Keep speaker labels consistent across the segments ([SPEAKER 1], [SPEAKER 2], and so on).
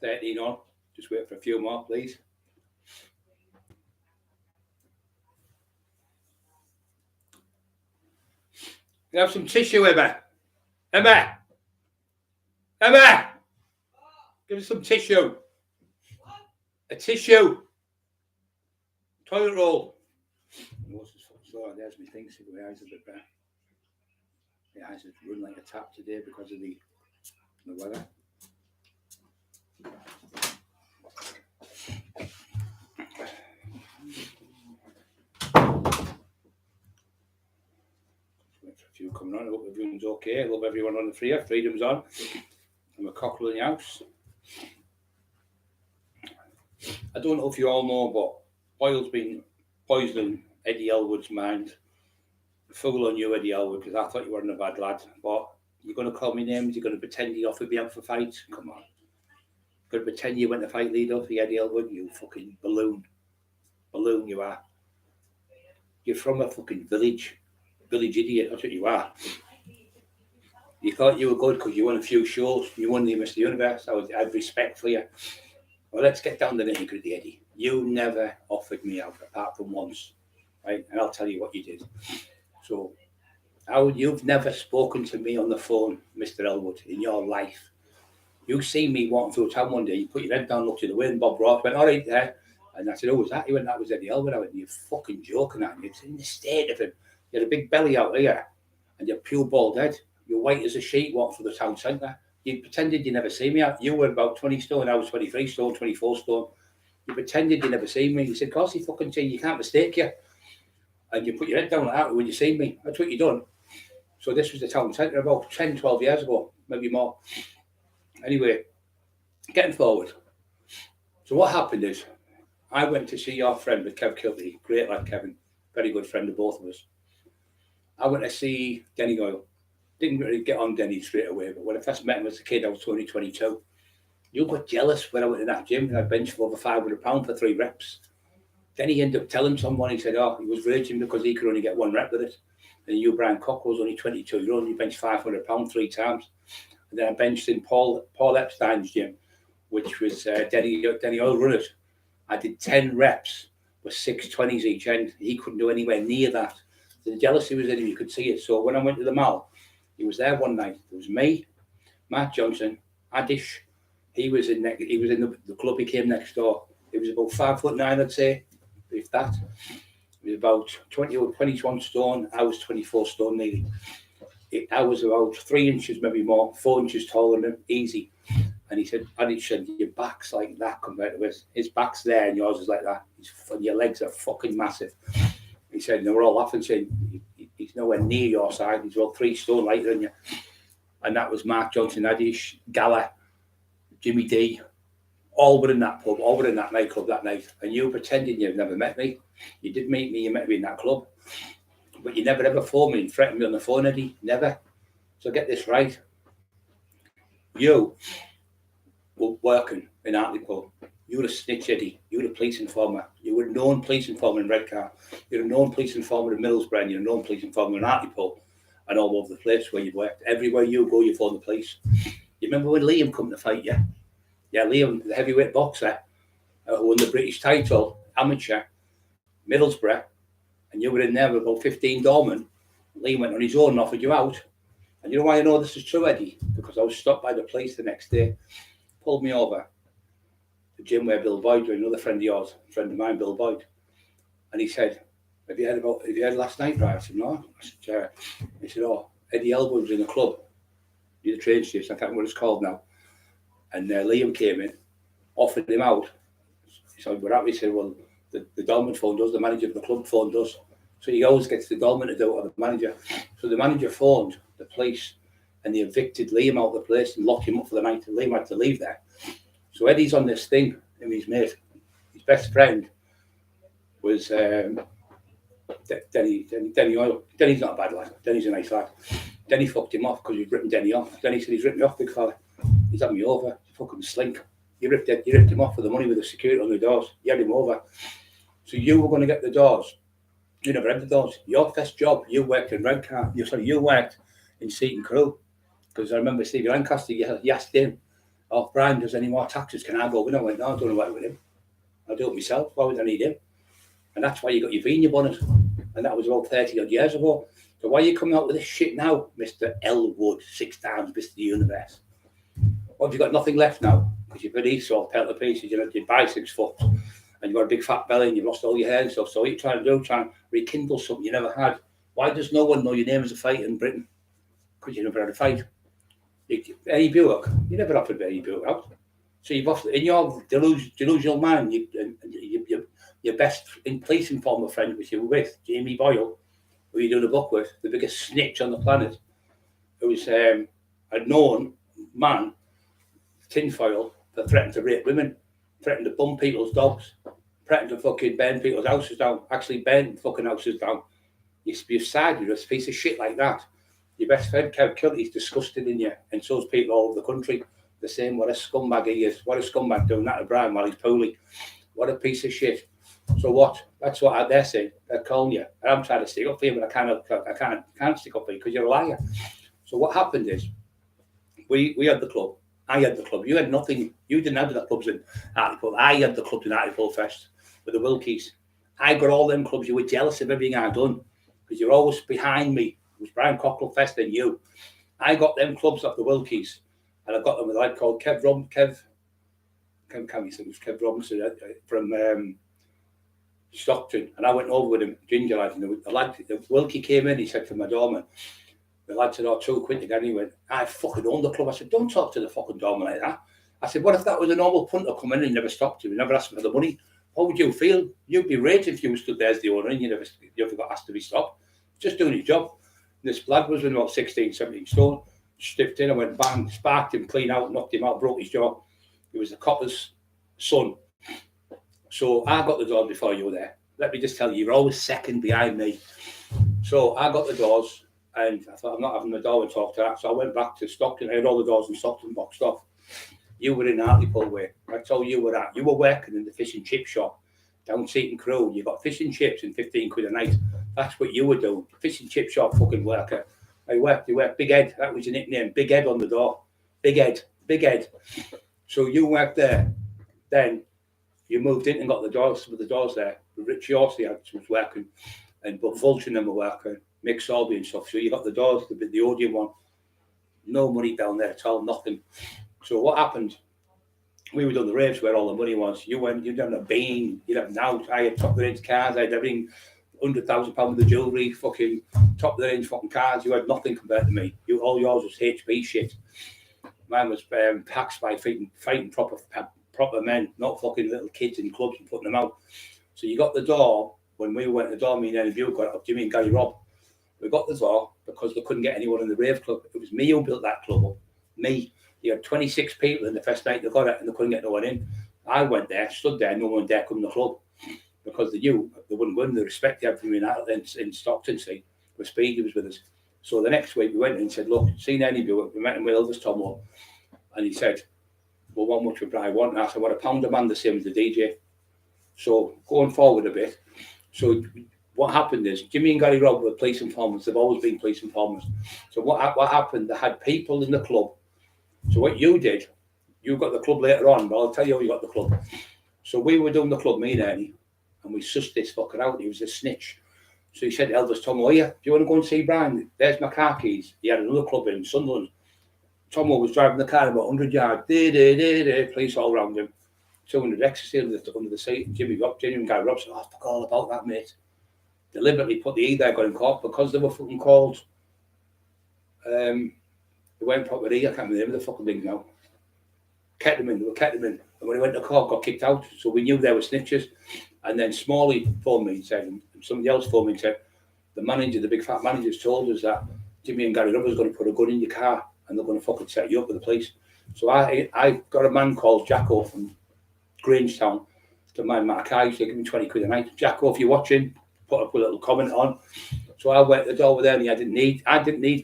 [SPEAKER 1] 13 on. Just wait for a few more, please. You have some tissue, Emma. Emma! Emma! Give us some tissue. A tissue. Toilet roll. There's my thing. See the eyes a bit better. The eyes have run like a tap today because of the weather. A few coming on. I hope everyone's okay. I love everyone on the free. Freedom's on. I'm a Cockerill in the house. I don't know if you all know, but oil's been poisoning Eddie Elwood's mind. Fool on you, Eddie Elwood, because I thought you weren't a bad lad. But you're going to call me names. You're going to pretend you offered me out for fights. Come on. You're going to pretend you went to fight leader for Eddie Elwood. You fucking balloon. Balloon you are. You're from a fucking village. Village idiot. That's what you are. You thought you were good because you won a few shows. You won the Mr. Universe. I had respect for you. Well, let's get down to the nitty-gritty, Eddie. You never offered me out, apart from once, right? And I'll tell you what you did. So, you've never spoken to me on the phone, Mr. Elwood, in your life. You see me walking through town one day, you put your head down, looked to the wind, Bob Ross went, all right there. And I said, oh, was that you? And that was Eddie Elwood. I went, you're fucking joking at me. It's in the state of him. You had a big belly out here, and you're pure bald head. You're white as a sheet walking through the town centre. You pretended you never see me. You were about 20 stone, I was 23 stone, 24 stone. You pretended you never seen me. You said, of course you fucking see, you can't mistake you. And you put your head down like that when you see me. That's what you done. So this was the town centre about 10, 12 years ago, maybe more. Anyway, getting forward. So what happened is, I went to see your friend with Kev Kilty, great lad Kevin, very good friend of both of us. I went to see Denny Oil. Didn't really get on Denny straight away, but when I first met him as a kid, I was 22. You got jealous when I went to that gym and I benched for over £500 for 3 reps. Then he ended up telling someone, he said, oh, he was raging because he could only get 1 rep with it. And you, Brian Cockerill, was only 22. You only benched £500 3 times. And then I benched in Paul Epstein's gym, which was Denny Oil Runners. I did 10 reps with 620s each end. He couldn't do anywhere near that. The jealousy was in him, you could see it. So when I went to the mall, he was there one night. There was me, Mark Johnson, Adish. He was in the club. He came next door. He was about 5'9", I'd say, if that. He was about 20 or 21 stone. I was 24 stone nearly. I was about 3 inches, maybe more, 4 inches taller than him, easy. And he said, Adish said, your back's like that compared to his. His back's there and yours is like that. And your legs are fucking massive. He said, and they were all laughing, saying, he's nowhere near your side. He's about 3 stone lighter than you. And that was Mark Johnson, Adish, Gala, Jimmy D, all were in that pub, all were in that nightclub that night. And you pretending you've never met me. You did meet me, you met me in that club. But you never ever phoned me and threatened me on the phone, Eddie. Never. So get this right. You were working in Hartlepool. You were a snitch, Eddie. You were a police informer. You were a known police informer in Redcar. You were a known police informer in Middlesbrough. And you're a known police informer in Hartlepool. And all over the place where you've worked. Everywhere you go, you phone the police. You remember when Liam come to fight you? Yeah, Liam, the heavyweight boxer, who won the British title, amateur, Middlesbrough. And you were in there with about 15 doormen. Liam went on his own and offered you out. And you know why I know this is true, Eddie? Because I was stopped by the police the next day. Pulled me over. The gym where Bill Boyd was, another friend of yours, a friend of mine, Bill Boyd. And he said, have you heard last night, right? I said, no. I said, he said, oh, Eddie Elwood was in the club. The train station, I can't remember what it's called now. And Liam came in, offered him out. He said, we're happy. He said, well, the doorman phoned us, the manager of the club phoned us. So he always gets the doorman to do it, or the manager. So the manager phoned the police and they evicted Liam out of the place and locked him up for the night. And Liam had to leave there. So Eddie's on this thing, and his mate, his best friend was Denny Oil. Denny's not a bad lad. Denny's a nice lad. Denny fucked him off because he'd ripped Denny off. Denny said, he's ripped me off, big fella. He's had me over. Fucking slink. You ripped him off for the money with the security on the doors. You had him over. So you were going to get the doors. You never had the doors. Your first job, you worked in Redcar. You worked in Seaton Crew. Because I remember Stevie Lancaster, you asked him, oh, Brian, does any more taxes? Can I go with him? I went, no, I don't know what with him. I'll do it myself. Why would I need him? And that's why you got your V in your bonnet. And that was about 30 odd years ago. So why are you coming out with this shit now, Mr. Elwood, 6 times Mr. Universe? What, have you got nothing left now? Because you've been Esau, pelt to pieces, you buy 6 foot, and you've got a big fat belly, and you've lost all your hair and stuff. So what are you trying to do? Trying to rekindle something you never had. Why does no one know your name as a fighter in Britain? Because you never had a fight. Eddie Buick, you never offered Eddie Buick out. So you've offered, in your delusional mind, your best in police informer friend, which you were with, Jamie Boyle, who you doing a book with, the biggest snitch on the planet, who was a known man, tinfoil, that threatened to rape women, threatened to bum people's dogs, threatened to fucking burn people's houses down, actually burn fucking houses down. You're sad, you're a piece of shit like that. Your best friend, Kev Kilty's disgusted in you, and so's people all over the country. The same, what a scumbag he is. What a scumbag doing that to Brian while he's poorly. What a piece of shit. So what? That's what they're saying. They're calling you. And I'm trying to stick up for you, but I can't stick up for you because you're a liar. So what happened is, we had the club. I had the club. You had nothing. You didn't have the clubs in Hartlepool. I had the clubs in Hartlepool Fest with the Wilkies. I got all them clubs. You were jealous of everything I'd done because you're always behind me. It was Brian Cockerill Fest and you. I got them clubs off the Wilkies, and I got them with a lad called Kev Robinson from Stockton, and I went over with him, ginger lad, and the Wilkie came in. He said to my doorman, the lad said, oh, £2 again. He went, I fucking own the club. I said, don't talk to the fucking doorman like that. I said, what if that was a normal punter coming in and never stopped you, never asked for the money? How would you feel? You'd be raging if you stood there as the owner and you never got asked to be stopped. Just doing his job. And this lad was about 16, 17 stone, stiffed in, I went bang, sparked him clean out, knocked him out, broke his jaw. He was the copper's son. So I got the doors before you were there. Let me just tell you, you're always second behind me. So I got the doors, and I thought, I'm not having the door and talk to that. So I went back to Stockton. I had all the doors in Stockton boxed off. You were in Hartlepool way. That's all you were at. You were working in the fish and chip shop down Seaton Crew. You got fish and chips and 15 quid a night. That's what you were doing. Fish and chip shop fucking worker. You worked Big Ed. That was your nickname. Big Ed on the door. Big Ed. So you worked there. Then you moved in and got the doors with the doors there. Richie Horsey was working, but Vulture and them were working. Mick Sorby and stuff. So you got the doors, the Odeon one. No money down there at all, nothing. So what happened? We were doing the raves where all the money was. You'd done a bean, you'd have an out. I had top of the range cars, I had everything, £100,000 of the jewellery, fucking top of the range fucking cars. You had nothing compared to me. All yours was HP shit. Mine was taxed by fighting proper men, not fucking little kids in clubs and putting them out. So you got the door. When we went to the door, me and Eddie Buick got up, Jimmy and Gary Robb. We got the door because they couldn't get anyone in the rave club. It was me who built that club up. Me. You had 26 people in the first night they got it and they couldn't get no one in. I went there, stood there, no one dare come to the club because they knew they wouldn't win. They respected everything in Stockton, see. But Speedy was with us. So the next week we went in and said, look, seen Eddie Buick, we met him with Elvis Tomo. And he said, well, how much would I want? And I said, what, £1 a man, the same as the DJ. So going forward a bit, so what happened is Jimmy and Gary Robb were police informers. They've always been police informers. So what happened, they had people in the club. So what you did, you got the club later on, but I'll tell you how you got the club. So we were doing the club, me and Ernie, and we sussed this fucker out. He was a snitch. So he said to Elvis Tomo, oh yeah, do you want to go and see Brian? There's my car keys. He had another club in Sunderland. Tomo was driving the car about 100 yards. Police all around him. 200 ecstasy under the seat. And Jimmy and Gary Robb said, oh, fuck all about that, mate. Deliberately put the E there, got him caught because they were fucking called. They weren't proper E, I can't remember the fucking thing now. Kept them in. And when he went to court, got kicked out. So we knew they were snitches. And then Smalley phoned me and said, and somebody else phoned me and said, the manager, the big fat managers told us that Jimmy and Gary Robb was going to put a gun in your car and they're going to fucking set you up with the police. So I got a man called Jacko from Grangetown to mind my car. He used to give me 20 quid a night. Jacko, if you're watching, put up a little comment on. So I went to the door with Ernie. I didn't need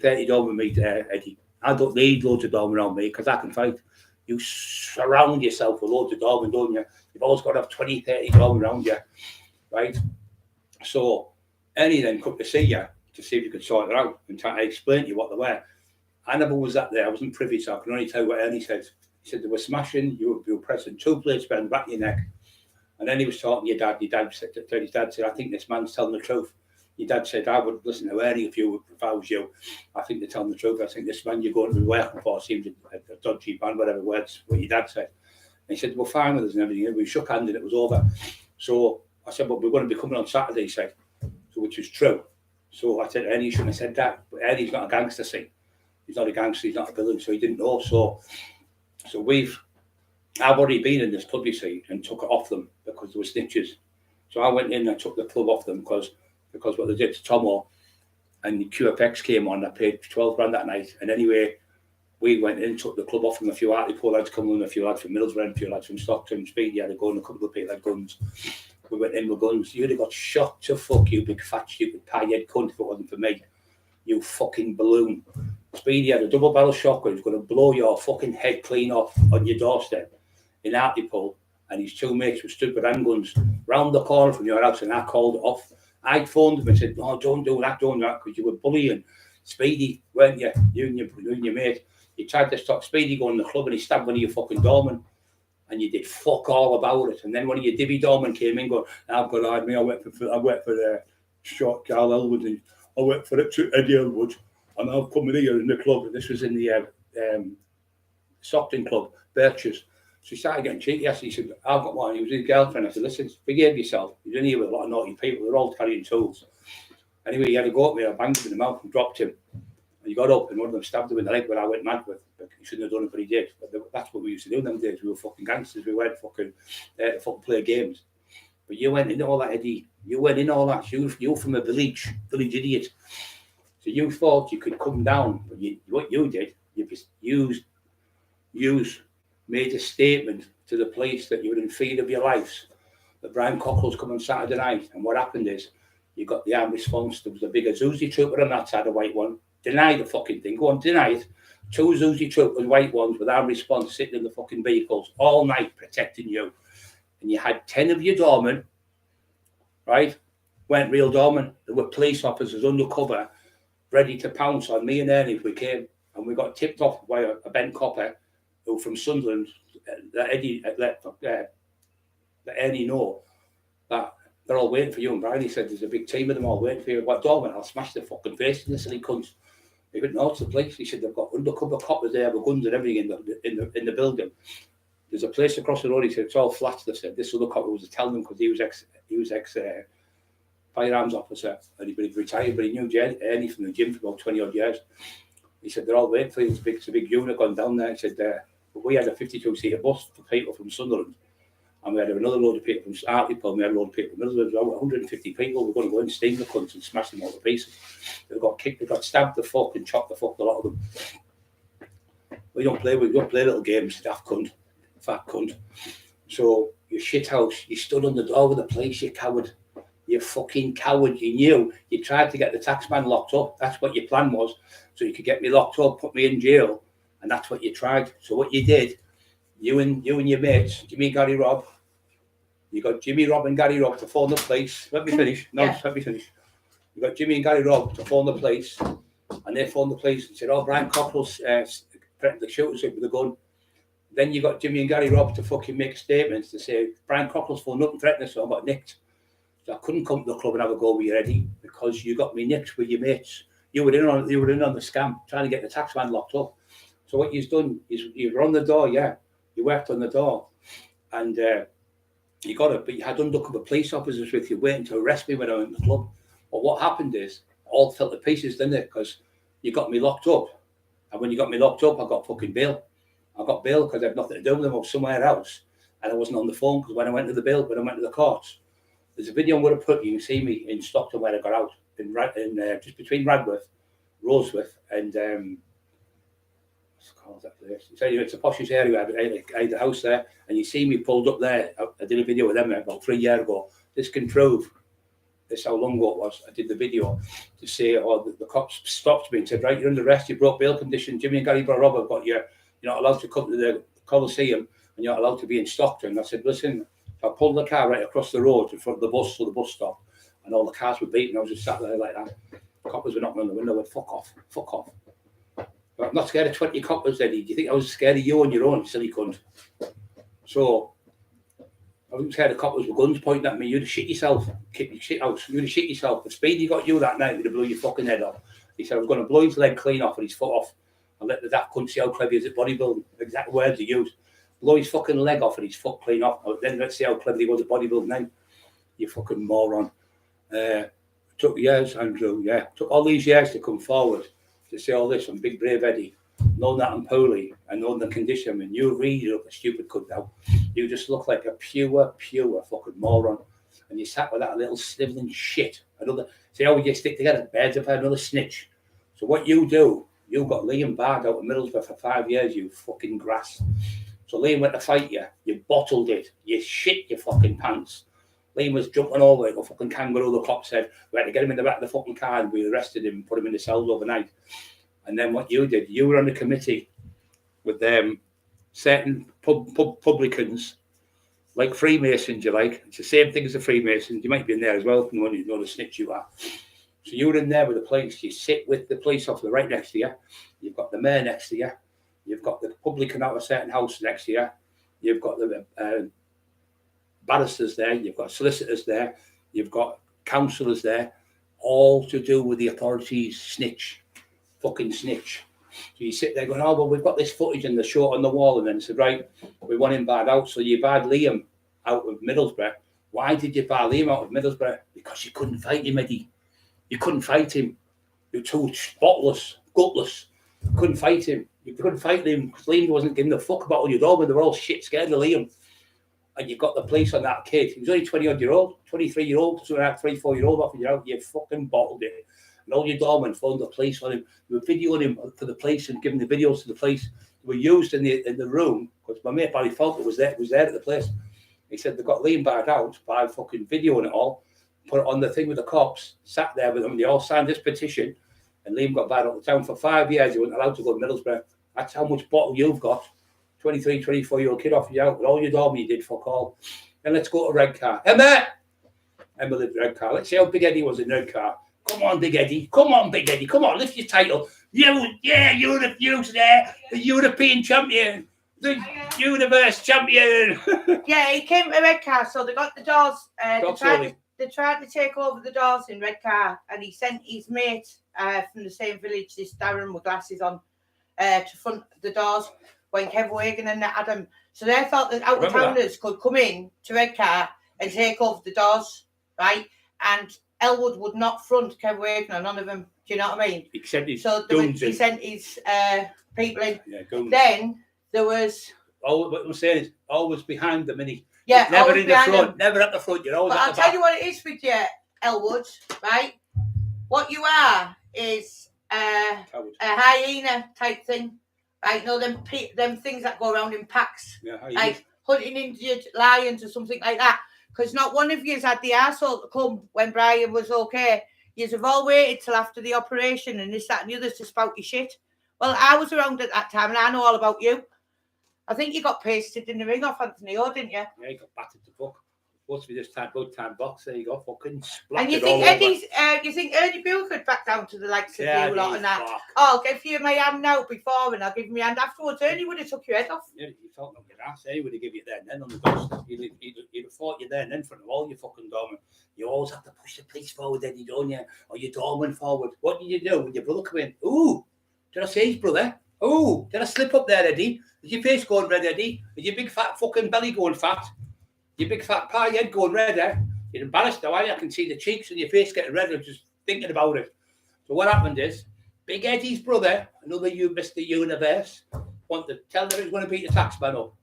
[SPEAKER 1] 30 door with me, Eddie. I don't need loads of doormen around me because I can fight. You surround yourself with loads of doormen, don't you? You've always got to have 20, 30 doormen around you, right? So Ernie then come to see you to see if you could sort it out and try to explain to you what they were. I never was that there. I wasn't privy, so I can only tell you what Ernie said. He said they were smashing, you were pressing 2 plates behind the back of your neck. And then he was talking to your dad. Your dad said, I think this man's telling the truth. Your dad said, I would listen to Ernie if I was you. I think they're telling the truth. I think this man you're going to be working for seems a dodgy man, whatever words, what your dad said. And he said, we're fine with us and everything. We shook hands and it was over. So I said, but we're going to be coming on Saturday, he said, so, which was true. So I said, Ernie shouldn't have said that. But Ernie's not a gangster, see. He's not a gangster, he's not a villain, so he didn't know. So I've already been in this club, you see, and took it off them because there were snitches. So I went in and took the club off them because what they did to Tomo, and the QFX came on. I paid 12 grand that night. And anyway, we went in and took the club off from a few Hartlepool lads coming in, a few lads from Middlesbrough, a few lads from Stockton, Speedy had a gun, a couple of people had guns. We went in with guns. You'd have got shot to fuck, you big fat stupid pie-head cunt if it wasn't for me. You fucking balloon. Speedy had a double barrel shotgun. He's going to blow your fucking head clean off on your doorstep in Hartlepool. And his 2 mates with stupid handguns round the corner from your house, and I called it off. I phoned him and said, no, don't do that, because you were bullying Speedy, weren't you? You and your mate. You tried to stop Speedy going to the club and he stabbed one of your fucking doormen. And you did fuck all about it. And then one of your divvy doormen came in going, I've got to hide me. I work for short Carl Elwood, and I work for Eddie Elwood. And I've come in here in the club. And this was in the Stockton club, Birches. So he started getting cheeky. He said, I've got one. He was his girlfriend. I said, listen, behave yourself. You're in here with a lot of naughty people. They're all carrying tools. Anyway, he had to go at me. I banged him in the mouth and dropped him. And he got up and one of them stabbed him in the leg, but I went mad with. But he shouldn't have done it, but he did. But that's what we used to do in them days. We were fucking gangsters. We weren't fucking play games. But you went in all that, Eddie. You went in all that. You from a village idiot. So you thought you could come down. But what you did, you made a statement to the police that you were in fear of your lives, that Brian Cockerill's come on Saturday night. And what happened is, you got the armed response. There was a big Azuzi trooper on that side, a white one. Deny the fucking thing. Go on, deny it. 2 Azuzi troopers, white ones, with armed response sitting in the fucking vehicles all night protecting you. And you had 10 of your doormen, right? Weren't real doormen. There were police officers undercover, ready to pounce on me and Ernie if we came. And we got tipped off by a Ben Copper, who from Sunderland, that Ernie know that they're all waiting for you. And Brian, he said, there's a big team of them all waiting for you. What doorman? I'll smash their fucking face in the silly cunts. He went, no, it's the police. He said, they've got undercover coppers there with guns and everything in the building. There's a place across the road. He said, it's all flats. They said, this other copper was telling them because he was ex firearms officer, and he'd retired, but he knew Ernie from the gym for about 20 odd years. He said, they're all waiting for you. It's a big unit gone down there. He said, but we had a 52-seater bus for people from Sunderland. And we had another load of people from Hartlepool, we had a load of people from Middlesbrough, about 150 people. We're going to go and steam the cunts and smash them all to pieces. They got kicked, they got stabbed the fuck and chopped the fuck, a lot of them. We don't play little games, daft cunt, fat cunt. So, you shit house, you stood on the door of the place, you coward. You fucking coward, you knew. You tried to get the taxman locked up. That's what your plan was. So you could get me locked up, put me in jail, and that's what you tried. So what you did, you and your mates, Jimmy and Gary Robb, you got Jimmy, Robb and Gary Robb to phone the police. Let me finish. Let me finish. You got Jimmy and Gary Robb to phone the police, and they phoned the police and said, oh, Brian Cockerill's threatened to shoot us with a gun. Then you got Jimmy and Gary Robb to fucking make statements to say, Brian Cockerill's phoned up and threatened us, so I got nicked. So I couldn't come to the club and have a go with you, Eddie, because you got me nicked with your mates. You were in on the scam, trying to get the taxman locked up. So what you've done is you were on the door, yeah. You worked on the door, and you got it. But you had undercover police officers with you waiting to arrest me when I went to the club. But what happened is, all fell to pieces, didn't it? Because you got me locked up, and when you got me locked up, I got fucking bail. I got bail because I had nothing to do with them. I was somewhere else, and I wasn't on the phone because when I went to the courts. There's a video I'm going to put. You can see me in Stockton where I got out in just between Radworth, Rosewith, and what's it called that place? It's a poshish area. I had a house there, and you see me pulled up there. I did a video with them about 3 years ago. This can prove this how long ago it was. I did the video to say, the cops stopped me and said, right, you're under arrest. You broke bail condition. Jimmy and Gary Robb have got you. You're not allowed to come to the Coliseum, and you're not allowed to be in Stockton. I said, listen. I pulled the car right across the road in front of the bus, so the bus stopped, and all the cars were beating. I was just sat there like that. The coppers were knocking on the window, went, fuck off. But I'm not scared of 20 coppers, Eddie. Do you think I was scared of you on your own, silly cunt? So, I wasn't scared of coppers with guns pointing at me. You'd have shit yourself. Kick your shit out. You'd have shit yourself. The speed he got you that night would have blew your fucking head off. He said, I was going to blow his leg clean off and his foot off and let the daft cunt see how clever he is at bodybuilding. Exact words he used. Blow his fucking leg off and his foot clean off. Then let's see how clever he was at bodybuilding then. You fucking moron. Took years, Andrew, yeah. Took all these years to come forward to say all this. I'm big brave Eddie. Knowing that I'm poorly and knowing the condition I'm in. You really look a stupid cunt now. You just look like a pure fucking moron. And you sat with that little snivelling shit. Another, see how we just stick together? Birds have had another snitch. So what you do, you got Liam barred out of Middlesbrough for 5 years, you fucking grass. So Liam went to fight you. You bottled it. You shit your fucking pants. Liam was jumping over like a fucking kangaroo. The cop said, we had to get him in the back of the fucking car and we arrested him and put him in the cells overnight. And then what you did, you were on the committee with certain publicans, like Freemasons, you like. It's the same thing as the Freemasons. You might be in there as well, when you know the snitch you are. So you were in there with the police. You sit with the police officer right next to you. You've got the mayor next to you. You've got the publican out of a certain house next to you. You've got the barristers there. You've got solicitors there. You've got councillors there. All to do with the authorities' snitch. Fucking snitch. So you sit there going, oh, well, we've got this footage and the shot on the wall. And then said, right, we want him barred out. So you barred Liam out of Middlesbrough. Why did you bar Liam out of Middlesbrough? Because you couldn't fight him, Eddie. You couldn't fight him. You're too spotless, gutless. You couldn't fight him. You couldn't fight Liam because Liam wasn't giving a fuck about all your dog, and they were all shit scared of Liam. And you've got the police on that kid. He was only 20-odd-year-old, 23-year-old, so 3-4-year-old off you out. You fucking bottled it. And all your doormen phoned the police on him. They were videoing him for the police and giving the videos to the police. They were used in the room because my mate Barry Falk was there at the place. He said they got Liam barred out by fucking videoing it all, put it on the thing with the cops, sat there with them. They all signed this petition, and Liam got barred out of the town for 5 years. He wasn't allowed to go to Middlesbrough. That's how much bottle you've got. 23, 24-year-old kid off you out with all your doormen you did fuck all. Then let's go to Red Car. Emma lived in Red Car. Let's see how Big Eddie was in Red Car. Come on, Big Eddie. Come on, Big Eddie. Come on, lift your title. You're the European champion. The universe champion.
[SPEAKER 2] Yeah, he came to Red Car, so they got the doors. They tried to take over the doors in Red Car, and he sent his mate from the same village, this Darren with glasses on, to front the doors when Kev Wagan and Adam. So they thought that out-of-towners could come in to Red Car and take over the doors, right? And Elwood would not front Kev Wagan or none of them. Do you know what I mean?
[SPEAKER 1] He sent his
[SPEAKER 2] people in.
[SPEAKER 1] Yeah,
[SPEAKER 2] then there was...
[SPEAKER 1] What I'm saying is always behind them, innit?
[SPEAKER 2] Yeah,
[SPEAKER 1] never in the front, never at the front. You're always
[SPEAKER 2] but
[SPEAKER 1] at
[SPEAKER 2] I'll
[SPEAKER 1] the
[SPEAKER 2] tell
[SPEAKER 1] back.
[SPEAKER 2] you what it is with you, Elwood, right? What you are is a hyena type thing, right? You know, them things that go around in packs, like hunting injured lions or something like that. Because not one of you's had the arsehole to come when Brian was okay. Yous have all waited till after the operation and this, that, and the others to spout your shit. Well, I was around at that time and I know all about you. I think you got pasted in the ring off Anthony O, didn't you?
[SPEAKER 1] Yeah, he got battered to fuck. Supposed to be this good time box. There you go, fucking splattered.
[SPEAKER 2] And you think you think Ernie Bill could back down to the likes of you lot and that? Fuck. Oh, I'll give you my hand now before and I'll give you my hand afterwards. Ernie would have took your head off.
[SPEAKER 1] Yeah, you talking about your ass. He would have given you there and then on the doorstep. He'd have fought you there and then in front of all your fucking doormen. You always have to push the police forward, Eddie, don't you? Or your doorman forward. What did you do when your brother come in? Ooh, did I say his brother? Ooh, did I slip up there, Eddie? Is your face going red, Eddie? Is your big fat fucking belly going fat? Your big fat pie head going red, eh? You're embarrassed now, are you? I can see the cheeks and your face getting red just thinking about it. So what happened is, Big Eddie's brother, another Mr. Universe, wanted to tell them he was going to beat the taxman up.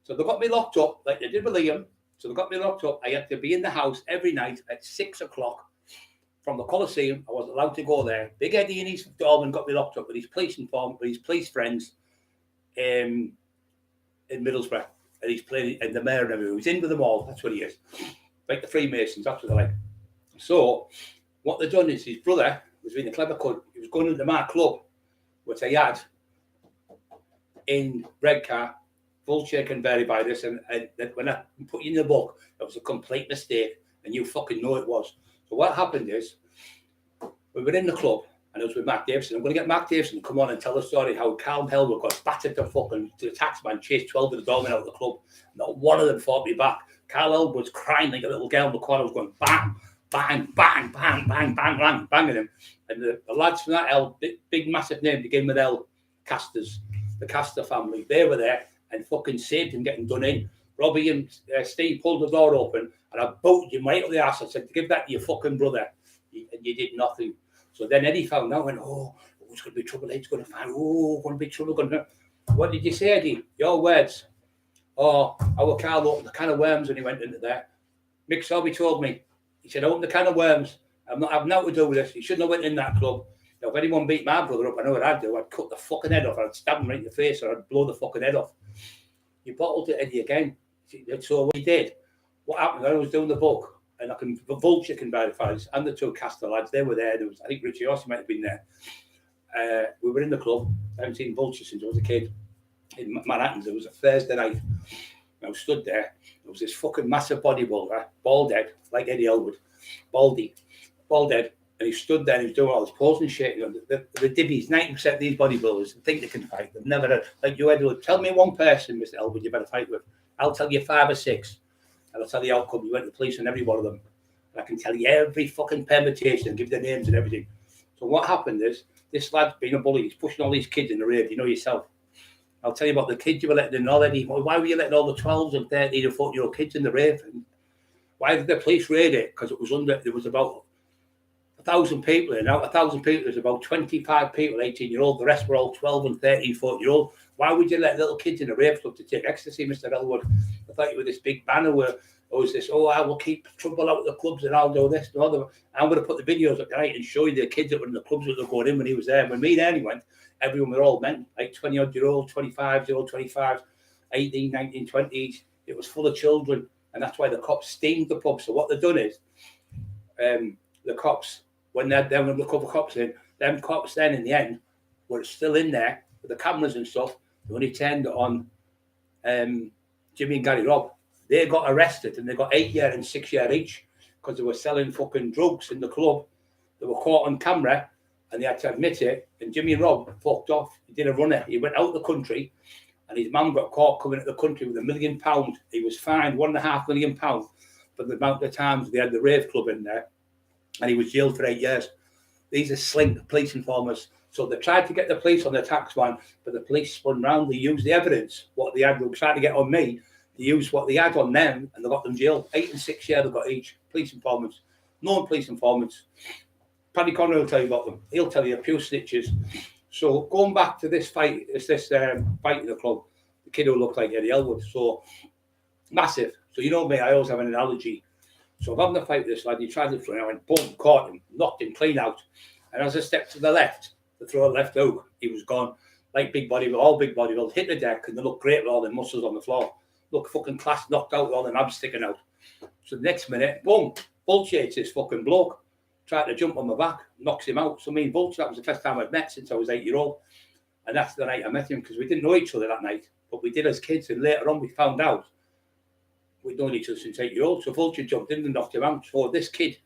[SPEAKER 1] So they got me locked up, like they did with Liam. So they got me locked up. I had to be in the house every night at 6 o'clock from the Coliseum. I wasn't allowed to go there. Big Eddie and his doorman got me locked up with his police friends in Middlesbrough. And he's playing, and the mayor and everything. He's in with them all. That's what he is. Like the Freemasons, that's what they're like. So, what they've done is his brother was being a clever cunt. He was going into my club, which I had in Red Car, full check and verify this. And when I put you in the book, it was a complete mistake. And you fucking know it was. So, what happened is, we were in the club, And it was with Mark Davison. I'm going to get Mark Davison to come on and tell the story how Carl Helwood got battered to fucking the taxman, chased 12 of the doormen out of the club. Not one of them fought me back. Carl Helwood was crying like a little girl in the corner, was going bang, bang, bang, bang, bang, bang, bang, banging him. And the lads from that big massive name, began with L, Casters, the Caster family, they were there and fucking saved him getting done in. Robbie and Steve pulled the door open and I bolted him right up the arse. I said, give that to your fucking brother. And you did nothing. So then Eddie found out and went, oh, it's going to be trouble. It's going to find, oh, going to be trouble. What did you say, Eddie? Your words. Oh, our Carl opened the can of worms when he went into there. Mick Selby told me. He said, open the can of worms. I've nothing to do with this. He shouldn't have went in that club. Now, if anyone beat my brother up, I know what I'd do. I'd cut the fucking head off. I'd stab him right in the face or I'd blow the fucking head off. You bottled it, Eddie, again. So what he did, what happened when I was doing the book, and the Vulture can verify this, and the two Castor lads, they were there. There was, I think Richie Austin might have been there. We were in the club. I haven't seen Vulture since I was a kid in Manhattan. It was a Thursday night. I was stood there. There was this fucking massive bodybuilder, bald head, like Eddie Elwood, bald head. And he stood there and he was doing all this posing shit. You know, the divvies, 90% of these bodybuilders think they can fight. They've never had, like you, Eddie, tell me one person, Mr. Elwood, you better fight with. I'll tell you 5 or 6. And I'll tell you the outcome. You went to the police on every one of them. And I can tell you every fucking permutation and give their names and everything. So what happened is, this lad's being a bully. He's pushing all these kids in the rave. You know yourself. I'll tell you about the kids you were letting in already. Why were you letting all the 12s and 13 and 14-year-old kids in the rave? And why did the police raid it? Because there was about 1,000 people in. Out of 1,000 people, there's about 25 people, 18-year-old. The rest were all 12 and 13, 14-year-old. Why would you let little kids in a rave club to take ecstasy, Mr. Elwood? I thought you were this big banner where it was this, I will keep trouble out of the clubs and I'll do this. No, I'm going to put the videos up tonight and show you the kids that were in the clubs that were going in when he was there. When me and Ernie went, everyone were all men, like 20-odd-year-old, 25-year-old, 25, 18, 19, 20s. It was full of children. And that's why the cops steamed the pub. So what they've done is, the cops, when they're down with a couple of cops in, them cops then in the end were still in there with the cameras and stuff. They only turned it on Jimmy and Gary Robb. They got arrested and they got 8 year and 6 year each because they were selling fucking drugs in the club. They were caught on camera and they had to admit it. And Jimmy and Robb fucked off. He did a runner. He went out of the country and his mum got caught coming into the country with £1 million. He was fined £1.5 million for the amount of times they had the rave club in there. And he was jailed for 8 years. These are slink police informers. So they tried to get the police on the tax van, but the police spun round. They used the evidence, what they had. They were trying to get on me. They used what they had on them, and they got them jailed. 8 and 6 years they got each. Police informants. Known police informants. Paddy Conner will tell you about them. He'll tell you a few snitches. So going back to this fight, fight in the club, the kid who looked like Eddie Elwood. So massive. So you know me, I always have an analogy. So if I'm going to fight this lad, he tried to throw him, I went, boom, caught him, knocked him clean out. And as I stepped to the left, to throw a left hook, he was gone. Like big body, all big body, will hit the deck and they look great with all the muscles on the floor. Look fucking class, knocked out with all the abs sticking out. So the next minute, boom, Vulture hits this fucking bloke. Tried to jump on my back, knocks him out. So me and Vulture, that was the first time I'd met since I was 8-year-old. And that's the night I met him because we didn't know each other that night. But we did as kids and later on we found out we'd known each other since 8-year-old. So Vulture jumped in and knocked him out. So this kid,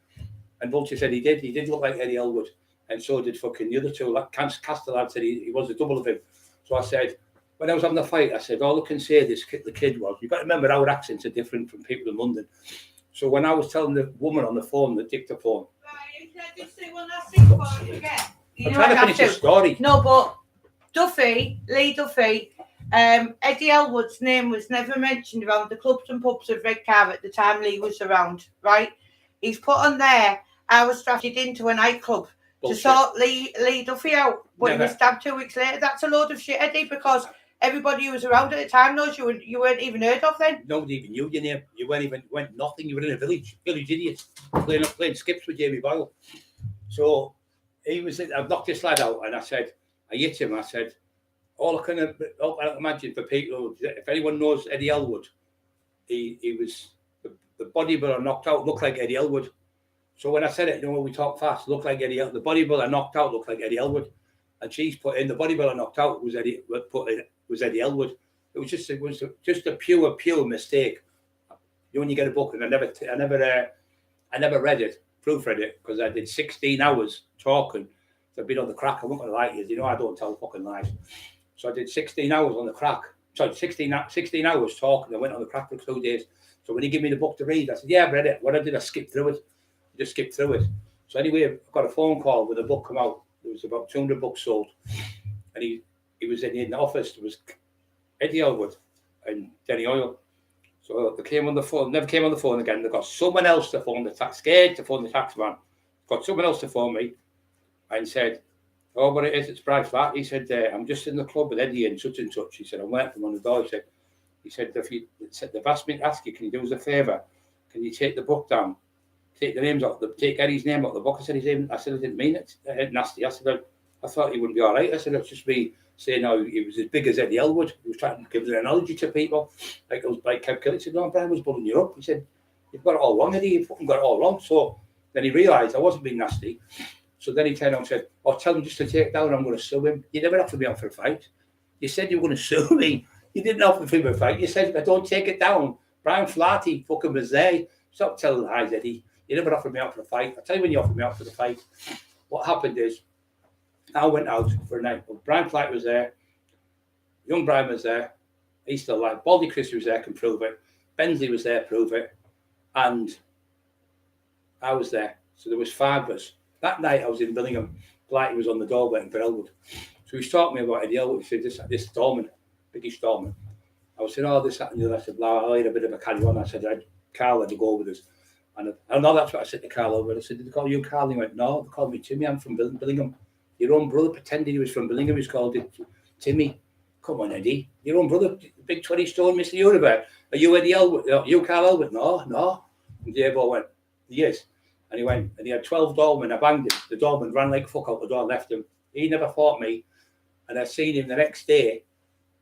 [SPEAKER 1] and Vulture said he did look like Eddie Elwood. And so did fucking the other two. Like Castor lad said he was a double of him. So I said, when I was having the fight, I said, all I can say the kid was, you've got to remember our accents are different from people in London. So when I was telling the woman on the phone, the dictaphone.
[SPEAKER 2] Right, can I just say one last thing before I forget?
[SPEAKER 1] I'm trying to finish the story.
[SPEAKER 2] No, but Lee Duffy, Eddie Elwood's name was never mentioned around the clubs and pubs of Redcar at the time Lee was around, right? He's put on there, I was drafted into a nightclub to sort Lee Duffy out, but he was stabbed 2 weeks later. That's a load of shit, Eddie, because everybody who was around at the time knows you weren't even heard of then.
[SPEAKER 1] Nobody even knew your name. You went nothing. You were in a village idiots, playing skips with Jamie Boyle. So I've knocked this lad out and I said, I hit him. I said, all I can imagine for people, if anyone knows Eddie Elwood, he was the bodybuilder knocked out, looked like Eddie Elwood. So when I said it, we talk fast, looked like Eddie Elwood. The bodybuilder knocked out looked like Eddie Elwood. And she's put in the bodybuilder knocked out was Eddie Elwood. It was just a pure mistake. When you get a book, and I never read it, proofread it, because I did 16 hours talking So I've been on the crack. I wasn't going to lie to you. You know, I don't tell fucking lies. So I did 16 hours on the crack. Sorry, 16 hours talking. I went on the crack for 2 days. So when he gave me the book to read, I said, yeah, I've read it. What I did, I skipped through it. I just skipped through it. So anyway, I got a phone call when the book came out. There was about 200 books sold. And he was in the office. There was Eddie Elwood and Denny Oil. So they came on the phone, never came on the phone again. They got someone else to phone the tax, scared to phone the tax man. Got someone else to phone me and said, oh, what it is, it's Bryce Flat. He said, I'm just in the club with Eddie and such. He said, I'm waiting for him on the door. He said, they've asked me to ask you, can you do us a favour? Can you take the book down? Take the names off, take Eddie's name out of the book. I said, I didn't mean it. Nasty. I said, I thought he wouldn't be all right. I said, it's just me saying how he was as big as Eddie Elwood. He was trying to give an analogy to people. Like it was like Cockerill. He said, no, Brian was bullying you up. He said, you've got it all wrong, Eddie. You've fucking got it all wrong. So then he realised I wasn't being nasty. So then he turned around and said, oh, tell him just to take it down. I'm going to sue him. You never offered me out for a fight. You said you were going to sue me. You didn't offer me for a fight. You said, I don't take it down. Brian Flaherty fucking was there. Stop telling lies, Eddie. You never offered me out for a fight. I'll tell you when you offered me out for the fight. What happened is, I went out for a night. Well, Brian Flaherty was there. Young Brian was there. He's still alive. Baldy Christie was there, can prove it. Bensley was there, prove it. And I was there. So there was 5 of us. That night I was in Billingham. Flaherty was on the door waiting for Elwood. So he's talking to me about Eddie Elwood. He said, this Storman, Biggie Storman. I was saying, oh, this, that, and the other. I said, I had a bit of a carry on. I said, Carl had to go with us. And I know that's what I said to Carl over. I said, did they call you Carl? He went, no, they called me Timmy. I'm from Billingham. Your own brother pretended he was from Billingham. He's called it Timmy. Come on, Eddie. Your own brother, big 20 stone, Mr. Universe. Are you Eddie Elwood? Are you Carl Elwood? No. And Davo went, yes. And he went, and he had 12 doormen. I banged him. The doorman ran like fuck out the door and left him. He never fought me. And I seen him the next day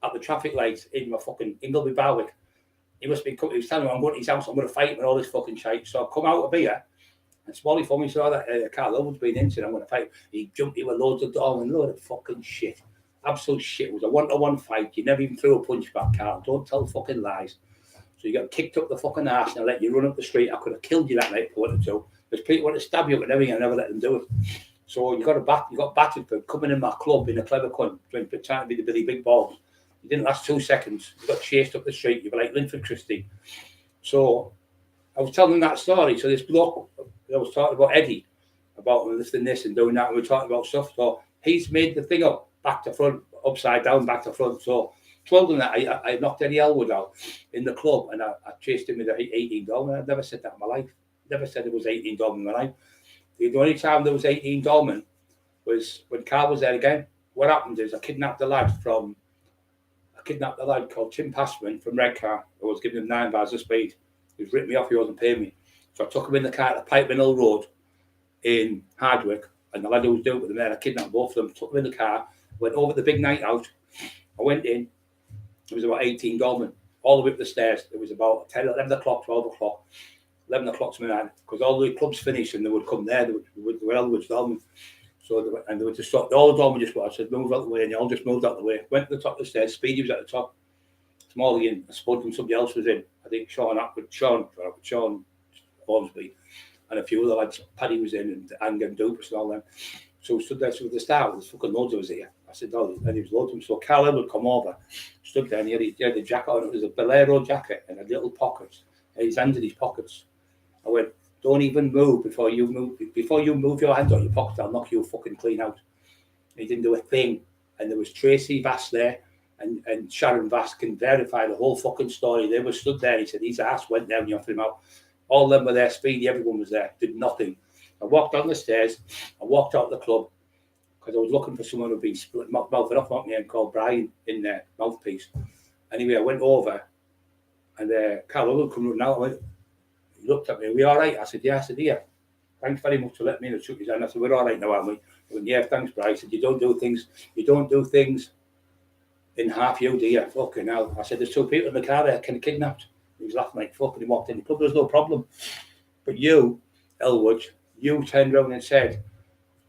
[SPEAKER 1] at the traffic lights in my fucking Ingleby Barwick. He must be, he was telling me, I'm going to his house, I'm going to fight him and all this fucking shit. So I come out of here, and Smalley for me saw that Carl Elwood's been in, said, I'm going to fight him. He jumped, he were loads of doors and load of fucking shit. Absolute shit. It was a 1-to-1 fight. You never even threw a punch back, Carl. Don't tell fucking lies. So you got kicked up the fucking arse and I let you run up the street. I could have killed you that night if I wanted to. There's people want to stab you and everything, I never let them do it. So you got battered for coming in my club in a clever cunt, trying to be the Billy Big Balls. You didn't last 2 seconds. You got chased up the street. You were like Linford Christie. So I was telling that story. So this bloke, I was talking about Eddie, about lifting this and doing that, and we were talking about stuff. So he's made the thing up, back to front, upside down, back to front. So 12 of that, I knocked Eddie Elwood out in the club, and I chased him with an 18 dolman. I'd never said that in my life. Never said it was 18 dolman in my life. The only time there was 18 dolman was when Carl was there again. What happened is I kidnapped a lad called Tim Passman from Redcar. I was giving him 9 bars of speed. He was ripping me off, he wasn't paying me. So I took him in the car to Pipeman Hill Road in Hardwick, and the lad who was doing it with him there, I kidnapped both of them, took them in the car, went over the big night out. I went in, it was about 18 dolman, all the way up the stairs. It was about 10, 11 o'clock, 12 o'clock. 11 o'clock's midnight, because all the clubs finished and they would come there, they were Elwood's dolmen. So they would just stop, all the dolmen just went, I said, move out the way, and they all just moved out the way. Went to the top of the stairs, Speedy was at the top, Smalley in, Spud and somebody else was in. I think Sean Ormsby, and a few other lads, Paddy was in, and Anger and Dupus and all them. So we stood there, so at the start, there's fucking loads of us here. I said, oh, and there was loads of them. So Carl would come over, stood there, and he had a jacket on, it was a Bolero jacket, and had little pockets, and his hands in his pockets. I went, don't even move before you move your hands out your pocket, I'll knock you fucking clean out. He didn't do a thing. And there was Tracy Vass there, and Sharon Vass can verify the whole fucking story. They were stood there, he said, his ass went down, you offered him out. All of them were there, Speedy, everyone was there, did nothing. I walked down the stairs, I walked out the club, because I was looking for someone who'd been split mouthing off at me and called Brian in there, mouthpiece. Anyway, I went over, and Carl would come running out. I went, he looked at me, are we all right? I said, yeah. I said, yeah, thanks very much for letting me in. I shook his hand. I said, we're all right now, aren't we? He went, yeah, thanks, Brian. I said, you don't do things in half you, do you? Fucking hell. I said, there's 2 people in the car there, kind of kidnapped. He was laughing like fuck, and he walked in the club. There's no problem. But you, Elwood, you turned around and said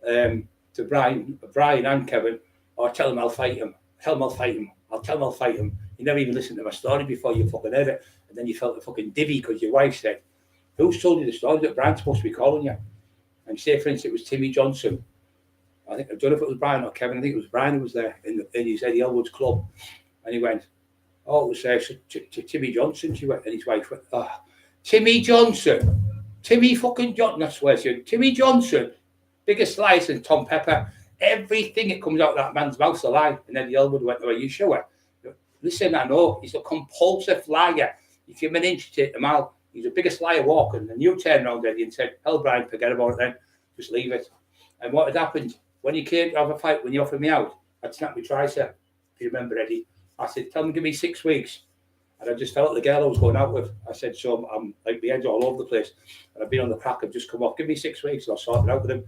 [SPEAKER 1] to Brian and Kevin, oh, tell him I'll fight him. Tell him I'll fight him. I'll tell him I'll fight him. You never even listened to my story before you fucking heard it. And then you felt a fucking divvy because your wife said, who's told you the story that Brian's supposed to be calling you? And say, for instance, it was Timmy Johnson, I don't know if it was Brian or Kevin. I think it was Brian who was there in his Eddie Elwood's club, and he went, "Oh, it was Timmy Johnson." She went, and his wife went, "Oh, Timmy Johnson, Timmy fucking Johnson." I swear to you, Timmy Johnson, biggest lies than Tom Pepper. Everything that comes out of that man's mouth's a lie. And Eddie Elwood went, "Are you sure?" Listen, I know he's a compulsive liar. If you're an inch, you take them out. He's the biggest liar walking. And you turned around, Eddie, and said, "Hell, Brian, forget about it then. Just leave it." And what had happened? When you came to have a fight, when you offered me out, I'd snapped my tricep. If you remember, Eddie, I said, "Tell him, give me 6 weeks." And I just felt the girl I was going out with. I said, "So I'm like my head's all over the place. And I've been on the crack. I've just come off. Give me 6 weeks and I'll sort it out with him."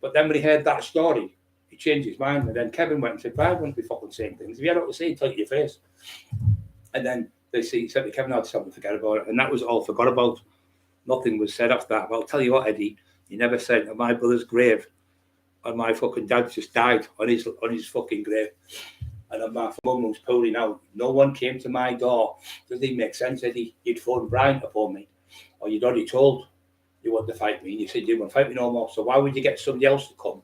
[SPEAKER 1] But then when he heard that story, he changed his mind. And then Kevin went and said, "Brian wouldn't be fucking saying things. If you had what to say, tell it to your face." And then he said to Kevin, "I'd tell him to forget about it." And that was all forgot about. Nothing was said after that. But I'll tell you what, Eddie, he never said at my brother's grave, and my fucking dad just died on his fucking grave. And my mum was pulling out. No one came to my door. Doesn't even make sense, Eddie. You'd phone Brian to phone me. Or you'd already told you wanted to fight me. And you said you didn't want to fight me no more. So why would you get somebody else to come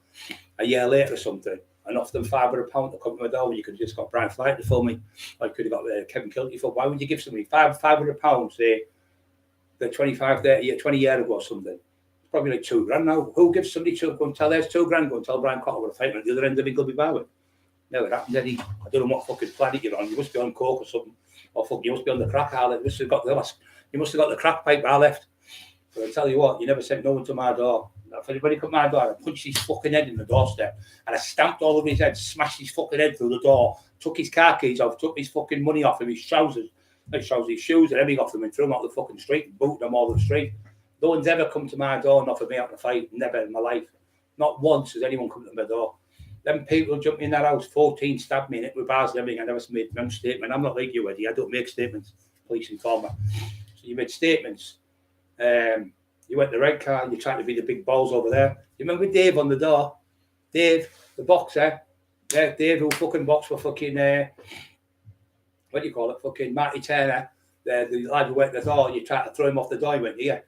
[SPEAKER 1] a year later or something and offer them £500 to come to my door when you could have just got Brian Flight to phone me? Or you could have got Kevin Kilty for. Why would you give somebody £500, say, the 20 years ago or something? Probably like £2,000 now. Who gives somebody go and tell there's £2,000, go and tell Brian Cockerill to fight me at the other end of the Gulby Bar? Never happened, Eddie. I don't know what fucking planet you're on. You must be on coke or something. Or fuck, you must be on the crack. You must have got the crack pipe I left. But I tell you what, you never sent no one to my door. If anybody come to my door, I punched his fucking head in the doorstep. And I stamped all over his head, smashed his fucking head through the door, took his car keys off, took his fucking money off him, his trousers, his shoes and everything off them and threw them out the fucking street and booted them all the street. No one's ever come to my door and offered me out to fight. Never in my life. Not once has anyone come to my door. Them people jumped in that house, 14 stabbed me in it with bars and everything. I never made no statement. I'm not like you, Eddie. I don't make statements, police informer. So you made statements. You went to the red car and you tried to be the big balls over there. You remember Dave on the door? Dave, the boxer. Yeah, Dave who fucking boxed for fucking, what do you call it? Fucking Marty Turner. The lad who went to the door, you tried to throw him off the door. He went, "Yeah."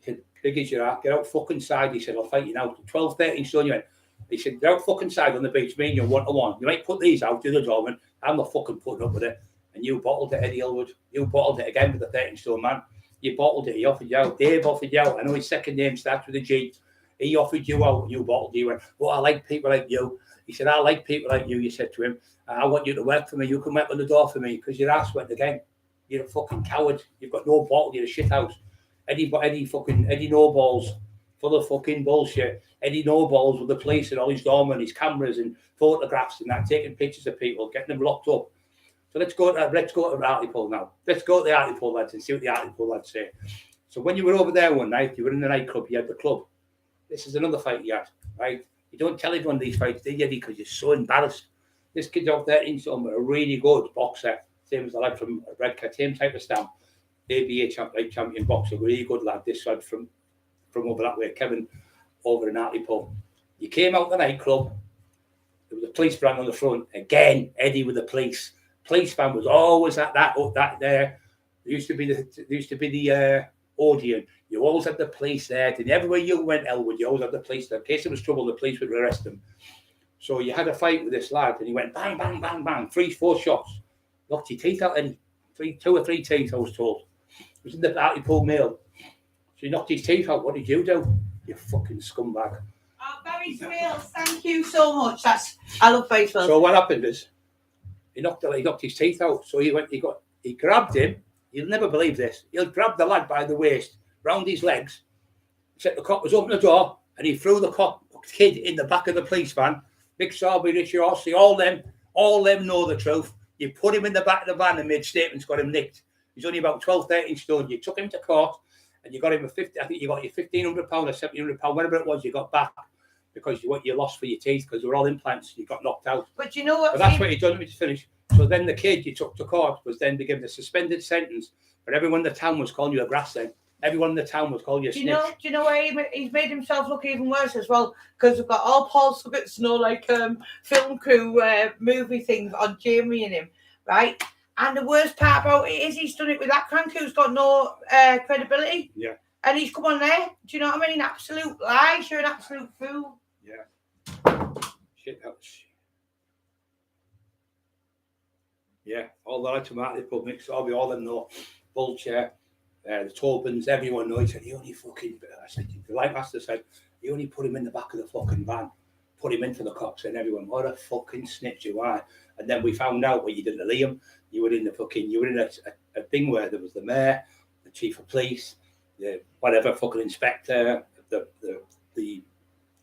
[SPEAKER 1] He said, "Big as you are, get out fucking side." He said, "I'll fight you now." 12, 13 stone, you went. He said, "Get out fucking side on the beach, me and you 1-to-1. You might put these out to the door, man. I'm not fucking putting up with it." And you bottled it, Eddie Elwood. You bottled it again with the 13 stone man. You bottled it. He offered you out. Dave offered you out. I know his second name starts with a G. He offered you out and you bottled it. You went, "Well, I like people like you." He said, "I like people like you," you said to him. "I want you to work for me. You can work on the door for me because your ass went again. You're a fucking coward. You've got no bottle. You're a shit house." Eddie No Balls, full of fucking bullshit. Eddie No Balls with the police and all his dorm and his cameras and photographs and that, taking pictures of people, getting them locked up. So let's go to the article now. Let's go to the article lads and see what the article lads say. So when you were over there one night, you were in the nightclub, you had the club. This is another fight you had, right? You don't tell everyone these fights, do you, Eddie? Because you're so embarrassed. This kid's out there in some a really good boxer, same as the lad from Redcar, same type of stamp. ABA champion boxer, really good lad. This lad from over that way, Kevin, over in Hartlepool. You came out the nightclub. There was a police van on the front. Again, Eddie with the police. Police van was always at that there. There used to be the Odeon. You always had the police there. And everywhere you went, Elwood, you always had the police there. In case there was trouble, the police would arrest them. So you had a fight with this lad, and he went bang, bang, bang, bang, 3-4 shots. Knocked your teeth out, Eddie. 2 or 3 teeth, I was told. It was in the Hartlepool Mail. So he knocked his teeth out. What did you do? You fucking scumbag.
[SPEAKER 2] Oh, Barry Swales, thank you so much. I love Barry Swales.
[SPEAKER 1] So what happened is he knocked his teeth out. So he grabbed him. You'll never believe this. He grabbed the lad by the waist, round his legs, said the cop was open the door, and he threw the kid in the back of the police van. Big Sarby, Richie Rossi, all them know the truth. You put him in the back of the van and made statements, got him nicked. He's only about 12, 13 stone. You took him to court and you got him I think you got your £1,500 or £1,700, whatever it was, you got back because you lost for your teeth because they were all implants. You got knocked out.
[SPEAKER 2] But you know what?
[SPEAKER 1] But that's what you done me to finish. So then the kid you took to court was then to give the suspended sentence. But everyone in the town was calling you a grass then. Everyone in the town was calling you a snitch.
[SPEAKER 2] Do you know why he's made himself look even worse as well? Because we've got all Paul Suggett's, film crew movie things on Jamie and him, right? And the worst part about it is he's done it with that crank who's got no credibility.
[SPEAKER 1] Yeah.
[SPEAKER 2] And he's come on there. Do you know what I mean? Absolute lies. You're an absolute fool.
[SPEAKER 1] Yeah. Shit, that was... Yeah, all the automatic pub mix, all them know. Vulture, the Tobins, everyone knows. He said, you only fucking... I said, the light master said, you only put him in the back of the fucking van. Put him in for the cops, and everyone, what a fucking snitch you are. And then we found out what you did to Liam. You were in a thing where there was the mayor, the chief of police, the whatever fucking inspector, the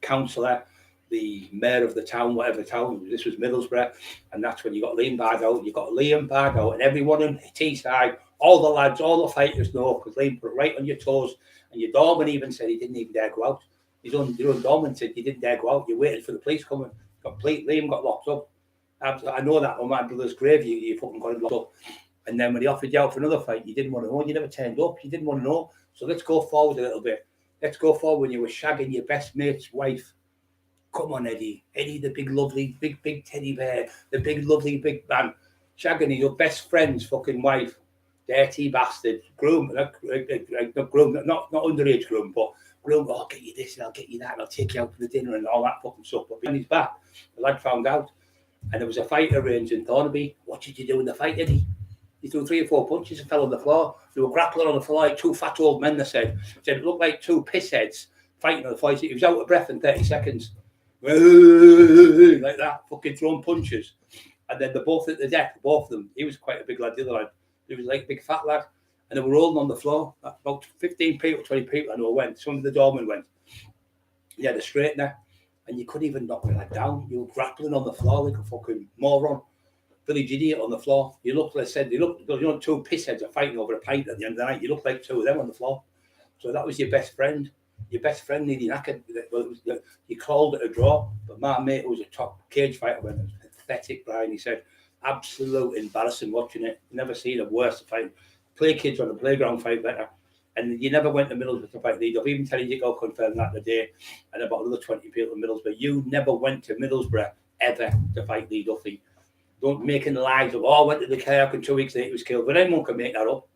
[SPEAKER 1] councillor, the mayor of the town, whatever town. This was Middlesbrough, and that's when you got Liam Bag out. You got Liam Bag out, and everyone in Teesside, all the lads, all the fighters know, because Liam put it right on your toes. And your doorman even said he didn't even dare go out. Your own doorman said you didn't dare go out. You waited for the police coming. Liam got locked up. I know that on my brother's grave. You fucking got him locked up. And then when he offered you out for another fight, you didn't want to know. You never turned up. You didn't want to know. So let's go forward a little bit. Let's go forward when you were shagging your best mate's wife. Come on, Eddie. Eddie, the big, lovely, big teddy bear. The big, lovely, big man. Shagging your best friend's fucking wife. Dirty bastard. Groom. Not underage groom, but groom. Oh, I'll get you this and I'll get you that and I'll take you out for the dinner and all that fucking stuff. But behind his back, the lad found out. And there was a fight arranged in Thornaby. What did you do in the fight, Eddie? He threw 3 or 4 punches and fell on the floor. They were grappling on the floor like 2 fat old men, they said. It looked like 2 pissheads fighting on the floor. He was out of breath in 30 seconds. Like that, fucking throwing punches. And then they're both at the deck, both of them. He was quite a big lad, the other lad. He was like a big fat lad. And they were rolling on the floor. About 15 people, 20 people, I know went. Some of the doormen went. He had a straightener. And you couldn't even knock the lad down. You were grappling on the floor like a fucking moron. Village idiot on the floor. You looked, like I said, you know, 2 pissheads are fighting over a pint at the end of the night. You looked like 2 of them on the floor. So that was your best friend. Your best friend nearly knackered. Well, you called it a draw, but my mate who was a top cage fighter went, it was pathetic, Brian. He said, absolute embarrassing watching it. Never seen a worse fight. Play kids on the playground fight better. And you never went to Middlesbrough to fight Leeds. I've even telling you, go confirm that today. And about another 20 people in Middlesbrough. You never went to Middlesbrough ever to fight Lee Duffy. Don't make any lies of, I went to the kayak and 2 weeks later he was killed. But anyone can make that up.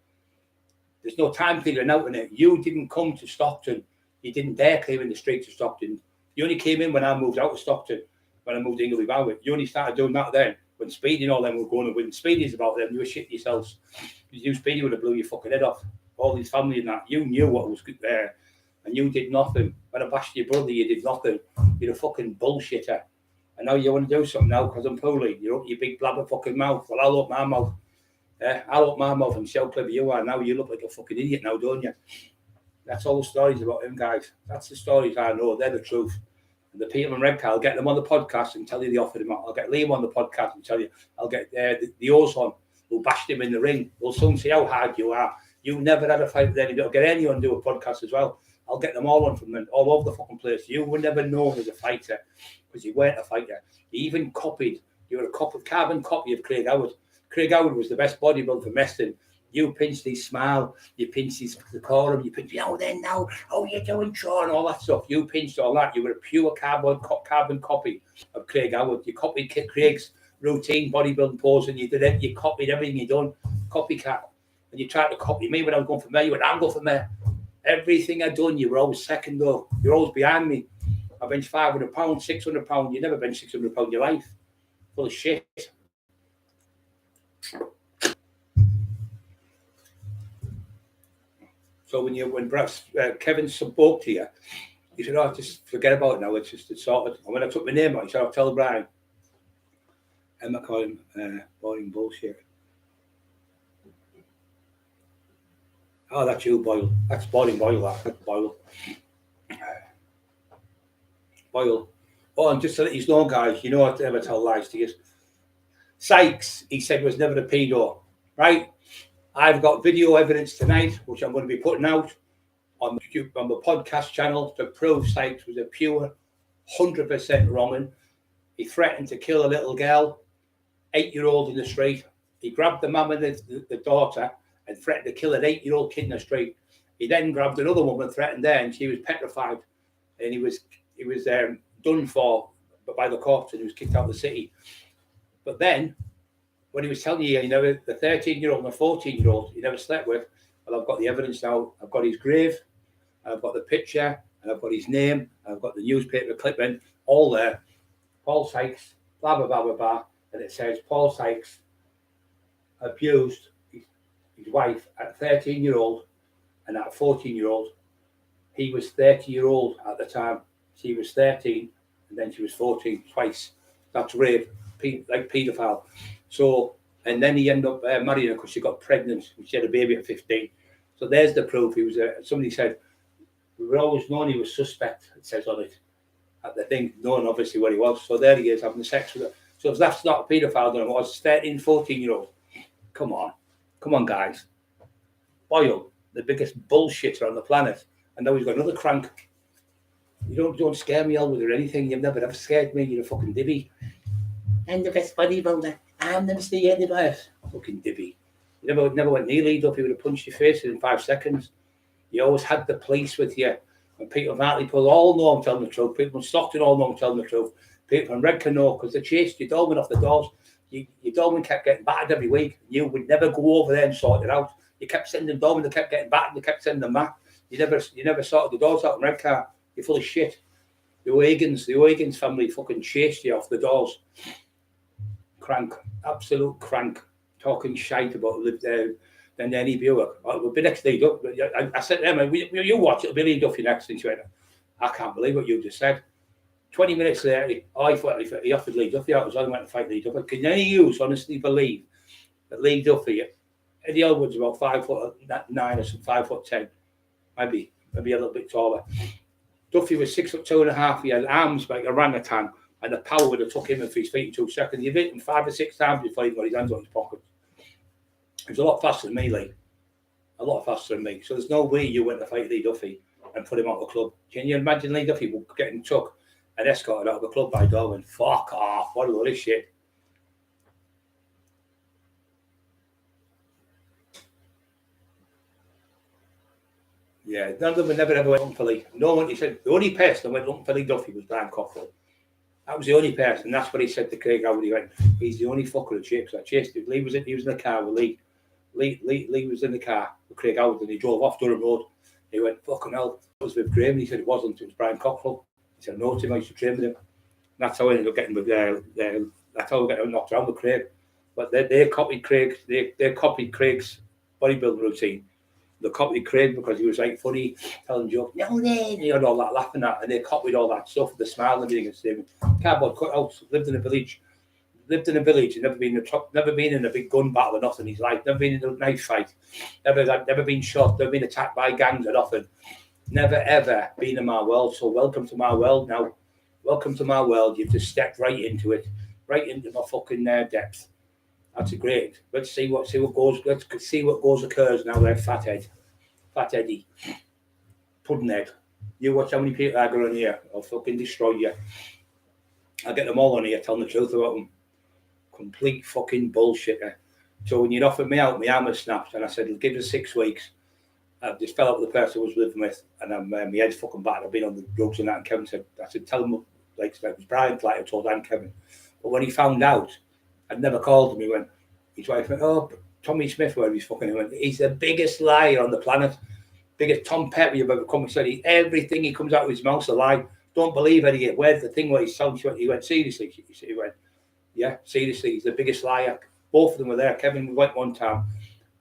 [SPEAKER 1] There's no time figuring out in it. You didn't come to Stockton. You didn't dare clear in the streets of Stockton. You only came in when I moved out of Stockton, when I moved to Ingleby Valley. You only started doing that then, when Speedy and all them were going and when Speedy's about them, you were shitting yourselves. You, Speedy, would have blew your fucking head off. All his family and that. You knew what was good there, and you did nothing. When I bashed your brother, you did nothing. You're a fucking bullshitter. And now you want to do something now because I'm poorly. You're up your big blabber fucking mouth. Well, I'll up my mouth. I'll up my mouth and see how clever you are. Now you look like a fucking idiot now, don't you? That's all the stories about him, guys. That's the stories I know. They're the truth. And the people in Redcar, I'll get them on the podcast and tell you they offered him out. I'll get Liam on the podcast and tell you. I'll get the Ozone who bashed him in the ring. We'll soon see how hard you are. You never had a fight with anybody. I'll get anyone to do a podcast as well. I'll get them all on from them, all over the fucking place. You were never known as a fighter because you weren't a fighter. You even copied. You were a carbon copy of Craig Howard. Craig Howard was the best bodybuilder for Meston. You pinched his smile, you pinched his decorum, you pinched, now, how you doing, Sean, all that stuff. You pinched all that. You were a pure carbon copy of Craig Howard. You copied Craig's routine bodybuilding pose and you did it. You copied everything you done. Copycat. And you tried to copy me when I was going for mayor. You went, I'll go for mayor. Everything I done, you were always second though. You're always behind me. I benched 500 pounds, 600 pounds. You never benched 600 pounds in your life. Full of shit. So when Kevin spoke to you, he said, just forget about it now. It's sorted. And when I took my name out, he said, I'll tell Brian. Emma called him boring bullshit. Oh, that's you, Boyle. That's boring Boyle. That's Boyle. Boyle. Oh, and just to let you know, guys, you know I never tell lies to you. Sykes, he said, was never a pedo, right? I've got video evidence tonight, which I'm going to be putting out on the podcast channel to prove Sykes was a pure 100% wrong'un. He threatened to kill a little girl, 8-year-old in the street. He grabbed the mum and the daughter and threatened to kill an 8-year-old kid in the street. He then grabbed another woman, threatened her, and she was petrified. And he was done for by the cops and he was kicked out of the city. But then, when he was telling you, the 13-year-old and the 14-year-old he never slept with, well, I've got the evidence now. I've got his grave, I've got the picture, and I've got his name, and I've got the newspaper clipping, all there. Paul Sykes, blah, blah, blah, blah, blah. And it says Paul Sykes abused his wife at 13-year-old and at 14-year-old. He was 30-year-old at the time. She was 13 and then she was 14 twice. That's rape, like paedophile. So, and then he ended up marrying her because she got pregnant. She had a baby at 15. So there's the proof. He was somebody said, we were always known he was suspect, it says on it. At the thing, knowing obviously what he was. So there he is having sex with her. So if that's not a paedophile, then it was 13, 14-year-old. Come on, guys. Boyle, the biggest bullshitter on the planet. And now he's got another crank. You don't scare me, Elwood, or anything. You've never ever scared me. You're a fucking divvy. And the best buddy about that. I'm the Mr. Universe. Fucking divvy. You never went near lead up. He would have punched your face in 5 seconds. You always had the police with you. And people from Hartlepool all know I'm telling the truth. People from Stockton all know I'm telling the truth. People from Redcar know because they chased your dolman off the doors. Your dolman kept getting battered every week. You would never go over there and sort it out. You kept sending dolmen, they kept getting battered, they kept sending them back. You never sorted the doors out in Redcar. You're full of shit. The O'Higgins family fucking chased you off the doors. Crank, absolute crank, talking shite about then any viewer. It'll be next lead up. I said to them, you watch, it'll be Lee Duffy next. And she went, I can't believe what you just said. 20 minutes later, he offered Lee Duffy out. I was only went to fight Lee Duffy. Can any of you honestly believe that Lee Duffy, Eddie Elwood's about 5'9" or some 5'10", maybe a little bit taller. Duffy was 6'2.5". He had arms like a orangutan, and the power would have took him off his feet in 2 seconds. You've hit him 5 or 6 times before he got his hands on his pocket. He was a lot faster than me, Lee. A lot faster than me. So there's no way you went to fight Lee Duffy and put him out of the club. Can you imagine Lee Duffy getting took and escorted out of the club by Darwin? Fuck off. What a lot of shit. Yeah, none of them never ever went looking for Lee. No one, he said, the only person that went looking for Lee Duffy was Brian Cockerill. That was the only person. That's what he said to Craig Howard. He went, he's the only fucker that chased. I chased him. He was in the car with Lee. Lee was in the car with Craig Howard and he drove off Durham Road. He went, fucking hell, it was with Graham. He said it wasn't. It was Brian Cockerill. He said, no, Tim, I used to train with him. And that's how I ended up getting with that's how we got knocked around with Craig. But they copied Craig. They copied Craig's bodybuilding routine. They copied Craig because he was like funny, telling jokes. No, he had all that laughing at, and they copied all that stuff, the smile and everything. And saying, cardboard cutouts. Lived in a village, and never been in a big gun battle or nothing in his life. Never been in a knife fight. Never been shot. Never been attacked by gangs or nothing. Never ever been in my world. So welcome to my world now. Welcome to my world. You've just stepped right into it, right into my fucking depth. That's great. Let's see what occurs now. There, Fat Eddie, Puddinhead. You watch how many people I got on here. I'll fucking destroy you. I'll get them all on here telling the truth about them. Complete fucking bullshitter. So when you'd offered me out, my arm was snapped, and I said, give us 6 weeks. I just fell out with the person I was living with, and my head's fucking bad. I've been on the drugs and that. And Kevin said, I said, tell him like it was Brian, like I told Anne Kevin. But when he found out, I'd never called him. He went, his wife went, oh, Tommy Smith, where he's fucking. He went, he's the biggest liar on the planet. Biggest Tom Petty you've ever come. He said, everything he comes out of his mouth's a lie. Don't believe any of it. Where's the thing where he's telling you? He went, seriously? He went, yeah, seriously, he's the biggest liar. Both of them were there. Kevin went one time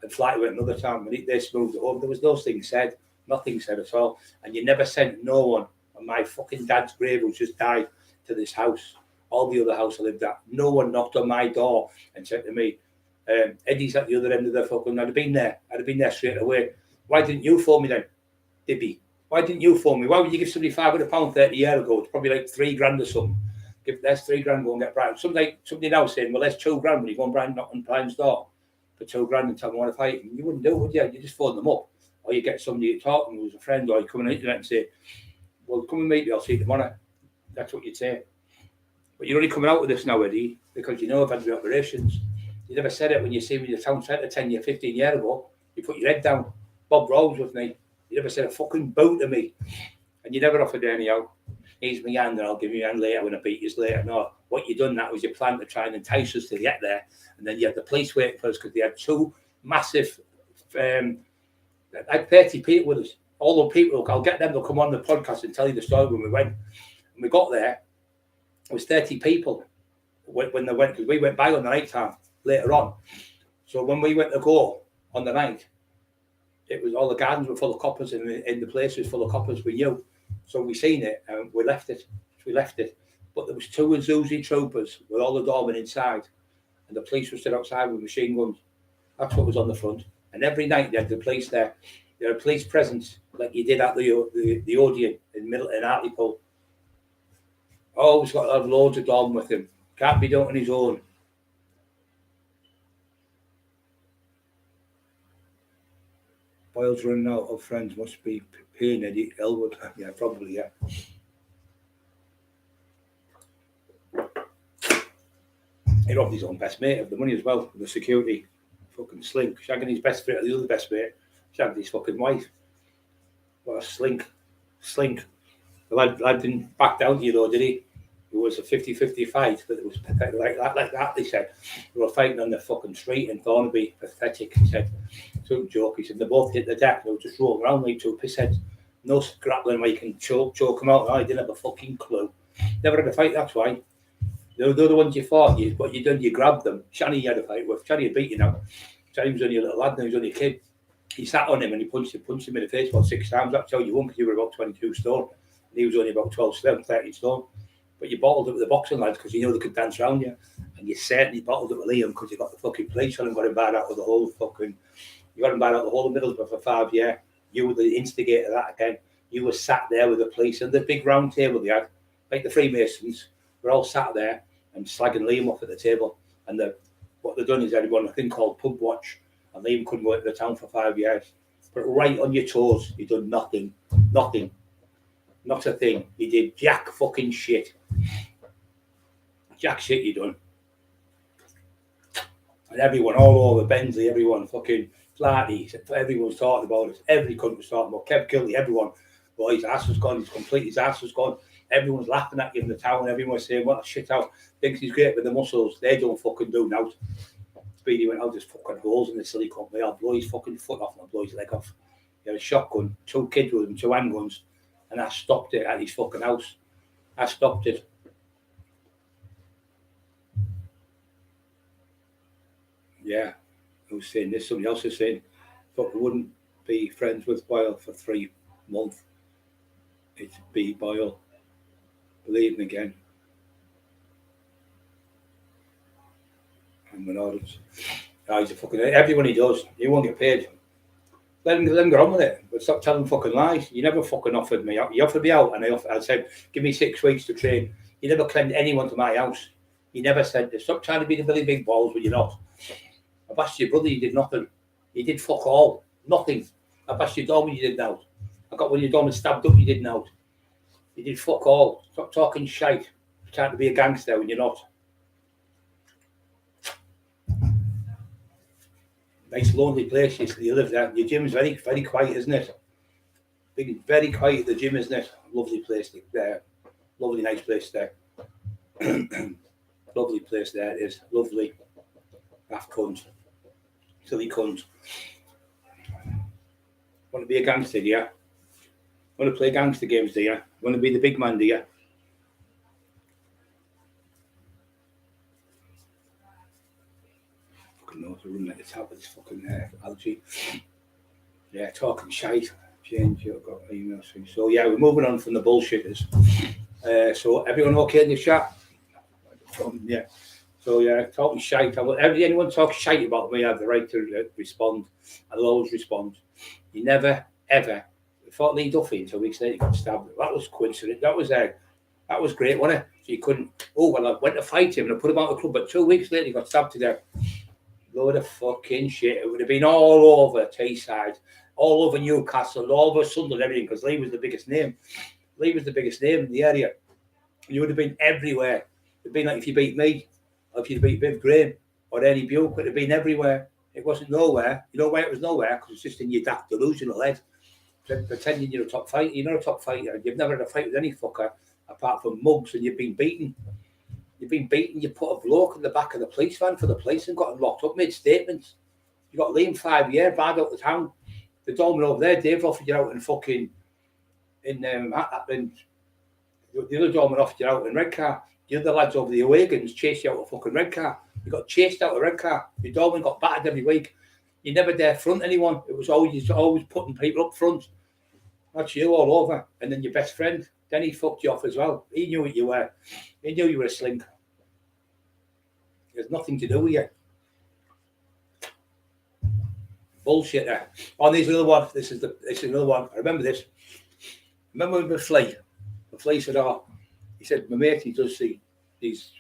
[SPEAKER 1] and Flighty went another time. And they smoothed it over. There was no thing said. Nothing said at all. And you never sent no one on my fucking dad's grave who's just died to this house. All the other house I lived at. No one knocked on my door and said to me, Eddie's at the other end of the fucking... I'd have been there straight away. Why didn't you phone me then, Dibby? Why didn't you phone me? Why would you give somebody £500 30 years ago? It's probably like $3,000 or something. There's $3,000, go and get Brian. Somebody now saying, well, there's $2,000 when you go and Brian knock on Brian's door for $2,000 and tell them I want to fight him. You wouldn't do it, would you? You just phone them up. Or you get somebody to talk to them who's a friend, or you come on the internet and say, well, come and meet me, I'll see you tomorrow. That's what you'd say. But you're only coming out with this now, Eddie, because you know I've had the operations. You never said it when you see me in the town centre 15 years ago. You put your head down. Bob Rose with me. You never said a fucking boot to me. And you never offered any out. Here's my hand and I'll give you your hand later when I beat you later. No, what you done that was you planned to try and entice us to get there. And then you had the police waiting for us because they had 2 massive, like 30 people with us. All the people, I'll get them to come on the podcast and tell you the story when we went. And we got there. was 30 people when they went, because we went by on the night time later on. So when we went to go on the night, it was all the gardens were full of coppers and the place was full of coppers. We knew. So we seen it and we left it. But there was 2 Azuzi troopers with all the doormen inside, and the police were stood outside with machine guns. That's what was on the front. And every night they had the police there. There had a police presence like you did at the Odeon in Hartlepool. Always got to have loads of doormen with him. Can't be done on his own. Boyle's running out of friends. Must be paying Eddie Elwood. Yeah, probably, yeah. He robbed his own best mate of the money as well, the security. Fucking slink. Shagging his best mate, the other best mate, shagged his fucking wife. What a slink. The lad didn't back down to you though, did he? It was a 50-50 fight, but it was pathetic like that, they said. They were fighting on the fucking street in Thornaby. Pathetic, he said. Some joke, he said. They both hit the deck. They were just rolling around like 2 pissheads. No grappling where you can choke them out. I didn't have a fucking clue. Never had a fight, that's why. They're the ones you fought. What you done, you grabbed them. Shani had a fight with. Shani had beat you now. Shani was only a little lad, now he was only a kid. He sat on him and he punched him in the face about 6 times. That's how you won, because you were about 22 stone. And he was only about 12 stone, 13 stone. But you bottled it with the boxing lads because you know they could dance around you. And you certainly bottled it with Liam because you got the fucking police on him, got him barred out of the whole fucking... You got him barred out of the whole of Middlesbrough for 5 years. You were the instigator of that again. You were sat there with the police and the big round table they had, like the Freemasons, were all sat there and slagging Liam off at the table. And what they've done is they've done a thing called pub watch. And Liam couldn't work in the town for 5 years. But right on your toes, you done nothing. Nothing. Not a thing. You did jack fucking shit. Jack shit you done. And everyone all over Bensley, everyone fucking Flaherty, everyone's talking about it. Every country was talking about Kev Kilty, everyone. Well, his ass was gone, his ass was gone. Everyone's laughing at you in the town. Everyone's saying, what a shit out. Thinks he's great with the muscles. They don't fucking do now. Speedy went out, just fucking holes in the silly company. I'll blow his fucking foot off and I'll blow his leg off. He had a shotgun, 2 kids with him, 2 handguns. And I stopped it at his fucking house. I stopped it. Yeah, I was saying this. Somebody else is saying, fuck, wouldn't be friends with Boyle for 3 months. It'd be Boyle. Believe me again. And Menard's. He's a fucking... Everyone he does, he won't get paid. Let him get on with it, but stop telling fucking lies. You never fucking offered me out. You offered me out, and I said, give me 6 weeks to train. You never claimed anyone to my house. You never said, stop trying to be the Billy Big Balls when you're not. I've asked your brother, you did nothing. You did fuck all. Nothing. I've asked your dorm, you did now. I got when your dorm stabbed up, you did now. You did fuck all. Stop talking shite. You're trying to be a gangster when you're not. Nice lonely place you live there. Your gym's very, very quiet, isn't it? Big, very quiet, the gym, isn't it? Lovely place there. Lovely, nice place there. Lovely place there it is. Lovely. Half cunt. Silly cunt. Want to be a gangster, do you? Want to play gangster games, do you? Want to be the big man, do you? Know to run like the top of this fucking algae. Yeah, talking shite. Change, I've got emails. So yeah, we're moving on from the bullshitters. So everyone okay in the chat? Yeah. So yeah, talking shite. Anyone talks shite about me, I have the right to respond. I'll always respond. You never, ever fought Lee Duffy until weeks later he got stabbed. That was coincident. That was great, wasn't it? So you couldn't. Oh well, I went to fight him and I put him out of the club, but 2 weeks later he got stabbed to death. Load of fucking shit. It would have been all over Tayside, all over Newcastle, all over Sunderland, everything, because Lee was the biggest name. Lee was the biggest name in the area. You would have been everywhere. It would have been like if you beat me, or if you beat Viv Graham, or Eddie Buke, it would have been everywhere. It wasn't nowhere. You know why it was nowhere? Because it's just in your daft delusional head. Pretending you're a top fighter. You're not a top fighter. You've never had a fight with any fucker, apart from mugs, and you've been beaten. You've been beaten, you put a bloke in the back of the police van for the police and got him locked up, made statements. You got Liam 5 years, bad out the town. The doorman over there, Dave offered you out in fucking, the other doorman offered you out in Redcar. the other lads over the Awagans chased you out a fucking red car. You got chased out a red car. Your doorman got battered every week. You never dare front anyone. It was always putting people up front. That's you all over. And then your best friend, then he fucked you off as well. He knew what you were. He knew you were a slink. There's nothing to do with you. Bullshit there. Oh, there's another one. This is another one. I remember this. Remember when the flea said, oh, he said, my mate, he does see these,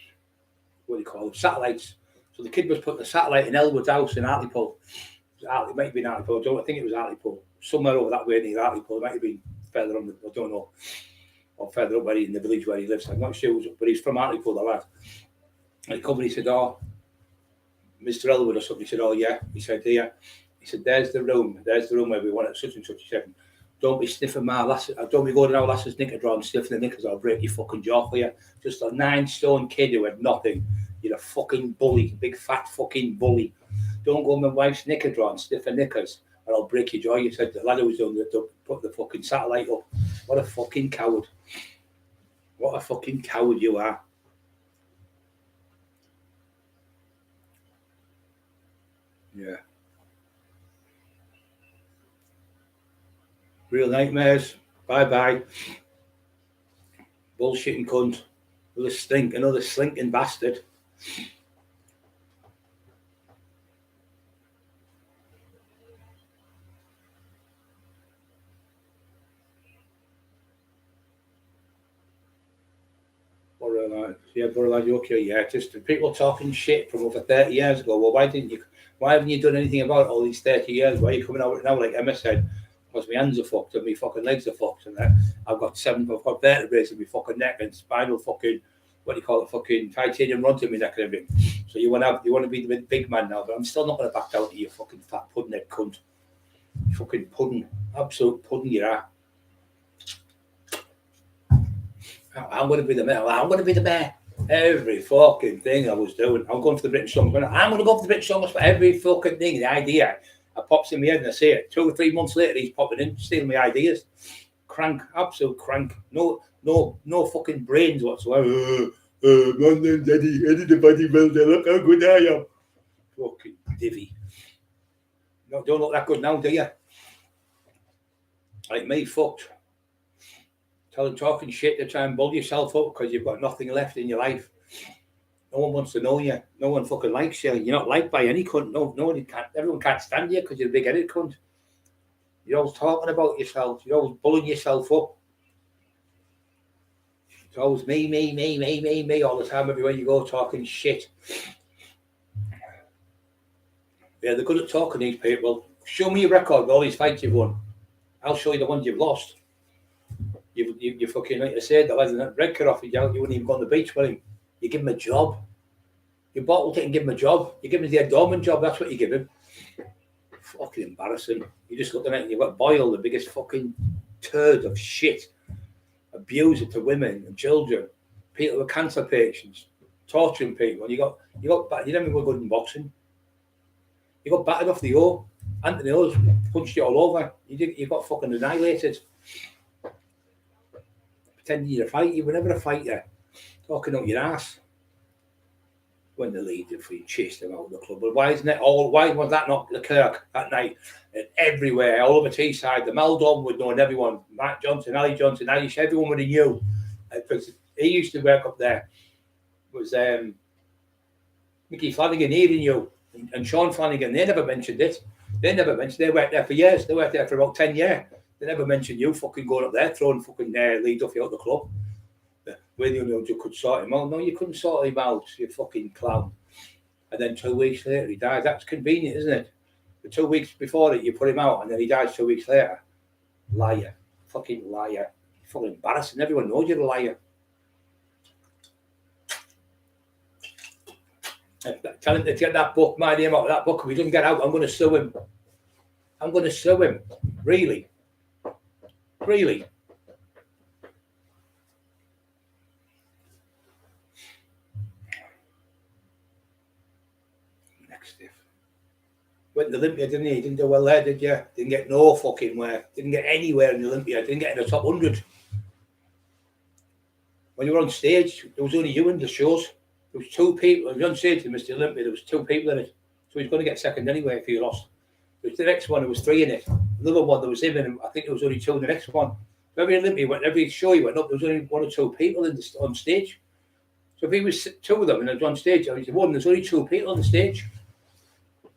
[SPEAKER 1] what do you call them, satellites. So the kid was putting a satellite in Elwood's house in Hartlepool. It might have been Hartlepool. I think it was Hartlepool. Somewhere over that way near Hartlepool. It might have been further on, I don't know. Or further up in the village where he lives. I'm not sure, but he's from Hartlepool, the lad. And he come and he said, oh, Mr. Elwood or something. He said, oh, yeah. He said, here. He said, there's the room where we want it, such and such. He said, don't be sniffing my lasses. Don't be going to our lasses knicker drawer and sniffing the knickers. I'll break your fucking jaw for you. Just a 9-stone kid who had nothing. You're a fucking bully, big fat fucking bully. Don't go in my wife's knicker drawer and sniff her knickers, or I'll break your jaw. You said the lad who was doing put the fucking satellite up. What a fucking coward. What a fucking coward you are. Yeah. Real nightmares. Bye-bye. Bullshitting cunt. Another slinking bastard. Yeah, just people talking shit from over 30 years ago. Well, why haven't you done anything about it all these 30 years? Why are you coming out now, like Emma said, because my hands are fucked and my fucking legs are fucked and I've got vertebrae in my fucking neck and spinal fucking, what do you call it, fucking titanium rods in my neck and everything. So you want to be the big man now, but I'm still not going to back down to you fucking fat pudding head cunt. Fucking pudding, absolute pudding you are. I'm going to be the mayor. I'm going to be the mayor. Every fucking thing I was doing. I'm going for the British songs. I'm going to go for the British songs for every fucking thing. The idea. I pops in my head and I say it. 2 or 3 months later, he's popping in, stealing my ideas. Crank. Absolute crank. No fucking brains whatsoever. My name's Eddie the bodybuilder. Look how good I am. Fucking divvy. No, don't look that good now, do you? Like me, fucked. Talking shit to try and build yourself up because you've got nothing left in your life. No one wants to know you. No one fucking likes you. You're not liked by any cunt. Nobody can't. Everyone can't stand you because you're a big-headed cunt. You're always talking about yourself. You're always bullying yourself up. It's always me all the time. Everywhere you go, talking shit. Yeah, they're good at talking, these people. Show me your record with all these fights you've won. I'll show you the ones you've lost. You fucking, like I said, the lad in that red car off you wouldn't even go on the beach with him. You give him a job. You bottled it and give him a job. You give him the Ed Dorman job, that's what you give him. Fucking embarrassing. You're just looking at it and you've got Boyle, the biggest fucking turd of shit. Abuser to women and children. People with cancer patients. Torturing people. And you never were good in boxing. You got battered off the O. Anthony O's punched you all over. You got fucking annihilated. Pretending you're a fighter. You were never a fighter. Talking out your ass. When the leader chased them out of the club. But why was that not Leclerc that night? And everywhere, all over Teesside, the Meldon would know everyone. Matt Johnson, Ali Johnson, Alish, everyone would have knew. Because he used to work up there. It was Mickey Flanagan, he knew. And Sean Flanagan, they never mentioned it. They worked there for years. They worked there for about 10 years. They never mentioned you fucking going up there, throwing fucking Lee Duffy out of the club. When you could sort him out. No, you couldn't sort him out, you fucking clown. And then 2 weeks later, he dies. That's convenient, isn't it? The 2 weeks before it, you put him out, and then he dies 2 weeks later. Liar. Fucking liar. Fucking embarrassing. Everyone knows you're a liar. Tell him to get that book, my name out of that book. If he doesn't get out, I'm going to sue him. Really? Next stiff. Went to Olympia, didn't he? Didn't do well there, did you? Didn't get no fucking where. Didn't get anywhere in Olympia. Didn't get in the top 100. when you were on stage, there was only you in the shows. There was 2 people. If you were on stage in Mr. Olympia, there was 2 people in it. So he's going to get second anyway if he lost. But the next one, there was 3 in it. Another one, there was him, and I think there was only 2 in the next one. Every Olympia went, every show he went up, there was only 1 or 2 people on stage. So if he was 2 of them and they was on stage, I was 1, there's only 2 people on the stage.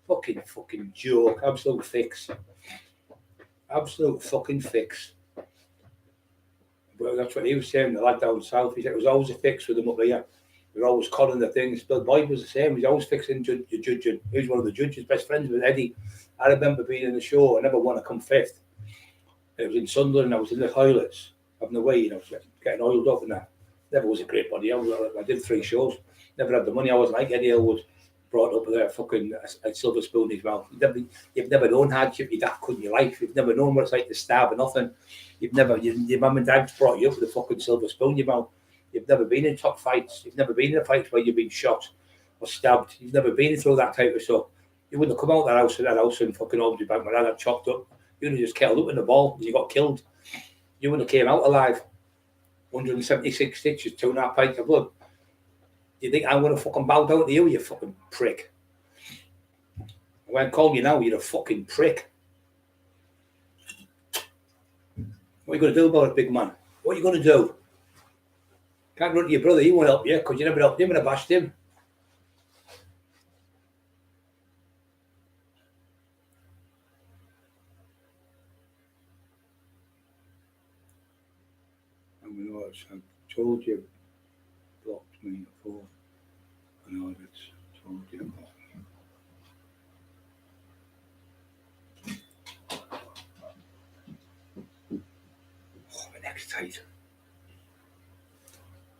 [SPEAKER 1] Fucking joke. Absolute fix. Absolute fucking fix. Well, that's what he was saying, the lad down south. He said it was always a fix with him up here. They were always conning the things. Bill Boyd was the same. He's always fixing judging. He was one of the judges, best friends with Eddie. I remember being in the show. I never won. I come 5th. It was in Sunderland. I was in the toilets, having a wee, you know, getting oiled up and that. Never was a great body. I did 3 shows. Never had the money. I wasn't like Eddie Elwood, brought up with a silver spoon in his mouth. You've never known hardship. You'd have in your life. You've never known what it's like to starve or nothing. Your mum and dad brought you up with a fucking silver spoon in your mouth. You've never been in top fights. You've never been in a fight where you've been shot or stabbed. You've never been through that type of stuff. You wouldn't have come out of that house and fucking Albany Bank when I got chopped up. You would have just curled up in the ball and you got killed. You wouldn't have came out alive. 176 stitches, 2.5 pints of blood. Do you think I'm going to fucking bow down to you, you fucking prick? I won't call you now, you're a fucking prick. What are you going to do about it, big man? What are you going to do? Can't run to your brother, he won't help you because you never helped him and I bashed him. I told you, blocked me before. I know it's told you about. Oh, my neck's tight.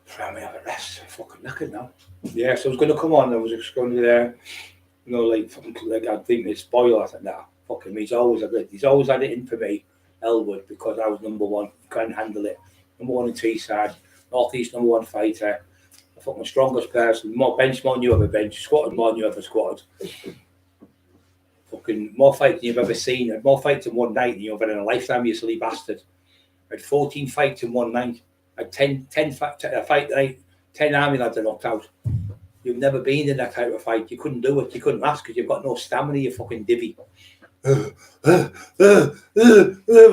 [SPEAKER 1] Try me have a rest. I'm fucking knackered now. Yeah, so I was going to come on. I was just going to there, you know, like I think it's Boyle. I said, nah, fucking me. He's always had it in for me, Elwood, because I was number 1. Couldn't handle it. Number 1 in Teesside, North East number 1 fighter. I thought my strongest person, more bench more than you ever bench, squatted more than you ever squatted. Fucking more fights than you've ever seen. I had more fights in one night than you've had in a lifetime, you silly bastard. I had 14 fights in one night. I had 10 fight night, 10 army lads I knocked out. You've never been in that type of fight. You couldn't do it. You couldn't last because you've got no stamina, you fucking divvy. We'll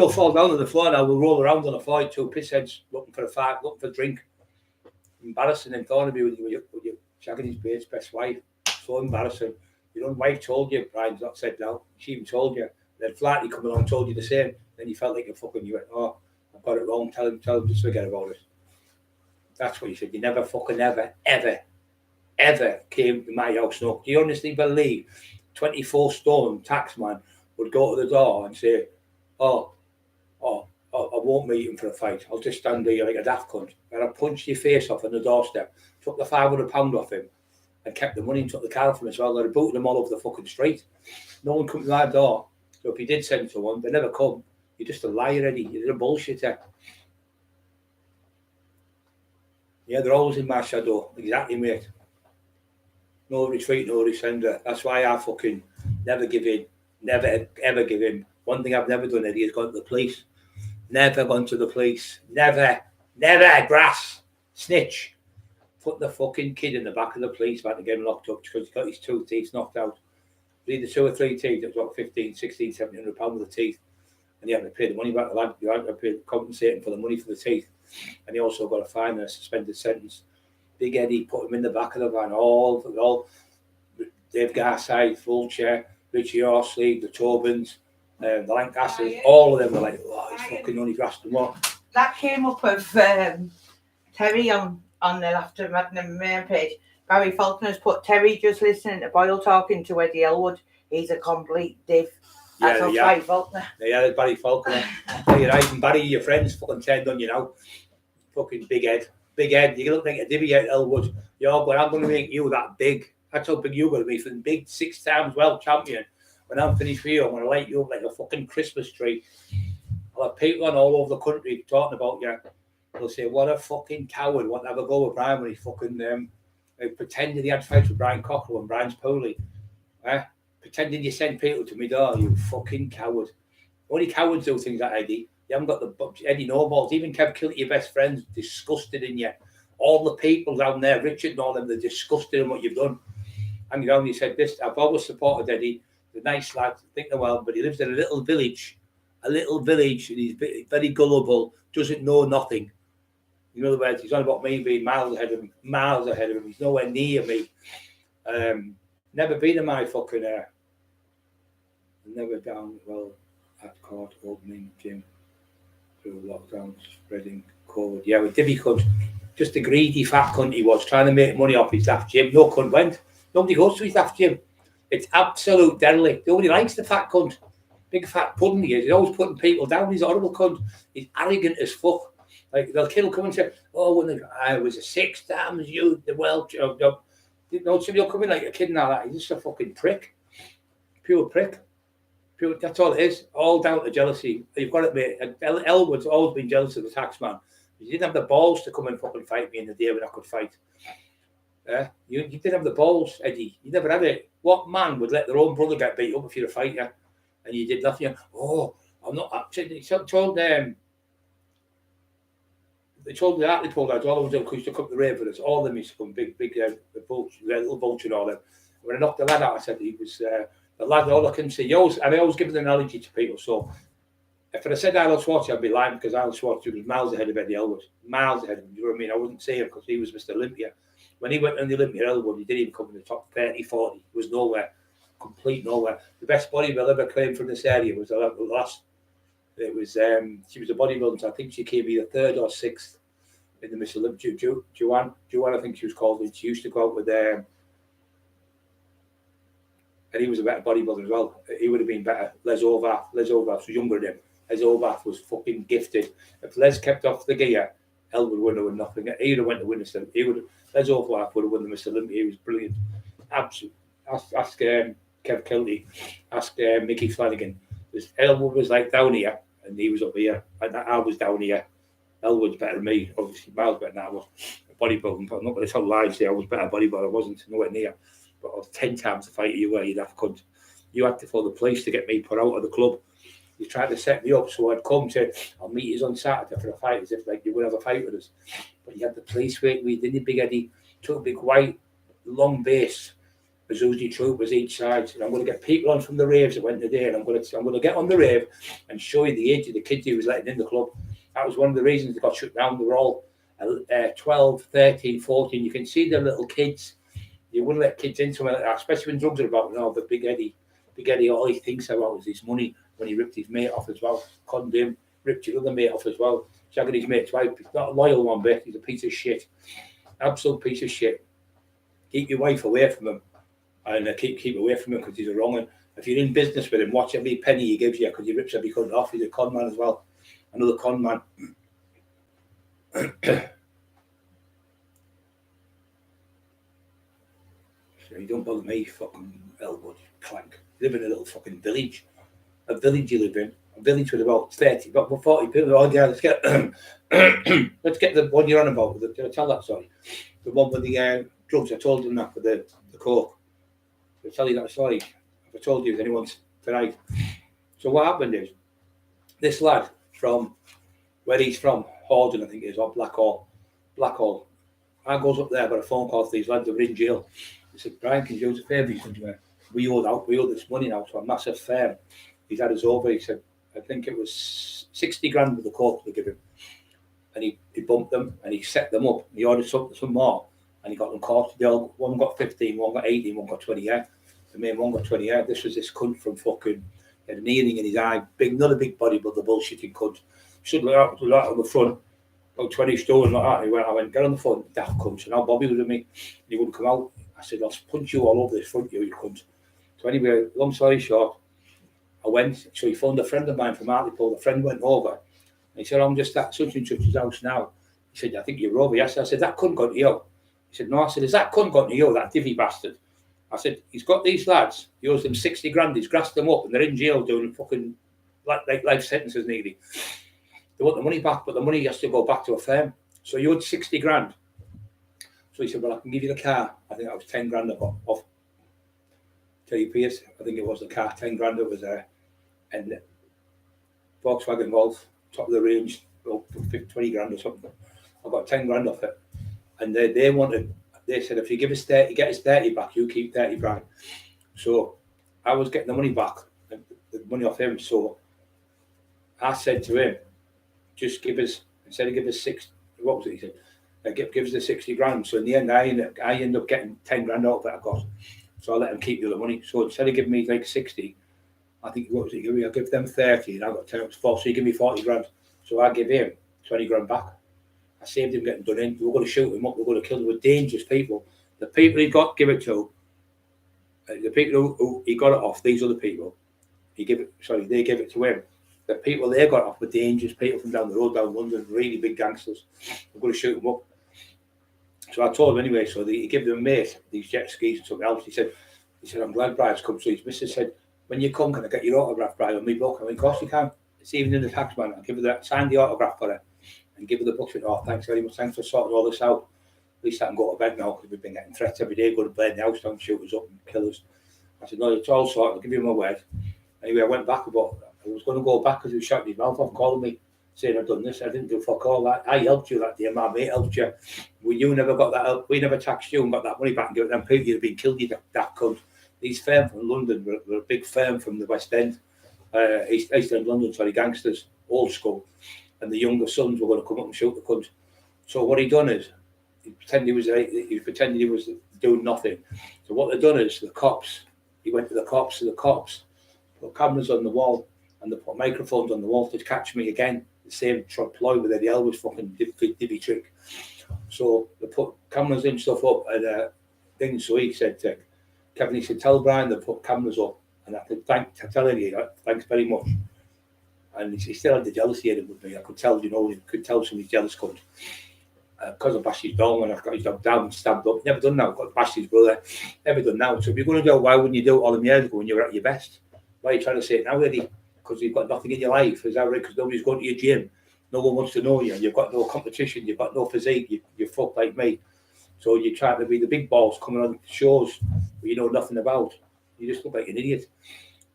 [SPEAKER 1] fall down on the floor now. We'll roll around on the floor, 2 piss heads, looking for a fight, looking for a drink. Embarrassing him, thought of me with your shagging his mate's best wife. So embarrassing. Your own wife told you, Brian's not said now. She even told you. Then Flatley come along and told you the same. Then you felt like you went, oh, I've got it wrong. Tell him, just forget about it. That's what you said. You never fucking ever came to my house. No. Do you honestly believe 24 stone taxman would go to the door and say, I won't meet him for a fight. I'll just stand there like a daft cunt. And I punched your face off on the doorstep, took the £500 off him, and kept the money and took the car from him as well. They'd booted them all over the fucking street. No one come to my door. So if you did send someone, they never come. You're just a liar, Eddie. You're a bullshitter. Yeah, they're always in my shadow. Exactly, mate. No retreat, no surrender. That's why I fucking never give in. Never, ever give in. One thing I've never done, Eddie, is gone to the police. Never gone to the police. Never, grass, snitch. Put the fucking kid in the back of the police van to get him locked up because he's got his 2 teeth knocked out. Either 2 or 3 teeth, it was about 15, 16, 1700 pounds of the teeth. And he had to pay the money back to the lad. You had to pay, compensate him for the money for the teeth. And he also got a fine and a suspended sentence. Big Eddie put him in the back of the van, all Dave Garside, Fulcher, Richie Horsley, the Tobins, the Lancasters, all of them were like, oh, he's fucking only grasped them up.
[SPEAKER 2] That came up of Terry on the Laughter Magnum main page. Barry Faulkner's put Terry just listening to Boyle talking to Eddie Elwood. He's a complete div. That's Barry Faulkner.
[SPEAKER 1] Yeah, Barry Faulkner. You're right, and Barry, your friends fucking turned on you now. Fucking big head. Big head. You look like a divvy at Elwood. But I'm going to make you that big. That's how big you're going to be. For the big 6 times world champion. When I'm finished with you, I'm going to light you up like a fucking Christmas tree. I'll have people on all over the country talking about you. They'll say, what a fucking coward. Want to have a go with Brian when he fucking pretended he had fights with Brian Cockerill and Brian's Pooley. Pretending you send people to me door, you fucking coward. Only cowards do things like Eddie. You haven't got the Eddie no balls. Even Kev Kilty, your best friend's disgusted in you. all the people down there, Richard and all them, they're disgusted in what you've done. And he said this, I've always supported Eddie, the nice lad, think the well, but he lives in a little village, and he's very gullible, doesn't know nothing. In other words, he's on about me being miles ahead of him. He's nowhere near me. Never been in my fucking never down at court, opening gym, through lockdown, spreading COVID. Yeah, with Divvy cunt, just a greedy fat cunt he was, trying to make money off his daft gym. No cunt went. Nobody goes to his daft gym. It's absolute derelict. Nobody likes the fat cunt. Big fat pudding he is. He's always putting people down. He's a horrible cunt. He's arrogant as fuck. Like, they'll come and say, oh, when I was a 6 times you, the world, you know, somebody will come in like a kid and all that. He's just a fucking prick. Pure prick. Pure, that's all it is. All down to jealousy. You've got it, mate. Elwood's always been jealous of the tax man. He didn't have the balls to come and fucking fight me in the day when I could fight. You didn't have the balls, Eddie. You never had it. What man would let their own brother get beat up if you're a fighter? And you did nothing. Oh, I'm not. They told the athlete told us all of them used to come to the rave with us. All of them used to come, big, little vulture and all them. When I knocked the lad out, I said he was the lad. All I can see, I always give the analogy to people. So if I said Arnold Schwarzenegger, I'd be lying, because Arnold Schwarzenegger was miles ahead of Eddie Elwood. Miles ahead of him. You know what I mean? I wouldn't say him because he was Mr. Olympia. When he went on the Olympia, Elwood, he didn't even come in the top 30, 40. He was nowhere. Complete nowhere. The best bodybuilder ever came from this area was the last. It was she was a bodybuilder. So I think she came either 3rd or 6th in the Miss Olympia. Joanne, I think she was called. And she used to go out with and he was a better bodybuilder as well. He would have been better. Les Ovath was younger than him. Les Ovath was fucking gifted. If Les kept off the gear, Elwood wouldn't have won nothing. He would have went to win this. Les Ovath would have won the Miss Olympia. He was brilliant. Absolutely. Ask Kev Kilty. Ask Mickey Flanagan. Elwood was like down here, and he was up here, and I was down here. Elwood's better than me, obviously miles better than I was. Bodybuilding, but I'm not going to tell lies there. I was better bodybuilder. I wasn't nowhere near. But I was 10 times the fighter you were. You'd have cunt. You had to follow the police to get me put out of the club. You tried to set me up so I'd come to. I'll meet you on Saturday for a fight, as if like you would have a fight with us. But you had the police waiting me. Didn't you, Big Eddie? Took a big white, long base. Uzi troopers each side. And I'm going to get people on from the raves that went today, and I'm going to get on the rave and show you the age of the kids he was letting in the club. That was one of the reasons they got shut down. They were all 12, 13, 14. You can see the little kids. You wouldn't let kids in somewhere like that, especially when drugs are about. No, but Big Eddie, all he thinks about is his money. When he ripped his mate off as well, conned him, ripped your other mate off as well, shagging his mate's wife. He's not a loyal one bit. He's a piece of shit, absolute piece of shit. Keep your wife away from him. And keep away from him because he's a wrong one. If you're in business with him, watch every penny he gives you because he rips every cunt off. He's a con man as well. Another con man. So you don't bother me, fucking Elwood, clank. You live in a little fucking village. A village you live in. A village with about 40 people. Oh, yeah, let's get the one you're on about. Did I tell that story? The one with the drugs. I told them that for the coke. I'll tell you that story. If I told you anyone's tonight. So what happened is, this lad from where he's from, Horden, I think it is, or Blackhall. I goes up there, got a phone call to these lads that were in jail. He said, Brian, can you do us a favour? He said, we owe this money now to a massive firm. He's had us over. He said, I think it was 60 grand with the coke they give him. And he bumped them and he set them up. He ordered some more. And he got them caught. One got 15, one got 18, one got 20 years. The main one got 20 years. This was this cunt from fucking, he had an earring in his eye, not a big body, but the bullshitting cunt. Stood like that on the front, about 20 stone like that. I went, get on the front, daft cunt. So now Bobby was with me. He wouldn't come out. I said, I'll punch you all over this front, you cunt. So anyway, long story short, I went. So he phoned a friend of mine from Hartlepool. The friend went over. And he said, I'm just at such and such's house now. He said, I think you're over. Yes. I said, that cunt got to you. He said, no. I said, is that cunt got to you, that divvy bastard? I said, he's got these lads. He owes them 60 grand. He's grassed them up and they're in jail doing fucking like life sentences nearly. They want the money back, but the money has to go back to a firm. So you owed 60 grand. So he said, well, I can give you the car. I think that was 10 grand I got off. Tell you, Pierce, I think it was the car, 10 grand it was there. And Volkswagen Golf, top of the range, 20 grand or something. I got 10 grand off it. And they said, if you give us 30, get us 30 back, you keep 30 grand. So I was getting the money back, the money off him. So I said to him, just give us, instead of give us 6, what was it he said? Give us the 60 grand. So in the end, I end up getting 10 grand out of it I got. So I let him keep the other money. So instead of giving me like 60, I think, what was it? I give them 30 and I got 10, it was 4. So he gave me 40 grand. So I give him 20 grand back. I saved him getting done in. We were going to shoot him up. We were going to kill him. With dangerous people. The people he got, give it to, the people who he got it off, these other people, they give it to him. The people they got off were dangerous people from down the road, down London, really big gangsters. We're going to shoot them up. So I told him anyway, so he gave them a mate, these jet skis and something else. He said, I'm glad Brian's come. So his missus said, when you come, can I get your autograph, Brian, on me book? I went, of course you can. It's even in the tax man. I'll give her that, sign the autograph for it and give her the book. She went, oh, thanks very much. Thanks for sorting all this out. At least I can go to bed now because we've been getting threats every day. Go to bed in the house, don't shoot us up and kill us. I said, no, it's all sorted. I'll give you my word. Anyway, I went back about, I was going to go back because he was shouting his mouth off, calling me, saying I'd done this. I didn't do fuck all that. I helped you that day. My mate helped you. You never got that help. We never taxed you and got that money back and give it them people. You'd have been killed, you that cunt. These firm from London were a big firm from the West End, East End London, sorry, gangsters, old school. And the younger sons were going to come up and shoot the cunt. So what he done is, he pretended he was doing nothing. So what they done is, the cops, he went to the cops, put cameras on the wall and they put microphones on the wall to catch me again. The same ploy with Eddie Elwood's fucking divvy trick. So they put cameras and stuff up and things. So he said to Kevin, he said, tell Brian they put cameras up. And I said, tell Eddie, thanks very much. And he still had the jealousy in him with me. I could tell, you could tell somebody's jealous cunt. Because I bashed his dog and I've got his dog down and stabbed up. Never done that. I've got bashed his brother. Never done that. So if you're going to do it, why wouldn't you do it all them years ago when you were at your best? Why are you trying to say it now, Eddie? Because you've got nothing in your life. Is that right? Because nobody's going to your gym. No one wants to know you. You've got no competition. You've got no physique. You're fucked like me. So you're trying to be the big balls coming on shows where you know nothing about. You just look like an idiot.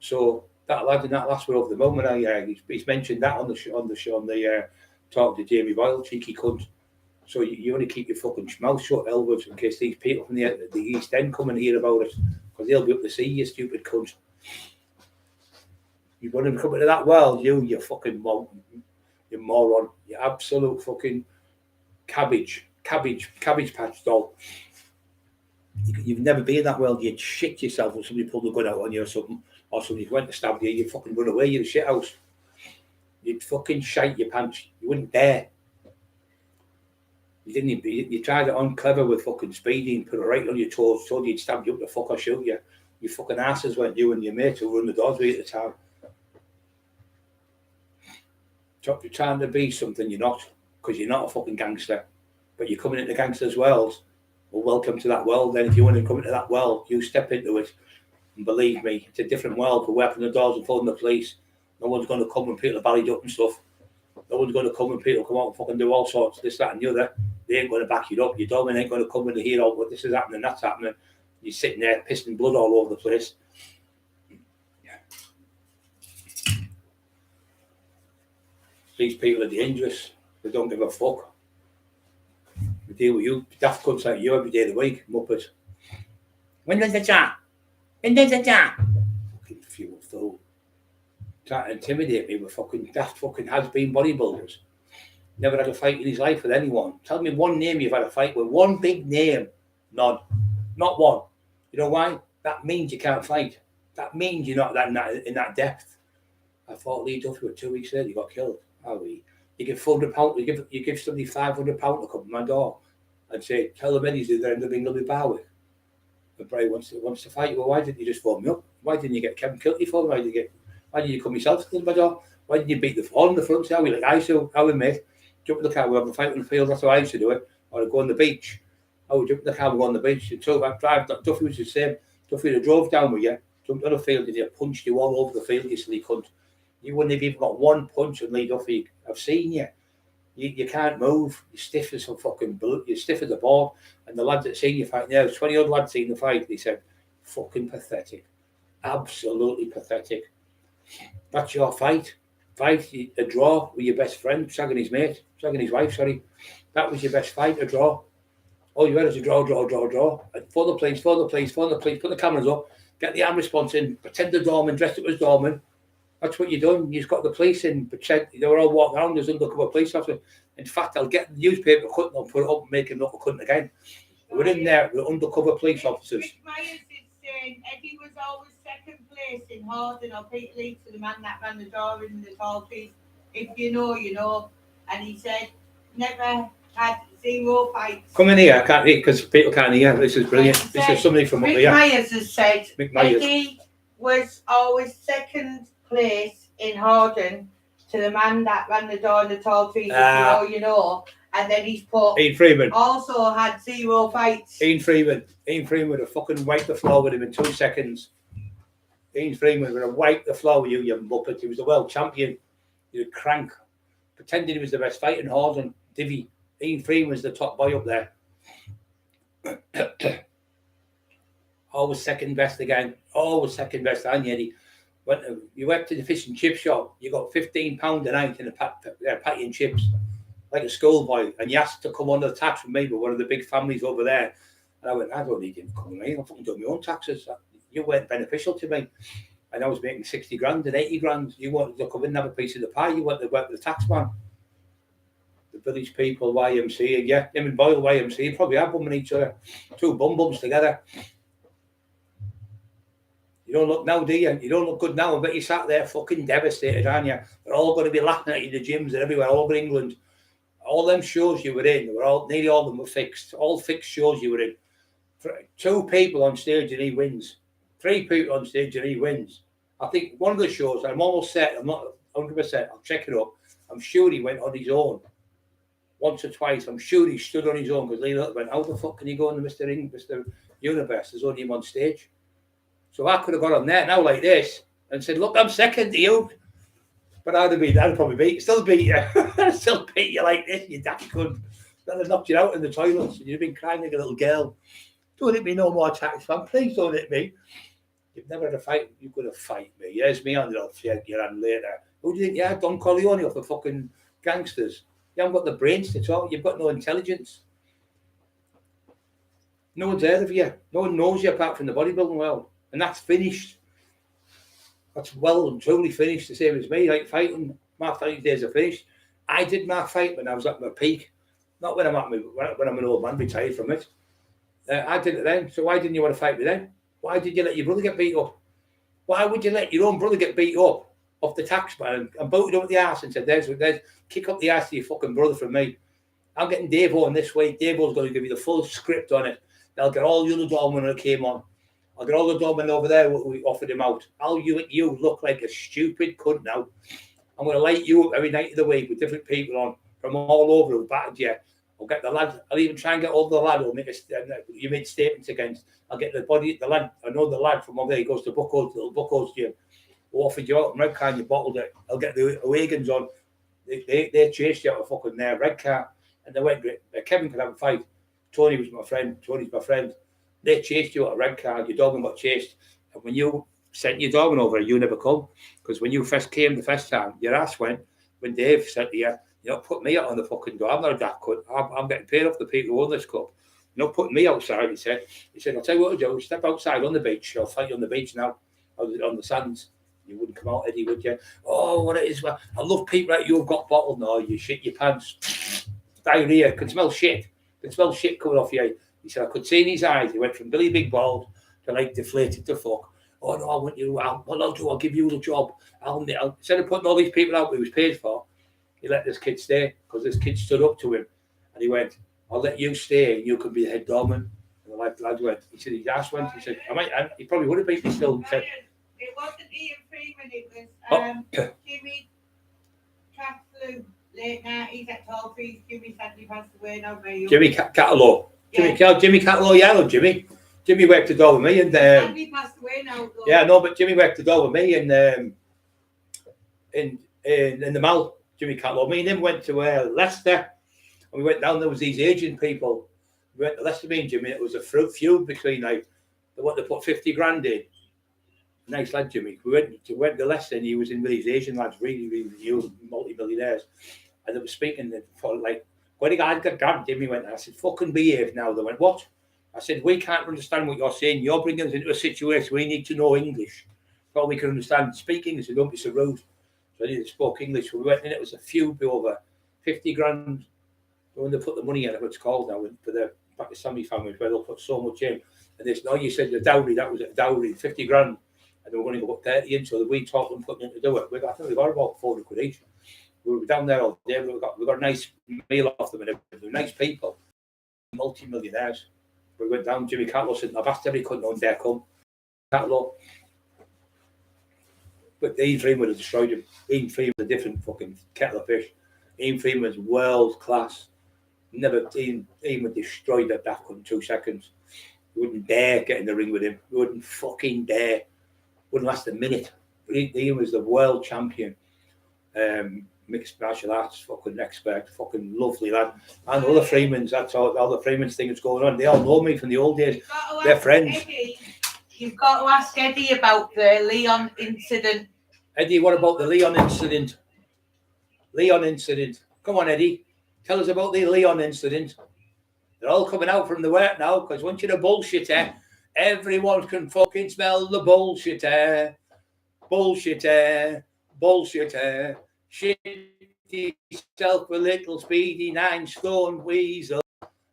[SPEAKER 1] So that lad in that last one over the moment, he's mentioned that on the show, talk to Jamie Boyle, cheeky cunt. So you only keep your fucking mouth shut, Elwood, in case these people from the East End come and hear about it, because they'll be up to see you, stupid cunt. You want to come into that world, you fucking you moron, you absolute fucking cabbage patch doll. You've never been in that world. You'd shit yourself when somebody pulled a gun out on you or something, or somebody went to stab you. You'd fucking run away. You're a shit house. You'd fucking shite your pants. You wouldn't dare. You tried it on clever with fucking Speedy and put it right on your toes, told you'd stab you up the fuck or shoot you. You fucking asses went, you and your mate who run the doors with you at the time. You're trying to be something you're not, because you're not a fucking gangster. But you're coming into gangsters' worlds. Well, welcome to that world. Then if you want to come into that world, you step into it. And believe me, it's a different world. We're opening the doors and phoning the police. No one's going to come when people are ballied up and stuff. No one's going to come when people come out and fucking do all sorts of this, that and the other. They ain't going to back you up. Your doorman ain't going to come when they hear all what this is happening, that's happening. You're sitting there pissing blood all over the place. Yeah. These people are dangerous. They don't give a fuck. They deal with you, daft cunts like you every day of the week, muppet. When does the chat? When does the chat? Fucking fuel fool. Trying to intimidate me with fucking daft fucking has-been bodybuilders. Never had a fight in his life with anyone. Tell me one name you've had a fight with. One big name. None. Not one. You know why? That means you can't fight. That means you're not in that depth. I fought Lee Duffy with 2 weeks later, he got killed. You give £400, you give somebody £500 to come to my door and say, tell them Eddie's there and they've been lovely bar with. But Bray wants to fight you. Well, why didn't you just phone me up? Why didn't you get Kevin Kilty for me? Why didn't you come yourself to my door? Why didn't you beat the phone on the front? Say, how we like I used to, how we mate. Jump in the car, we have a fight on the field, that's how I used to do it. Or I'd go on the beach. I would jump in the car, we go on the beach. And so I'd drive, Duffy was the same. Duffy would have drove down with you, jumped on the field, and he punched you all over the field, you silly cunt. You wouldn't have even got one punch on Lee Duffy. I've seen you. You can't move. You're stiff as a fucking bullet. You're stiff as a board. And the lads that seen you fight now, 20 odd lads seen the fight, they said, fucking pathetic. Absolutely pathetic. That's your fight. Fight, a draw with your best friend, shagging his wife, sorry. That was your best fight, a draw. All you had is to draw. And phone the police, put the cameras up, get the arm response in, pretend the doorman, dressed up as doorman. That's what you're doing. You've got the police in, pretend they were all walking around as undercover police officers. In fact, I'll get the newspaper cutting and put it up and make him look a cunt again. We're in there, we're undercover police officers.
[SPEAKER 2] Rick Myers is saying Eddie was always second place in Horden or Pete Lee to the man that ran the door in the tall trees. If you know, you know. And he said, never had 0 fights.
[SPEAKER 1] Come in here, I can't hear because people can't hear. This is brilliant. This is somebody from up
[SPEAKER 2] Rick
[SPEAKER 1] here.
[SPEAKER 2] Myers has said Eddie was always second place in Horden to the man that ran the door in the tall trees. If you know, you know. And then he's put
[SPEAKER 1] Ian Freeman
[SPEAKER 2] also had 0 fights.
[SPEAKER 1] Ian Freeman would have fucking wiped the floor with him in 2 seconds. Ian Freeman would have wiped the floor with you, you muppet. He was the world champion. You're a crank. Pretending he was the best fighter in Horden. Divvy. Ian Freeman was the top boy up there. Always second best again. Always second best. And Eddie. When you went to the fish and chip shop, you got £15 a night in a patty and chips. Like a schoolboy, and you asked to come under the tax with me, but one of the big families over there. And I went, I don't need you to come with me. I'm fucking doing my own taxes. You weren't beneficial to me. And I was making 60 grand and 80 grand. You wanted to come in and have a piece of the pie. You wanted to work with the tax man. The village people, YMCA, yeah, him and Boyle YMCA probably have bumming each other. 2 bums together. You don't look now, do you? You don't look good now. I bet you sat there fucking devastated, aren't you? They're all going to be laughing at you in the gyms and everywhere, all over England. All them shows you were in, nearly all of them were fixed. All fixed shows you were in. 2 people on stage and he wins. 3 people on stage and he wins. I think one of the shows, I'm almost set, I'm not 100%, I'll check it up. I'm sure he went on his own. Once or twice, I'm sure he stood on his own because Lee Little went, how the fuck can he go on the Mr. Universe? There's only him on stage. So I could have got on there now like this and said, look, I'm second to you. But I'd probably still beat you. I'd still beat you like this, you daft cunt. Then I'd knocked you out in the toilets and you'd have been crying like a little girl. Don't hit me no more, tax man. Please don't hit me. You've never had a fight. You're going to fight me. Here's me on your hand later. Who do you think you are? Don Corleone off the fucking gangsters. You haven't got the brains to talk. You've got no intelligence. No one's heard of you. No one knows you apart from the bodybuilding world. And that's finished. That's well and truly finished, the same as me. Like fighting, my fighting days are finished. I did my fight when I was at my peak, not when I'm an old man retired from it. I did it then. So why didn't you want to fight me then? Why did you let your brother get beat up? Why would you let your own brother get beat up off the tax man and booted up the arse and said, "There's kick up the arse to your fucking brother from me." I'm getting Dave on this week. Dave O's going to give you the full script on it. They'll get all the other doormen that came on. I'll get all the doormen over there. We offered him out. You look like a stupid cunt now. I'm going to light you up every night of the week with different people on from all over who battered you. I'll get the lad. I'll even try and get all the lad who'll make you made statements against. I'll get the lad. I know the lad from over there. He goes to Bucko's, little Bucko's gym. Who offered you out in red car and you bottled it. I'll get the Awagans on. They chased you out of fucking their red car and they went. Kevin could have a fight. Tony was my friend. Tony's my friend. They chased you out of red car. Your dog got chased. And when you sent your dog over, you never come. Because when you first came the first time, your ass went. When Dave said to you, "You know, put me out on the fucking door. I'm not a daft cunt. I'm getting paid off the people who own this club. You're not putting me outside," he said, "I'll tell you what to do. Step outside on the beach. I'll fight you on the beach now. On the sands. You wouldn't come out, Eddie, would you? Oh, what it is. I love people like you have got bottled. No, you shit your pants. Diarrhea. Can smell shit. Can smell shit coming off you." He said, "I could see in his eyes. He went from Billy Big Bald to like deflated to fuck. Oh, no, I want you. What I'll do, I'll give you the job. I'll instead of putting all these people out he was paid for, he let this kid stay because this kid stood up to him. And he went, I'll let you stay and you can be the head doorman." And the lad went, he said, his ass went. He said, he probably would have beat me still.
[SPEAKER 2] It wasn't Ian Freeman, it was Jimmy Catlew. Late 90s at Tall Trees. Jimmy sadly passed away now.
[SPEAKER 1] Jimmy Catlew. Jimmy Catlew, yeah, I love Jimmy. Jimmy worked the door with me, and
[SPEAKER 2] sadly passed away now. Though.
[SPEAKER 1] Yeah, no, but Jimmy worked the door with me, and in the mall. Jimmy Catlew. Me and him went to Leicester, and we went down. There was these Asian people. We went to Leicester, me and Jimmy. It was a feud between like they wanted to put 50 grand in. Nice lad, Jimmy. We went to Leicester, and he was in with these Asian lads, really, really huge multi-millionaires, and they were speaking for like When the guy got grabbed him, he went, I said, fucking behave now. They went, what? I said, we can't understand what you're saying. You're bringing us into a situation we need to know English. So we can understand. Speak English and don't be so rude. So I didn't spoke English. We went in, it was a few over 50 grand. When they put the money in, what it's called now, for the Pakistani families, where they'll put so much in. And this, no, you said the dowry, that was a dowry, 50 grand. And they were going to put 30 in, so we taught them putting in to do it. I think we got about 400 quid each. We were down there all day. We got a nice meal off them and everything. Nice people, multi-millionaires. We went down. Jimmy Catlow said, I've asked every cunt on dare come. Catlow. But Ian Freeman would have destroyed him. Ian Freeman was a different fucking kettle of fish. Ian Freeman was world class. Ian would destroy that cunt in 2 seconds. We wouldn't dare get in the ring with him. We wouldn't fucking dare. Wouldn't last a minute. Ian was the world champion. Mixed martial arts, fucking expert, fucking lovely lad. And all the Freemans, that's all the Freemans thing that's going on. They all know me from the old days. They're friends.
[SPEAKER 2] Eddie, you've got to ask Eddie about the Leon incident.
[SPEAKER 1] Eddie, what about the Leon incident? Leon incident. Come on, Eddie. Tell us about the Leon incident. They're all coming out from the work now, because once you're a bullshitter, everyone can fucking smell the bullshitter. Bullshitter. Bullshitter. Shit yourself a little speedy 9-stone weasel.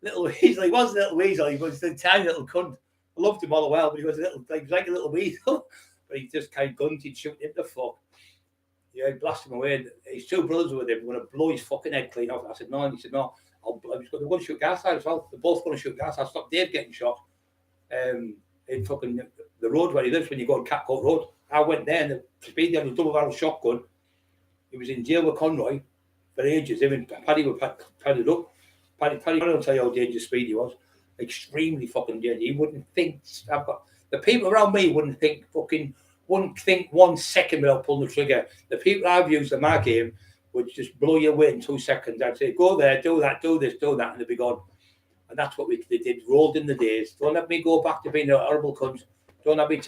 [SPEAKER 1] Little weasel. He wasn't a little weasel. He was a tiny little cunt. I loved him all the while, but he was like a little weasel. But he just kind of gunted, shooting him the fuck. Yeah, he blasted him away. His two brothers were with him. We're going to blow his fucking head clean off. I said, no. And he said, no. They're going to shoot gas out as well. They're both going to shoot gas. I'll stop Dave getting shot. In fucking the road where he lives when you go on Catcoat Road. I went there and the speed had a double-barrel shotgun. He was in jail with Conroy for ages. Him and Paddy were padded up. Paddy, I don't tell you how dangerous Speedy was. Extremely fucking dangerous. He wouldn't think. The people around me wouldn't think 1 second without pulling the trigger. The people I've used in my game would just blow you away in 2 seconds. I'd say, go there, do that, do this, do that, and they'd be gone. And that's what they did. Rolled in the days. Don't let me go back to being a horrible cunt. Don't let me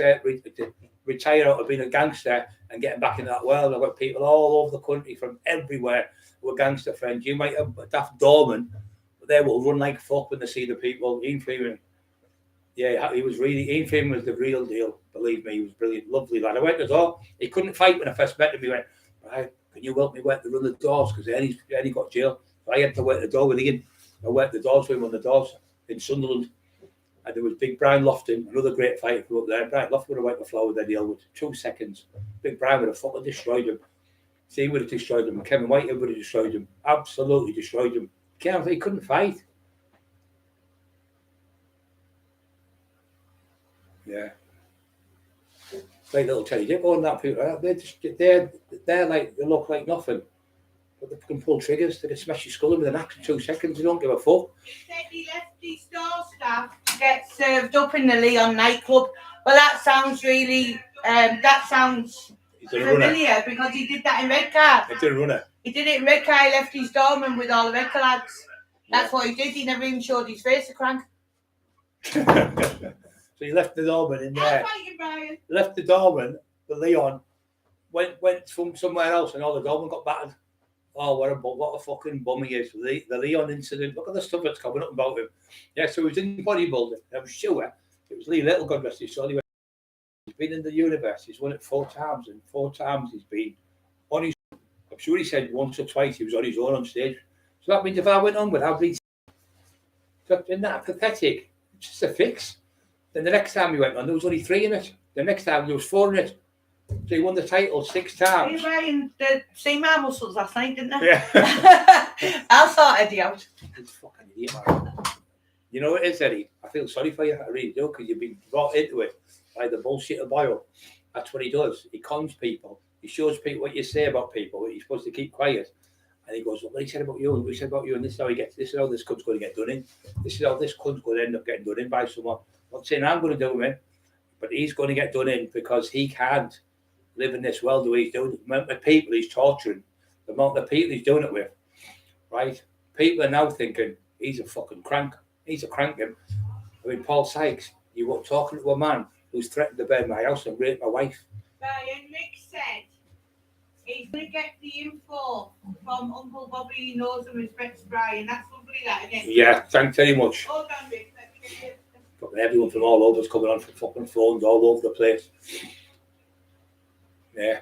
[SPEAKER 1] retire out of being a gangster and getting back into that world. I've got people all over the country from everywhere who are gangster friends. You might have a daft doorman, but they will run like fuck when they see the people. Ian Freeman, yeah, Ian Freeman was the real deal. Believe me, he was brilliant, lovely lad. I went to the door. He couldn't fight when I first met him. He went, right, can you help me work to run the doors? Because then he got jail. So I had to work the door with Ian. I worked the doors with him on the doors in Sunderland. And there was Big Brian Lofton, another great fighter who up there. Brian Lofton would have wiped the floor with Eddie Elwood. 2 seconds. Big Brian would have fucking destroyed him. See, would have destroyed him. Kevin Whitehead would have destroyed him. Absolutely destroyed him. He couldn't fight. Yeah. Like little Teddy Dippo and that people. They're like, they look like nothing. But they can pull triggers. They can smash your skull in with an axe in 2 seconds. They don't give a fuck.
[SPEAKER 2] He said he left his store staff to get served up in the Leon nightclub. Well, that sounds really, familiar because he did that in Redcar.
[SPEAKER 1] He did a runner.
[SPEAKER 2] He did it in Redcar. He left his doorman with all the Redcar lads. That's what he did. He never even showed his face, a crank.
[SPEAKER 1] So he left the doorman in there.
[SPEAKER 2] Brian.
[SPEAKER 1] Left the doorman, the Leon, went from somewhere else and all the doorman got battered. Oh, what a fucking bum he is. The Leon incident. Look at the stuff that's coming up about him. Yeah, so he was in bodybuilding. I'm sure it was Lee Little, God rest his soul. He's been in the universe. He's won it 4 times, and 4 times he's been on his own. I'm sure he said once or twice he was on his own on stage. So that means if I went on without being... Isn't that pathetic? It's just a fix. Then the next time he went on, there was only 3 in it. The next time there was 4 in it. So he won the title 6 times.
[SPEAKER 2] He ran the same muscles last night, didn't they?
[SPEAKER 1] Yeah.
[SPEAKER 2] I'll sort Eddie out.
[SPEAKER 1] He's a fucking idiot, man. You know what it is, Eddie? I feel sorry for you. I really do, because you've been brought into it by the bullshit of Boyle. That's what he does. He cons people. He shows people what you say about people. He's supposed to keep quiet. And he goes, well, what he said about you, and what he said about you, and this is how he gets, this is how this cunt's going to get done in. This is how this cunt's going to end up getting done in by someone. I'm not saying I'm going to do him in, but he's going to get done in because he can't live in this world the way he's doing it. The amount of people he's torturing, the amount of people he's doing it with, right? People are now thinking, he's a fucking crank. He's a crank him. I mean, Paul Sykes, you were talking to a man who's threatened to burn my house and rape my wife.
[SPEAKER 2] Brian, Rick said He's going to get the info from Uncle Bobby. He knows and respects Brian. That's lovely, that, isn't it?
[SPEAKER 1] Yeah, thanks very much.
[SPEAKER 2] Hold on, Rick. Let me get you.
[SPEAKER 1] Fucking everyone from all over is coming on from fucking phones all over the place. Yeah.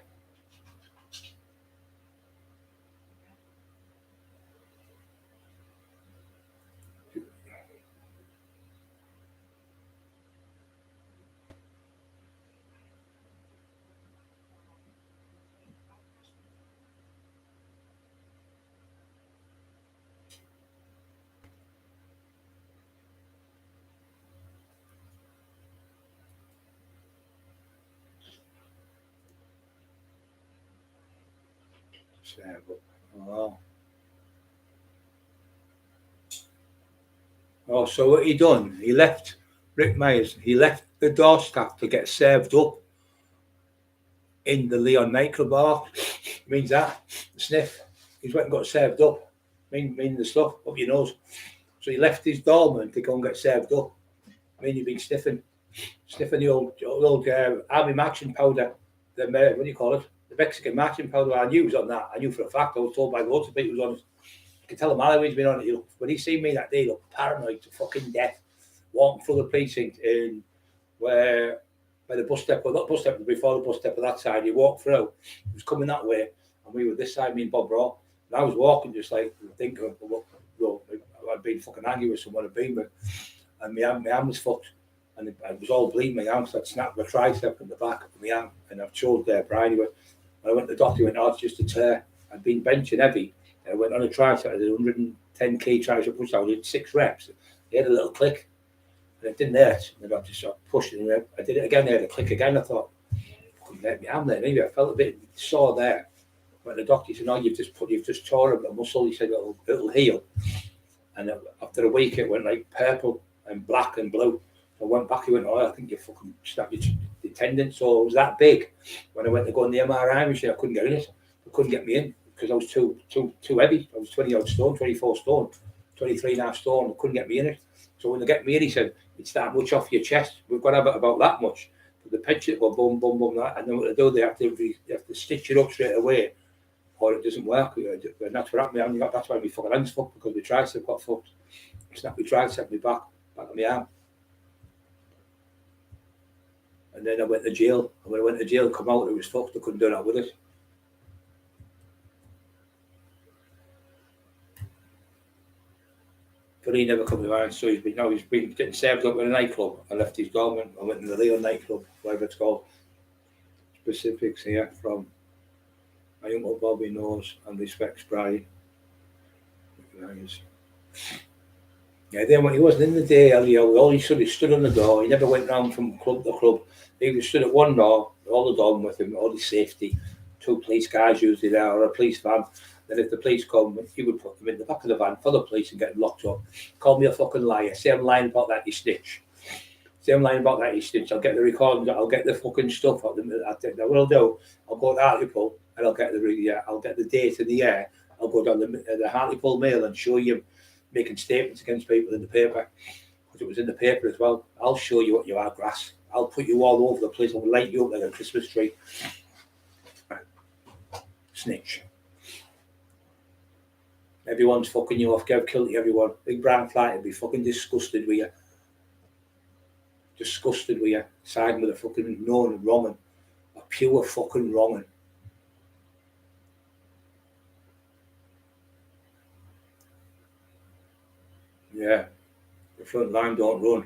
[SPEAKER 1] Oh, so what he done? He left Rick Myers. He left the door staff to get served up in the Leon nightclub bar. Means that sniff. He's went and got served up. Mean the stuff up your nose. So he left his doorman to go and get served up. You've been sniffing the old army marching powder. The what do you call it? The Mexican marching powder. I knew he was on that. I knew for a fact. I was told by loads of people he was on it. You can tell him Halloween's been on it. When he seen me that day, he looked paranoid to fucking death. Walking through the precinct in where by the bus step, well, not bus step, before the bus step of that side, he walked through. He was coming that way, and we were this side, me and Bob Raw. And I was walking just like thinking, well, I'd been fucking angry with someone I'd been with, and my arm was fucked, and it was all bleeding. My arm, so I'd snapped my tricep in the back of my arm, and I've showed there, Brian. When I went to the doctor, he went, oh, it's just a tear. I'd been benching heavy. I went on a tricep, I did 110k tricep push down, I did 6 reps. He had a little click, and it didn't hurt. And the doctor started pushing it. I did it again, they had a click again. I thought, fucking let me arm there. Maybe I felt a bit sore there. But the doctor said, no, you've just torn a muscle. He said, it'll heal. And after a week, it went like purple and black and blue. I went back, he went, oh, I think you fucking snapped your tendon. So it was that big. When I went to go on the MRI machine, I couldn't get in it. They couldn't get me in because I was too heavy. I was 20 odd stone, 24 stone, 23 and a half stone. They couldn't get me in it. So when they get me in, he said, it's that much off your chest. We've got to have it about that much. But the pinch it, go boom, boom, boom, that. And then what they do, they have to stitch it up straight away, or it doesn't work. And that's what happened. That's why my fucking hands fucked, because my tricep got fucked. Snapped my tricep, my back of my arm. And then I went to jail. And when I went to jail, come out, it was fucked. I couldn't do that with it. But he never come around, so he's been getting served up in a nightclub. I left his dormant. I went to the Leon nightclub, whatever it's called. Specifics here from my Uncle Bobby knows and respects Brian. Yeah, then when he wasn't in the day, all he stood on the door. He never went round from club to club. He was stood at one door, all the dorm with him, all his safety. 2 police guys usually there, or a police van. Then if the police come, he would put them in the back of the van for the police and get them locked up. Call me a fucking liar. Say I'm lying about that, you snitch. Say I'm lying about that, you snitch. I'll get the recordings. I'll get the fucking stuff. What I'll do, I'll go to Hartlepool and I'll get the date in the year. I'll go down the Hartlepool Mail and show you making statements against people in the paper. Because it was in the paper as well. I'll show you what you are, grass. I'll put you all over the place. I'll light you up like a Christmas tree. Snitch. Everyone's fucking you off. Get killed everyone. Big brown flight would be fucking disgusted with you. Disgusted with you. Siding with a fucking known wronging. A pure fucking wronging. Yeah. The front line don't run.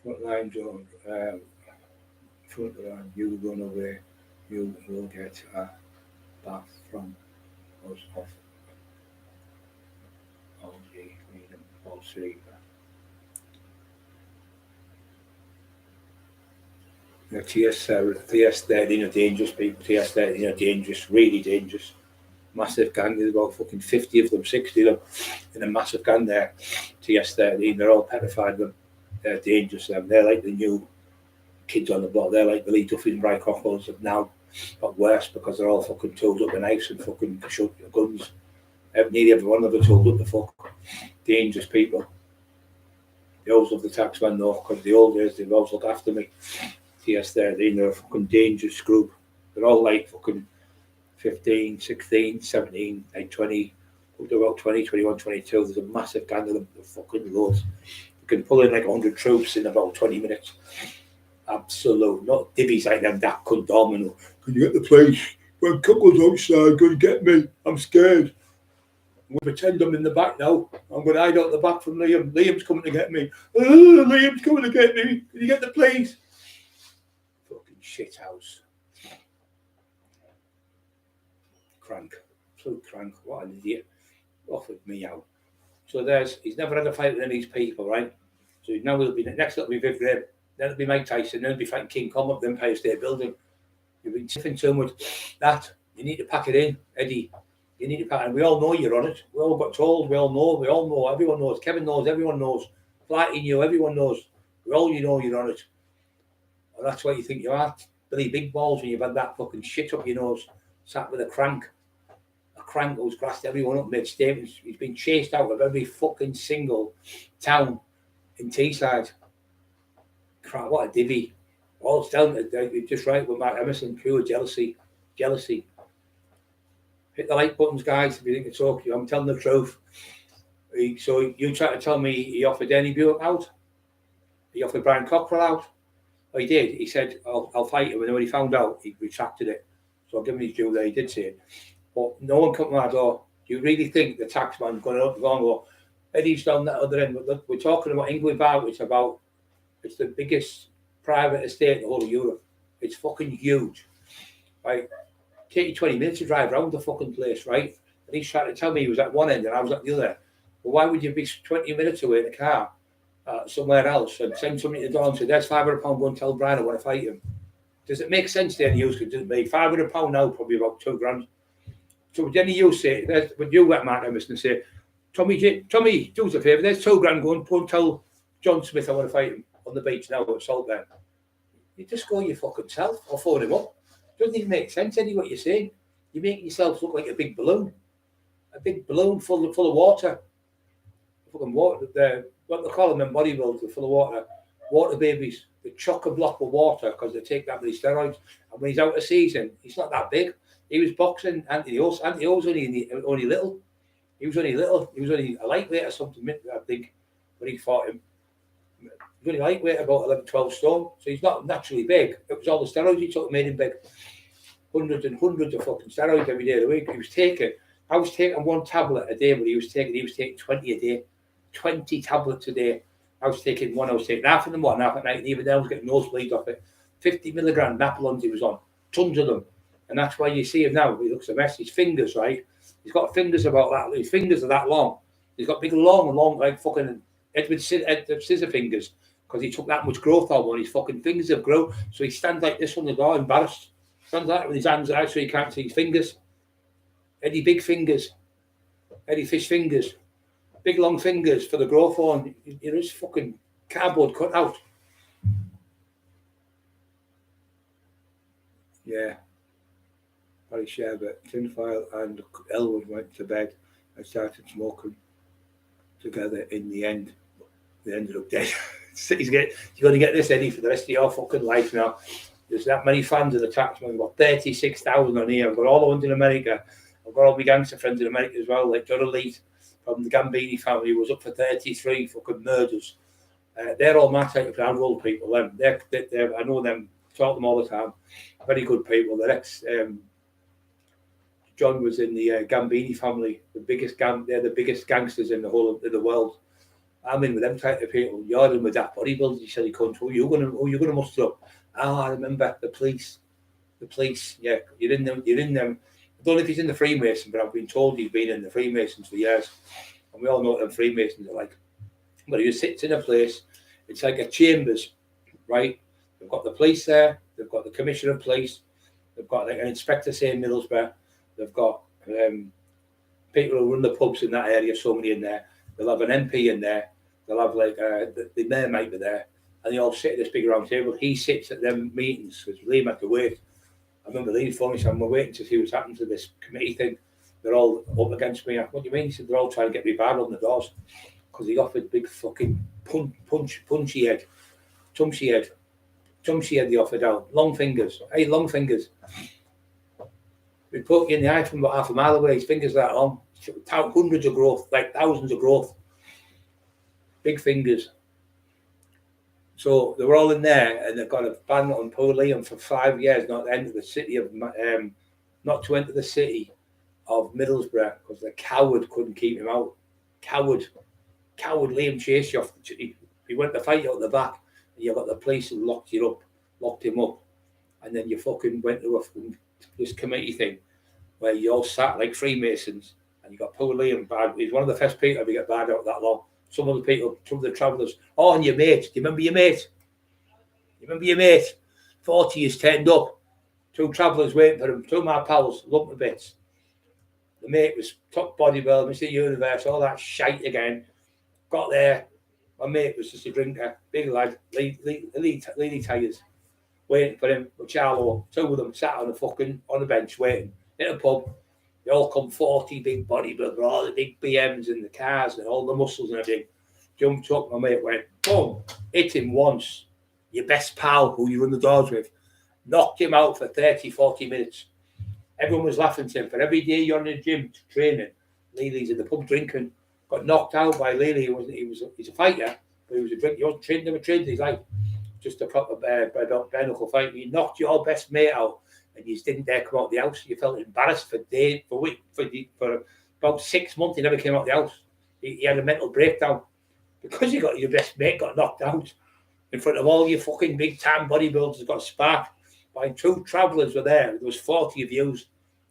[SPEAKER 1] Front line don't. Front line, you run away. You will get a bath from us off. All day, freedom, all sleep. The TS13 are dangerous people. TS13 are dangerous, really dangerous. Massive gang. There's about fucking 50 of them, 60 of them in a massive gang there. TS13, they're all petrified. They're dangerous. They're like the new kids on the block. They're like the Lee Duffys and Bright Cockerill of now, but worse because they're all fucking tooled up with knives and fucking guns. Nearly every one of them are tooled up to fuck. Dangerous people. They always love the taxman though, because the old days they always look after me. Yes, they're a fucking dangerous group. They're all like fucking 15, 16, 17, like 20, up to about 20, 21, 22. There's a massive gang of them. They're fucking loads. You can pull in like 100 troops in about 20 minutes. Absolute. Not divvies like them, that cunt domino. Can you get the place? When couple's outside, go and get me. I'm scared. I'm going to pretend I'm in the back now. I'm going to hide out the back from Liam. Liam's coming to get me. Oh, Liam's coming to get me. Can you get the place? Fucking shit house. Crank. Absolute crank. What an idiot. Offered me out. So he's never had a fight with any of these people, right? So now next it'll be Viv Graham. Then it'll be Mike Tyson. Then it'll be fighting King Kong up the Empire State Building. You've been tiffing so much. That, you need to pack it in, Eddie. You need to pack it in. We all know you're on it. We all got told. We all know. Everyone knows. Kevin knows. Everyone knows. Flighty knew. Everyone knows. We all know you're on it. And that's why you think you are. Billy Big Balls when you've had that fucking shit up your nose. Sat with a crank. A crank who's grassed everyone up, made statements. He's been chased out of every fucking single town in Teesside. Crap, what a divvy. All it's down to just right with Mark Emerson, pure jealousy. Jealousy. Hit the like buttons, guys, if you think it's okay. I'm telling the truth. So you try to tell me he offered Danny Buick out? He offered Brian Cockerill out? Oh, he did. He said, I'll fight him. And then when he found out, he retracted it. So I'll give him his due there. He did say it. But no one come to my door. Do you really think the taxman's going to go, Eddie's down that other end? But look, we're talking about England Bar, it's the biggest private estate in the whole of Europe. It's fucking huge. Right? Take you 20 minutes to drive around the fucking place, right? And he's trying to tell me he was at one end and I was at the other. Well, why would you be 20 minutes away in a car somewhere else and send somebody to the door and say, there's £500, go and tell Brian I want to fight him? Does it make sense to any of you? Does it make £500 now, probably about £2,000? So would any of you say, would you let Mark Emerson say, Tommy, do us a favour, there's £2,000, go and tell John Smith I want to fight him on the beach now at Saltburn. You just go your fucking self or phone him up. Doesn't even make sense, Eddie, what you're saying. You're making yourself look like a big balloon. A big balloon full of water. Fucking water. What they call them in bodybuilders, full of water. Water babies. They chock a block of water because they take that many steroids. And when he's out of season, he's not that big. He was boxing Anthony O's only little. He was only little. He was only a lightweight or something, I think, when he fought him. He was only lightweight, about 11, 12 stone. So he's not naturally big. It was all the steroids he took that made him big. Hundreds and hundreds of fucking steroids every day of the week. I was taking one tablet a day, but he was taking 20 a day. 20 tablets a day. I was taking half in the morning, half at night, and even then I was getting nosebleeds off it. 50 milligram Napolons he was on. Tons of them. And that's why you see him now. He looks a mess. His fingers, right? He's got fingers about that. His fingers are that long. He's got big, long, like fucking Edward Scissor fingers because he took that much growth hormone. His fucking fingers have grown. So he stands like this on the door, embarrassed. Stands like that with his hands out so he can't see his fingers. Eddie Big Fingers. Eddie Fish Fingers. Big, long fingers for the growth hormone. You're just fucking cardboard cut out. Yeah. Barry Sherbert, Tinfoil and Elwood went to bed and started smoking together in the end. They ended up dead. You're going to get this, Eddie, for the rest of your fucking life now. There's that many fans of the taxman. I've got 36,000 on here. I've got all the ones in America. I've got all my gangster friends in America as well, like John Elite from the Gambini family, who was up for 33 fucking murders. They're all my type of ground rule people. They're, I know them, talk to them all the time. Very good people. They're John was in the Gambini family, they're the biggest gangsters in the whole of the world. I'm in with them type of people. You're in with that bodybuilder. You said he couldn't. Who you gonna muster up? I remember the police. Yeah, you're in them. I don't know if he's in the Freemason, but I've been told he's been in the Freemasons for years, and we all know what them Freemasons are like. But he sits in a place. It's like a chambers, right? They've got the police there. They've got the commissioner of police. They've got like an inspector saying Middlesbrough. They've got people who run the pubs in that area, so many in there. They'll have an MP in there. They'll have like the mayor might be there. And they all sit at this big round table. He sits at them meetings because Liam had to wait. I remember Liam phoned me saying, we're waiting to see what's happened to this committee thing. They're all up against me. What do you mean? He said, they're all trying to get me barred on the doors. because he offered big fucking punchy head, tumsy head they offered out. Long fingers. Hey, long fingers. We put you in the eye from about half a mile away, his fingers that long. Hundreds of growth, like thousands of growth. Big fingers. So they were all in there, and they've got a ban on Paul Liam for 5 years not to enter the city of Middlesbrough because the coward couldn't keep him out. Coward Liam chased you off. He went to fight you out the back, and you got the police and locked him up, and then you fucking went to this committee thing where you all sat like Freemasons, and you got Paul Liam bad. He's one of the first people to get bad out that long. Some of the travellers. Oh, and your mate. Do you remember your mate? 40 years turned up. 2 travellers waiting for him. 2 of my pals, lump of bits. The mate was top bodybuilder, Mr. Universe, all that shite again. Got there. My mate was just a drinker, big lad, leady tigers, waiting for him with Charlo. 2 of them sat on the bench waiting in a pub. They all come 40 big bodybuilder, all the big BMs and the cars and all the muscles and everything. Jumped up, my mate went, boom, hit him once. Your best pal, who you run the doors with, knocked him out for 30, 40 minutes. Everyone was laughing to him. For every day you're in the gym training, Leely's in the pub drinking. Got knocked out by Leely. He's a fighter, but he was a drinker. He wasn't trained, never trained in his life. Just a proper bare knuckle fight. He knocked your best mate out, and you didn't dare come out of the house. You felt embarrassed for about 6 months. He never came out of the house. He had a mental breakdown because your best mate got knocked out in front of all your fucking big time bodybuilders. Got sparked by 2 travellers were there. There was 40 of you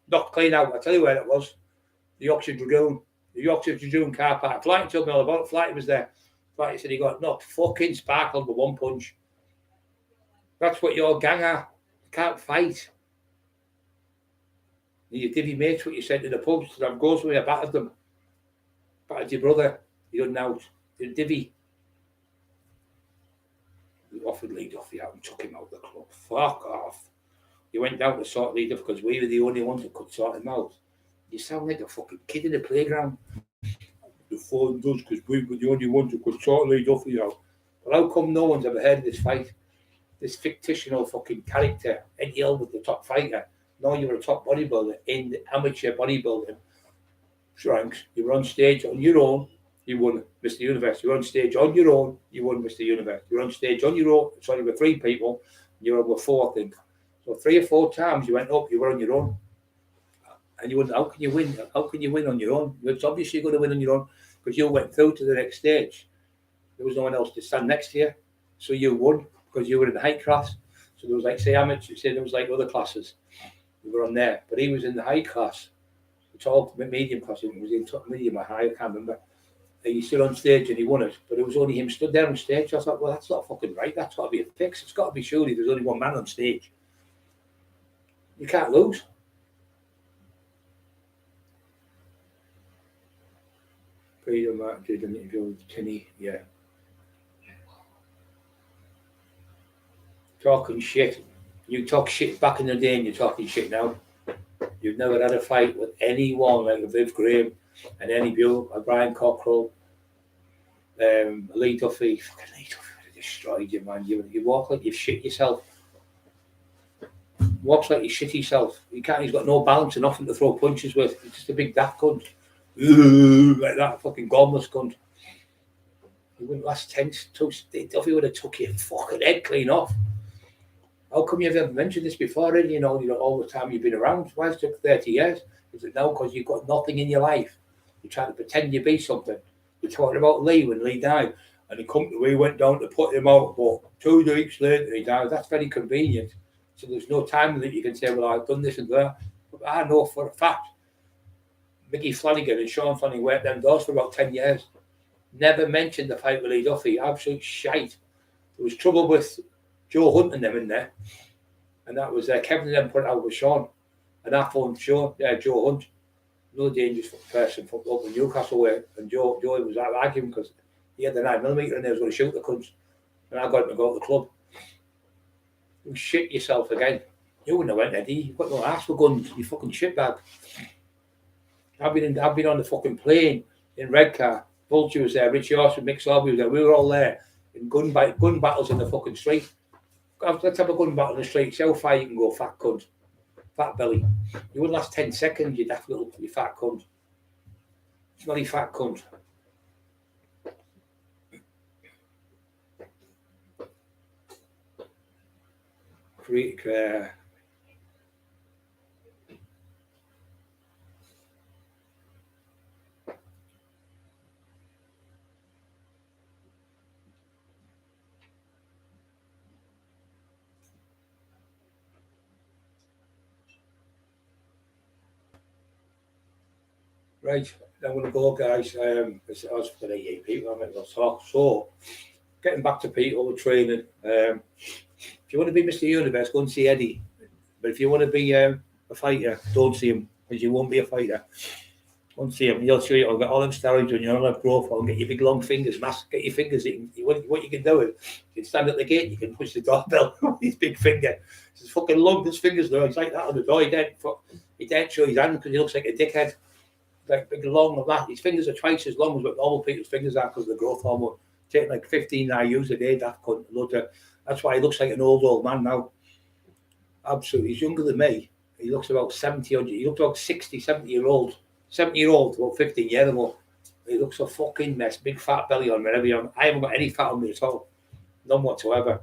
[SPEAKER 1] knocked clean out. I tell you where it was. The Yorkshire Dragoon car park. Flighty told me all about it. Flighty was there. Flighty said he got knocked fucking sparkled with 1 punch. That's what your gang are. You can't fight. You divvy mates what you said to the pubs. So goes with you, battered them. Battered your brother. You're out. You're divvy. We offered Lee Duffy out and took him out of the club. Fuck off. You went down to sort Lee Duffy because we were the only ones that could sort him out. You sound like a fucking kid in the playground. The phone does because we were the only ones who could sort Lee Duffy out. But how come no one's ever heard of this fight? This fictional fucking character, Eddie Elwood, the top fighter. No, you were a top bodybuilder in the amateur bodybuilding ranks. You were on stage on your own, you won Mr. Universe. You were on stage on your own, you won Mr. Universe. You were on stage on your own, sorry, with 3 people, you were with 4, I think. So 3 or 4 times you went up, you were on your own. And you wouldn't, how can you win? How can you win on your own? It's obviously you're going to win on your own because you went through to the next stage. There was no one else to stand next to you. So you won because you were in the height class. So there was like, say, amateur, say there was like other classes. We were on there, but he was in the high class. It's all medium class. He was in top medium or high, I can't remember. And he stood on stage and he won it, but it was only him stood there on stage. So I thought, well, that's not fucking right. That's got to be a fix. It's got to be surely there's only one man on stage. You can't lose. Peter Mark did an interview with Tinny, yeah. Talking shit. You talk shit back in the day and you're talking shit now. You've never had a fight with anyone like Viv Graham and any Buell, Brian Cockerill, Lee Duffy. Fucking Lee Duffy would have destroyed you, man. You walk like you've shit yourself. Walks like you shit yourself. He's got no balance and nothing to throw punches with. He's just a big daft cunt. Like that fucking gomless cunt. He wouldn't last 10 Duffy would have took your fucking head clean off. How come you've ever mentioned this before already? You know, all the time you've been around. Why has it took 30 years? Is it now because you've got nothing in your life? You're trying to pretend you be something. You're talking about Lee when Lee died. And we went down to put him out, but 2 weeks later he died. That's very convenient. So there's no time that you can say, well, I've done this and that. But I know for a fact, Mickey Flanagan and Sean Flanagan worked them doors for about 10 years. Never mentioned the fight with Lee Duffy. Absolute shite. There was trouble with Joe Hunt and them in there. And that was Kevin and them put it out with Sean. And I phoned Joe Hunt. No dangerous person from up in Newcastle way. And Joe was arguing because he had the 9mm and he was going to shoot the cunts. And I got him to go to the club. You shit yourself again. You wouldn't have went, Eddie. You've got no ass for guns. You fucking shitbag. I've been on the fucking plane in Redcar Vulture was there, Richie Horse and Mick Sorby was there. We were all there in gun battles in the fucking street. Let's have a gun battle in the street. See how far you can go, fat cunt. Fat belly. You wouldn't last 10 seconds, you daft little, you fat cunt. Smelly fat cunt. Creek, right, I'm going to go, guys. It's for the 88 people, I'm going to talk. So, getting back to people with training, if you want to be Mr. Universe, go and see Eddie. But if you want to be a fighter, don't see him, because you won't be a fighter. Go and see him. He'll show you, I'll get all them steroids when you're on a profile and get your big long fingers, get your fingers. What you can do is, you can stand at the gate, you can push the doorbell with his big finger. It's fucking long, his fingers there. It's like that on the door. He don't show his hand because he looks like a dickhead. Like big long of that. His fingers are twice as long as what normal people's fingers are because of the growth hormone. Taking like 15 IUs a day, that cunt. That's why he looks like an old man now. Absolutely. He's younger than me. He looks about 70 or he looks about 60, 70-year-old. 70-year-old, about 15 years ago. He looks a fucking mess. Big fat belly on me. I haven't got any fat on me at all. None whatsoever.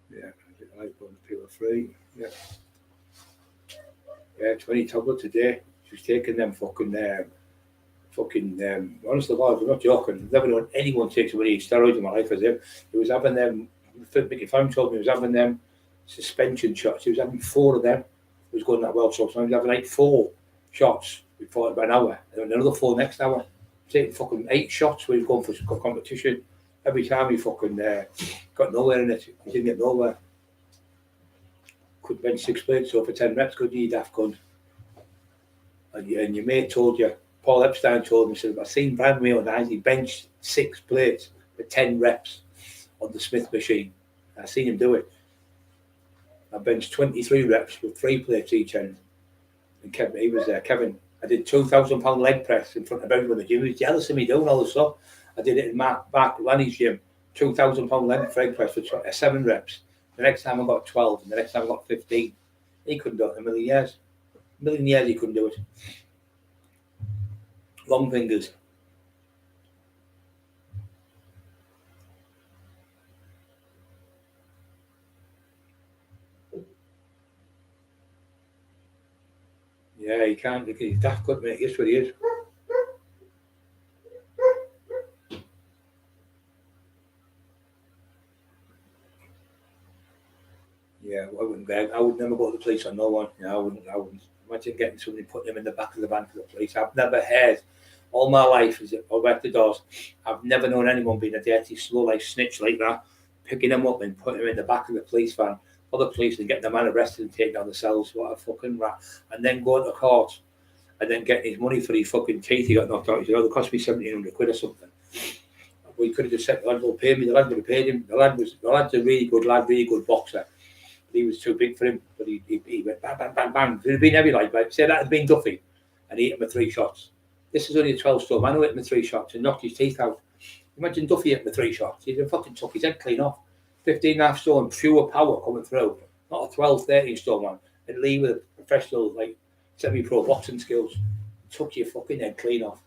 [SPEAKER 1] Yeah, I like when people are free. Yeah. Yeah, 20 tablets a day. She's taking them honestly, I'm not joking. I've never known anyone take so many steroids in my life as him. He was having them, Mickey Pham told me he was having them suspension shots. He was having 4 of them. He was going that well, so he was having like 4 shots before about an hour, and then another 4 next hour. Taking fucking 8 shots when he was going for competition. Every time he fucking got nowhere in it. He didn't get nowhere. Could bench 6 plates so for 10 reps, could you daft cunt? And your mate told you, Paul Epstein told me, he said, I've seen Brad Mayo and he benched 6 plates for 10 reps on the Smith machine. I've seen him do it. I benched 23 reps with 3 plates each end. And Kevin, he was there. Kevin, I did 2,000 pound leg press in front of everyone in the gym. He was jealous of me doing all this stuff. I did it in Mark Lanny's gym, 2,000 pound leg press for 7 reps. The next time I got 12, and the next time I got 15. He couldn't do it in a million years. A million years he couldn't do it. Long fingers. Yeah, he can't. He's daft good, mate. Guess what he is. Yeah, I would never go to the police on no one. I wouldn't. Imagine getting somebody putting him in the back of the van for the police. I've never heard all my life as I've worked the doors. I've never known anyone being a dirty, slow life snitch like that, picking him up and putting him in the back of the police van for the police and getting the man arrested and taken down the cells. What a fucking rat. And then going to court and then getting his money for his fucking teeth he got knocked out. He said, it cost me 1,700 quid or something. We could have just said, the lad will pay me. The lad would have paid him. The lad's a really good lad, really good boxer. He was too big for him, but he went bang, bang, bang, bang. It had been heavy like say that had been Duffy, and he hit him with 3 shots. This is only a 12-stone man who hit him with 3 shots and knocked his teeth out. Imagine Duffy hit him with 3 shots. He'd have fucking took his head clean off. 15.5 stone, pure power coming through. Not a 12, 13-stone one. And Lee with professional, like, semi-pro boxing skills. Took your fucking head clean off.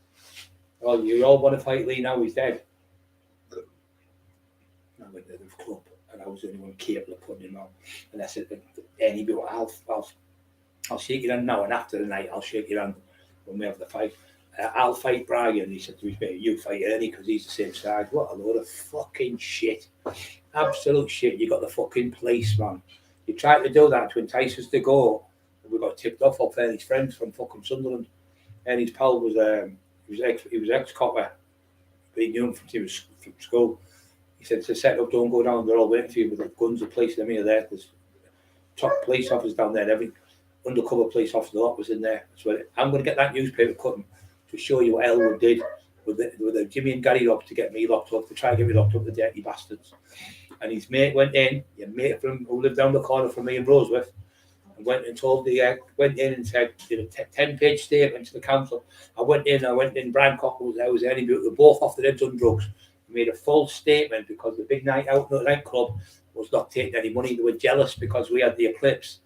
[SPEAKER 1] Oh, you all want to fight Lee now, he's dead. I went to the club. And I was the only one capable of putting him on. And I said, anybody, I'll shake your hand now, and after the night, I'll shake your hand when we have the fight. I'll fight Brian. And he said to me, you fight Ernie because he's the same size. What a load of fucking shit. Absolute shit. You got the fucking police, man. You tried to do that to entice us to go. And we got tipped off Ernie's friends from fucking Sunderland. Ernie's pal was, he was ex-copper. He knew him from school. He said, it's a setup, don't go down, they're all waiting for you with the guns, the police, them here, there. There's top police officers down there, every undercover police officer, the lot was in there. So I'm going to get that newspaper cutting to show you what Elwood did with the Jimmy and Gary Rob to get me locked up, to try and get me locked up, the dirty bastards. And his mate went in, your mate from who lived down the corner from me in Rosewith, and went and told went in and said, did a 10-page statement to the council. I went in, Brian Cockerill was there, and he were both off their heads on drugs. He made a full statement because the big night out nightclub was not taking any money. They were jealous because we had the eclipse.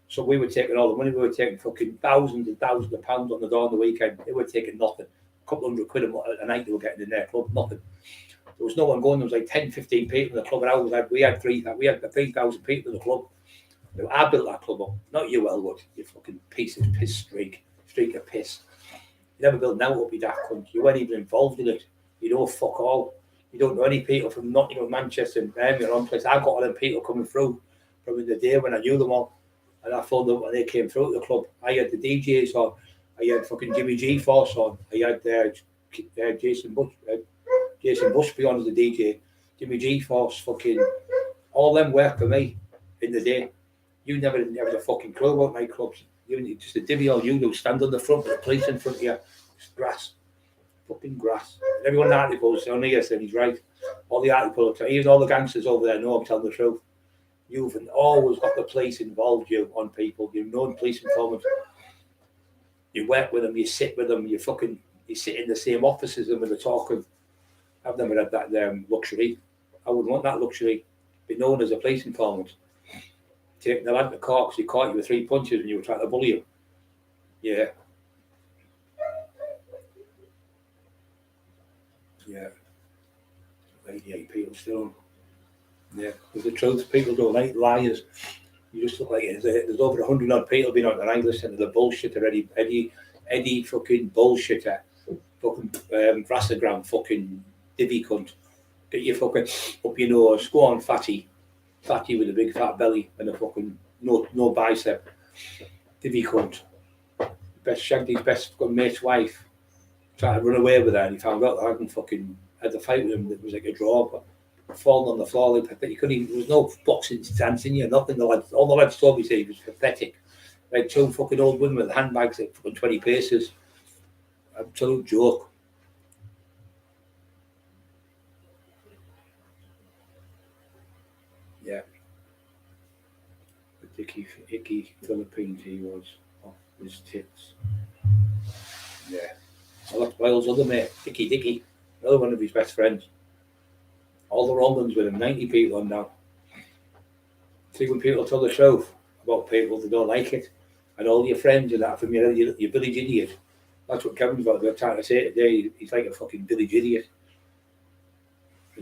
[SPEAKER 1] So we were taking all the money. We were taking fucking thousands and thousands of pounds on the door on the weekend. They were taking nothing. A couple £100 a night they were getting in their club, nothing. There was no one going. There was like 10, 15 people in the club. And we had 3,000 people in the club. I built that club up, not you, Elwood. You fucking piece of piss streak of piss. You never built now up, you daft cunt. You weren't even involved in it. You know fuck all. You don't know any people from Nottingham, Manchester, and Birmingham, on place. I got all them people coming through from in the day when I knew them all, and I phoned them when they came through the club. I had the DJs on. I had fucking Jimmy G Force on. I had Jason Busby on as the DJ. Jimmy G Force, fucking all them work for me in the day. You never had a fucking clue about nightclubs. You just a divvy all you do, stand on the front with the police in front of you. It's grass. Fucking grass. And everyone in the articles on here saying he's right. All the articles, even all the gangsters over there know I'm telling the truth. You've always got the police involved you on people. You've known police informants. You work with them, you sit with them, you sit in the same office as them and they're talking. I've never had that luxury. I wouldn't want that luxury. Be known as a police informant. Taking the lad to court because he caught you with 3 punches and you were trying to bully him. Yeah. Yeah. 88 people still on. Yeah. With the truth, people don't like liars. You just look like it. There's over 100 odd people been on the night listening to the bullshitter, Eddie fucking bullshitter. Fucking Vrassagram fucking divvy cunt. Get your fucking up your nose. Go on, fatty with a big fat belly and a fucking no bicep. Divvy cunt. Shagged his best fucking mate's wife. Tried to run away with her and he found out that I hadn't fucking had the fight with him. It was like a draw, but falling on the floor. You couldn't even, there was no boxing stance in you, nothing. All the lads told me it was pathetic. Like 2 fucking old women with handbags at fucking 20 paces. Absolute joke. Yeah. The icky Philippines he was off his tits. Yeah. I left Wales other mate, Dicky, another one of his best friends. All the wrong ones with him, 90 people on now. See, when people tell the truth about people, they don't like it. And all your friends and that from your village idiot. That's what Kevin's got to trying to say today. He's like a fucking village idiot.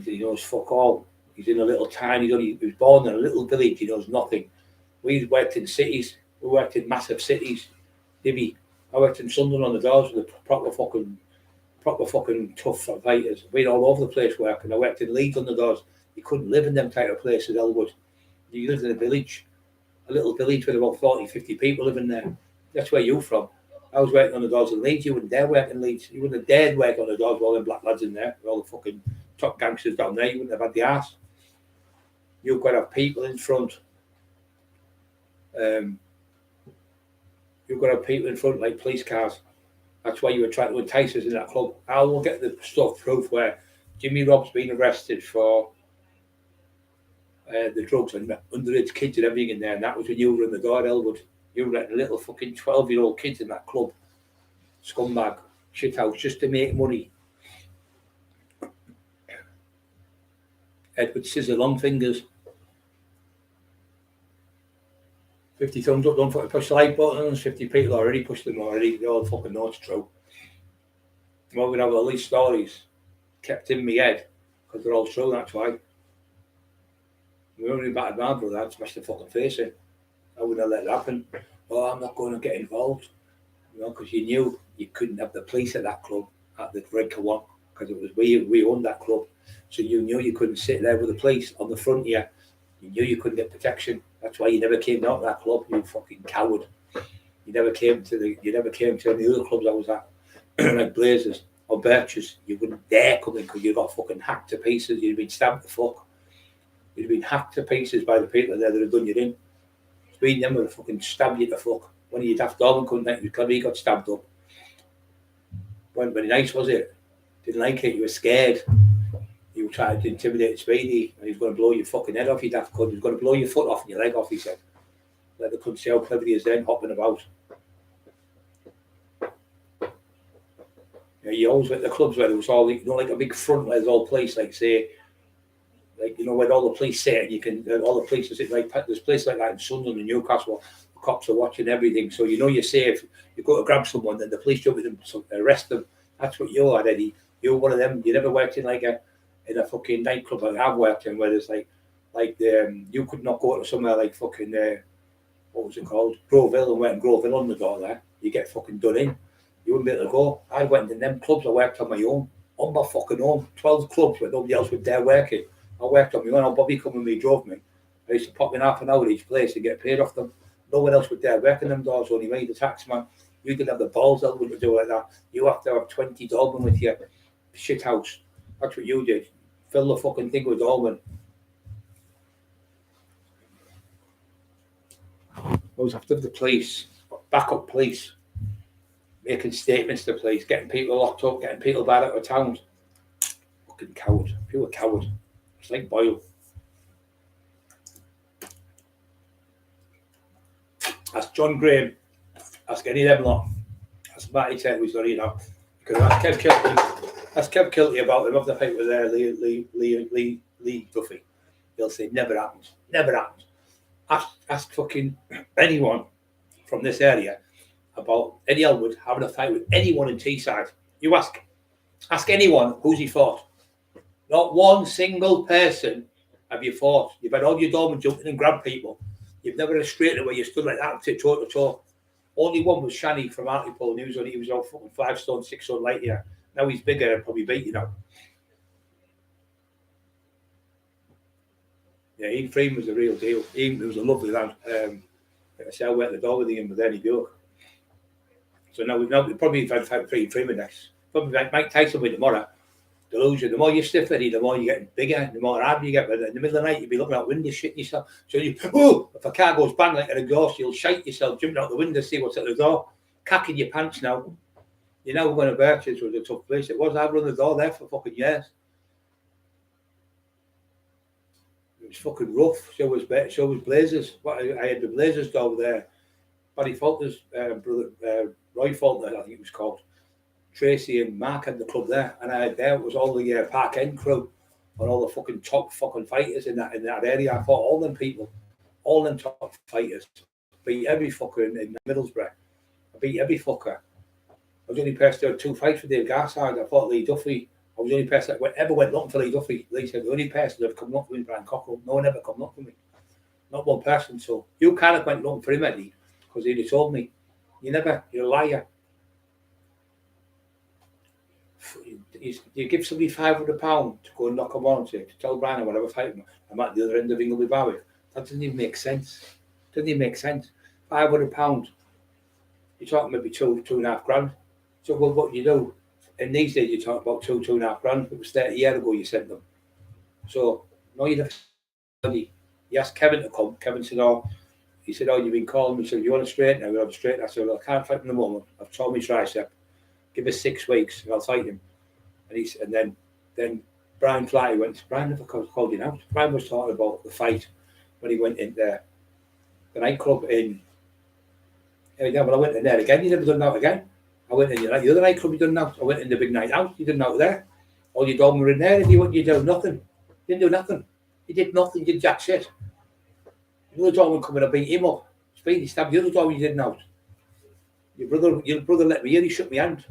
[SPEAKER 1] He knows fuck all. He's in a little tiny, he was born in a little village, he knows nothing. We worked in cities, we worked in massive cities. Divvy. I worked in Sunderland on the doors with the proper fucking tough fighters. We'd all over the place working. I worked in Leeds on the doors. You couldn't live in them type of places, Elwood. You lived in a village, a little village with about 40, 50 people living there. That's where you're from. I was working on the doors in Leeds. You wouldn't dare work in Leeds. You wouldn't have dared work on the doors with all them black lads in there, with all the fucking top gangsters down there. You wouldn't have had the arse. You've got to have people in front. You've got to have people in front like police cars. That's why you were trying to entice us in that club. I will get the stuff proof where Jimmy Rob's been arrested for the drugs and underage kids and everything in there. And that was when you were in the door, Elwood. You were letting little fucking 12-year-old kids in that club. Scumbag. Shithouse just to make money. Edward Scissor Long Fingers. 50 thumbs up, don't fucking push the like button. 50 people already pushed them already. They all fucking know it's true. I'm going to have all these stories kept in my head because they're all true, that's why. We only battered my brother, I'd smash the fucking face in. I wouldn't have let it happen. Oh, I'm not going to get involved. You know, because you knew you couldn't have the police at that club, at the Redcar one, because it was we owned that club. So you knew you couldn't sit there with the police on the front here. You knew you couldn't get protection. That's why you never came out of that club, you fucking coward. You never came to any other clubs I was at, like Blazers. on Birches, you wouldn't dare come in because you got fucking hacked to pieces. You'd been stabbed the fuck. You'd been hacked to pieces by the people there that had done you in. It's been them that fucking stabbed you to fuck. When you'd have Dorman couldn't think because he got stabbed up. Wasn't very nice, was it? Didn't like it, you were scared. You were trying to intimidate Speedy and he was going to blow your fucking head off, you daft cunt. He was going to blow your foot off and your leg off, he said. Like they couldn't see how clever he is then, hopping about. Yeah, you always went to the clubs where there was all, like a big front where there's all police, like say, like, where all the police sit and you can, all the police are sitting, like, there's places like that in Sunderland and Newcastle, the cops are watching everything, so you're safe. You go to grab someone, then the police jump with them, so arrest them. That's what you are, Eddie. You're one of them. You never worked in in a fucking nightclub like I've worked in, where there's you could not go to somewhere like fucking, what was it called? Groville, and went in Groville on the door there. You get fucking done in. You wouldn't be able to go. I went in them clubs, I worked on my own. On my fucking own. 12 clubs where nobody else was there working. I worked on my own. Bobby come with me, drove me. I used to pop in half an hour at each place to get paid off them. No one else was there working them doors, only me, the taxman. You didn't have the balls to do like that. You have to have 20 doormen with you. Shit house. That's what you did. Fill the fucking thing with doormen. Always have to have the police, backup police, making statements to the police, getting people locked up, getting people bad out of town. Fucking coward. Pure coward. It's like Boyle. Ask John Graham. Ask any of them lot. Ask Matty said who's done it now. Because ask Kev Kilty about him off the paper there, Lee Duffy. He'll say never happened. Never happened. Ask fucking anyone from this area about Eddie Elwood having a fight with anyone in Teesside. You ask anyone who's he fought. Not one single person have you fought. You've had all your doormen jumping and grab people. You've never had a straight where you stood like that toe to toe. Only one was Shani from Hartlepool, and he was all fucking 5 stone, 6 stone light here. Now he's bigger and probably beat you now. Yeah, Ian Freeman was the real deal. Ian was a lovely lad. Like I said, I went at the door with him with Eddie Bjork. So now we've probably had Ian Freeman next. Probably like Mike Tyson with tomorrow. Delusion. The more you stiff Eddie, the more you're getting bigger, the more hard you get. But in the middle of the night, you'll be looking out the window, shitting yourself. So if a car goes bang like an exhaust, you'll shite yourself, jumping out the window, see what's at the door, cacking your pants now. You know, when a Birches was a tough place. It was. I've run the door there for fucking years. It was fucking rough. So was Blazers. I had the Blazers door there. Barry Faulkner's brother, Roy Faulkner, I think it was called. Tracy and Mark had the club there, and I had there was all the Park End crew and all the fucking top fucking fighters in that area. I fought all them people, all them top fighters. Beat every fucker in Middlesbrough. I beat every fucker. I was the only person who had 2 fights with Dave Garside. I fought Lee Duffy. I was the only person that ever went looking for Lee Duffy. Lee said the only person that have come up for me, Brian Cockerill. No one ever come up for me. Not one person. So you kind of went looking for him, Eddie, because he told me, you're a liar. You give somebody £500 to go and knock him on to tell Brian I want to have a fight with him. I'm at the other end of Ingleby Barwick. That doesn't even make sense. £500. You're talking maybe £2.5 grand. So well, what you do? In these days, you're talking about £2.5 grand. It was 30 years ago you sent them. So no, you never. You asked Kevin to come. Kevin said, he said, you've been calling me. So you want to straighten? I will straighten. I said, well, I can't fight him in the moment. I've torn my tricep. Give us 6 weeks and I'll fight him. And then Brian Flaherty went. Brian never called him out. Brian was talking about the fight when he went in there, the nightclub in. Yeah, well, I went in there again. You never done that again. I went in the other nightclub. You done that. I went in the big night out. You done that there. All your dogs were in there. And you did nothing. You didn't do nothing. You did nothing. You did jack shit. The other dog would come in and beat him up. Speedy stabbed the other dog. You didn't out. Your brother let me in. He shook my hand.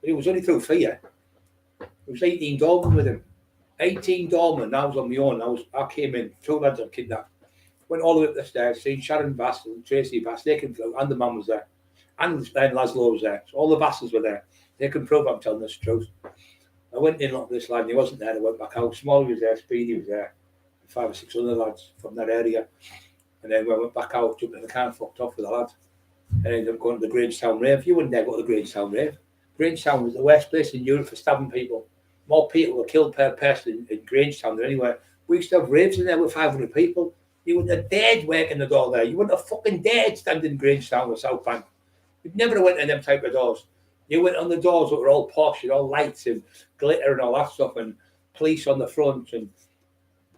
[SPEAKER 1] But it was only through fear. There was 18 doormen with him. 18 doormen. I was on my own. I came in. 2 lads got kidnapped. Went all the way up the stairs. Seen Sharon Bass and Tracy Bass. They can prove. And the man was there. And Laszlo was there. So all the Basses were there. They can prove I'm telling this truth. I went in looked at this lad. And he wasn't there. I went back out. Smalley was there. Speedy was there. 5 or 6 other lads from that area. And then when I went back out, jumped in the car and fucked off with the lads. And ended up going to the Grangetown Rave. You wouldn't dare go to the Grangetown Rave. Grangetown was the worst place in Europe for stabbing people. More people were killed per person in Grangetown than anywhere. We used to have raves in there with 500 people. You wouldn't have dared working the door there. You wouldn't have fucking dared stand in Grangetown or South Bank. You'd never went in them type of doors. You went on the doors that were all posh and all lights and glitter and all that stuff, and police on the front and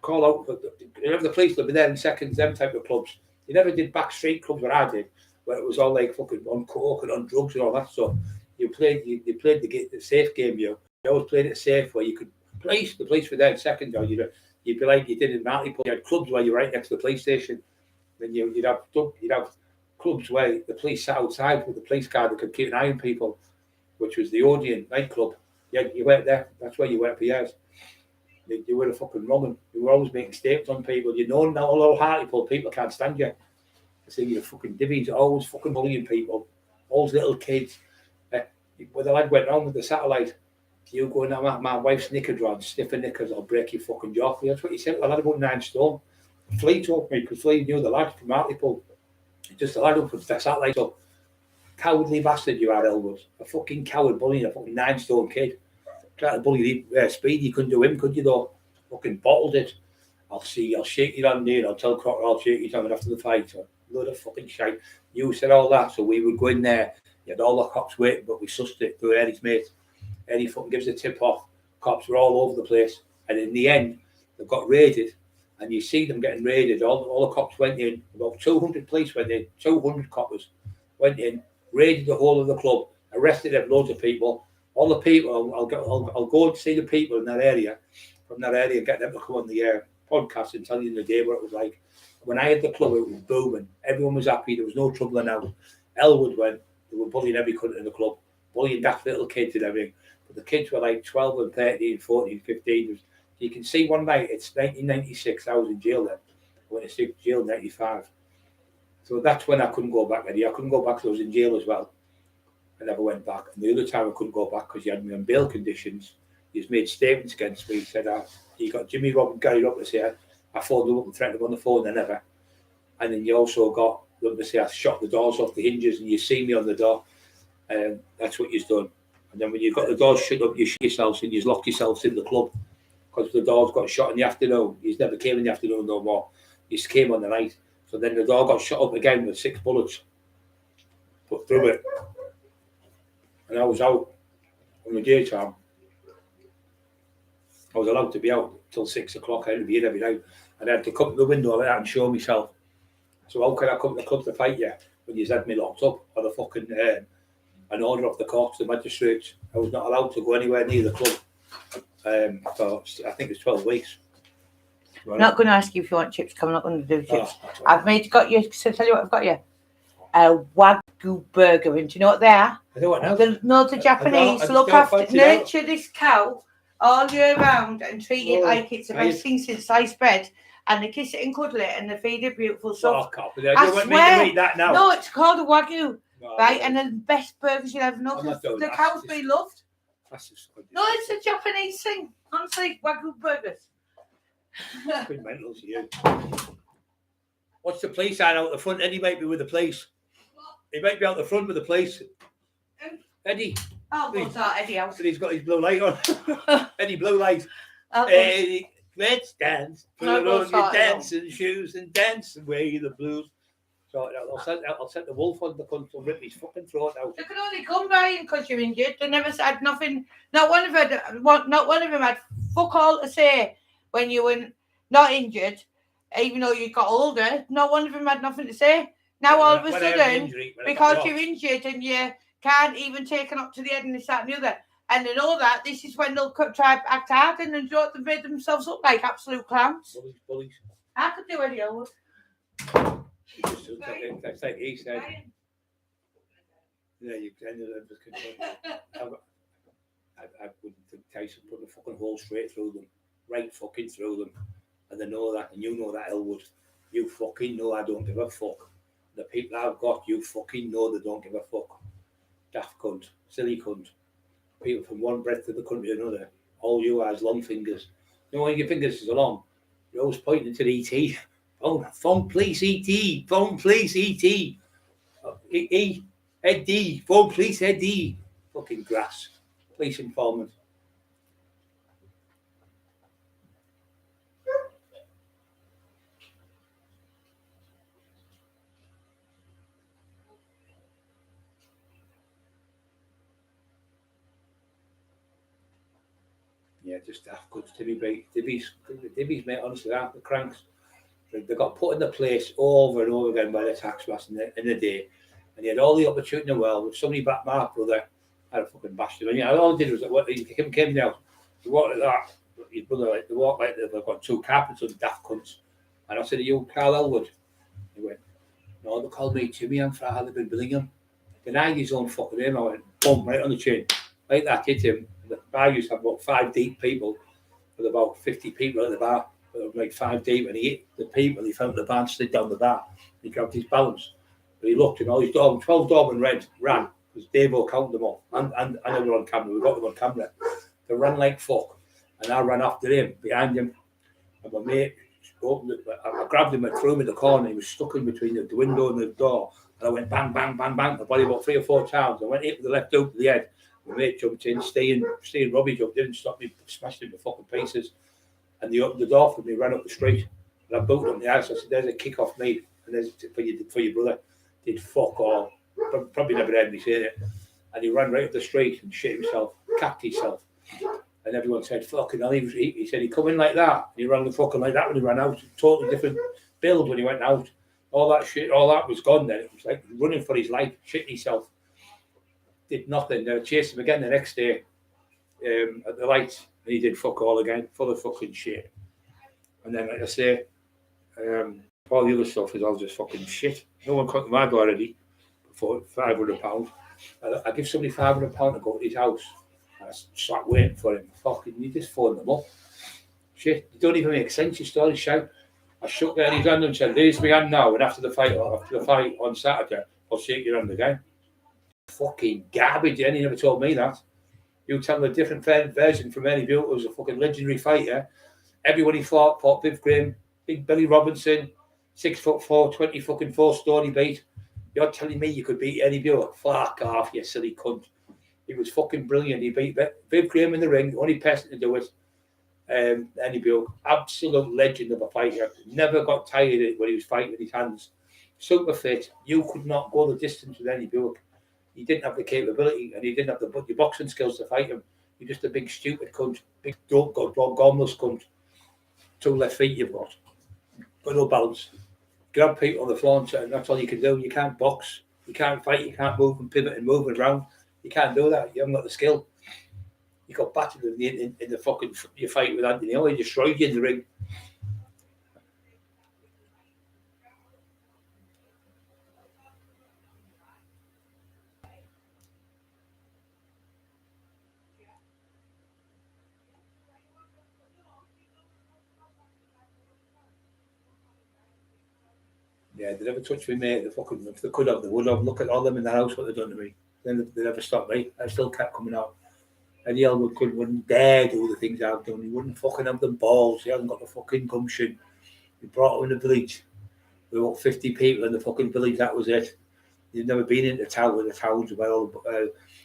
[SPEAKER 1] call out. The police would be there in seconds, them type of clubs. You never did back street clubs where I did, where it was all like fucking on coke and on drugs and all that stuff. You played the safe game. You always played it safe where you could the police were there in seconds. Or you'd be like you did in Martypool. You had clubs where you were right next to the police station. Then you'd have clubs where the police sat outside with the police car that could keep an eye on people, which was the Odeon nightclub. Yeah, you went there. That's where you went for years. You were a fucking Roman. You were always making statements on people. You know now, all Hartlepool people can't stand you. They say you're fucking divvies, always fucking bullying people. All those little kids. When the lad went round with the satellite, you go now, my wife's knickers on, sniffing knickers, I'll break your fucking jaw. That's what he said. The lad about 9 stone. Flea told me because Flea knew the lad from Hartlepool. Just the lad who puts the satellite up. Cowardly bastard you are, Elwood. A fucking coward bullying a fucking 9 stone kid. Trying to bully Speedy, you couldn't do him, could you though? Fucking bottled it. I'll shake your hand there, I'll tell Cockerill I'll shake your hand after the fight. So, load of fucking shite. You said all that, so we would go in there. You had all the cops waiting, but we sussed it through Eddie's mate. Eddie fucking gives the tip off. Cops were all over the place. And in the end, they got raided. And you see them getting raided. All the cops went in. About 200 police went in. 200 coppers went in, raided the whole of the club, arrested loads of people. All the people, I'll go and see the people in that area, from that area, and get them to come on the podcast and tell you in the day what it was like. When I had the club, it was booming. Everyone was happy. There was no trouble announced. Elwood went. They were bullying every cunt in the club, bullying daft little kids and everything. But the kids were like 12 and 13, 14, 15. You can see one night, it's 1996, I was in jail then. I went to jail in 95. So that's when I couldn't go back, Eddie. I couldn't go back because I was in jail as well. I never went back. And the other time I couldn't go back because he had me on bail conditions. He's made statements against me. He said, you got Jimmy Rob and Gary Roberts here. I phoned them up and threatened them on the phone, they never. And then you also got them to say I shot the doors off the hinges and you see me on the door. That's what you've done. And then when you've got the doors shut up, you shut yourselves and you lock yourselves in the club. Because the doors got shut in the afternoon. He's never came in the afternoon no more. He just came on the night. So then the door got shut up again with 6 bullets put through it. And I was out on the daytime. I was allowed to be out till 6 o'clock. I had to be in every night. And I had to come to the window like that and show myself. So how could I come to the club to fight you when you had me locked up or the fucking an order off the courts, the magistrates? I was not allowed to go anywhere near the club for I think it's 12 weeks.
[SPEAKER 2] Right. I'm not going to ask you if you want chips coming up under the chips. I've got you. So tell you what I've got you. A Wagyu burger, and do you know what they are?
[SPEAKER 1] I don't know.
[SPEAKER 2] The Japanese look after, nurture this cow all year round and treat it like it's the best thing since sliced bread. And they kiss it and cuddle it and they feed it beautiful stuff.
[SPEAKER 1] I swear. To eat that now.
[SPEAKER 2] No, it's called a Wagyu, right? And the best burgers you'll ever know. The cows be loved. No, it's a Japanese thing. Honestly, Wagyu burgers.
[SPEAKER 1] Good mentals, you. What's the police sign out the front? Eddie might be with the police. He might be out the front with the police. Eddie.
[SPEAKER 2] Oh, what's that, Eddie out?
[SPEAKER 1] He's got his blue light on. Eddie, blue light. Eddie, let's dance. Put on your dancing shoes and dance away the blues. So I'll set the wolf on the cunt and rip his fucking throat out.
[SPEAKER 2] They can only come by because you're injured. They never said nothing. Not one of them had fuck all to say when you were not injured, even though you got older. Not one of them had nothing to say. Now all of a sudden, because you're injured and you can't even take it up to the head and this, that and the other, and they know that, this is when they'll try to act hard and then they've made themselves look like absolute clowns.
[SPEAKER 1] Bullies.
[SPEAKER 2] I could do any old.
[SPEAKER 1] That's like he said. Yeah, you ended up I wouldn't think Tyson put a fucking hole straight through them. Right fucking through them. And they know that, and you know that, Elwood. You fucking know I don't give a fuck. The people I've got, you fucking know they don't give a fuck. Daft cunt, silly cunt. People from one breadth of the country to another. All you are is long fingers. You know when your fingers is long, you're always pointing to the ET. Phone police ET. Phone police ET. Eddie. Phone police Eddie. fucking grass. Police informant. Yeah, just daft goods. Divvy's mate, honestly, that the cranks. They got put in the place over and over again by the tax master in the day, and he had all the opportunity in the world. If somebody back my brother, I'd have fucking bashed him. And all I did was what he came down. He walked like that. His brother, like, they walked like they've got two carpets on daft cunts. And I said, "Are you Carl Elwood?" He went, "No, they called me Jimmy. I'm from Harley Billingham." Denied his own fucking name. I went, boom, right on the chin. Like that, hit him. The bar used to have about 5 deep people, with about 50 people at the bar, like 5 deep, and he hit the people. He found the bar, slid down the bar. He grabbed his balance. But he looked, and all his 12 Doberman Reds ran, because Davo counted them all. And they were on camera. We got them on camera. They ran like fuck. And I ran after him, behind him. And my mate opened it. I grabbed him and threw him in the corner. He was stuck in between the window and the door. And I went bang, bang, bang, bang. The body about 3 or 4 times. I went hit with the left hook to the head. My mate jumped in, staying Robbie jumped, didn't stop me, smashed him to fucking pieces. And they opened the door for me, ran up the street. And I booted him in the house. I said, "There's a kick off me. And there's for your brother." Did fuck all. Probably never heard me say it. And he ran right up the street and shit himself, cacked himself. And everyone said, "Fucking hell." He said, "He come in like that." And he ran the fucking like that when he ran out. Totally different build when he went out. All that shit, all that was gone then. It was like running for his life, shitting himself. Did nothing. They chased him again the next day at the lights. And he did fuck all again, full of fucking shit. And then, like I say, all the other stuff is all just fucking shit. No one come to my door already for £500. I give somebody £500 to go to his house. I sat waiting for him. Fucking, you just phone them up. Shit, it don't even make sense. Your story, shout. I shook their hand and said, "Raise my hand now." And after the fight on Saturday, I'll shake your hand again. Fucking garbage. And he never told me that. You tell me a different version from Eddie Buell, who was a fucking legendary fighter. Everyone he fought Viv Graham, Big Billy Robinson, 6'4", 24 stone he beat. You're telling me you could beat Eddie Buell? Fuck off, you silly cunt. He was fucking brilliant. He beat Viv Graham in the ring, the only person to do it. Eddie Buell, absolute legend of a fighter. Never got tired of it when he was fighting with his hands. Super fit. You could not go the distance with Eddie Buell. He didn't have the capability, and he didn't have the boxing skills to fight him. You're just a big stupid cunt, big gomless cunt. 2 left feet you've got no balance. Grab people on the floor, and that's all you can do. You can't box, you can't fight, you can't move and pivot and move around. You can't do that. You haven't got the skill. You got battered in the fucking your fight with Anthony. He destroyed you in the ring. Yeah, they never touched me, mate. If they could have, they would have. Look at all them in the house, what they've done to me. Then they never stopped me. I still kept coming out. Eddie Elwood wouldn't dare do the things I've done. He wouldn't fucking have them balls. He hasn't got the fucking gumption. He brought him in the village. There were about 50 people in the fucking village. That was it. He'd never been into town where the towns where all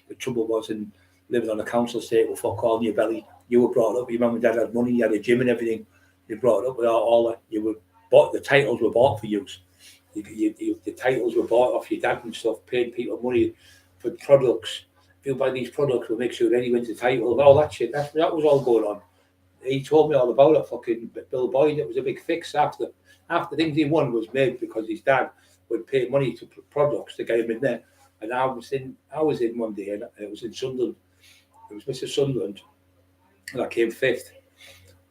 [SPEAKER 1] the trouble was, and living on a council estate with fuck all in your belly. You were brought up. Your mum and dad had money. You had a gym and everything. You brought up with all that. You were bought. The titles were bought for you. The titles were bought off your dad and stuff. Paid people money for products. If you buy these products, we'll make sure Eddie wins the title. All that shit. That was all going on. He told me all about it. Fucking Bill Boyd. It was a big fix after things he won was made because his dad would pay money to products to get him in there. And I was in one day, and it was in Sunderland. It was Mr. Sunderland, and I came 5th.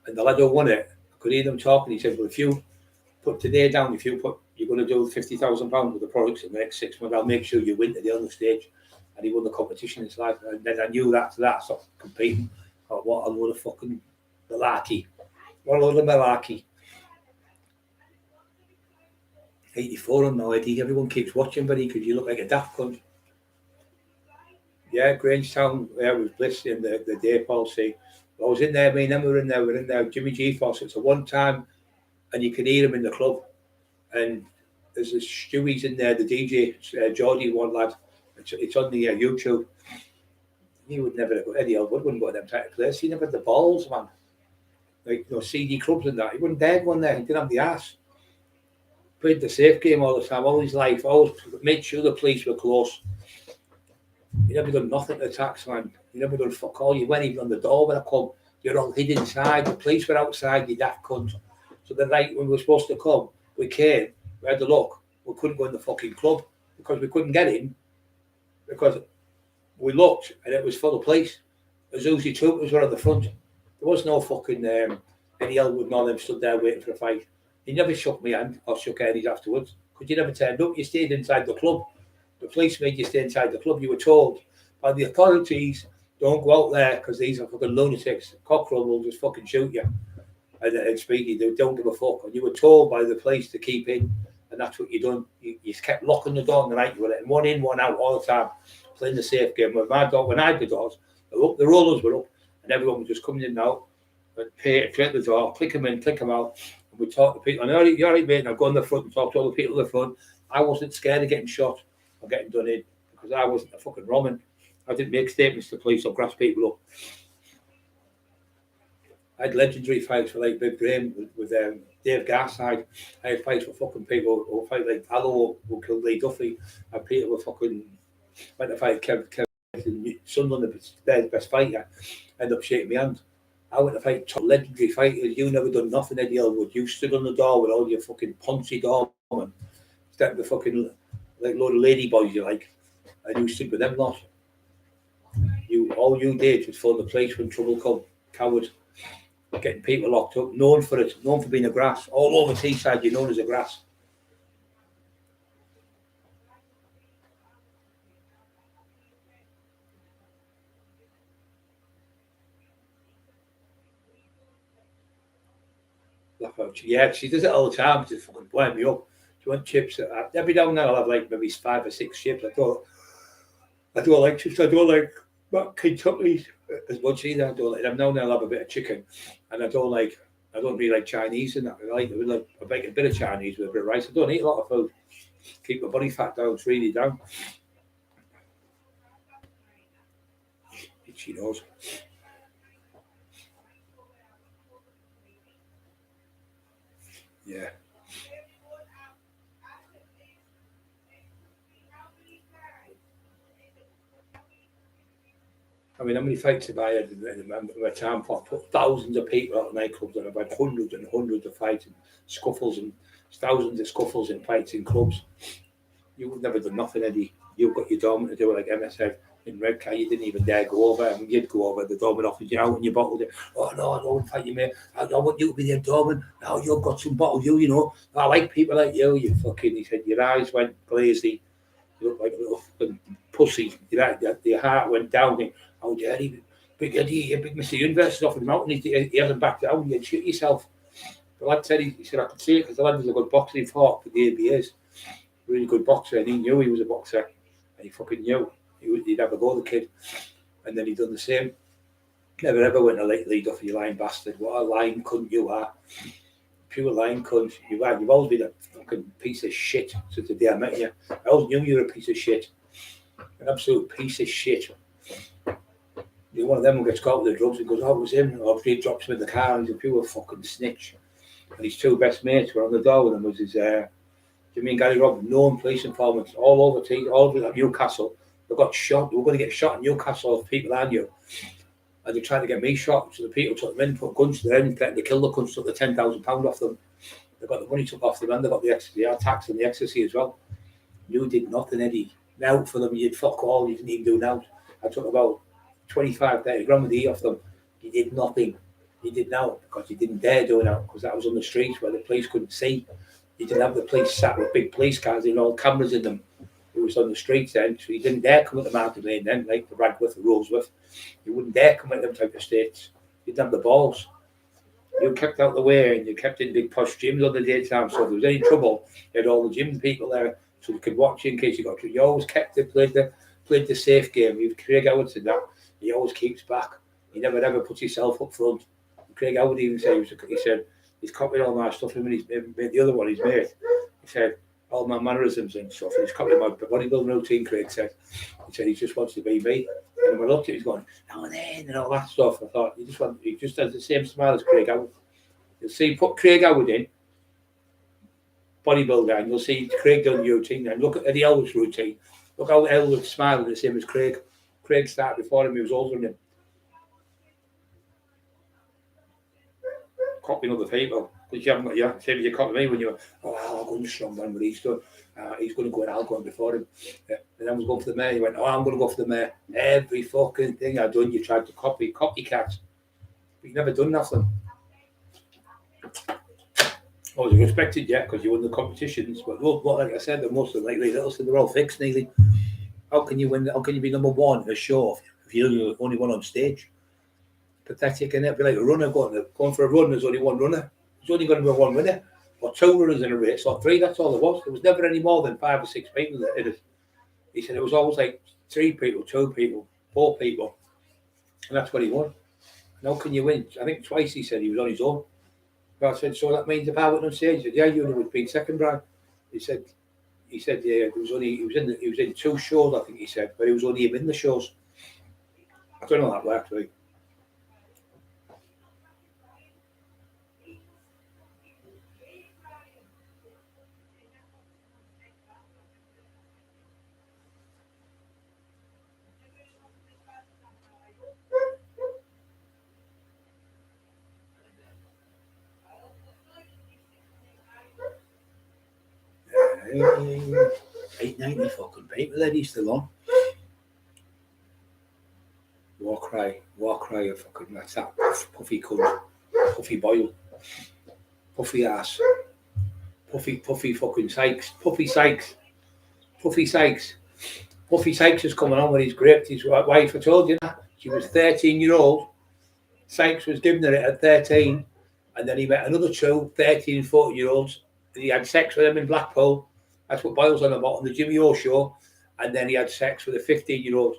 [SPEAKER 1] And the lad who won it, I could hear them talking. He said, "Well, if you put today down, you're going to do £50,000 with the products in the next 6 months, I'll make sure you win today on the stage." And he won the competition in his life. And then I knew that after that, I stopped competing. I thought, what a load of fucking malarkey. What a load of malarkey. 84 on now, Eddie. Everyone keeps watching, buddy, because you look like a daft cunt. Yeah, Grangetown, yeah, was bliss in the day, Paul. See, I was in there, me and them were in there. Jimmy G Foss, it's a one time, and you can hear him in the club. And there's this Stewie's in there, the DJ, Geordie, one lad. It's on the YouTube. He would never go. Eddie Elwood wouldn't go to them type of place. He never had the balls, man. Like, you know, CD clubs and that. He wouldn't dare go in there. He didn't have the ass. Played the safe game all the time, all his life. Always made sure the police were close. He never done nothing to tax, man. He never done fuck all. You went even on the door when I come. You're all hid inside. The police were outside. You daft cunt. So the night when we were supposed to come, we came. We had the look. We couldn't go in the fucking club because we couldn't get in because we looked and it was full of police. The Uzi troopers were on the front. There was no fucking Eddie Elwood and all them stood there waiting for a fight. He never shook my hand or shook Eddie's afterwards because you never turned up. You stayed inside the club. The police made you stay inside the club. You were told by the authorities, don't go out there because these are fucking lunatics. Cockerill will just fucking shoot you. And Speedy, they don't give a fuck. And you were told by the police to keep in, and that's what you done. You kept locking the door in the night. You were letting one in, one out all the time, playing the safe game. When I had the doors, the rollers were up, and everyone was just coming in and out, and pay at the door, click them in, click them out. And we talk to people. And you're right, mate. And I go in the front and talk to all the people in the front. I wasn't scared of getting shot or getting done in because I wasn't a fucking Roman. I didn't make statements to the police or grass people up. I had legendary fights for like Big Graham with Dave Garside. I had fights with fucking people who fight like Allo who killed Lee Duffy. I had people with fucking went to fight Kev Sunderland, the best fighter. Ended up shaking my hand. I went to fight top legendary fighters. You never done nothing, Eddie Elwood. You stood on the door with all your fucking Ponzi doorman. Step the fucking like load of lady boys you like. And you stood with them lot. All you did was phone the police when trouble come. Coward. Getting people locked up, known for it, known for being a grass. All over Teesside, you're known as a grass. Yeah, she does it all the time. She fucking blowing me up. She wants chips. Every now and then I'll have like maybe 5 or 6 chips. I don't like chips. I don't like Kentucky's as much either. I don't like them. Now and then I'll have a bit of chicken, and I don't really like Chinese and that. I make a bit of Chinese with a bit of rice. I don't eat a lot of food. Keep my body fat down, it's really down. She knows. Yeah. I mean, how many fights have I had in my time? I put thousands of people out of nightclubs, and I've had hundreds and hundreds of fights and scuffles and thousands of scuffles and fights in clubs. You've never done nothing, Eddie. You've got your doorman to do it like Emma said in Redcar. You didn't even dare go over. And you'd go over, the doorman offered you out and you bottled it. Oh, no, I don't want to fight you, mate. I want you to be the doorman. Now you've got some bottle, you know. I like people like you. You fucking, he said, your eyes went glazy. You look like a little fucking pussy. Your heart went down. Oh, Jerry, big Eddie, big Mr. Universe is off the mountain. He hasn't backed down. You'd shoot yourself. The lad said, he said, I could see it because the lad was a good boxer. He fought for the ABAs. Really good boxer, and he knew he was a boxer. And he fucking knew. He'd have a go, the kid. And then he done the same. Never ever went to lead off you lying bastard. What a lying cunt you are. Pure lying cunt. You are. You've always been a fucking piece of shit since the day I met you. I always knew you were a piece of shit. An absolute piece of shit. You're one of them who gets caught with the drugs and goes, oh, it was him. Or he drops him in the car and he's a pure fucking snitch. And his 2 best mates were on the door with him. Was his Jimmy and Gary Robb, known police informants all over Newcastle. They got shot. They were going to get shot in Newcastle if people I knew. And they tried to get me shot. So the people took them in, put guns to them, and threatened to kill the cunts, took the £10,000 off them. They got the money took off them, and they got the tax and the ecstasy as well. You did nothing, Eddie. Now for them, you'd fuck all. You didn't even do now. I took about 25, 30 grand of the off them. You did nothing. You did now because you didn't dare do it now because that was on the streets where the police couldn't see. You didn't have the police sat with big police cars and all cameras in them. It was on the streets then, so you didn't dare come at the Martin Lane then, like the Radcliffe, the Roseworth. You wouldn't dare come at them type of states. You didn't have the balls. You kept out the way and you kept in big posh gyms on the daytime, so if there was any trouble, you had all the gym people there so they could watch you in case you got trouble. You always kept it, played the safe game. You've Craig Howard said that. He always keeps back. He never ever puts himself up front. Craig Howard even said, he said, he's copied all my stuff from him and he's made the other one, his mate. He said, all my mannerisms and stuff. He's copied my bodybuilding routine, Craig said. He said he just wants to be me. And when I looked at him, he's going, now and then, and all that stuff. I thought, he just has the same smile as Craig Howard. You'll see, put Craig Howard in, bodybuilder, and you'll see Craig doing the routine. And look at Eddie Elwood's routine. Look how Elwood's smiling the same as Craig. Craig started before him, he was older than him. Copying other people. Because you haven't got, yeah, same as you copy me when you're, I'll go and strong man, but he's done. He's going to go and I'll go before him. And I was going for the mayor. He went, I'm going to go for the mayor. Every fucking thing I've done, you tried to copycat. But you've never done nothing. I was respected, yeah, because you won the competitions. But like I said, they're mostly like little, they're all fixed, nearly. How can you win? How can you be number one in a show if you're the only one on stage? Pathetic, and it'd be like a runner going for a run. There's only one runner. There's only going to be one winner, or two runners in a race, or three. That's all there was. There was never any more than 5 or 6 people that did it. He said it was always like 3 people, 2 people, 4 people, and that's what he won. And how can you win? I think twice he said he was on his own. But I said, so that means if I went on stage, he said, yeah, you would have been second, Brian. He said, yeah, he was in 2 shows, I think he said, but it was only him in the shows. I don't know how that worked, really. $8.90 fucking people that he's still on. War cry of fucking, that's that puffy cunt, puffy boil, puffy ass, puffy fucking Sykes, Puffy Sykes is coming on when he's gripped his wife. I told you that. She was 13-year-old. Sykes was giving her it at 13, and then he met another 2 13 and 14-year-olds. He had sex with them in Blackpool. That's what Boyle's on about on the Jimmy O show. And then he had sex with a 15-year-old.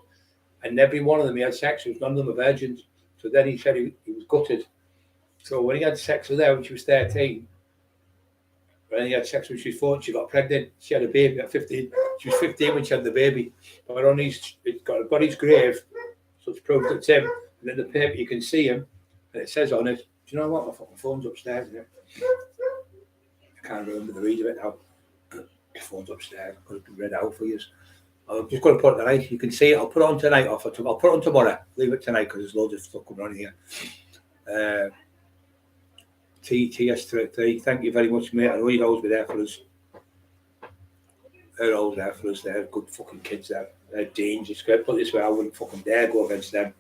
[SPEAKER 1] And every one of them he had sex with, none of them were virgins. So then he said he was gutted. So when he had sex with her when she was 13, when he had sex when she was 14, she got pregnant. She had a baby at 15. She was 15 when she had the baby. But on his grave, so it's proved it's him. And in the paper you can see him, and it says on it, do you know what? My fucking phone's upstairs. Isn't it? I can't remember the read of it now. The phone's upstairs. I could have read out for you. I'm just going to put it tonight. You can see it. I'll put it on tonight. I'll put it on tomorrow. Leave it tonight because there's loads of stuff going on here. TS3, thank you very much, mate. I know you'll always be there for us. They're always there for us. They're good fucking kids. They're dangerous. Put it this way, I wouldn't fucking dare go against them.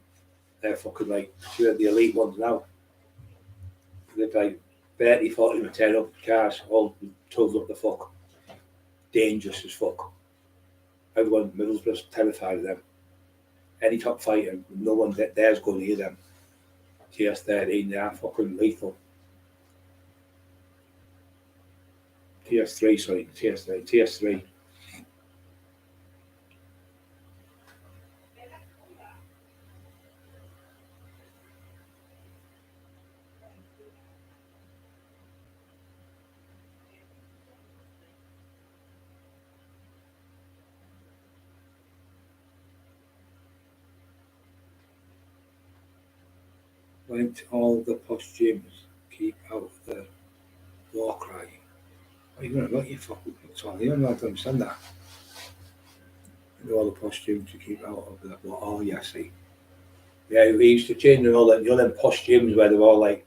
[SPEAKER 1] They're fucking like the elite ones now. They're like 30, 40 and 10 up cars, all told up the fuck. Dangerous as fuck. Everyone in Middlesbrough's terrified of them. Any top fighter, no one dares go near them. TS13, they are fucking lethal. TS3. Went all the posh gyms, keep out the war cry. What are you going to look, you fucking pixel? You don't know how to understand that. Do all the posh gyms to keep out of the war. Oh, yeah, see. Yeah, we used to change and all that. You know, them posh gyms where they were all like,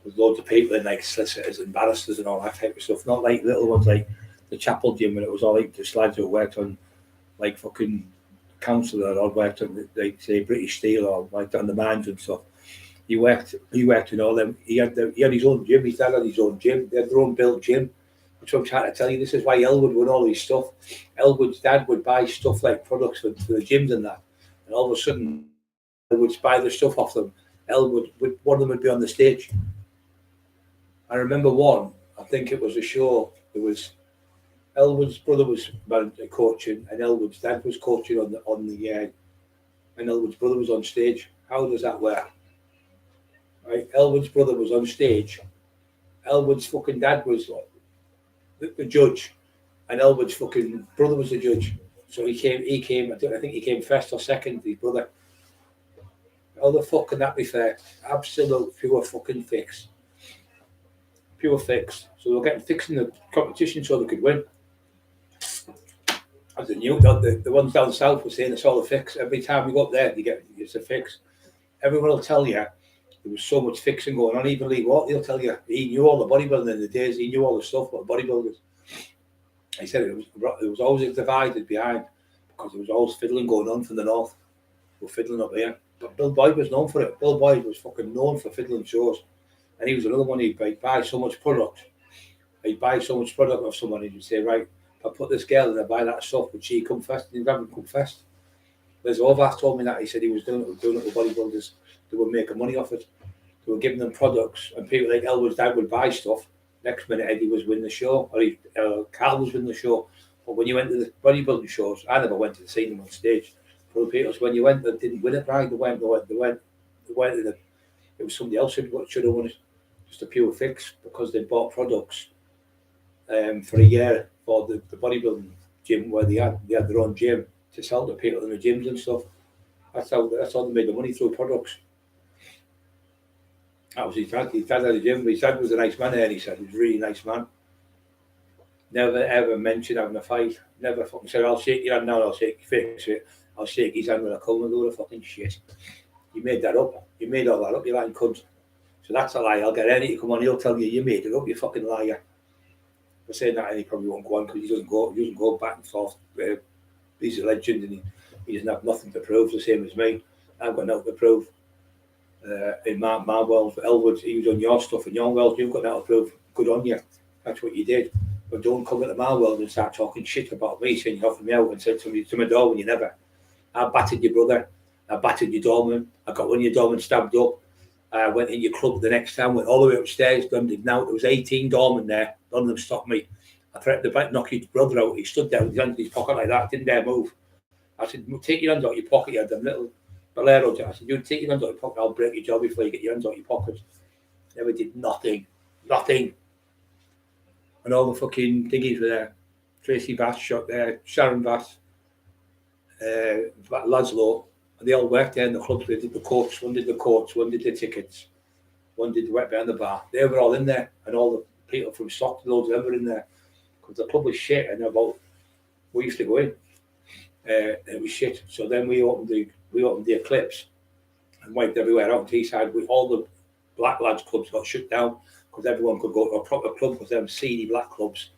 [SPEAKER 1] with loads of people in, like solicitors and barristers and all that type of stuff. Not like little ones like the Chapel gym where it was all like just lads who worked on like fucking council or worked on, like, say, British Steel or like on the mines and stuff. He worked in all them. He had his own gym. His dad had his own gym. They had their own built gym. Which I'm trying to tell you, this is why Elwood won all his stuff. Elwood's dad would buy stuff like products for the gyms and that. And all of a sudden, Elwood buy the stuff off them. One of them would be on the stage. I remember one, I think it was a show. There was Elwood's brother was coaching, and Elwood's dad was coaching on the and Elwood's brother was on stage. How does that work? Right, Elwood's brother was on stage. Elwood's fucking dad was the judge, And Elwood's fucking brother was the judge. So he came, I think he came first or second, his brother. How the fuck can that be fair? Absolute pure fucking fix. Pure fix. So they were getting fixed in the competition so they could win. As they knew, the ones down south were saying it's all a fix. Every time we go up there, it's a fix. Everyone will tell you there was so much fixing going on. Even Lee Watt, he'll tell you he knew all the bodybuilding in the days. He knew all the stuff about bodybuilders. He said it was always divided behind because there was always fiddling going on from the north. We're fiddling up here. But Bill Boyd was known for it. Bill Boyd was fucking known for fiddling shows. And he was another one. He'd buy so much product. He'd buy so much product off someone. He'd say, right, if I put this girl in, I buy that stuff, would she come first? And he'd have him come first. Liz Ovath told me that. He said he was doing it with bodybuilders. They were making money off it. They were giving them products. And people like Elwood's dad would buy stuff. Next minute, Eddie was winning the show. Or Carl was winning the show. But when you went to the bodybuilding shows, I never went to see them on stage. For the people, when you went, they didn't win it right. They went in the, it was somebody else who should have won it. Just a pure fix because they bought products for a year for the bodybuilding gym where they had their own gym to sell to people in the gyms and stuff. That's how they made the money through products. That was his dad. His dad had a gym. His dad was a nice man, and he said he was a really nice man. Never ever mentioned having a fight. Never fucking said, I'll shake your hand now, I'll fix it. I'll shake his hand when I come and do the fucking shit. You made that up. You made all that up, you lying cunt. So that's a lie. I'll get Ernie to come on, he'll tell you made it up, you fucking liar. For saying that, and he probably won't go on because he doesn't go back and forth. He's a legend and he doesn't have nothing to prove, the same as me. I've got nothing to prove. In my world, Elwood, he was on your stuff, and your world, you've got nothing to prove. Good on you. That's what you did. But don't come into my world and start talking shit about me, saying you offered me out and said to my door when you never. I battered your brother. I battered your doorman. I got one of your doormen stabbed up. I went in your club the next time, went all the way upstairs, done it now. There was 18 doormen there. None of them stopped me. I threatened to knock your brother out. He stood there with his hands in his pocket like that, didn't dare move. I said, take your hands out of your pocket. You had them little boleros. I said, you take your hands out of your pocket, I'll break your jaw before you get your hands out of your pocket. Never did nothing. Nothing. And all the fucking thingies were there. Tracy Bass shot there, Sharon Bass, Laszlo, and they all worked there in the clubs. They did the courts, one did the tickets, one did the wet behind the bar. They were all in there, and all the people from Stockton, loads of them were in there. Because the club was shit, and we used to go in. It was shit. So then we opened the Eclipse and wiped everywhere out on Teesside. All the black lads clubs got shut down because everyone could go to a proper club because them seedy black clubs.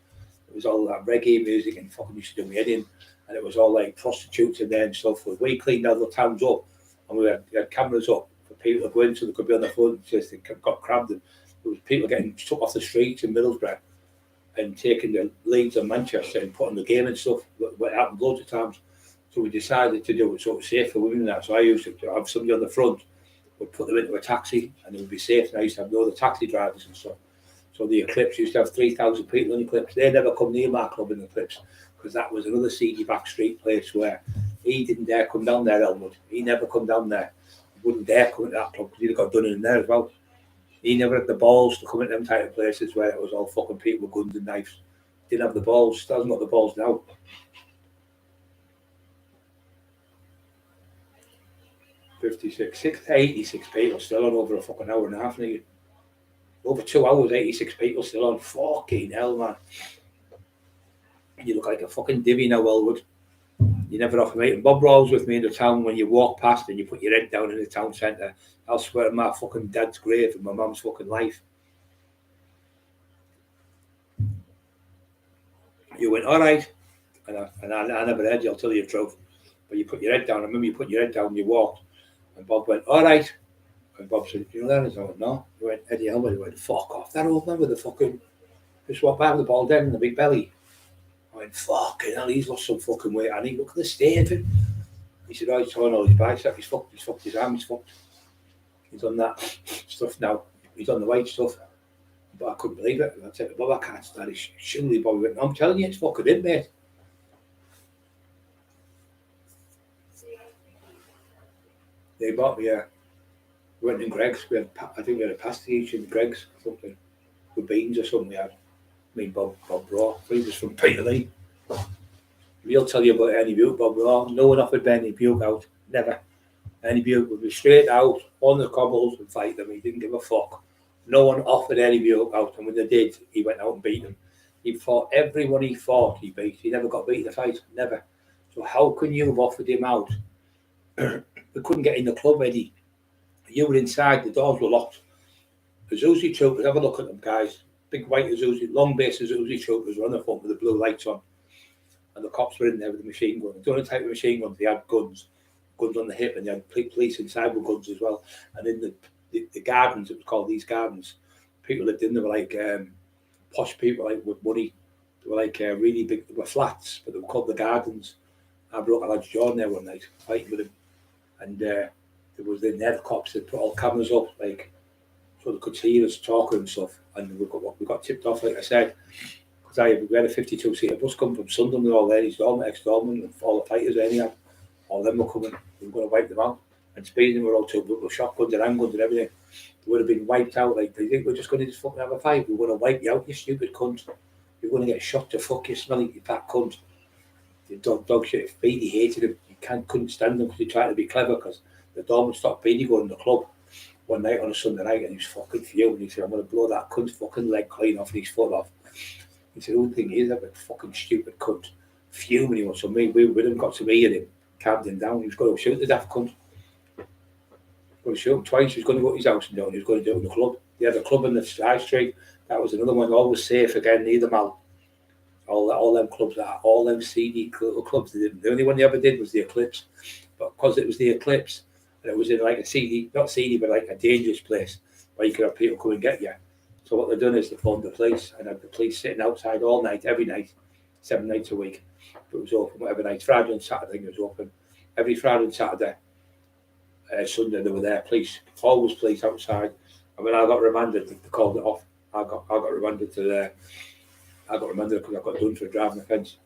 [SPEAKER 1] It was all that reggae music and fucking used to do my head in. And it was all like prostitutes in there and stuff. We cleaned all the towns up and we had cameras up for people to go in so they could be on their phone since they got crabbed. And there was people getting took off the streets in Middlesbrough and taking the Leeds and Manchester and putting the game and stuff. It happened loads of times. So we decided to do it so it was safe for women and that. So I used to have somebody on the front, would put them into a taxi and it would be safe. And I used to have the other taxi drivers and stuff. So the Eclipse used to have 3,000 people in the Eclipse. They never come near my club in the Eclipse because that was another seedy back street place where he didn't dare come down there, Elwood. He never come down there. He wouldn't dare come into that club because he'd have got done in there as well. He never had the balls to come into them type of places where it was all fucking people with guns and knives. Didn't have the balls. Still hasn't got the balls now. 86 people still on over a fucking hour and a half. Over 2 hours, 86 people still on. Fucking hell, man. You look like a fucking divvy now, Elwood. You never offer me. And Bob Rawls with me in the town when you walk past and you put your head down in the town centre. I'll swear on my fucking dad's grave and my mum's fucking life. You went, all right. And I never heard you, I'll tell you the truth. But you put your head down. I remember you put your head down and you walked. And Bob went, all right. And Bob said, you know that? I went, no. He went, Eddie Elwood. He went, fuck off. That old man with the fucking, just walked by with the ball down and the big belly. I went, fucking hell, he's lost some fucking weight. And he look at the state of him. He said, oh, he's torn all his bicep. He's fucked his arm. He's fucked. He's on that stuff now. He's on the white stuff. But I couldn't believe it. And I said, Bob, I can't stand it. Surely Bobby went, I'm telling you, it's fucking in, mate. They bought me we went in Greg's. I think we had a pasty each in Greg's or something. With beans or something we had. Bob Raw. He was from Peterlee. He'll tell you about any Buke, Bob Raw. No one offered Benny Buke out. Never. Any Buke would be straight out on the cobbles and fight them. He didn't give a fuck. No one offered any Buke out, and when they did, he went out and beat them. He fought everyone he fought, he beat. He never got beat in a fight. Never. So how can you have offered him out? We couldn't get in the club, Eddie. You were inside, the doors were locked. The Azusi troopers, have a look at them, guys. Big white Azusi, long base Azusi troopers were on the front with the blue lights on. And the cops were in there with the machine gun. The only type of machine guns, they had guns on the hip, and they had police inside with guns as well. And in the gardens, it was called these gardens, people lived in there were like posh people, like with money. They were like really big, they were flats, but they were called the gardens. I broke a lad's jaw in there one night, fighting with him. And there was in there, the cops had put all cameras up, like, so they could see us talking and stuff. And we got tipped off, like I said, because we had a 52-seater bus coming from Sunderland and all there, ex-Dorman, and all the fighters anyhow. All them were coming, we were going to wipe them out. And speeding were all two with shotguns and handguns and everything. They would have been wiped out. Like, they think we're just going to fucking have a fight. We're going to wipe you out, you stupid cunt. You're going to get shot to fuck you, smelly, you fat cunt. The dog shit, he hated him. He couldn't stand them because he tried to be clever, because the Dorman stopped Beanie going to the club one night on a Sunday night, and he was fucking fuming. He said, I'm going to blow that cunt's fucking leg clean off and his foot off. He said, the only thing is, that fucking stupid cunt. Fuming he was. So me, we with him, got to me and him, calmed him down. He was going to shoot the daft cunt. Going to shoot him twice. He was going to go to his house and do it. He was going to do it in the club. They had a club in the High Street. That was another one. Always safe again, neither mal. All them clubs, all them CD clubs. The only one they ever did was the Eclipse. But because it was the Eclipse, and it was in like a CD, not CD, but like a dangerous place where you could have people come and get you. So what they've done is they phoned the police and had the police sitting outside all night, every night, 7 nights a week. But it was open whatever night. Friday and Saturday it was open. Every Friday and Saturday, Sunday they were there. Police, always police outside. And when I got remanded, they called it off. I got remanded to there. I got remanded because I got done for a driving offence.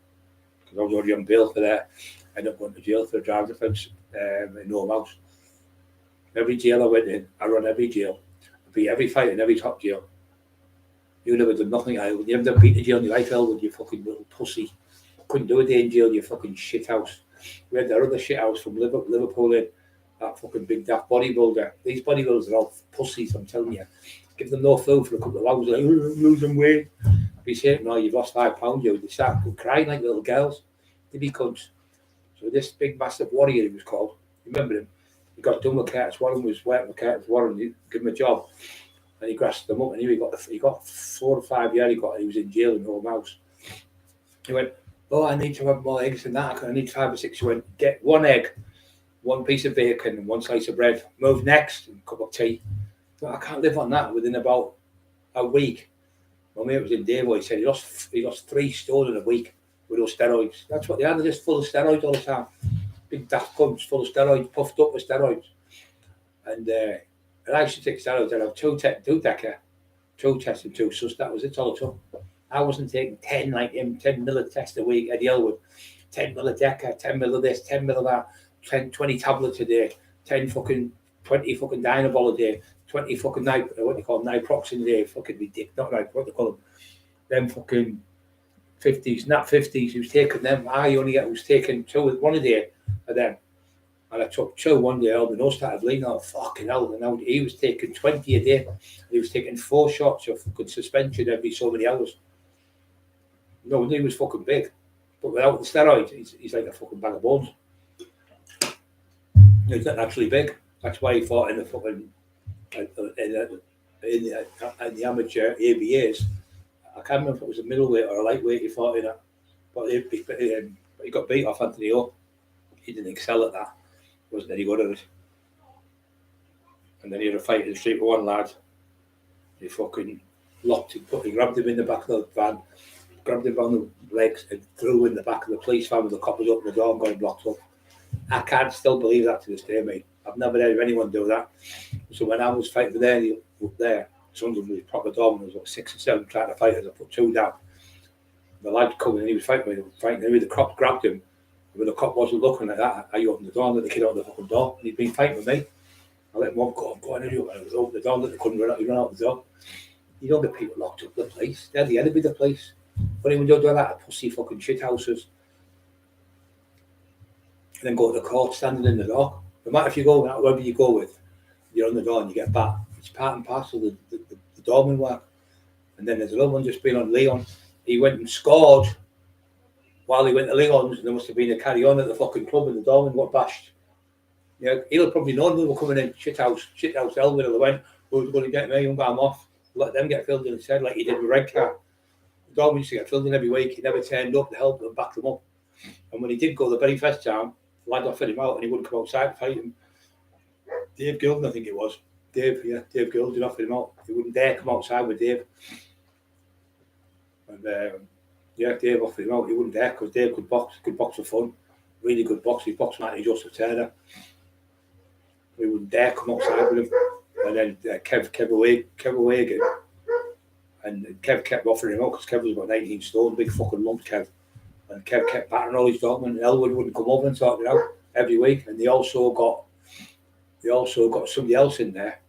[SPEAKER 1] Because I was already on bail for that. I ended up going to jail for a driving offence in no house. Every jail I went in, I run every jail. I beat every fight in every top jail. You never done nothing. You never beat the jail in your life, Elwood, you fucking little pussy. Couldn't do a day in jail, you fucking shit house. We had that other shit house from Liverpool in, that fucking big daft bodybuilder. These bodybuilders are all pussies, I'm telling you. Give them no food for a couple of hours, like, I'm losing weight. If you say, no, you've lost 5 pounds, they start crying like little girls. They be cunts. So this big, massive warrior, he was called. You remember him? He got done with Curtis Warren, was working with Curtis Warren, he gave him a job. And he grasped them up, and he got 4 or 5 years. He was in jail in home house. He went, oh, I need to have more eggs than that. I need 5 or 6. He went, get 1 egg, 1 piece of bacon, and 1 slice of bread. Move next, and a cup of tea. But I can't live on that. Within about a week, my mate was in Davo. He said he lost 3 stone in a week with those steroids. That's what they are. They're just full of steroids all the time. Big daft cunts full of steroids, puffed up with steroids. And I used to take steroids. I'd have 2 decker, 2 tests and 2 sus. That was it all it took. I wasn't taking 10 like him, 10 mil of test a week, Eddie Elwood. 10 mil of decker, 10 mil of this, 10 mil of that, 20 tablets a day, 20 fucking Dynabol a day, 20 fucking Niproxen a day, fucking ridiculous, not like what they call them. Them fucking 50s, not 50s, he was taking them. I was taking 1 a day of them. And I took 2 one day, and I started bleeding out. Fucking hell. And now he was taking 20 a day. He was taking 4 shots of fucking suspension every so many hours. No, he was fucking big. But without the steroids, he's like a fucking bag of bones. He's not naturally big. That's why he fought in the fucking in the amateur ABAs. I can't remember if it was a middleweight or a lightweight he fought in it. But he got beat off Anthony O. He didn't excel at that. Wasn't any good at it. And then he had a fight in the street with 1 lad. He fucking he grabbed him in the back of the van, grabbed him on the legs and threw him in the back of the police van with the coppers up the door and got him locked up. I can't still believe that to this day, mate. I've never heard of anyone do that. So when I was fighting up there, Sunderland was proper dom, there was like 6 or 7 trying to fight us. I put 2 down. The lad coming in, he was fighting with the cop grabbed him. When the cop wasn't looking like that, I opened the door and let the kid out the fucking door. And he'd been fighting with me. I let him go on, and he opened the door, let the couldn't run out the door. You don't get people locked up the place. They're the enemy of the place. But when you do that at pussy fucking shit houses, and then go to the court standing in the dock. No matter if you go, wherever you go with, you're on the door and you get back. It's part and parcel of the doorman work. And then there's another one just been on Leon. He went and scored while he went to Leon's, and there must have been a carry on at the fucking club, and the doorman got bashed. Yeah, he'll probably know they were coming in shit house Elwood, and they went, who's going to get me? I'm off. Let them get filled in instead, like he did with Red Car. The doorman used to get filled in every week. He never turned up to help them, back them up. And when he did go the very first time, the lad offered him out and he wouldn't come outside to fight him. Dave Gilden, I think it was. Dave Gilden offered him out. He wouldn't dare come outside with Dave. And Dave offered him out. He wouldn't dare because Dave could box for fun. Really good box. He boxed like Joseph Turner. He wouldn't dare come outside with him. And then Kev away again. And Kev kept offering him out because Kev was about 19 stone, big fucking lump Kev. And Kev kept battering all his document, and Elwood wouldn't come over and sort it out every week. And they also got somebody else in there.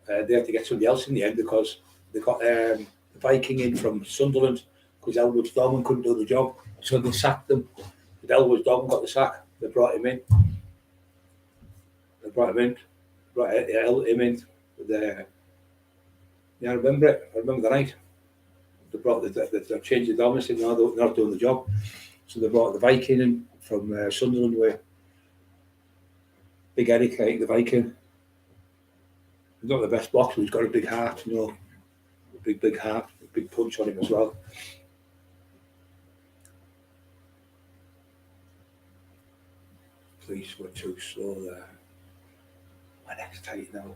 [SPEAKER 1] They had to get somebody else in the end because they got the Viking in from Sunderland because Elwood's doorman couldn't do the job. So they sacked them. But Elwood's doorman got the sack. They brought him in. Brought him in. I remember it. I remember the night. They changed the dominance, and now they're not doing the job. So they brought the Viking in from Sunderland with Big Eric, I think, the Viking. He's not the best boxer, he's got a big heart, a big heart, a big punch on him as well. Police were too slow there. My neck's tight now.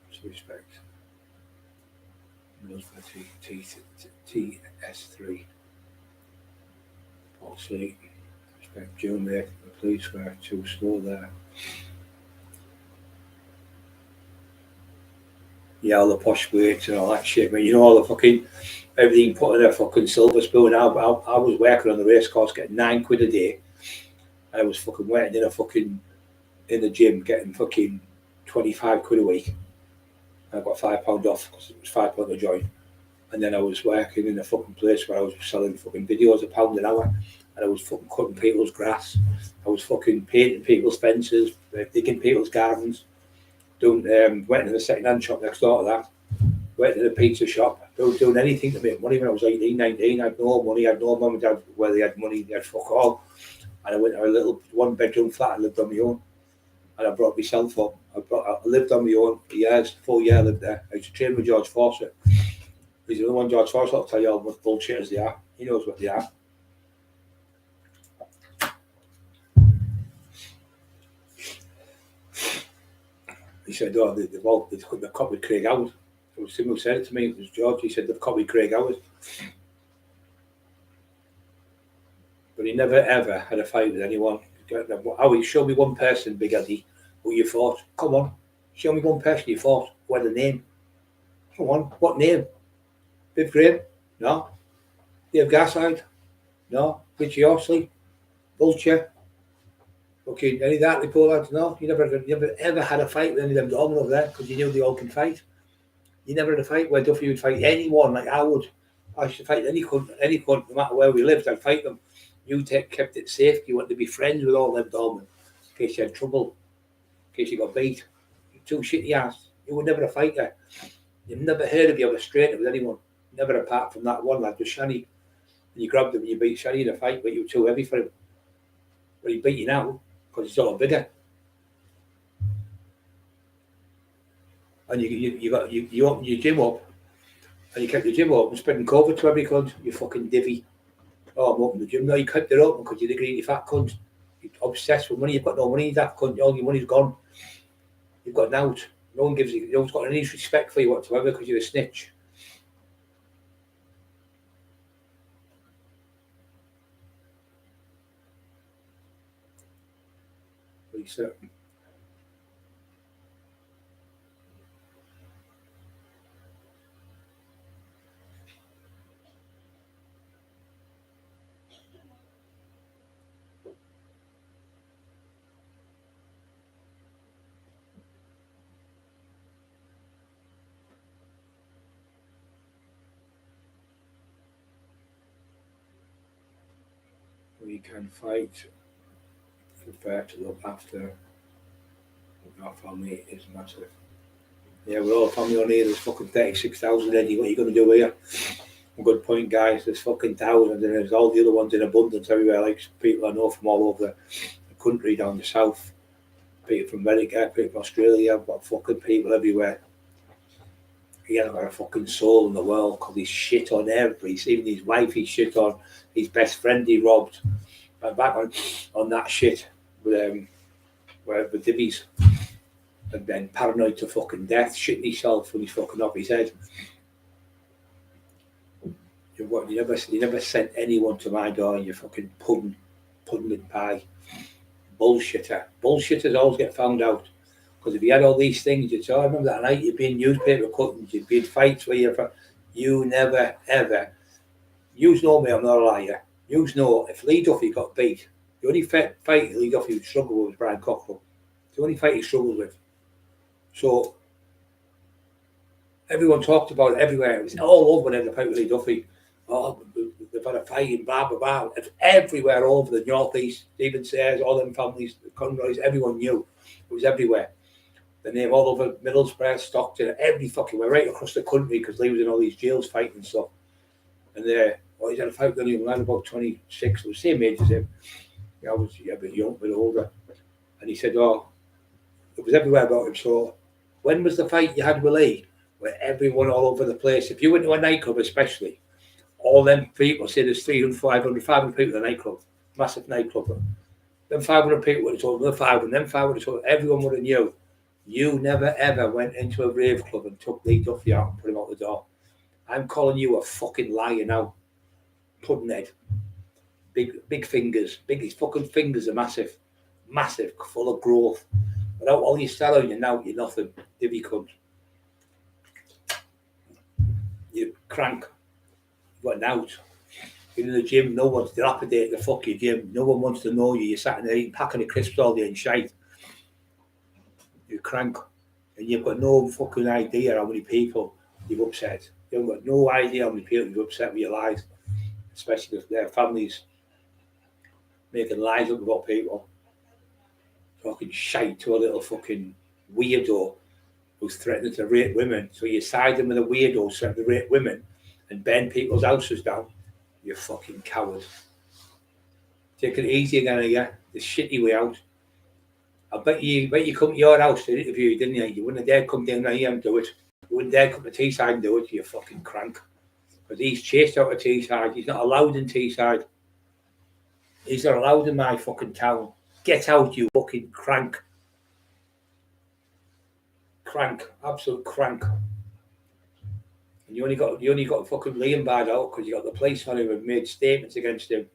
[SPEAKER 1] With respect. TS3. Paul C. Respect June there. The police were too slow there. Yeah, all the posh weights and all that shit. I mean, all the fucking everything put in a fucking silver spoon. I was working on the race course getting £9 a day. And I was fucking waiting in the gym getting fucking £25 a week. I got £5 off because it was £5 a join. And then I was working in a fucking place where I was selling fucking videos £1 an hour. And I was fucking cutting people's grass. I was fucking painting people's fences, digging people's gardens. Went in the second-hand shop next door to that. Went in a pizza shop. Doing anything to make money when I was 18, 19. I had no money. I had no mum and dad where they had money. They had fuck all. And I went to a little one-bedroom flat and lived on my own. And I brought myself up. I lived on my own for years. 4 years I lived there. I used to train with George Fawcett. He's the other one, George Fawcett. I'll tell you how much bullshitters they are. He knows what they are. He said, they've copied Craig Howard. It was him who said it to me. It was George. He said, they've copied Craig Howard. But he never, ever had a fight with anyone. Howie, show me one person, Big Eddie, who you fought. Come on. Show me one person you fought. What a name. Come on. What name? Biff Graham? No. Dave Garside? No. Richie Horsley? Vulture? Okay, any of that they pull out? No. You never ever had a fight with any of them dogs over there because you knew they all can fight. You never had a fight where Duffy would fight anyone like I would. I should fight any cunt, no matter where we lived, I'd fight them. You kept it safe. You wanted to be friends with all them dogs in case you had trouble, in case you got beat. You're too shitty ass. You were never a fighter. You've never heard of you ever straight with anyone. Never apart from that one lad with Shani. And you grabbed him and you beat Shani in a fight, but you were too heavy for him. But he beat you now because he's a lot bigger. And you opened your gym up, and you kept the gym open, spreading COVID to every cunt. You fucking divvy. Oh, I'm opening the gym. No, you kept it open because you're the greedy fat cunt. You're obsessed with money. You've got no money. That cunt. All your money's gone. You've got an out. No one gives you. No one's got any respect for you whatsoever because you're a snitch. Pretty certain. We can fight, prepare to look after our family is massive. Yeah, we're all family on here. There's fucking 36,000, Eddie. What are you going to do here? Good point, guys. There's fucking thousands, and there's all the other ones in abundance everywhere. Like people I know from all over the country, down the south, people from America, people from Australia. I've got fucking people everywhere. He hasn't got a fucking soul in the world because he's shit on everybody. Even his wife, he's shit on. His best friend, he robbed. I'm back on that shit with divvies. And then paranoid to fucking death, shitting himself when he's fucking off his head. You never sent anyone to my door and you fucking pudding and pie. Bullshitter. Bullshitters always get found out. Because if you had all these things, you'd say, I remember that night you'd be in newspaper cuttings, you'd be in fights where you never, ever. You know me, I'm not a liar. You know if Lee Duffy got beat, the only fight Lee Duffy would struggle with was Brian Cockerill. The only fight he struggled with. So everyone talked about it everywhere. It was all over when they fight with Lee Duffy. Oh, they've had a fight and blah, blah, blah. It's everywhere all over the northeast. Stephen Sayers, all them families, the Conroys, everyone knew. It was everywhere. The name all over Middlesbrough, Stockton, every fucking way, right across the country because Lee was in all these jails fighting and stuff. And he's had a fight with a young lad about 26, the same age as him. I was a bit young, a bit older. And he said, it was everywhere about him. So when was the fight you had with Lee? Where everyone all over the place, if you went to a nightclub especially, all them people say there's 300, 500 people in a nightclub, massive nightclub. Them 500 people would have told them 500, them 500 told everyone would have knew. You never ever went into a rave club and took Lee Duffy out and put him out the door. I'm calling you a fucking liar now. Puddinhead. Big fingers. His fucking fingers are massive. Massive, full of growth. Without all your style on you now, you're nothing. Divvy cunt. You crank. You've got an out. You're in the gym, no one's dilapidated the fuck your gym. No one wants to know you. You're sat in there eating packing of crisps all day and shite. You crank. And you've got no fucking idea how many people you've upset. You've got no idea how many people you've upset with your lies. Especially if their families making lies up about people. Talking shite to a little fucking weirdo who's threatening to rape women. So you're siding with a weirdo who's threatening to rape women and bend people's houses down. You fucking coward. Take it easy again, yeah? The shitty way out. I bet you come to your house to interview you, didn't you? You wouldn't dare come down here and do it. You wouldn't dare come to Teesside and do it, you fucking crank. Because he's chased out of Teesside. He's not allowed in Teesside. He's not allowed in my fucking town. Get out, you fucking crank. Crank. Absolute crank. And you only got fucking Liam barred out because you got the police on him and made statements against him.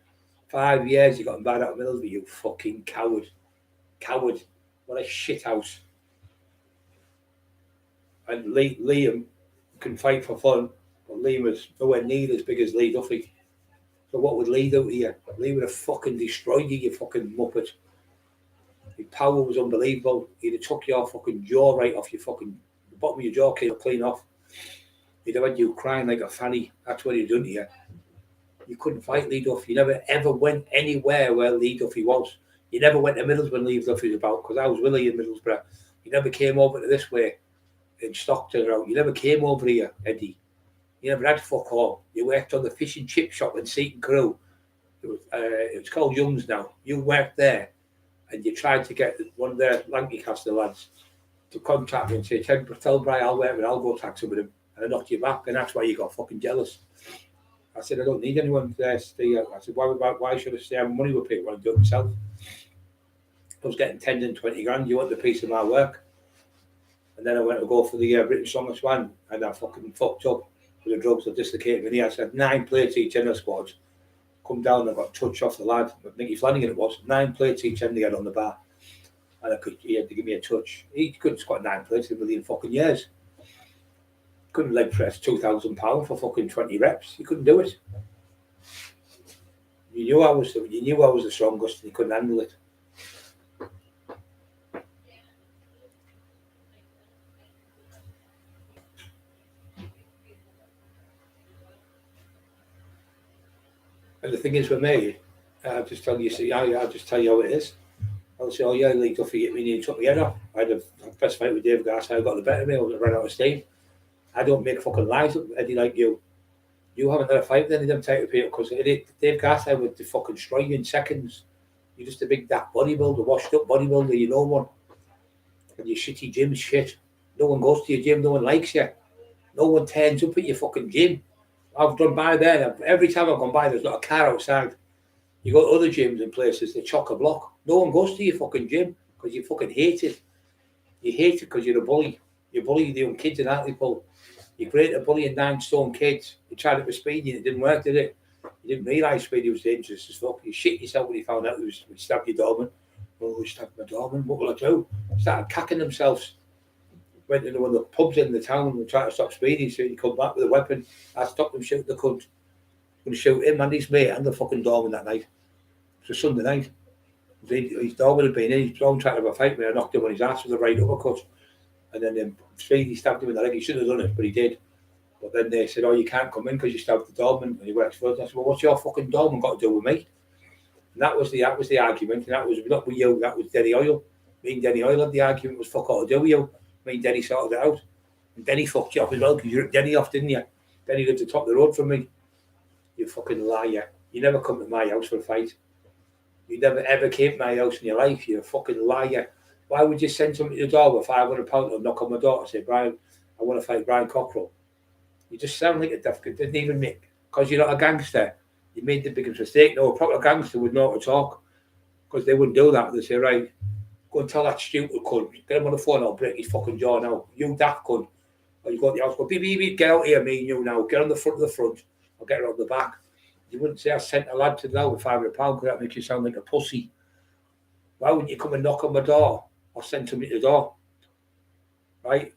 [SPEAKER 1] 5 years you got him barred out of Middlesbrough, you fucking coward. Coward. What a shit house. And Liam can fight for fun, but Liam was nowhere near as big as Lee Duffy. So what would Lee do to you? Lee would have fucking destroyed you, you fucking muppet. His power was unbelievable. He'd have took your fucking jaw right off your fucking, the bottom of your jaw came clean off. He'd have had you crying like a fanny. That's what he'd done to you. You couldn't fight Lee Duffy. You never ever went anywhere where Lee Duffy was. You never went to Middlesbrough when Lee Duffy was about, because I was with Lee in Middlesbrough. You never came over to this way in Stockton. You never came over here, Eddie. You never had fuck all. You worked on the fish and chip shop in Seaton Crew. It was called Young's now. You worked there and you tried to get one of the Lancaster lads to contact me and say, tell Brian I'll work with him, I'll go taxi with him. And I knocked you back, and that's why you got fucking jealous. I said, I don't need anyone to stay. I said, why should I stay on money with people? I want to do it myself. I was getting 10 and 20 grand. You want the piece of my work? And then I went to go for the British Strongest Man, and I fucking fucked up with the drugs. I dislocated my knee. I said 9 plates each in the squad. Come down, I got a touch off the lad. Nicky Flanagan it was. 9 plates each end to get on the bar. And he had to give me a touch. He couldn't squat 9 plates in a million fucking years. Couldn't leg press £2,000 for fucking 20 reps. You couldn't do it. You knew I was the strongest, and you couldn't handle it. And the thing is with me, I'll just tell you, see, I'll just tell you how it is. I'll say, oh yeah, Lee Duffy hit me and took my head off. I had a first fight with Dave Garcia, I got the better of me, I ran out of steam. I don't make fucking lies up, Eddie, like you. You haven't had a fight with any of them type of people, because Dave Garcia would fucking destroy you in seconds. You're just a big daft bodybuilder, washed up bodybuilder, you know one. And your shitty gym shit. No one goes to your gym, no one likes you. No one turns up at your fucking gym. I've gone by there, every time I've gone by, there's not a car outside. You go to other gyms and places, they chock a block. No one goes to your fucking gym because you fucking hate it. You hate it because you're a bully. You bully the young kids in Hartlepool. You're great at bullying 9 stone kids. You tried it with Speedy and it didn't work, did it? You didn't realise Speedy was dangerous as fuck. You shit yourself when you found out he stabbed your doorman. Oh, he stabbed my doorman. What will I do? Started cacking themselves. Went into one of the pubs in the town and tried to stop Speedy. So he come back with a weapon. I stopped him shooting the cunt. Going to shoot him and his mate and the fucking doorman that night. It was a Sunday night. His doorman had been in. His doorman tried to have a fight with me. I knocked him on his ass with a right uppercut. And then Speedy stabbed him in the leg. He shouldn't have done it, but he did. But then they said, oh, you can't come in because you stabbed the doorman and he works for us. I said, well, what's your fucking doorman got to do with me? And that was the argument. And that was not with you, that was Denny Oil. Me and Denny Oil had the argument. It was fuck all to do with you. Me and Denny sorted it out. And Denny fucked you up as well because you ripped Denny off, didn't you? Denny lived at the top of the road from me. You fucking liar. You never come to my house for a fight. You never ever came to my house in your life. You're a fucking liar. Why would you send somebody to the door with £500 and knock on my door and say, Brian, I want to fight Brian Cockerill? You just sound like a duff. It didn't even make, because you're not a gangster. You made the biggest mistake. No, a proper gangster would know how to talk, because they wouldn't do that. They'd say, right, go and tell that stupid cunt, get him on the phone, I'll break his fucking jaw now. You daft cunt. Or you go to the house, go, beep, beep, beep, get out here, me and you now. Get on the front of the front. I'll get her on the back. You wouldn't say I sent a lad to the door with £500 because that makes you sound like a pussy. Why wouldn't you come and knock on my door or send somebody to the door? Right?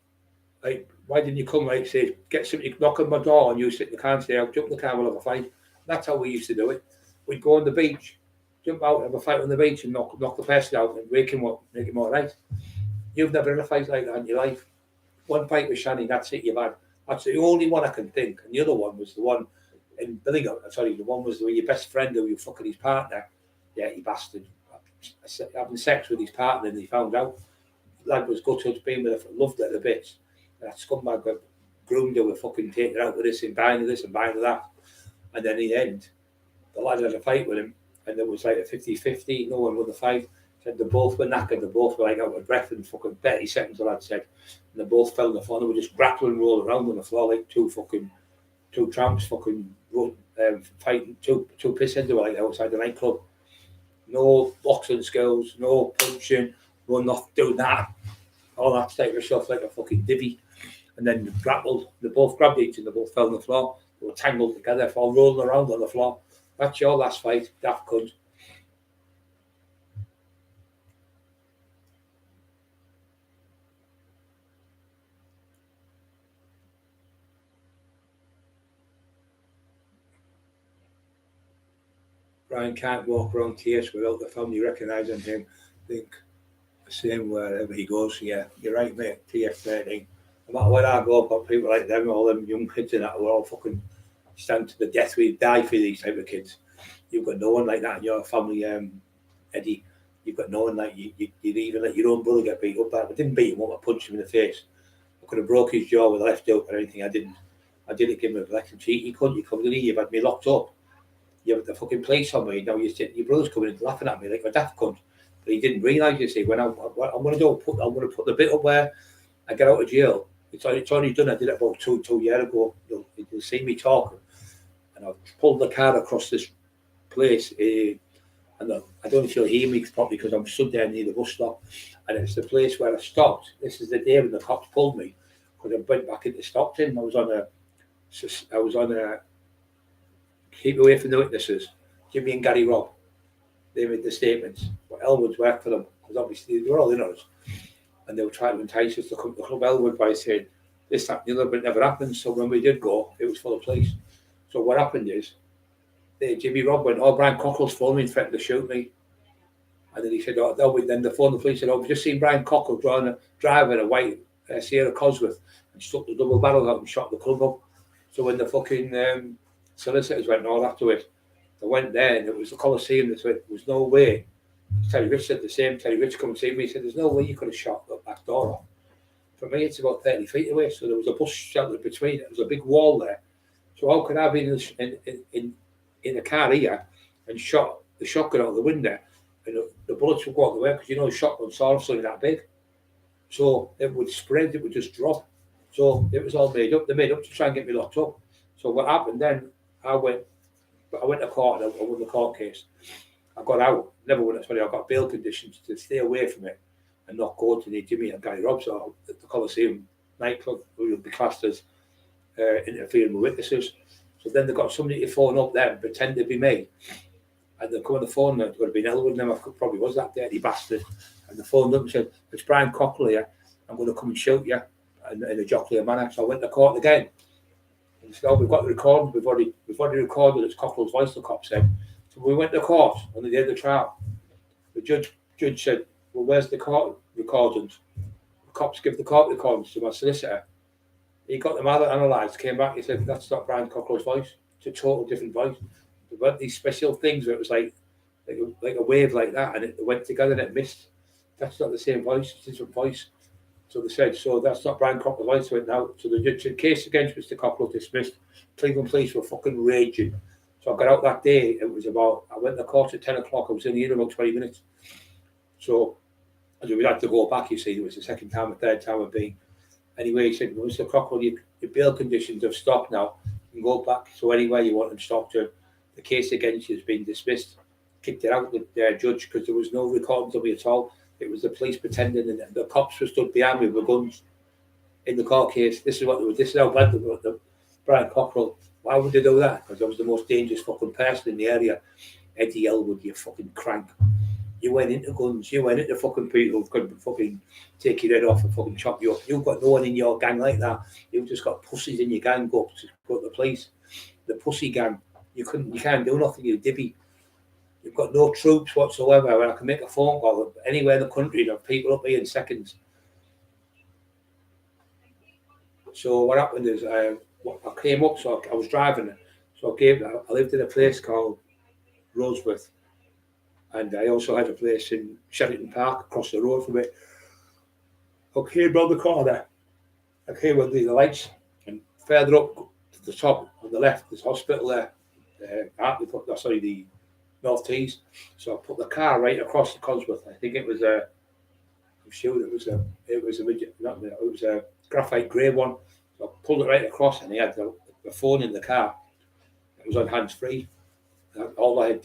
[SPEAKER 1] Like, why didn't you come, like, say, get somebody to knock on my door and you sit in the car and say, I'll jump in the car, we'll have a fight. That's how we used to do it. We'd go on the beach, jump out, have a fight on the beach and knock the person out and make him all right. You've never had a fight like that in your life. One fight with Shani, that's it, you've had. That's the only one I can think. And the other one was the one in Billingham. Sorry, the one was with your best friend who you fucking his partner. Yeah, he bastard. Having sex with his partner and he found out. The lad was gutted, being with her, loved her at the bits. And that scumbag got groomed her with fucking taking her out with this and buying this and buying that. And then in the end, the lad had a fight with him and it was like a 50-50, no one won the fight. Said they both were knackered, they both were like out of breath in fucking 30 seconds, the lad said. And they both fell on the floor, they were just grappling and rolling around on the floor like two tramps fucking fighting, two pissheads. They were like outside the nightclub. No boxing skills, no punching, no not doing that. All that type of stuff like a fucking divvy. And then they grappled, they both grabbed each and they both fell on the floor. They were tangled together, all rolling around on the floor. That's your last fight, daft cunt. Brian can't walk around TS without the family recognising him. I think the same wherever he goes. Yeah, you're right, mate. TF13. No matter where I go, I've got people like them, all them young kids in that, we're all fucking stand to the death. We die for these type of kids. You've got no one like that in your family, Eddie. You've got no one like you'd even let your own brother get beat up. I didn't beat him up, I punched him in the face. I could have broke his jaw with a left hook or anything. I didn't give him a electric cheat. You couldn't. You come to me, you've had me locked up. You have the fucking police on me. Now your brother's coming in laughing at me like a daft cunt. But he didn't realise, you see, when I'm going to do, I'm going to put the bit up where I get out of jail. It's only done. I did it about two years ago. You'll see me talking. And I've pulled the car across this place. And I don't know if you'll hear me properly because I'm stood there near the bus stop. And it's the place where I stopped. This is the day when the cops pulled me. Because I went back into Stockton. I was on a keep away from the witnesses. Jimmy and Gary Robb. They made the statements. But Elwood's worked for them. Because obviously they were all in on us. And they were trying to entice us to come to Club Elwood by saying, this, that, and the other, but it never happened. So when we did go, it was full of police. So what happened is, Jimmy Robb went, Brian Cockerill's phoned me and threatened to shoot me. And then he said, then the phone, the police said, we've just seen Brian Cockerill driving a white Sierra Cosworth and stuck the double barrel out and shot the club up. So when the fucking solicitors went and all after it, They went there and it was the Coliseum. They said, there was no way. Terry Rich said the same. Terry Rich come and see me. He said, there's no way you could have shot the back door off. For me, it's about 30 feet away. So there was a bus shelter between it. There was a big wall there. So how could I have been in a car here and shot the shotgun out the window and the bullets would go out the way, because you know the shotgun's only that big. So it would spread, it would just drop. So it was all made up. They made up to try and get me locked up. So what happened then, I went to court and I won the court case. I got out, never won it, sorry, I got bail conditions to stay away from it and not go to the Jimmy and Gary Robs or the Coliseum nightclub, who would be classed as interfering with witnesses. So then they got somebody to phone up there and pretend to be me. And they come on the phone, and it would have been Elwood, and I probably was that dirty bastard. And they phoned up and said, it's Brian Cockerill here, I'm going to come and shoot you in a jocular manner. So I went to court again. And they said, oh, we've got the recording, we've already recorded it's Cockerill's voice, the cop said. So we went to court on the day of the trial. The judge said, well, where's the court recordings? The cops give the court recordings to my solicitor. He got them analysed, came back, he said, that's not Brian Cockerill's voice. It's a total different voice. There weren't these special things where it was like a wave like that, and it went together and it missed. That's not the same voice, it's a different voice. So they said, so that's not Brian Cockerill's voice. So now, so the judge said, case against Mr. Cockerill dismissed. Cleveland police were fucking raging. So I got out that day. It was I went to court at 10 o'clock. I was in here about 20 minutes. So we had to go back, you see. It was the second time or third time I've been. Anyway, he said, well, Mr. Cockerill, your bail conditions have stopped now. You can go back. So anywhere you want them stopped to. The case against you has been dismissed. Kicked it out, the judge, because there was no recording of me at all. It was the police pretending, and the cops were stood behind me with guns in the court case. This is what they were. This is how bad the Brian Cockerill. Why would they do that? Because I was the most dangerous fucking person in the area. Eddie Elwood, you fucking crank. You went into guns. You went into fucking people who could fucking take your head off and fucking chop you up. You've got no one in your gang like that. You've just got pussies in your gang. Go to the police. The pussy gang. You can't do nothing. You dibby. You've got no troops whatsoever. And I can make a phone call anywhere in the country. There are people up here in seconds. So what happened is I came up. So I was driving. So I lived in a place called Roseworth, and I also had a place in Sheraton Park across the road from it. I came round the corner. I came with the lights, and further up to the top on the left, there's a hospital there. The North Tees. So I put the car right across the Cosworth. I think it was a graphite grey one. So I pulled it right across, and he had the phone in the car. It was on hands free. All I had,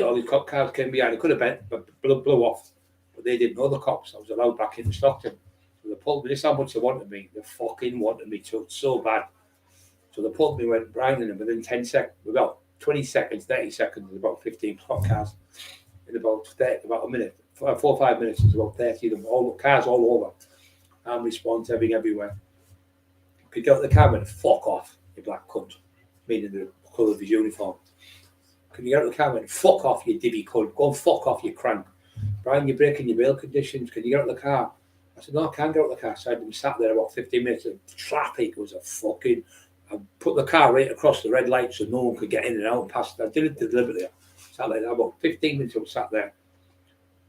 [SPEAKER 1] all these cop cars came behind. It could have been, but blew off. But they didn't know the cops. I was allowed back into Stockton. So they pulled me. This is how much they wanted me. They fucking wanted me to so bad. So they pulled me, went Brian, and within 10 seconds, about 20 seconds, 30 seconds, about 15 cop cars. In about a minute, 4 or 5 minutes, there's about 30 of them, all cars all over. Armed response, everything everywhere. Could get out the car and fuck off, you black cunt. Meaning the colour of his uniform. Can you get out the car and fuck off, you dibby cunt? Go and fuck off, you crank. Brian, you're breaking your bail conditions. Can you get out the car? I said, no, I can't get out the car. So I'd been sat there about 15 minutes. And traffic was I put the car right across the red light so no one could get in and out past. I did it deliberately. Sat like that about 15 minutes. I was sat there.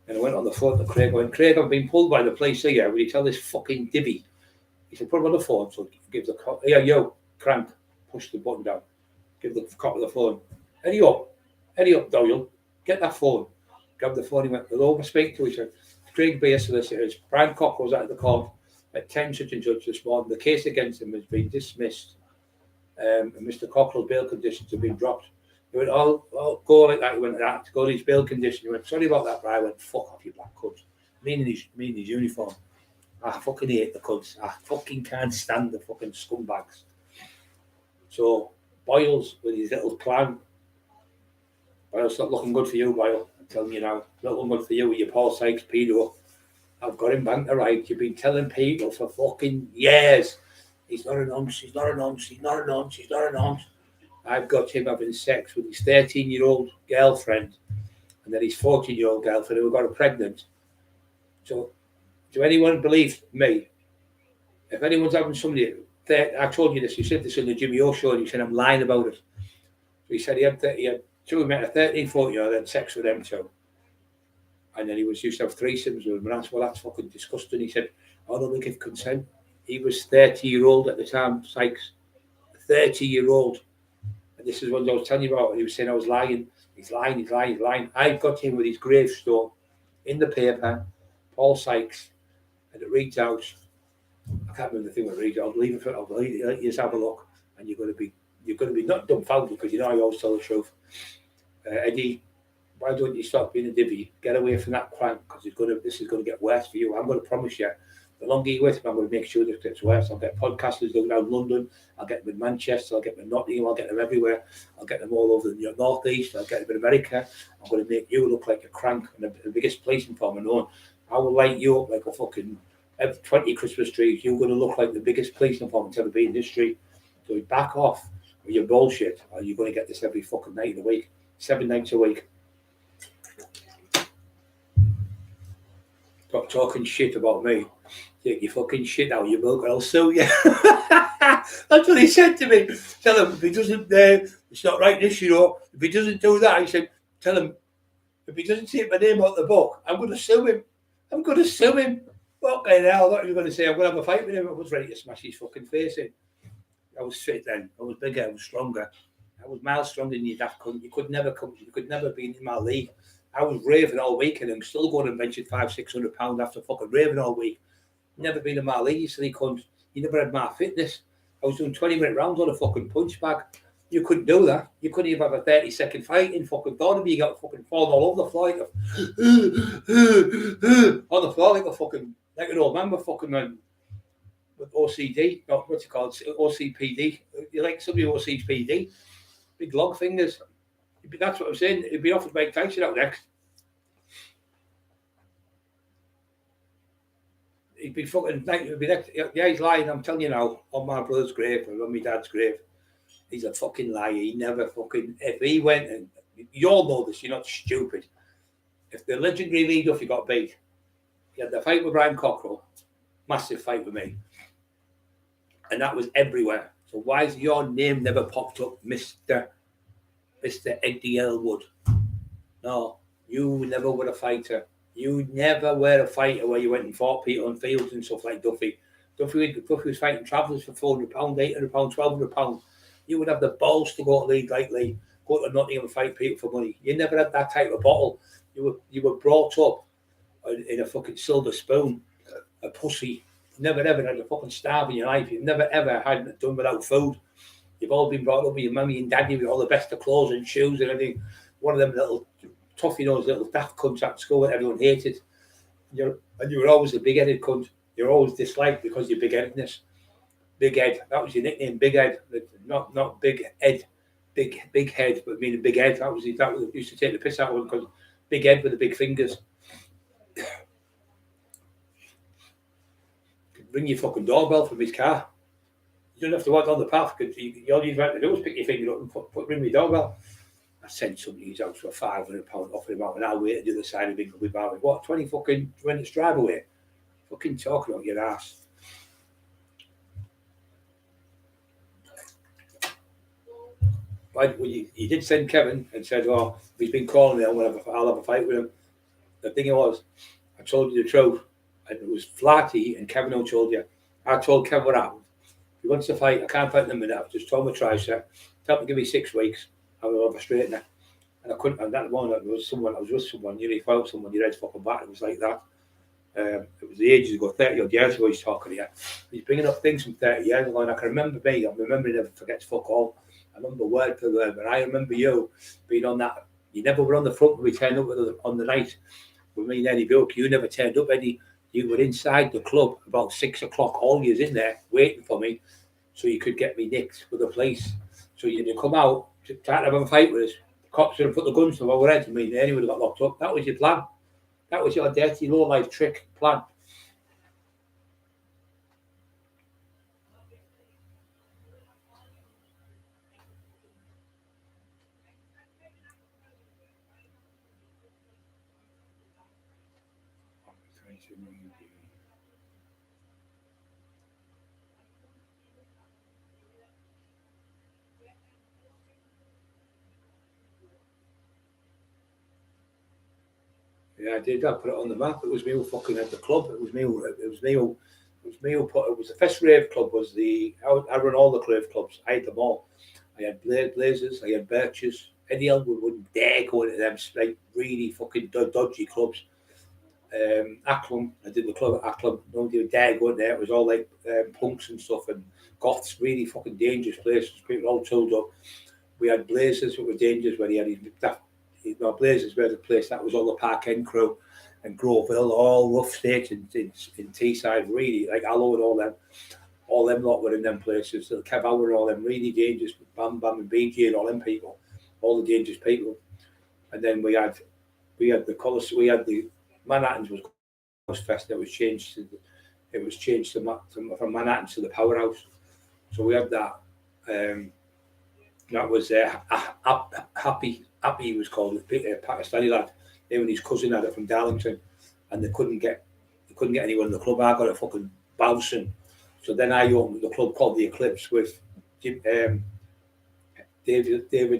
[SPEAKER 1] And I went on the phone to Craig. I went, Craig, I've been pulled by the police here. Will you tell this fucking divvy? He said, put him on the phone. So give the cop, yeah, yo, crank. Push the button down. Give the cop the phone. Eddie up, Doyle. Get that phone. Grab the phone. He went, hello, speak to. He said, Craig Beer solicitors. Brian Cockerill was at the court at 10 such and such this morning. The case against him has been dismissed. And Mr. Cockerill's bail conditions have been dropped. He went, oh, go like that. He went, that to go to his bail conditions. He went, sorry about that, Brian. I went, fuck off, you black cunt. Meaning his uniform. I fucking hate the cunts. I fucking can't stand the fucking scumbags. So Boyle's with his little plan. Boyle's not looking good for you, Boyle. I'm telling you now. Not looking good for you with your Paul Sykes pedo. I've got him back to right. You've been telling people for fucking years. He's not a nonce, he's not a nonce, he's not a nonce, he's not a nonce. I've got him having sex with his 13-year-old girlfriend and then his 14-year-old girlfriend who got her pregnant. So, do anyone believe me? If anyone's having somebody, I told you this, you said this in the Jimmy O show and you said I'm lying about it. he said he had two men, a 13, 14-year-old, had sex with them two. And then he used to have threesomes with them. And I said, well, that's fucking disgusting. He said, I don't give consent. He was 30-year-old at the time, Sykes. 30-year-old. And this is what I was telling you about. He was saying I was lying. He's lying. I got him with his gravestone in the paper, Paul Sykes, and it reads out. I can't remember the thing that reads out. I'll leave it for I'll let you just have a look. And you're going to be not dumbfounded because you know I always tell the truth. Eddie, why don't you stop being a divvy? Get away from that crank because this is going to get worse for you. I'm going to promise you. The longer you're with me, I'm going to make sure that it gets worse. I'll get podcasters down in London. I'll get them in Manchester. I'll get them in Nottingham. I'll get them everywhere. I'll get them all over the northeast. I'll get them in America. I'm going to make you look like a crank and the biggest policeman for me known. I will light you up like a fucking 20 Christmas trees. You're going to look like the biggest policeman for me to ever be in this street. So back off with your bullshit, or you're going to get this every fucking night of the week, 7 nights a week. Stop talking shit about me. Take your fucking shit out of your milk and I'll sue you. That's what he said to me. Tell him if he doesn't, it's not right this, you know. If he doesn't do that, he said, tell him, if he doesn't take my name out of the book, I'm going to sue him. Fucking hell, I thought he was going to say, I'm going to have a fight with him. I was ready to smash his fucking face in. I was fit then. I was bigger. I was stronger. I was miles stronger than you daft cunt. You could never be in my league. I was raving all week and I'm still going and ventured £500-600 after fucking raving all week. Never been in my league, you silly cunt. You never had my fitness. I was doing 20-minute rounds on a fucking punch bag. You couldn't do that. You couldn't even have a 30-second fight in fucking thought of me. You got fucking falling all over the floor like on the floor like a fucking like an old man with fucking with OCD, not what's it called, OCPD. You like somebody with OCPD, big log fingers. That's what I'm saying. He'd be offered Mike Tyson out next. He'd be fucking next. Yeah, he's lying. I'm telling you now, on my brother's grave and on my dad's grave, he's a fucking liar. He never fucking. If he went and you all know this, you're not stupid. If the legendary Lee Duffy got beat, he had the fight with Brian Cockerill, massive fight with me, and that was everywhere. So why is your name never popped up, Mr. Eddie Elwood? No, you never were a fighter. You never were a fighter where you went and fought people on fields and stuff like Duffy. Duffy was fighting travellers for £400, £800, £1,200. You would have the balls to go to league like Lee, go to Nottingham and fight people for money. You never had that type of bottle. You were brought up in a fucking silver spoon, a pussy. Never ever had a fucking starve in your life. You've never ever had done without food. You've all been brought up with your mummy and daddy with all the best of clothes and shoes and everything. One of them little toffee nose, little daft cunts at school that everyone hated. You were always a big-headed cunt. You're always disliked because of your big-headedness. Big Ed, that was your nickname, Big Ed. Not Big Ed, big head, but meaning Big Ed. That was used to take the piss out of him because Big Ed with the big fingers. Ring your fucking doorbell from his car. You don't have to walk down the path because all you have to do is pick your finger up and ring my doorbell. I sent somebody who's out for £500 off him out, and I'll wait at the other side of England with about what 20 fucking minutes drive away. Fucking talking about your ass. He did send Kevin and said, "Oh, if he's been calling me, I'll have a fight with him." The thing was, I told you the truth, and it was Flatty and Kevin who told you. I told Kevin what happened. If he wants to fight, I can't fight in a minute. I've just told him a tricep. Tell him to give me 6 weeks. I will have a straightener. And I couldn't. And that moment, I was with someone. You really felt someone. Your head's fucking back. It was like that. It was the ages ago, 30 odd years ago. He's talking here. He's bringing up things from 30 years ago, and I can remember me. I'm remembering never forgets fuck all. I remember word for word, but I remember you being on that. You never were on the front when we turned up on the night with me and Eddie Bilk. You never turned up, Eddie. You were inside the club about 6 o'clock, all years in there, waiting for me, so you could get me nicked for the police. So you didn't come out to try to have a fight with us. The cops would have put the guns to our heads and me and Eddie would have got locked up. That was your plan. That was your dirty, low-life trick plan.
[SPEAKER 3] Yeah, I did. I put it on the map. It was me who fucking had the club. It was me who put. It was the first rave club. I run all the rave clubs. I had them all. I had Blazers. I had Birches. Eddie Elwood wouldn't dare go into them like really fucking dodgy clubs. Acklam, I did the club at Acklam. Nobody would dare go in there. It was all like punks and stuff and goths. Really fucking dangerous places. People all told up. We had Blazers, who were dangerous when he had his Blazers were the place that was all the Park End crew and Groveville, all rough states in Teesside, really, like Allo and all them lot were in them places. So Kev Howard and all them really dangerous, Bam Bam and BG and all them people, all the dangerous people. And then we had the colours, we had the Manhattan's was Fest. It was changed from Manhattan to the Powerhouse. So we had that. That was Happy was called, a Pakistani lad. Him and his cousin had it from Darlington, and they couldn't get anyone in the club. I got it fucking bouncing. So then I opened the club called the Eclipse with David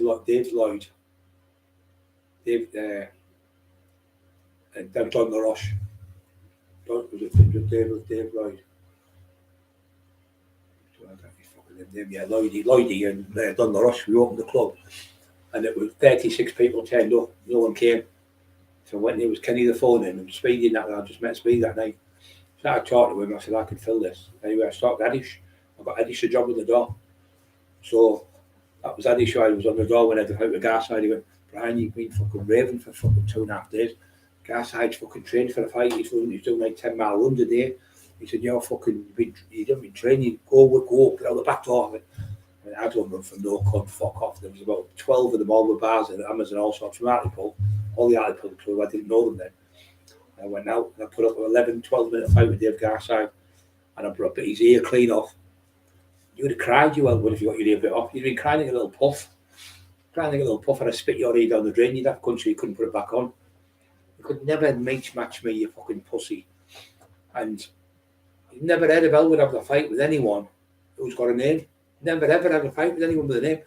[SPEAKER 3] Lloyd, and then Don LaRoche. Dave Lloyd. Yeah, Lloydie and Don LaRoche. We opened the club, and it was 36 people turned up. No one came. So when it was Kenny the phone in and Speedy and that, I just met Speedy that night. So I talked to him. I said I could fill this. Anyway, I started Addish. I got Addish a job in the door. So that was Addish. I was on the door when I had out the Garside. He went, Brian, you've been fucking raving for fucking 2.5 days. Garside's fucking trained for the fight. He's doing like 10-mile runs a day. He said, you're fucking, you haven't been training. Go, get out the back door. And I don't run from no cunt, fuck off. There was about 12 of them, all the bars and Amazon, all sorts from Hartlepool. All the Hartlepool crew, I didn't know them then. I went out and I put up an 11, 12-minute fight with Dave Garside, and I brought his ear clean off. You would have cried, you well, if you got your ear bit off. You'd been crying like a little puff. And I spit your ear down the drain. You'd have country, you couldn't put it back on. You could never match me, you fucking pussy. And you never heard of Elwood having a fight with anyone who's got a name. Never ever had a fight with anyone with a name.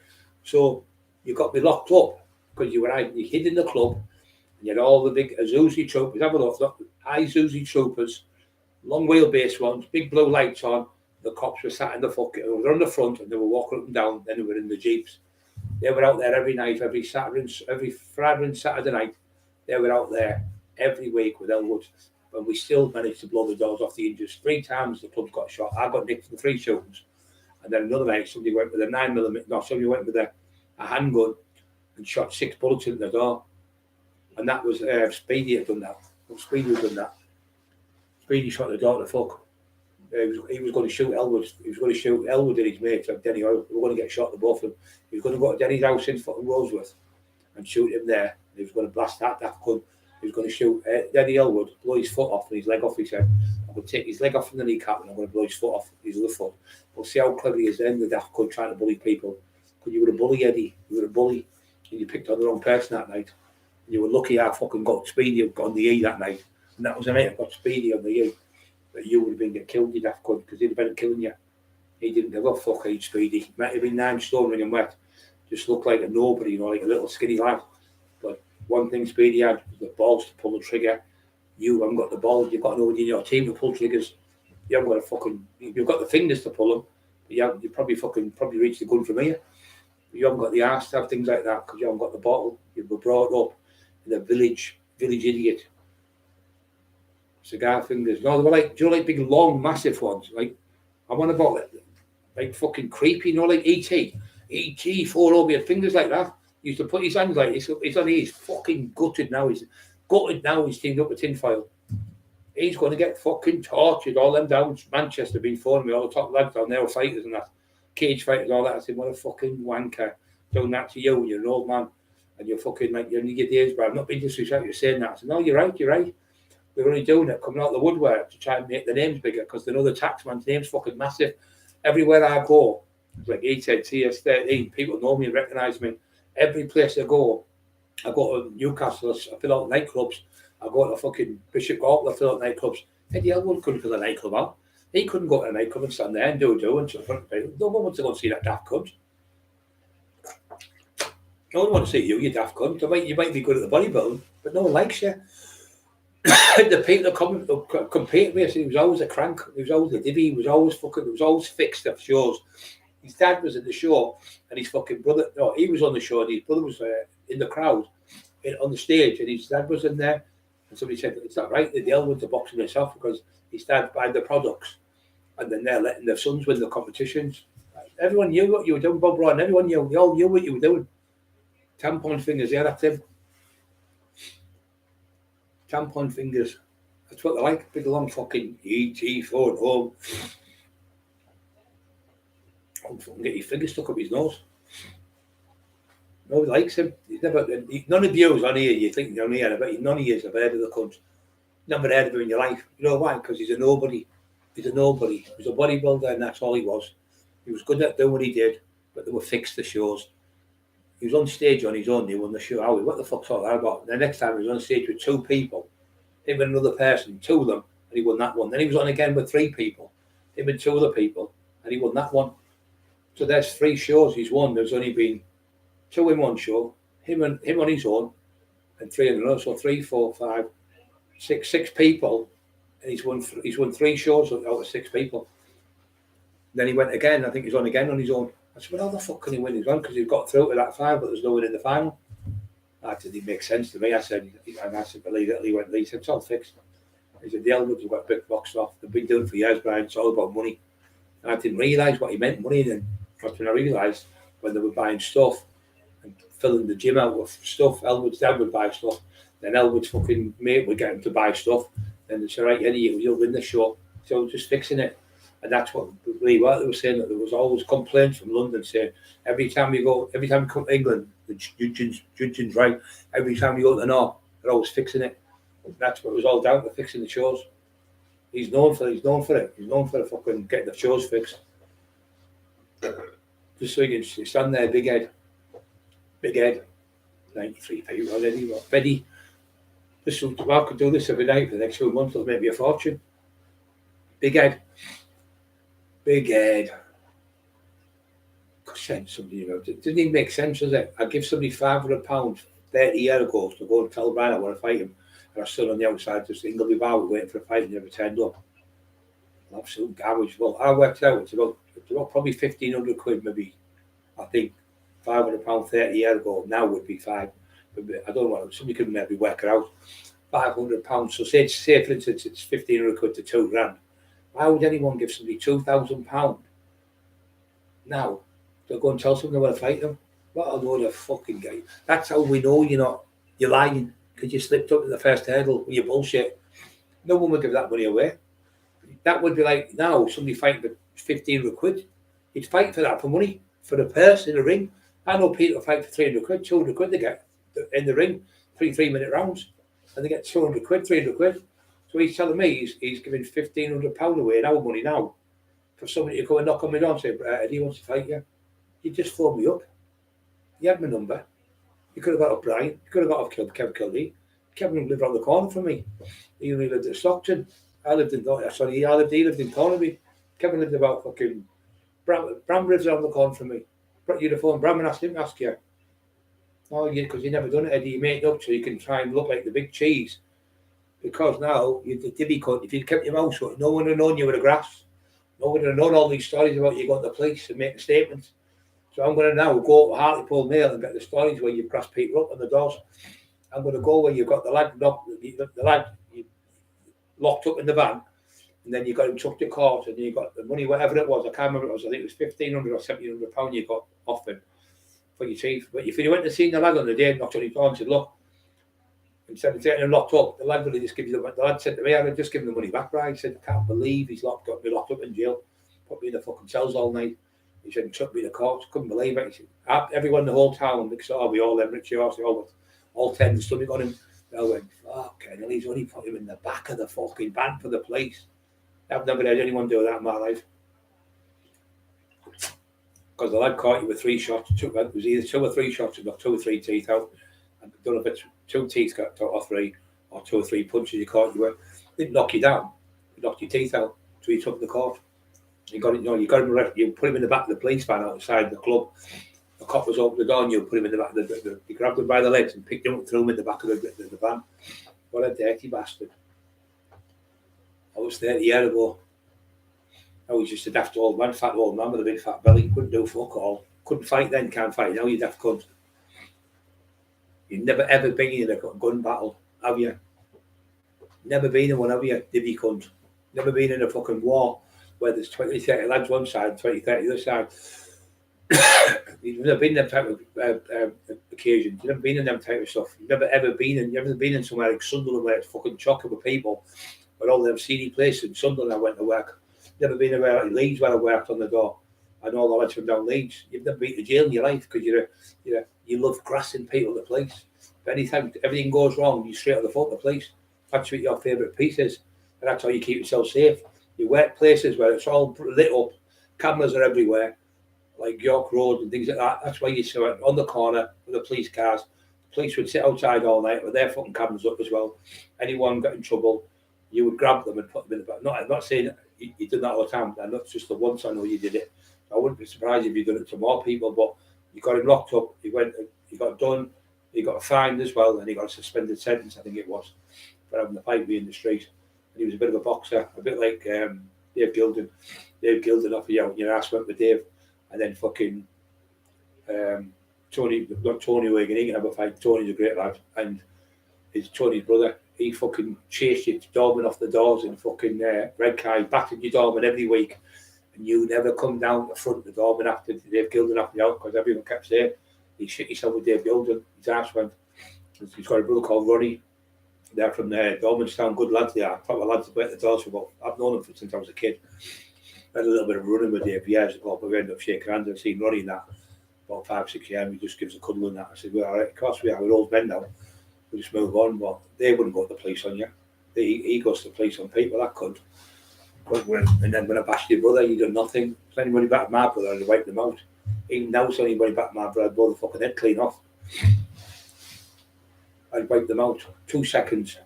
[SPEAKER 3] So you got me locked up because you hid in the club, and you had all the big Azuzi troopers. Have a look, Azuzi troopers, long wheelbase ones, big blue lights on. The cops were sat in the fucking, they were on the front and they were walking up and down. Then they were in the jeeps. They were out there every night, every Friday and Saturday night. They were out there every week with Elwood. But we still managed to blow the doors off the injuries. 3 times the club got shot. I got nicked for the 3 shootings. And then another night, somebody went with a 9mm. No, somebody went with a handgun and shot 6 bullets in the door. And that was Speedy had done that. Speedy had done that. Speedy shot the door to fuck. He was going to shoot Elwood. He was going to shoot Elwood and his mates at Denny Oil. We were going to get shot the both of them. He was going to go to Denny's house in fucking Roseworth and shoot him there. He was going to blast that cunt. He was going to shoot Denny Elwood, blow his foot off and his leg off. He said, I'm going to take his leg off from the kneecap and I'm going to blow his foot off, his other foot. We'll see how clever he is then, the daft cunt trying to bully people. Because you were a bully, Eddie. You were a bully. And you picked on the wrong person that night. And you were lucky I fucking got Speedy on the E that night. And that was a night I got Speedy on the E. But you would have been get killed, you daft cunt, because he'd have been killing you. He didn't give a fuck, he'd Speedy. He might have been 9 stone when you're wet. Just looked like a nobody, like a little skinny lad. But one thing Speedy had was the balls to pull the trigger. You haven't got the balls. You've got nobody in your team to pull triggers. You haven't got you've got the fingers to pull them. But you probably reach the gun from here. But you haven't got the arse to have things like that because you haven't got the bottle. You were brought up in a village idiot. Cigar fingers. No, they were like, do you know, like big, long, massive ones? Like, I want about like fucking creepy, like E.T. E.T. 4 over your fingers like that. He used to put his hands like this. He's on his fucking gutted now. He's teamed up with tinfoil. He's going to get fucking tortured. All them down Manchester been phoning me, all the top lads down there were fighters and that. Cage fighters, all that. I said, what a fucking wanker. Doing that to you and you're an old man. And you're fucking like, you're in your days, but I'm not being disrespectful, you're saying that. I said, no, you're right. We're only doing it, coming out of the woodwork to try and make the names bigger because they know the taxman's name's fucking massive. Everywhere I go, like he said, TS13, people know me and recognise me. Every place I go to Newcastle, I fill out nightclubs. I go to fucking Bishop Gorple, I fill out nightclubs. Eddie Elwood couldn't fill a nightclub out. He couldn't go to a nightclub and stand there and do and front of people. No one wants to go and see that daft cunt. No one wants to see you daft cunt. You might be good at the bodybuilding, but no one likes you. the people that compete with me, I said he was always a crank, he was always a divvy, he was always fixed at shows. His dad was at the show, and his fucking brother, no, he was on the show, and his brother was in the crowd, on the stage, and his dad was in there. And somebody said, it's not right that the Elwoods are boxing this off because his dad buying the products, and then they're letting their sons win the competitions. Everyone knew what you were doing, Bob Rowan. Everyone knew, we all knew what you were doing. Tampon fingers, yeah, that's him. Tampon fingers. That's what they like. Big long fucking ET phone home. I'll fucking get his fingers stuck up his nose. Nobody likes him. He's never. None of you on here. You think you're on here? I bet none of you have heard of the cunt. Never heard of him in your life. You know why? Because he's a nobody. He's a nobody. He was a bodybuilder, and that's all he was. He was good at doing what he did, but they were fixed the shows. He was on stage on his own. He won the show. Howie, what the fuck's all that about? The next time he was on stage with 2 people, him and another person, 2 of them, and he won that one. Then he was on again with 3 people, him and 2 other people, and he won that one. So there's 3 shows he's won. There's only been 2 in one show, him on his own, and 3 in another. So 3, 4, 5, 6 people, and he's won 3 shows out of 6 people. Then he went again. I think he's on again on his own. I said, well, how the fuck can he win his one? Because he's got through to that 5, but there's no one in the final. That didn't make sense to me. I said, believe it. He went, he said, it's all fixed. He said, the Elwoods have got a big box off. They've been doing it for years, Brian. It's all about money. And I didn't realise what he meant, money. Then that's when I realised when they were buying stuff and filling the gym out with stuff, Elwood's dad would buy stuff. Then Elwood's fucking mate would get him to buy stuff. Then they said, right, Eddie, you'll win the show. So just fixing it. And that's what they were saying, that there was always complaints from London saying every time you come to England, the judging's right. Every time you go to the north, they're always fixing it. And that's what it was all down to, fixing the shows. He's known for it. He's known for fucking getting the shows fixed. Just so you can stand there, big head. 93 people already. Betty, just so I could do this every night for the next few months, it'll make me a fortune. Big head. Somebody, it doesn't even make sense, does it? I give somebody £500 30 years ago to go and tell Brian I want to fight him, and I stood on the outside just Ingleby Bar waiting for a fight and never turned up. Absolute garbage. Well, I worked out it's about probably 1,500 quid, maybe. I think £500 30 years ago now would be 5. I don't know. Somebody could maybe work it out. £500. So say for instance it's 1,500 quid to £2,000. Why would anyone give somebody £2,000 now to go and tell someone they want to fight them? What a load of fucking guy. That's how we know you're lying, because you slipped up at the first hurdle with your bullshit. No one would give that money away. That would be like now somebody fighting for 1,500 quid. You'd fight for that for money, for the purse in the ring. I know people fight for 300 quid, 200 quid they get in the ring, 3-minute rounds, and they get 200 quid, 300 quid. So he's telling me he's giving £1,500 away in our money now for somebody to come and knock on my door and say, Eddie wants to fight you. You just phoned me up. You had my number. You could have got up Brian. You could have got off Kev Kildee. Kevin lived around the corner from me. He only lived at Stockton. He lived in Thornaby. Kevin lived about fucking Bram lives around the corner from me. You'd have phoned Bram and asked him to ask you. Oh, yeah, because you never done it, Eddie. You made it up so you can try and look like the big cheese. Because now, you're the divvy cunt. If you'd kept your mouth shut, no one would have known you were a grass. No one would have known all these stories about you going to the police and making statements. So I'm going to now go to Hartlepool Mail and get the stories where you've grassed people up on the doors. I'm going to go where you've got the lad locked up in the van, and then you got him took to court, and you got the money, whatever it was. I can't remember what it was. I think it was £1,500 or £1,700 you got off him for your teeth. But if you went to see the lad on the day and knocked on his door and said, look, instead of getting him locked up, the lad would have just given you the lad said to me, I'd just given the money back, right? He said, I can't believe he's got me locked up in jail, put me in the fucking cells all night. He said, he took me to court, couldn't believe it. He said, everyone in the whole town, because we all them rich horse, all 10 and stomach on him. They all went, fucking hell, he's only put him in the back of the fucking van for the police. I've never heard anyone do that in my life. Because the lad caught you with 3 shots, it was either 2 or 3 shots, and got 2 or 3 teeth out. I don't know if it's 2 teeth got out or 3, or 2 or 3 punches he caught you with. Didn't knock you down, he knocked your teeth out. So he took the court. You got him. You put him in the back of the police van outside the club. The cop was open the door, and you put him in the back. You grabbed him by the legs and picked him up, threw him in the back of the van. What a dirty bastard. I was 30 years ago. I was just a daft old man, fat old man with a big fat belly. Couldn't do fuck all. Couldn't fight then, can't fight now, you daft cunt. You've never ever been in a gun battle, have you? Never been in one, have you, divvy cunt? Never been in a fucking war where there's 20, 30 lads one side, 20, 30 the other side. You've never been in them type of occasions. You've never been in them type of stuff. You've never ever been in somewhere like Sunderland where it's fucking chocker with people, with all them seedy places. In Sunderland I went to work. Never been anywhere like Leeds where I worked on the door. I know all the lads from down Leeds. You've never been to jail in your life because you love grassing people to the police. But anytime everything goes wrong, you straight on the phone to the police. That's what your favourite piece is. And that's how you keep yourself safe. You work places where it's all lit up, cameras are everywhere, like York Road and things like that. That's why you saw it on the corner with the police cars. The police would sit outside all night with their fucking cameras up as well. Anyone got in trouble, you would grab them and put them in the back. I'm not saying you did that all the time. And not just the once I know you did it. I wouldn't be surprised if you done it to more people, but you got him locked up, he got done, he got fined as well, and he got a suspended sentence, I think it was, for having the pipe in the street. And he was a bit of a boxer, a bit like Dave Gilden. Dave Gilden off you out, your ass went with Dave, and then fucking Tony Wigan, he can have a fight. Tony's a great lad, and it's Tony's brother. He fucking chased you doorman off the doors in fucking red car, battered your doorman every week. And you never come down the front of the doorman after Dave Gilden after you out, because everyone kept saying he shit yourself with Dave Gilden. His ass went. He's got a brother called Ronnie. They're from Dormanstown, good lads they are. Proper lads that work the doors for about, I've known them since I was a kid. I had a little bit of running with Dave years ago, but we ended up shaking hands and seeing Ronnie in that about 5-6 years. He just gives a cuddle and that. I said, well, all right, of course we are, we're old men now. We just move on, but they wouldn't go to the police on you. He goes to the police on people, that could. And then when I bashed your brother, you done nothing. If anybody back my brother, I'd wipe them out. Even now, if anybody back my brother, I'd blow the fucking head clean off. I'd wipe them out. 2 seconds.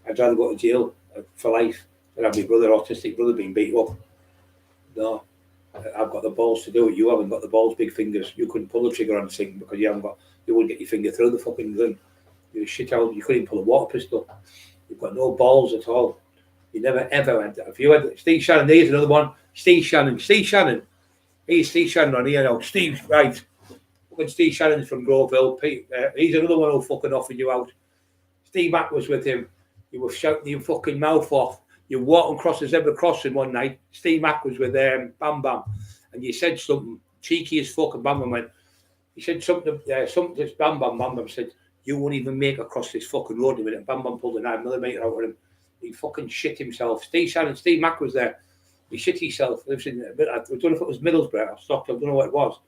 [SPEAKER 3] I'd rather go to jail for life than have my brother, autistic brother, being beat up. No, I've got the balls to do it. You haven't got the balls, big fingers. You couldn't pull the trigger on the thing because you wouldn't get your finger through the fucking thing. You're shit out. You couldn't even pull a water pistol. You've got no balls at all. You never ever went. If you had Steve Shannon, there's another one. Steve Shannon. He's Steve Shannon on here now. Steve, right. Fucking Steve Shannon's from Groveville. He's another one who fucking offered you out. Steve Mack was with him. You were shouting your fucking mouth off. You walking across the zebra crossing one night. Steve Mack was with Bam Bam. And you said something cheeky as fuck. And Bam Bam went, he said something to Bam Bam said, you won't even make it across this fucking road in a minute. Bam Bam pulled a 9mm out of him. He fucking shit himself. Steve Mack was there. He shit himself. Lives in, I don't know if it was Middlesbrough or Stockton, I don't know what it was.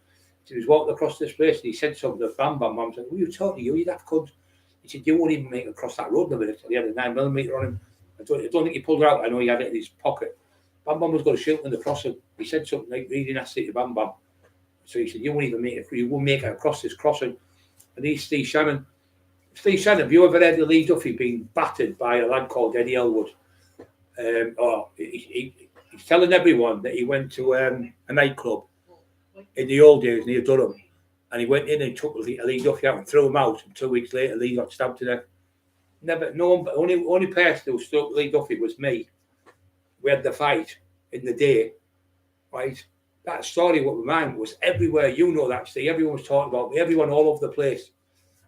[SPEAKER 3] He was walking across this place and he said something to Bam Bam. Bam said, who are you talking to? You daft cunt. He said, you won't even make it across that road in a minute. He had a 9mm on him. I don't think he pulled it out. I know he had it in his pocket. Bam Bam was going to shoot him in the crossing. He said something like really nasty to Bam Bam. So he said, you won't even make it. You won't make it across this crossing. And he's Steve Shannon. Steve Shannon, have you ever heard of Lee Duffy being battered by a lad called Eddie Elwood? He's telling everyone that he went to a nightclub in the old days near Durham, and he went in and took Lee Duffy out and threw him out. And 2 weeks later, Lee got stabbed to death. Only person who struck Lee Duffy was me. We had the fight in the day, right? That story, what mine was everywhere. You know that, Steve. Everyone was talking about me. Everyone all over the place.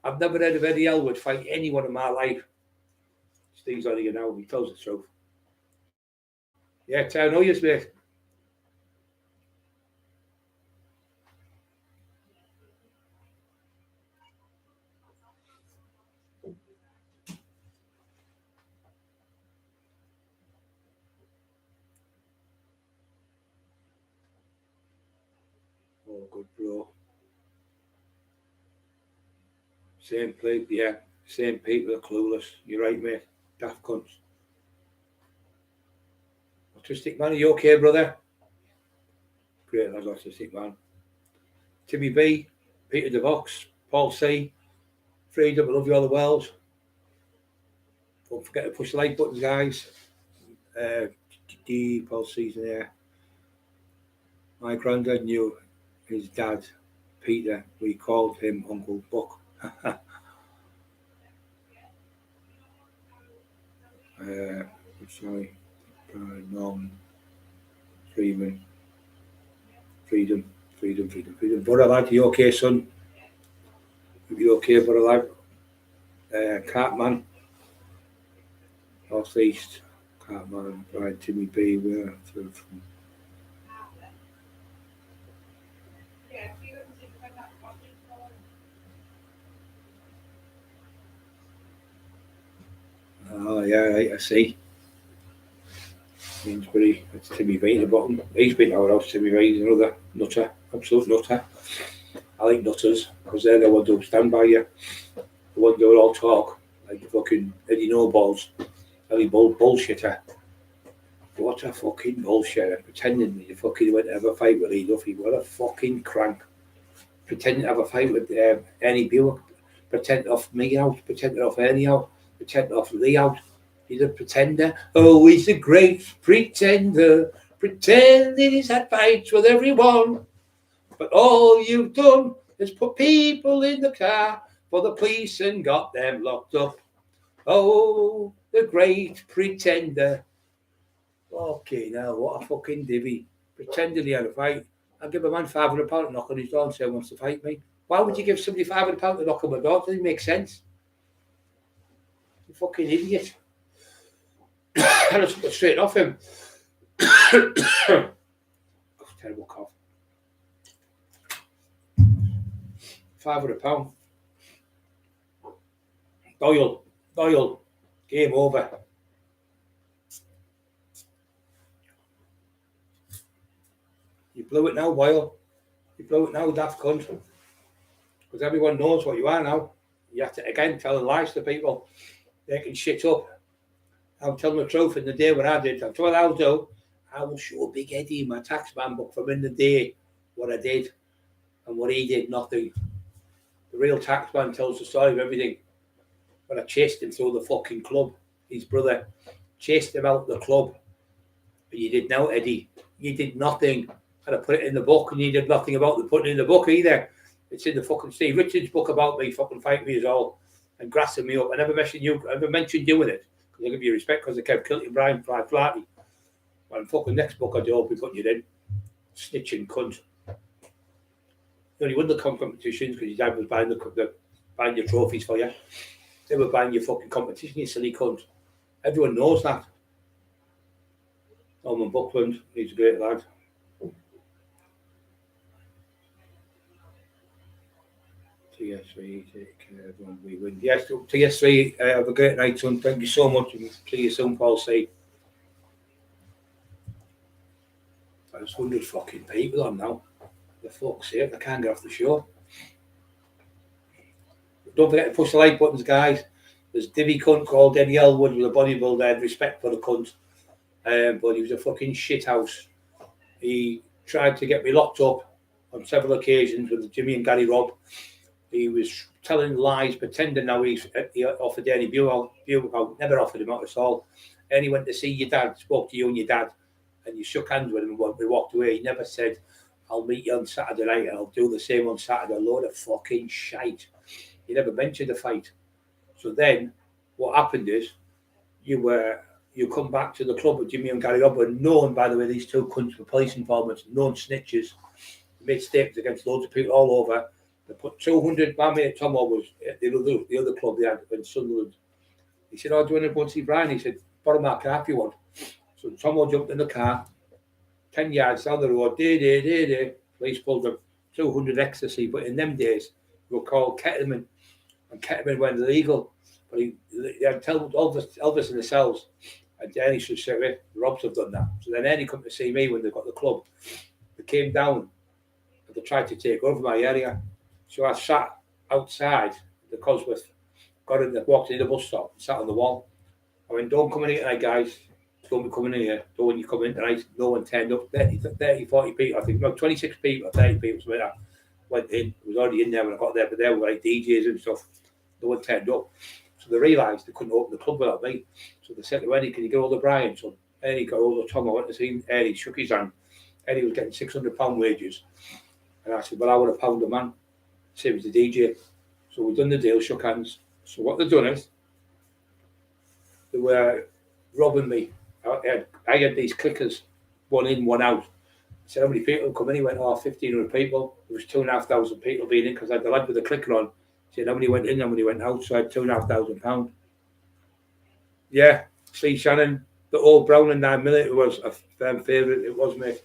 [SPEAKER 3] I've never heard of Eddie Elwood fight anyone in my life. Steve's on here now. He tells the truth. Yeah, I know you, mate. Oh, good bro. Same place, yeah. Same people are clueless. You're right, mate. Daft cunts. Autistic man, are you okay, brother? Great, that's autistic man. Timmy B, Peter DeVox, Paul C, Freedom, I love you all the world. Don't forget to push the like button, guys. Paul C's in there. My granddad knew his dad, Peter. We called him Uncle Buck. sorry. Norman, Freeman, freedom. Brother lad, you okay, son? You okay, brother lad? Cartman, North East, Cartman, right, Timmy B, where from? Oh yeah, right, I see. Queensbury, that's Timmy B at the bottom. He's been our house, Timmy B, he's another nutter, absolute nutter. I like nutters, because they're the ones who stand by you. The ones who all talk, like the fucking Eddie No Balls, Eddie bullshitter. What a fucking bullshitter, pretending that you fucking went to have a fight with Lee Duffy. What a fucking crank. Pretending to have a fight with Ernie Buick, pretending off me out, pretending off Ernie out, pretending off Lee out. He's a pretender. Oh, he's a great pretender, pretending he's had fights with everyone. But all you've done is put people in the car for the police and got them locked up. Oh, the great pretender. Okay, now what a fucking divvy. Pretending he had a fight. I'll give a man £500 to knock on his door and say he wants to fight me. Why would you give somebody £500 to knock on my door? It doesn't make sense. You fucking idiot. I just took it straight off him. Terrible cough. £500. Doyle. Game over. You blew it now, Boyle. You blew it now, daft cunt. Because everyone knows what you are now. You have to, again, tell lies to people. They can shit up. I'll tell them the truth in the day when I did. That's what I'll do. I will show Big Eddie in my tax man book from in the day what I did and what he did, nothing. The real tax man tells the story of everything. But I chased him through the fucking club. His brother chased him out the club. But you did now, Eddie. You did nothing. And I put it in the book, and you did nothing about the putting it in the book either. It's in the fucking Steve Richards book about me fucking fighting me as all and grassing me up. I never mentioned you. I never mentioned you in it because I give you respect because I kept killing Brian Flaherty. Well, fucking next book I do, I'll be putting you in. Snitching cunt. You only won the competitions because your dad was buying your trophies for you. They were buying your fucking competition, you silly cunt. Everyone knows that. Norman Buckland, he's a great lad. TS3, take care when we win. Yes, TS3, have a great night, son. Thank you so much. And see you soon, Paul C. There's 100 fucking people on now. For fuck's sake, I can't get off the show. Don't forget to push the like buttons, guys. There's divvy cunt called Eddie Elwood with a bodybuilder. I had respect for the cunt. But he was a fucking shithouse. He tried to get me locked up on several occasions with Jimmy and Gary Robb. He was telling lies, pretending now he offered Ernie Buell. I never offered him out at all. And he went to see your dad, spoke to you and your dad, and you shook hands with him and we walked away. He never said, I'll meet you on Saturday night and I'll do the same on Saturday. A load of fucking shite. He never mentioned a fight. So then what happened is you come back to the club with Jimmy and Gary Robb, known, by the way, these two cunts were police informants, known snitches. They made statements against loads of people all over. They put 200, my mate Tomo was at the other club they had in Sunderland. He said, do you want to go and see Brian? He said, borrow my car if you want. So Tomo jumped in the car, 10 yards down the road, police pulled him, 200 ecstasy, but in them days, they were called ketamine, and ketamine went illegal. But they had told Elvis in the cells, and Ernie should say, the Robs have done that. So then Ernie come to see me when they got the club. They came down, and they tried to take over my area. So I sat outside the Cosworth, walked in the bus stop, and sat on the wall. I went, don't come in here tonight, guys. Don't be coming in here. Don't when you come in tonight. No one turned up. 30, 40 people, I think. No, 26 people, 30 people, something like that. Went in. I was already in there when I got there, but they were like DJs and stuff. No one turned up. So they realised they couldn't open the club without me. So they said to Eddie, can you get hold of Brian? So Eddie got hold of Tom. I went to see him. Eddie shook his hand. Eddie was getting £600 wages. And I said, well, I want £1 a man. Same as the DJ. So we done the deal, shook hands. So what they've done is, they were robbing me I had these clickers, one in, one out. I said, how many people come in? He went, 1,500 people. There was 2,500 people being in because I had the lad with the clicker on. He said, how many went in, how many went out? So I had £2,500. Yeah, see, Shannon, the old Brown and 9mm was a firm favourite. It was, mate.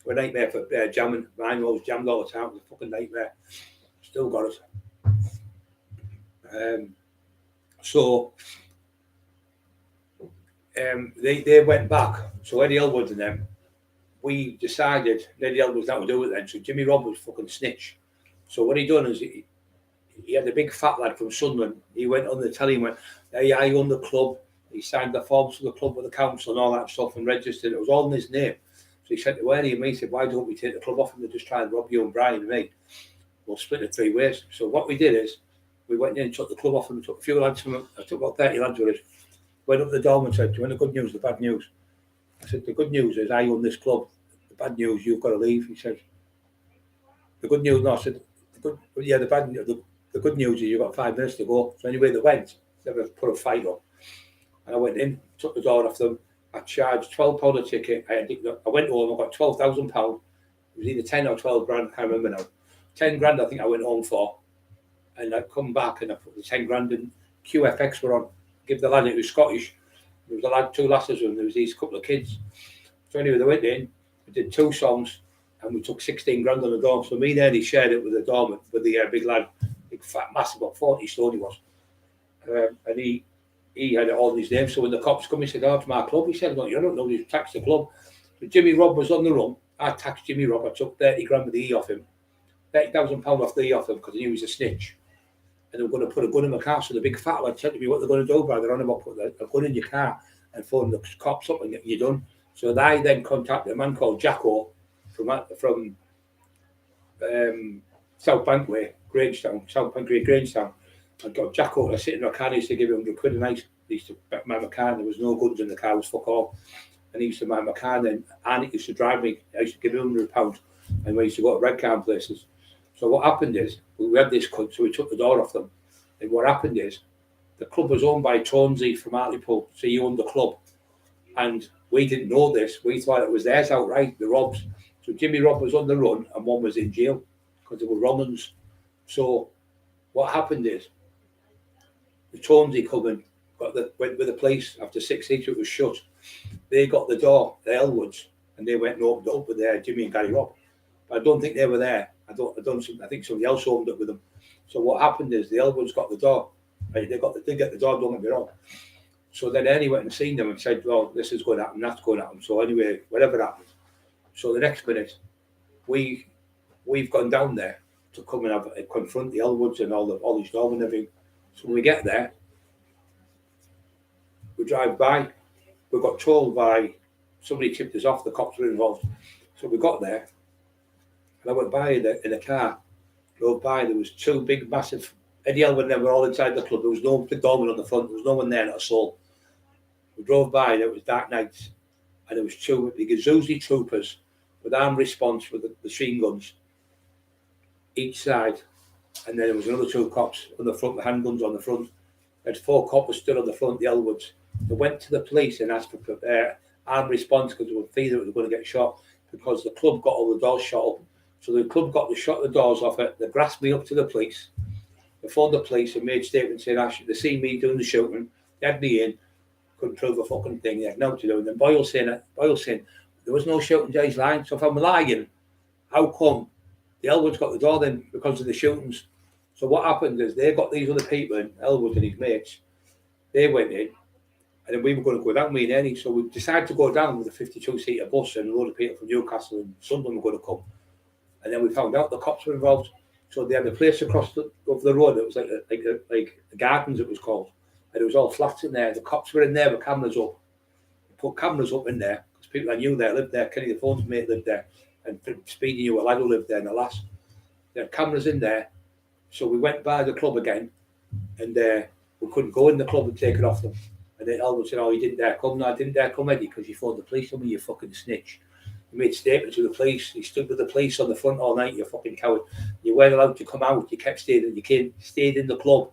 [SPEAKER 3] A nightmare for jamming. Mine was jammed all the time. It was a fucking nightmare. Still got it. They went back. So Eddie Elwood and them, we decided Eddie Elwood's not to do it then. So Jimmy Robb was fucking snitch. So what he done is he had a big fat lad from Sunderland. He went on the telly and went, hey, I own the club. He signed the forms for the club with the council and all that stuff and registered. It was all in his name. So he said to Eddie and me, he said, why don't we take the club off him? They just try and rob you and Brian and me. We'll split it 3 ways. So what we did is we went in and took the club off him. We took a few lads from him. I took about 30 lads with us. Went up to the door and said, do you want the good news, the bad news? I said, the good news is I own this club. The bad news, you've got to leave. He said, the good news, no, I said, the good news is you've got 5 minutes to go. So anyway, they went. They never put a fight up. And I went in, took the door off them. I charged £12 a ticket. I went home, I got £12,000. It was either 10 or 12 grand, I can't remember now. 10 grand I think I went home for. And I come back and I put the 10 grand in. QFX were on. Give the lad, it was Scottish. There was a lad, 2 lasses with him. There was these couple of kids. So anyway, they went in. We did 2 songs and we took 16 grand on the door. So me and Eddie shared it with the doorman, with the big lad, big fat, massive, about 40 stone he was. And he had it all in his name. So when the cops come, he said, oh, it's my club. He said, no, you don't know, you taxed the club. So Jimmy Robb was on the run. I taxed Jimmy Robb. I took 30 grand with the E off him. £30,000 off the E off him because I knew he was a snitch. And they were going to put a gun in my car. So the big fat lad said to me, what they're going to do, brother? They're on about putting a gun in your car and phone the cops up and getting you done. So I then contacted a man called Jacko from South Bankway, Grangetown, South Bankway, Grangetown. I got Jacko to sit in my car. He used to give him £100 a night. He used to man my car. There was no guns in the car. It was fuck all. And he used to man my car. And then Annie used to drive me. I used to give him £100. And we used to go to Redcar places. So what happened is, we had this cut, so we took the door off them. And what happened is, the club was owned by Tonesy from Hartlepool, so he owned the club. And we didn't know this. We thought it was theirs outright, the Robs. So Jimmy Robb was on the run and one was in jail because they were Romans. So what happened is, the Tonesy come and went with the police after 6 weeks, it was shut. They got the door, the Elwoods, and they went and opened it up with Jimmy and Gary Robb. But I don't think they were there. I think somebody else opened it with them. So what happened is the Elwoods got the door. Right? They did get the door, don't get me wrong. So then Eddie went and seen them and said, well, this is going to happen, that's going to happen. So anyway, whatever happened. So the next minute, we've gone down there to come and confront the Elwoods and all these dogs and everything. So when we get there, we drive by. We got told by somebody tipped us off, the cops were involved. So we got there. And I went by in a car, drove by, there was 2 big, massive, Eddie Elwood and them were all inside the club, there was no doorman on the front, there was no one there, not a soul. We drove by, and it was dark nights, and there was 2 big Azuzi troopers with armed response with the machine guns, each side, and then there was another 2 cops on the front, with handguns on the front. There had 4 coppers stood on the front, the Elwoods. They went to the police and asked for armed response because they were fearing they were going to get shot because the club got all the doors shut up. So the club shot the doors off it. They grasped me up to the police. They phoned the police and made statements saying, they seen me doing the shooting. They had me in. Couldn't prove a fucking thing. They had nothing to do. And then Boyle saying, there was no shooting, Jay's lying. So if I'm lying, how come the Elwoods got the door then because of the shootings? So what happened is they got these other people in, Elwood and his mates. They went in. And then we were going to go down, me and Eddie. So we decided to go down with a 52-seater bus and a load of people from Newcastle and Sunderland were going to come. And then we found out the cops were involved. So they had a place across the road. It was like the Gardens, it was called. And it was all flats in there. The cops were in there with cameras up. They put cameras up in there because people I knew there lived there. Kenny the phone's mate lived there. And Speedy knew a lad who lived there in the last. They had cameras in there. So we went by the club again. And we couldn't go in the club and take it off them. And then Elwood said, you didn't dare come. No, I didn't dare come, Eddie, because you phoned the police on me, you fucking snitch. He made statements to the police. He stood with the police on the front all night, you fucking coward. You weren't allowed to come out. You kept staying in. You stayed in the club.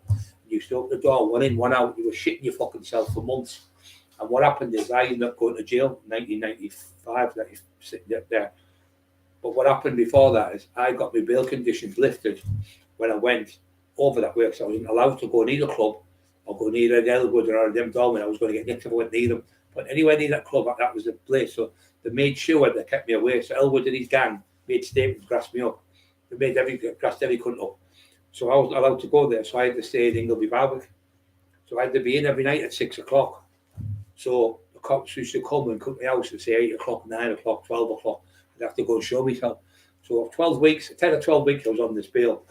[SPEAKER 3] You used to open the door, one in, one out. You were shitting your fucking self for months. And what happened is I ended up going to jail in 1995, sitting up there. But what happened before that is I got my bail conditions lifted when I went over that way. So I wasn't allowed to go near the club or go near an Elwood or them Dolmen. I was going to get nicked if I went near them. But anywhere near that club, that was the place. So they made sure they kept me away. So Elwood and his gang made statements, grassed me up. They grassed every cunt up. So I was allowed to go there. So I had to stay in Ingleby Barwick. So I had to be in every night at 6 o'clock. So the cops used to come and come to my house and say 8 o'clock, 9 o'clock, 12 o'clock. I'd have to go and show myself. So 10 or 12 weeks I was on this bail.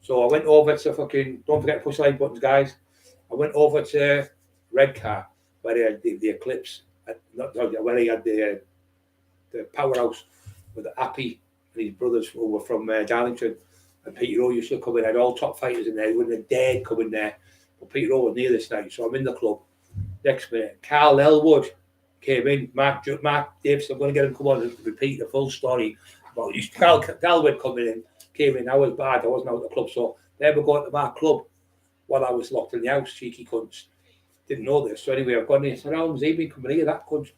[SPEAKER 3] So I went over to don't forget to push like buttons, guys. I went over to Redcar where they had the Eclipse, where he had the powerhouse with the Appy and his brothers who were from Darlington. And Peter O used to come in. I had all top fighters in there. They wouldn't have dared come in there. But Peter O was near this night. So I'm in the club. Next minute, Carl Elwood came in. Mark Davis, I'm going to get him to come on and repeat the full story about this. Carl Elwood came in. I was bad. I wasn't out of the club. So they were going to my club while I was locked in the house. Cheeky cunts. Didn't know this. So anyway, I've gone in and said, oh, he's been coming here, that cunt.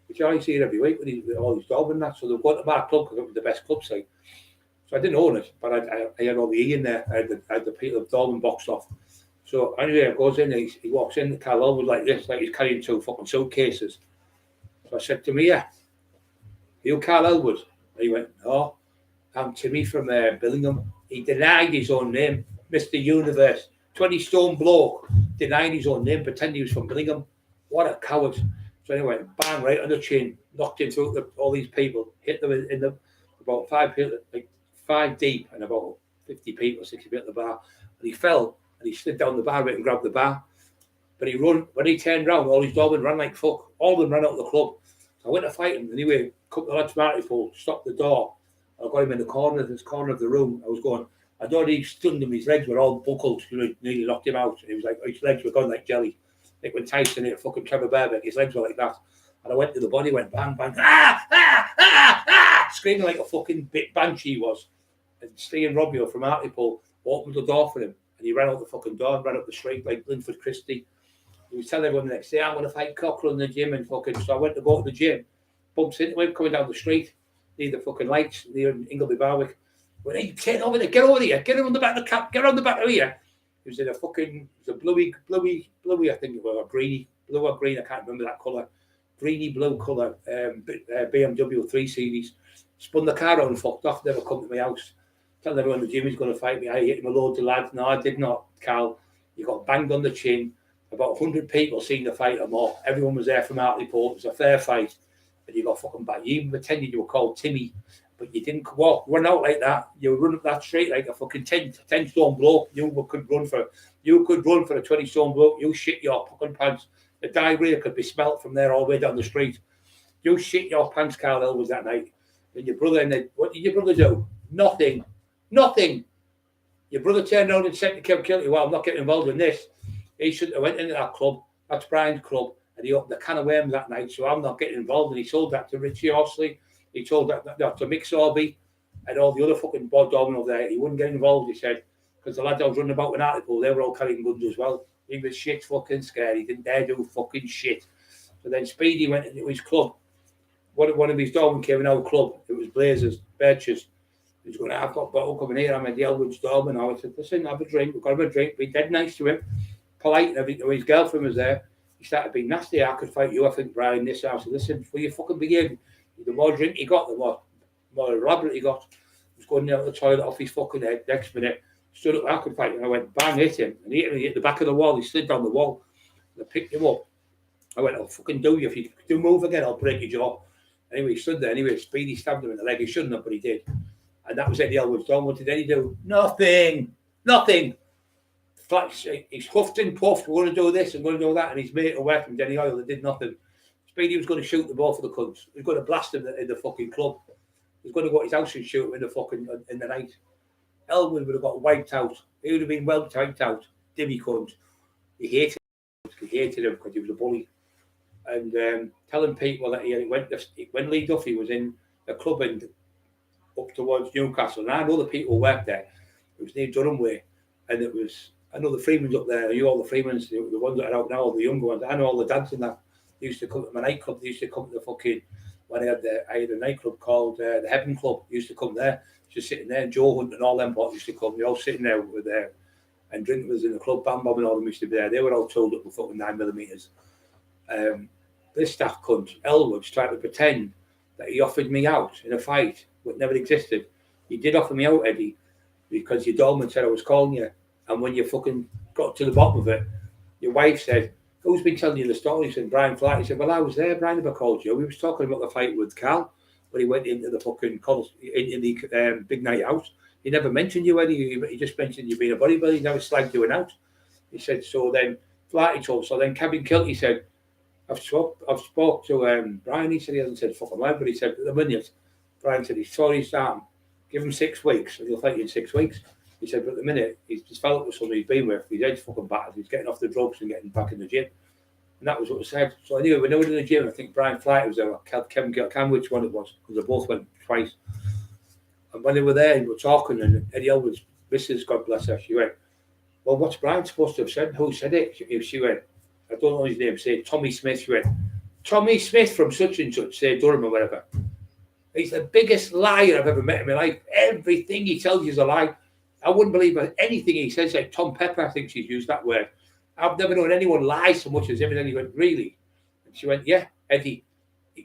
[SPEAKER 3] Which I see every week with all his dog and that. So they've gone to my club because it was the best club site. So I didn't own it, but I had all the E in there. I had the Peter Dolman boxed off. So anyway, I goes in, he walks in, Carl Elwood like this, like he's carrying 2 fucking suitcases. So I said to him, yeah, you Carl Elwood? And he went, no, I'm Timmy from Billingham. He denied his own name, Mr. Universe. 20-stone bloke, denied his own name, pretending he was from Billingham. What a coward. So anyway, bang, right on the chin, knocked him through all these people, hit them in the about 5 people, like 5 deep and about 50 people, 60 people at the bar. And he fell and he slid down the bar and grabbed the bar. But when he turned around, all his Dolmen ran like fuck. All of them ran out of the club. So I went to fight him. Anyway, a couple of lads from Hartlepool stopped the door. I got him in the corner of the room. I was going, I'd already stunned him. His legs were all buckled. Nearly knocked him out. And he was like, his legs were gone like jelly. Like when Tyson hit fucking Trevor Burbeck, his legs were like that. And I went to the body, went bang, bang, screaming like a fucking bit banshee was. And Steve Robbio from Hartlepool opened the door for him. And he ran out the fucking door and ran up the street like Linford Christie. He was telling everyone the next day, I'm going to fight Cockerill in the gym. And fucking, so I went to go to the gym. Bumps into him coming down the street, near the fucking lights, near Ingleby Barwick. Went, hey, get over there, get over here, get him on the back of the cap, get on the back of here. He was in a bluey, I think it was, a greeny, blue or green, I can't remember that colour. Greeny blue colour, BMW 3 Series. Spun the car out and fucked off, never come to my house. Telling everyone the gym is going to fight me. I hit him a load of lads. No, I did not, Carl. You got banged on the chin. About 100 people seen the fight or more. Everyone was there from Hartlepool. It was a fair fight. And you got fucking back. You even pretended you were called Timmy. But you didn't run out like that. You run up that street like a fucking 10-stone bloke. You could run for a 20-stone bloke. You shit your fucking pants. The diarrhea could be smelt from there all the way down the street. You shit your pants, Carl Elwood, that night. And your brother, what did your brother do? Nothing. Your brother turned around and said to Kim Kilty, well, I'm not getting involved in this. He shouldn't have went into that club. That's Brian's club. And he opened a can of worms that night, so I'm not getting involved. And he sold that to Richie Horsley. He told that to Mick Sorby and all the other fucking bod down over there. He wouldn't get involved, he said, because the lads I was running about in Hartlepool, they were all carrying guns as well. He was shit fucking scared. He didn't dare do fucking shit. So then Speedy went into his club. One of his Dolmen came in our club. It was Blazers, Birches. He was going, I've got a bottle coming here. I'm at the Elwood's Dolmen. I said, listen, have a drink. We've got to have a drink. Be dead nice to him. Polite and everything. His girlfriend was there. He started being nasty. I could fight you. I think, Brian, this house. Listen, before you fucking begin, the more drink he got, the more elaborate he got. He was going down to the toilet off his fucking head. Next minute, stood up, I could fight. And I went, bang, hit him. And he hit the back of the wall. He slid down the wall. And I picked him up. I went, I'll fucking do you. If you do move again, I'll break your jaw. Anyway, he stood there. Anyway, Speedy stabbed him in the leg. He shouldn't have, but he did. And that was Eddie Elwood's done. What did Eddie do? Nothing. He's huffed and puffed. We're going to do this and going to do that. And his mate away from Denny Oil that did nothing. Speedy was going to shoot the ball for the cunts. He was going to blast him in the fucking club. He was going to go to his house and shoot him in the night. Elwood would have got wiped out. He would have been well wiped out. Dimmy cunt. He hated him because he was a bully. And telling people that when Lee Duffy was in the club and up towards Newcastle, and I know the people who worked there, it was near Durham Way, and I know the Freemans up there, all the Freemans, the ones that are out now, all the younger ones, I know all the dads and that. They used to come to my nightclub. They used to come to the fucking, when I had a nightclub called the Heaven Club. They used to come there, just sitting there. Joe Hunt and all them bots used to come. They all sitting there with their, and drinking was in the club. Bam Bob and all them used to be there. They were all told up with fucking 9mm. This staff cunt, Elwood's, tried to pretend that he offered me out in a fight, but never existed. He did offer me out, Eddie, because your doorman said I was calling you. And when you fucking got to the bottom of it, your wife said, who's been telling you the story? He said, Brian Flight. He said, well, I was there. Brian never called you. We was talking about the fight with Carl when he went into the fucking in the big night out. He never mentioned you, Eddie. He just mentioned you being a bodybuilder. He never slagged you out. He said, so then Flighty told. So then Kevin Kilty said, I've spoke to Brian. He said he hasn't said fucking word, but he said at the minute, Brian said he's sorry his arm. Give him 6 weeks and he'll fight you in 6 weeks. He said, but at the minute, he's just fell up with someone he's been with. His head's fucking battered. He's getting off the drugs and getting back in the gym. And that was what was said. So anyway, when they were in the gym, I think Brian Flight was there. Kevin Kilty, I can't remember which one it was, because they both went twice. And when they were there, they were talking, and Eddie Elwood's missus, God bless her, she went, well, what's Brian supposed to have said? Who said it? She went, I don't know his name, say Tommy Smith. She went, Tommy Smith from such and such, say Durham or whatever. He's the biggest liar I've ever met in my life. Everything he tells you is a lie. I wouldn't believe anything he says. Like Tom Pepper, I think she's used that word. I've never known anyone lie so much as him. And then he went, really? And she went, yeah, Eddie,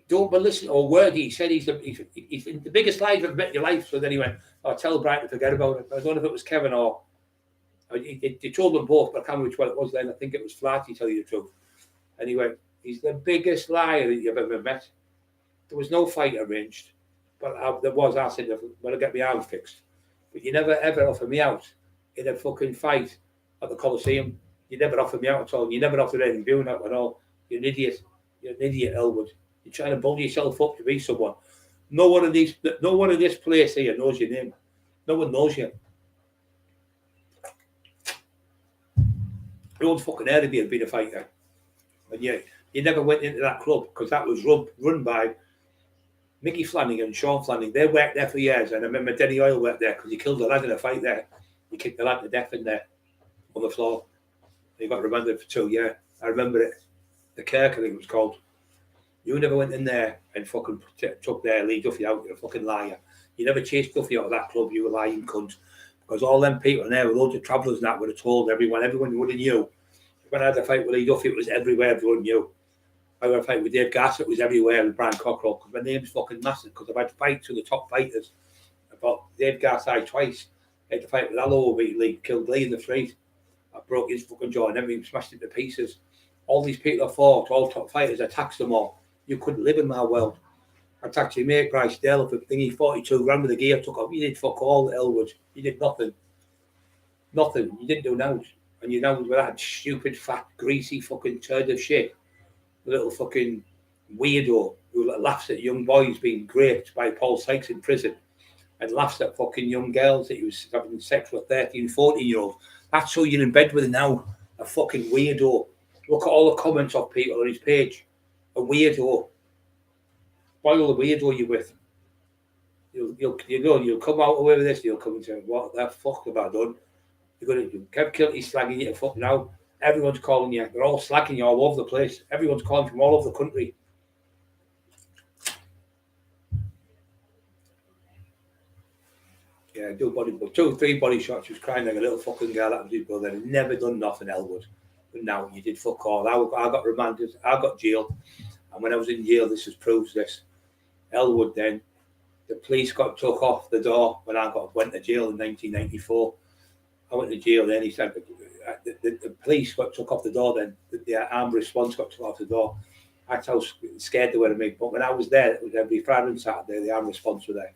[SPEAKER 3] don't listen to a word he said. He's the biggest liar you've ever met in your life. So then he went, I'll tell Brian to forget about it. I don't know if it was Kevin or... He told them both, but I can't remember which one it was then. I think it was Flatty, tell you the truth. And he went, he's the biggest liar that you've ever met. There was no fight arranged, but there was. I said, when I get my arm fixed. But you never ever offer me out in a fucking fight at the Coliseum. You never offered me out at all. You never offered anything viewing out at all. You're an idiot. You're an idiot, Elwood. You're trying to build yourself up to be someone. No one in this place here knows your name. No one knows you. You won't fucking heard of you being a fighter. And you never went into that club because that was run by Mickey Flanagan and Sean Flanagan. They worked there for years. And I remember Denny Oil worked there because he killed a lad in a fight there. He kicked the lad to death in there on the floor. He got remanded for 2 years. I remember it. The Kirk, I think it was called. You never went in there and fucking took their Lee Duffy out. You're a fucking liar. You never chased Duffy out of that club. You were lying cunt. Because all them people in there with loads of travellers and that would have told everyone would have knew. When I had a fight with Lee Duffy, it was everywhere, everyone knew. I had a fight with Dave Gass, it was everywhere, with Brian Cockerill, because my name's fucking massive, because I've had fights with the top fighters. I fought Dave Gass twice. I had to fight with Allo over Lee, killed Lee in the street. I broke his fucking jaw and everything, smashed it to pieces. All these people I fought, all top fighters, I taxed them all. You couldn't live in my world. I taxed your mate, Bryce Dale, for thingy 42 grand with the gear took off. You did fuck all, Elwood. You did nothing. Nothing. You didn't do now. And you know with that stupid, fat, greasy fucking turd of shit. The little fucking weirdo who laughs at young boys being raped by Paul Sykes in prison and laughs at fucking young girls that he was having sex with 13, 14-year-olds. That's who you're in bed with now. A fucking weirdo. Look at all the comments of people on his page. A weirdo. Spoil the weirdo you're with. You'll come out away with this, you'll come and say, what the fuck have I done? You're going to Kev Kilty slagging you to fuck now. Everyone's calling you. They're all slacking you all over the place. Everyone's calling from all over the country. Yeah, do body, 2 3 body shots. She was crying like a little fucking girl. That was his brother. He'd never done nothing, Elwood. But now you did fuck all. I got remanded. I got jailed. And when I was in jail, this proves this. Elwood then, the police got took off the door when I went to jail in 1994. I went to jail then. He said the police got took off the door then. The armed response got took off the door. That's how scared they were of me. But when I was there, it was every Friday and Saturday, the armed response were there.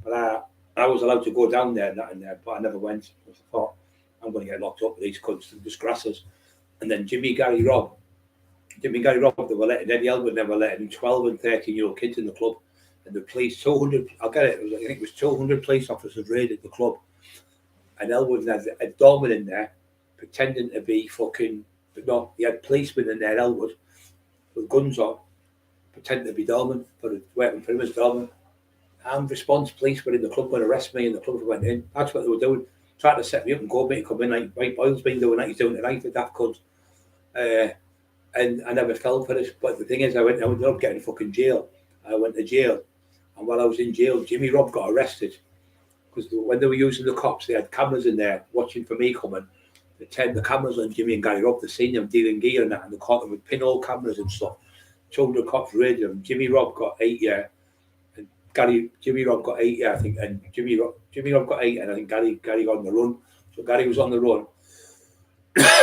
[SPEAKER 3] But I was allowed to go down there and that in there, but I never went. I thought, I'm going to get locked up with these cunts and disgrasses. And then Jimmy, Gary, Rob, they were letting Eddie Elwood, they were letting 12 and 13-year-old kids in the club. And the police, 200, I'll get it, I think it was 200 police officers raided the club. And Elwood had a doorman in there pretending to be fucking, but no, he had policemen in there, Elwood, with guns on, pretending to be doorman, working for him as doorman. Armed response police were in the club, going to arrest me, and the club went in. That's what they were doing, trying to set me up and go me to come in like White Boyle's been doing, like he's doing tonight with that cunt. And I never fell for it. But the thing is, I ended up getting fucking jail. I went to jail. And while I was in jail, Jimmy Robb got arrested. Because when they were using the cops, they had cameras in there watching for me coming. They turned the cameras on Jimmy and Gary Robb. They seen them dealing gear and that. And they caught them with pinhole cameras and stuff. Told the cops raided them. Jimmy Robb got 8 years. And Jimmy Robb got 8 years, I think. And Jimmy Robb got 8. And I think Gary got on the run. So Gary was on the run.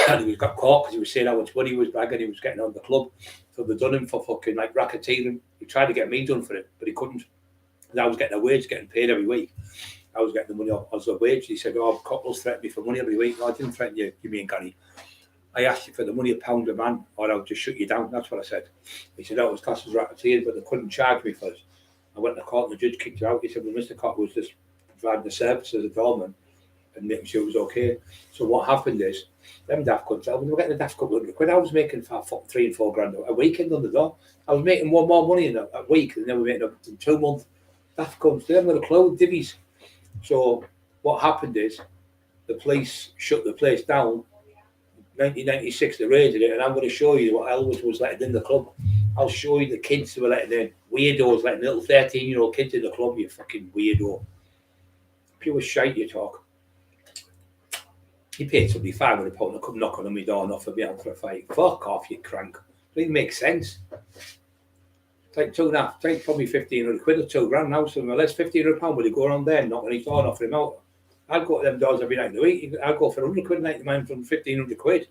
[SPEAKER 3] And he got caught because he was saying how much money he was bragging he was getting on the club. So they done him for fucking like racketeering. He tried to get me done for it, but he couldn't. And I was getting a wage, getting paid every week. I was getting the money as a wage. He said, "Oh, Cockerill's threatened me for money every week." No, I didn't threaten you, Jimmy and Gary. I asked you for the money, £1 a man, or I'll just shut you down. That's what I said. He said, "Oh, it was classed as racketeering, but they couldn't charge me for it." I went to court and the judge kicked her out. He said, "Well, Mr. Cockerell was just providing the service as a doorman and making sure it was okay." So what happened is, them daft cunts, when they were getting a daft couple £100, I was making for 3 and 4 grand a weekend on the door. I was making more money in a week than they were making in 2 months. Daft cunts, they haven't got a clue, divvies. So what happened is, the police shut the place down. 1996, they raided it, and I'm going to show you what Elwood was letting in the club. I'll show you the kids who were letting in. Weirdos letting little 13-year-old kids in the club, you fucking weirdo. Pure shite you talk. He paid somebody £500 to come knock on my door and offer me out for a fight. Fuck off, you crank. It doesn't make sense. It's like probably 1,500 quid or 2 grand now. So unless £1,500 will he go around there and knock on his door and offer him out? I'd go to them doors every night of the week. I'd go for 100 quid a night, mine from 1,500 quid.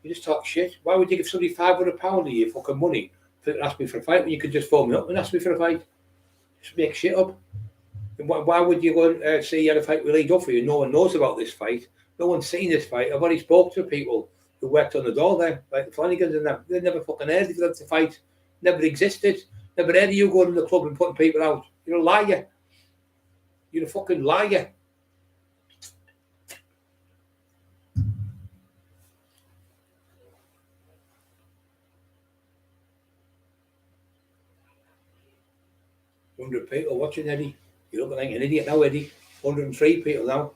[SPEAKER 3] You just talk shit. Why would you give somebody £500 of your fucking money to ask me for a fight when you could just phone me up and ask me for a fight? Just make shit up. And why would you go and say you had a fight with Lee Duffy and no one knows about this fight? No one's seen this fight. I've already spoke to people who worked on the door there, like the Flanagans and that. They never fucking heard of the fight. Never existed. Never heard of you going to the club and putting people out. You're a liar. You're a fucking liar. People watching, Eddie. You're looking like an idiot now, Eddie. 103 people now.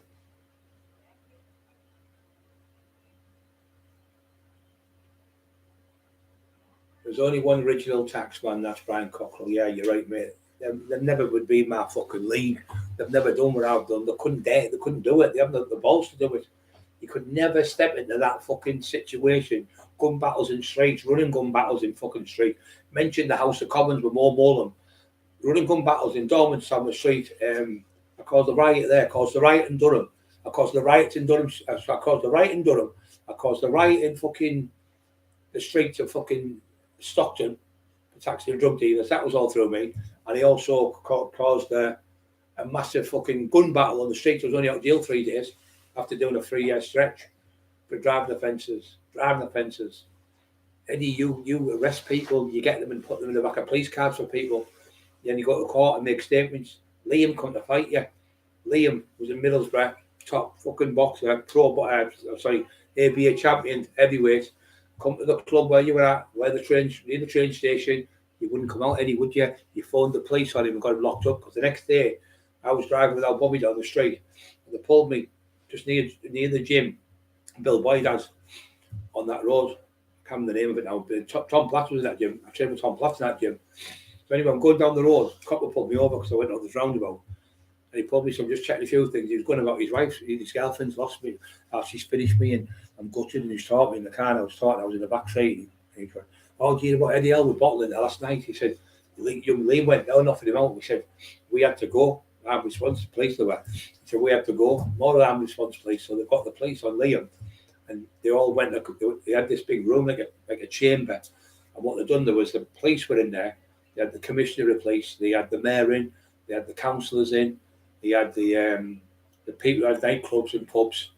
[SPEAKER 3] There's only one original taxman, that's Brian Cockerill. Yeah, you're right, mate. They never would be my fucking league. They've never done what I've done. They couldn't dare. They couldn't do it. They haven't the balls to do it. You could never step into that fucking situation. Gun battles in streets, running gun battles in fucking street. Mention the House of Commons with Mo Mullen. Running gun battles in Dormans on the street. I caused the riot there. I caused the riot in Durham. I caused the riots in Durham. I caused the riot in Durham. I caused the riot in fucking the streets of fucking Stockton for taxi and drug dealers. That was all through me. And he also caused a massive fucking gun battle on the streets. I was only out of jail 3 days after doing a 3-year stretch for driving offences. Eddie, you arrest people, you get them and put them in the back of police cars for people. Then you go to court and make statements. Liam come to fight you. Liam was in Middlesbrough, top fucking boxer, ABA champion, heavyweight. Come to the club where you were at, near the train station. You wouldn't come out, Eddie, would you? You phoned the police on him and got him locked up. Because the next day, I was driving without Bobby down the street. And they pulled me just near the gym. Bill Boyd has on that road. I can't remember the name of it now. Tom Platt was in that gym. I trained with Tom Platt in that gym. So anyway, I'm going down the road. The cop pulled me over because I went on this roundabout. And he pulled me, so I'm just checking a few things. He was going about his wife. His girlfriend's lost me. She's finished me and I'm gutted. And he's talking me in the car. And I was in the back seat. And he said, "Oh, do you know what Eddie Elwood bottling there last night?" He said, "Young Liam went down, offered him out." He said, "We had to go. Armed response police they were." He said, "We had to go. More armed response police." So they've got the police on Liam. And they all went, they had this big room like a chamber. And what they'd done there was the police were in there. They had the commissioner of police. They had the mayor in. They had the councillors in. They had the people who had nightclubs and pubs.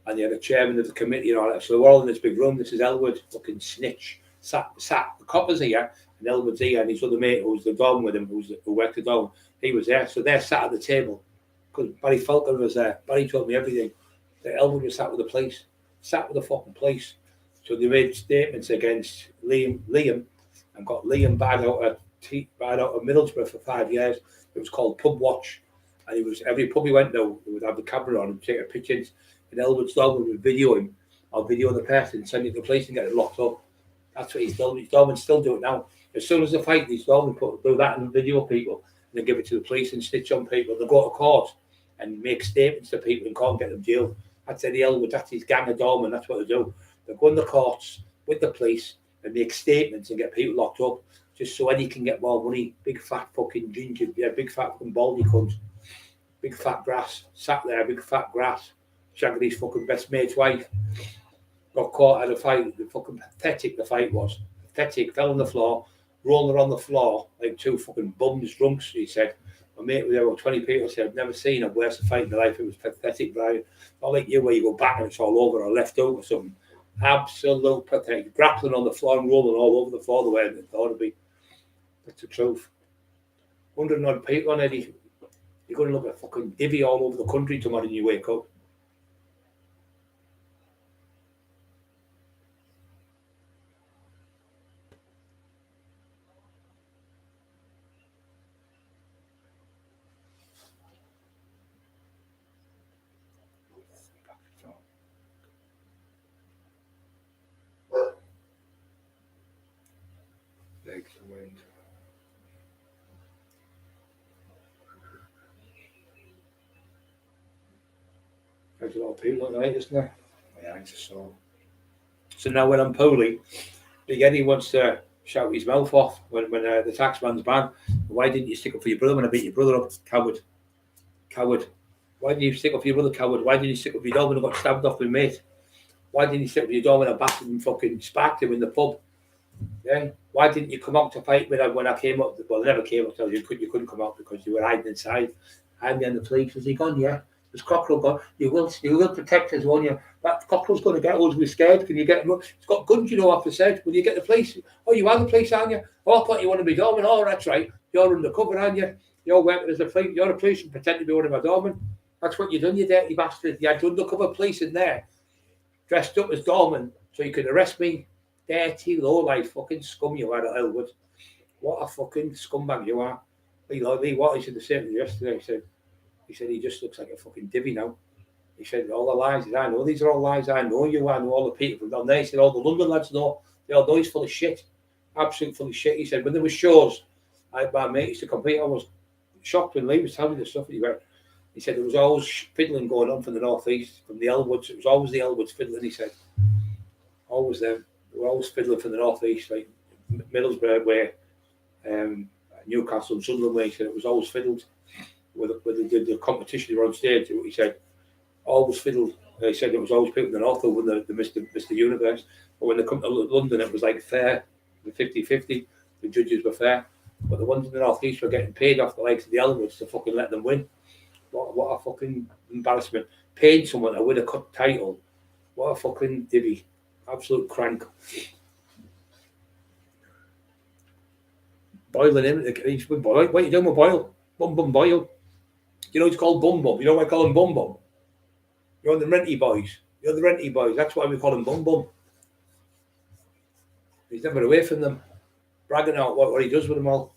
[SPEAKER 3] And they had a chairman of the committee and all that. So they were all in this big room. This is Elwood, fucking snitch. Sat the coppers here, and Elwood's here, and his other mate who was the dom with him, who worked the dom, he was there. So they're sat at the table. Because Barry Falcon was there. Barry told me everything. That Elwood was sat with the police. Sat with the fucking police. So they made statements against Liam and got Liam banned out of Middlesbrough for 5 years. It was called Pub Watch. And every pub he went to, he would have the camera on and take pictures. And Elwood's dog would video him. I'll video the person, send it to the police and get it locked up. That's what he's done. He's done and still do it now. As soon as the fight, he's done and do that and video people, and then give it to the police and snitch on people. They'll go to court and make statements to people and can't get them jailed. That's Eddie Elwood. That's his gang of doormen. That's what they do. They go in the courts with the police and make statements and get people locked up just so Eddie can get more money. Big fat fucking ginger, yeah, big fat fucking baldy cunt. Big fat grass, sat there, big fat grass, shagging his fucking best mate's wife. Got caught at a fight. The fucking pathetic the fight was. Pathetic, fell on the floor, rolling on the floor like two fucking bums, drunks, he said. My mate, there were 20 people, said, I've never seen a worse fight in my life. It was pathetic, Brian. Not like you where you go back and it's all over or left out or something. Absolute pathetic. Grappling on the floor and rolling all over the floor the way it thought it'd be. That's the truth. 100 odd people on Eddie. You're going to look at fucking divvy all over the country tomorrow when you wake up. Legs and wind. There's a lot of people tonight, isn't there? Yeah, I just saw. So now when I'm poorly, Big Eddie wants to shout his mouth off when the taxman's ban. Why didn't you stick up for your brother when I beat your brother up? Coward. Coward. Why didn't you stick up for your brother, coward? Why didn't you stick up for your dog when I got stabbed off with mate? Why didn't you stick up for your dog when I battered and fucking sparked him in the pub? Yeah. Why didn't you come out to fight when I came up? Well, I never came up. You couldn't come out because you were hiding inside. Hiding behind the police. Was he gone? Yeah. Was Cockerill gone? You will protect us, won't you? That Cockerill's going to get us. We're scared. Can you get him? He's got guns, you know. After said, will you get the police? Oh, you are the police, aren't you? Oh, I thought you want to be doorman. Oh, that's right. You're undercover, aren't you? You're working as a police. You're a police and pretend to be one of my doormen. That's what you done, you dirty bastard. You had undercover police in there, dressed up as doorman, so you could arrest me. Dirty, low-life fucking scum you are at Elwood. What a fucking scumbag you are. Lee Watley said the same thing yesterday. He said he just looks like a fucking divvy now. He said all the lies that I know, these are all lies. I know you. I know all the people from down there. He said all the London lads know. They all know he's full of shit. Absolute full of shit. He said when there was shows, my mate used to compete. I was shocked when Lee was telling me the stuff that he went. He said there was always fiddling going on from the northeast, from the Elwoods. It was always the Elwoods fiddling. He said always them. They were always fiddling from the northeast, like Middlesbrough way, Newcastle and Sunderland way. He said it was always fiddled. When they did the competition, they were on stage. He said always fiddled. He said it was always people in the north who won the Mr. Universe. But when they come to London, it was like fair, the 50-50. The judges were fair. But the ones in the northeast were getting paid off the likes of the Elwoods to fucking let them win. What a fucking embarrassment. Paying someone to win a cup title. What a fucking divvy. Absolute crank. Boiling him. What are you doing with Boyle? Bum Boyle. You know it's called Bum Bum. You know why I call him Bum Bum? You're the Renty boys. You're the Renty boys. That's why we call him Bum Bum. He's never away from them. Bragging out what he does with them all.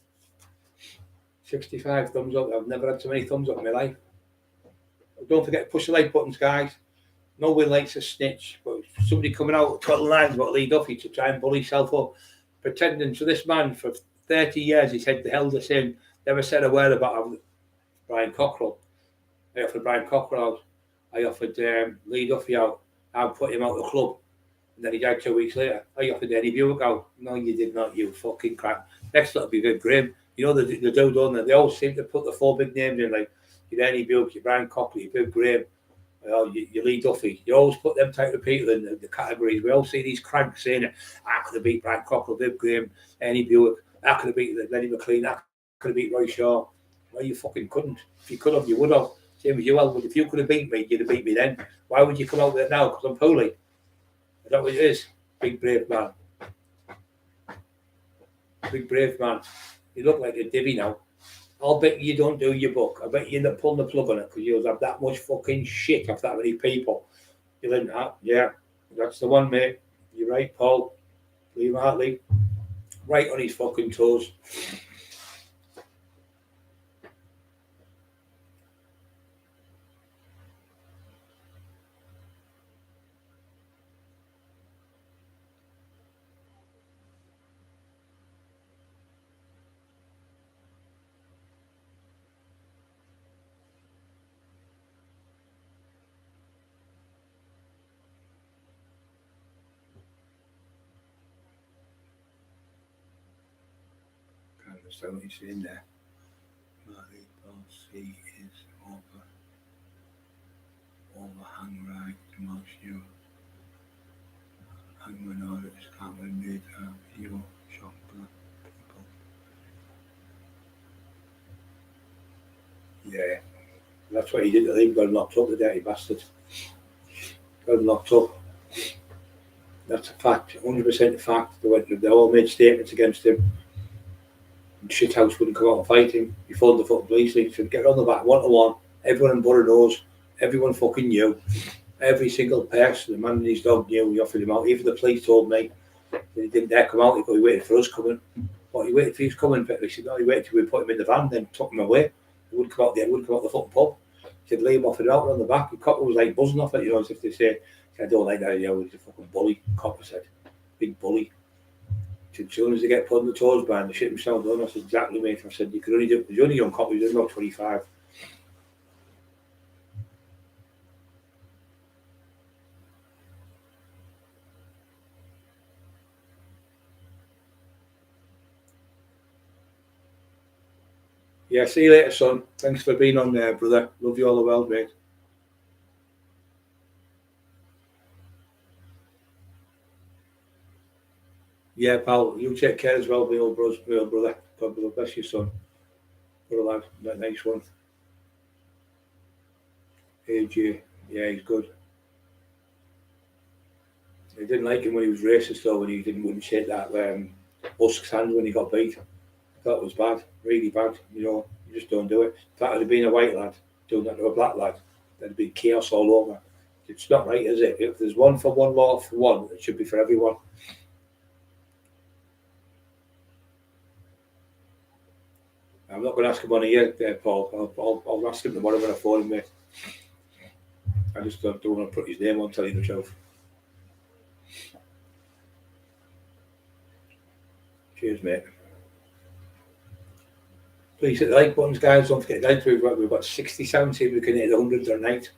[SPEAKER 3] 65 thumbs up. I've never had so many thumbs up in my life. Don't forget to push the like buttons, guys. No one likes a snitch, but somebody coming out 12 lines about Lee Duffy to try and bully himself up, pretending to this man for 30 years. He said the hell the same. Never said a word about Brian Cockerill. I offered Brian Cockerill out. I offered Lee Duffy out. I put him out of the club. And then he died 2 weeks later. I offered Eddie Buick out. No, you did not, you fucking crap. Next up will be Viv Graham. You know, the dude on there, they all seem to put the four big names in, like your Eddie Buick, your Brian Cockerill, your Viv Graham, your Lee Duffy. You always put them type of people in the categories. We all see these cranks saying, I could have beat Brian Cockerill, Viv Graham, Eddie Buick. I could have beat Lenny McLean. I could have beat Roy Shaw. Well, you fucking couldn't. If you could have, you would have. Same as you, Elwood. If you could have beat me, you'd have beat me then. Why would you come out with it now? Because I'm poorly. Is that what it is? Big brave man. Big brave man. You look like a divvy now. I'll bet you don't do your book. I bet you end up pulling the plug on it because you'll have that much fucking shit off that many people. You'll end up, yeah, that's the one, mate. You're right, Paul. Lee Hartley. Right on his fucking toes. So it's in there. C is overhang right most you hangman orders can't be made you shop people. Yeah, that's what he did to him. Got him locked up, the dirty bastard. Got him locked up. That's a fact, 100% a fact. They all made statements against him. And Shithouse wouldn't come out and fight him. He phoned the fucking police. He said, get on the back, 1-to-1. Everyone in Borough knows. Everyone fucking knew. Every single person, the man and his dog knew. He offered him out. Even the police told me that he didn't dare come out. He waited for us coming. But he waited for his coming. But he said, no, he waited till we put him in the van, then took him away. He wouldn't come out there. He wouldn't come out the fucking pub. He said, leave him off it out on the back. The copper was like buzzing off it, you know, as if they say, I don't like that, you know, he's a fucking bully. Copper said, big bully. He said, as soon as they get put on the toes ban, they shit themselves on. I said, exactly, mate. I said, you could only do it. He's only young copper, he's only about 25. Yeah, see you later, son. Thanks for being on there, brother. Love you all the world, mate. Yeah, pal, you take care as well, my old brother. God bless you, son. What a lad, that nice one. AJ, yeah, he's good. I didn't like him when he was racist, though, when he wouldn't shake that Husk's hand when he got beat. I thought it was bad, really bad. You know, you just don't do it. If that had been a white lad doing that to a black lad, there'd be chaos all over. It's not right, is it? If there's one for one, law for one, it should be for everyone. I'm not going to ask him on here, Paul. I'll ask him tomorrow when I phone him, mate. I just don't want to put his name on, tell you the truth. Cheers, mate. Please hit the like buttons, guys. Don't forget to like. We've got 67. See if we can hit the 100 or night.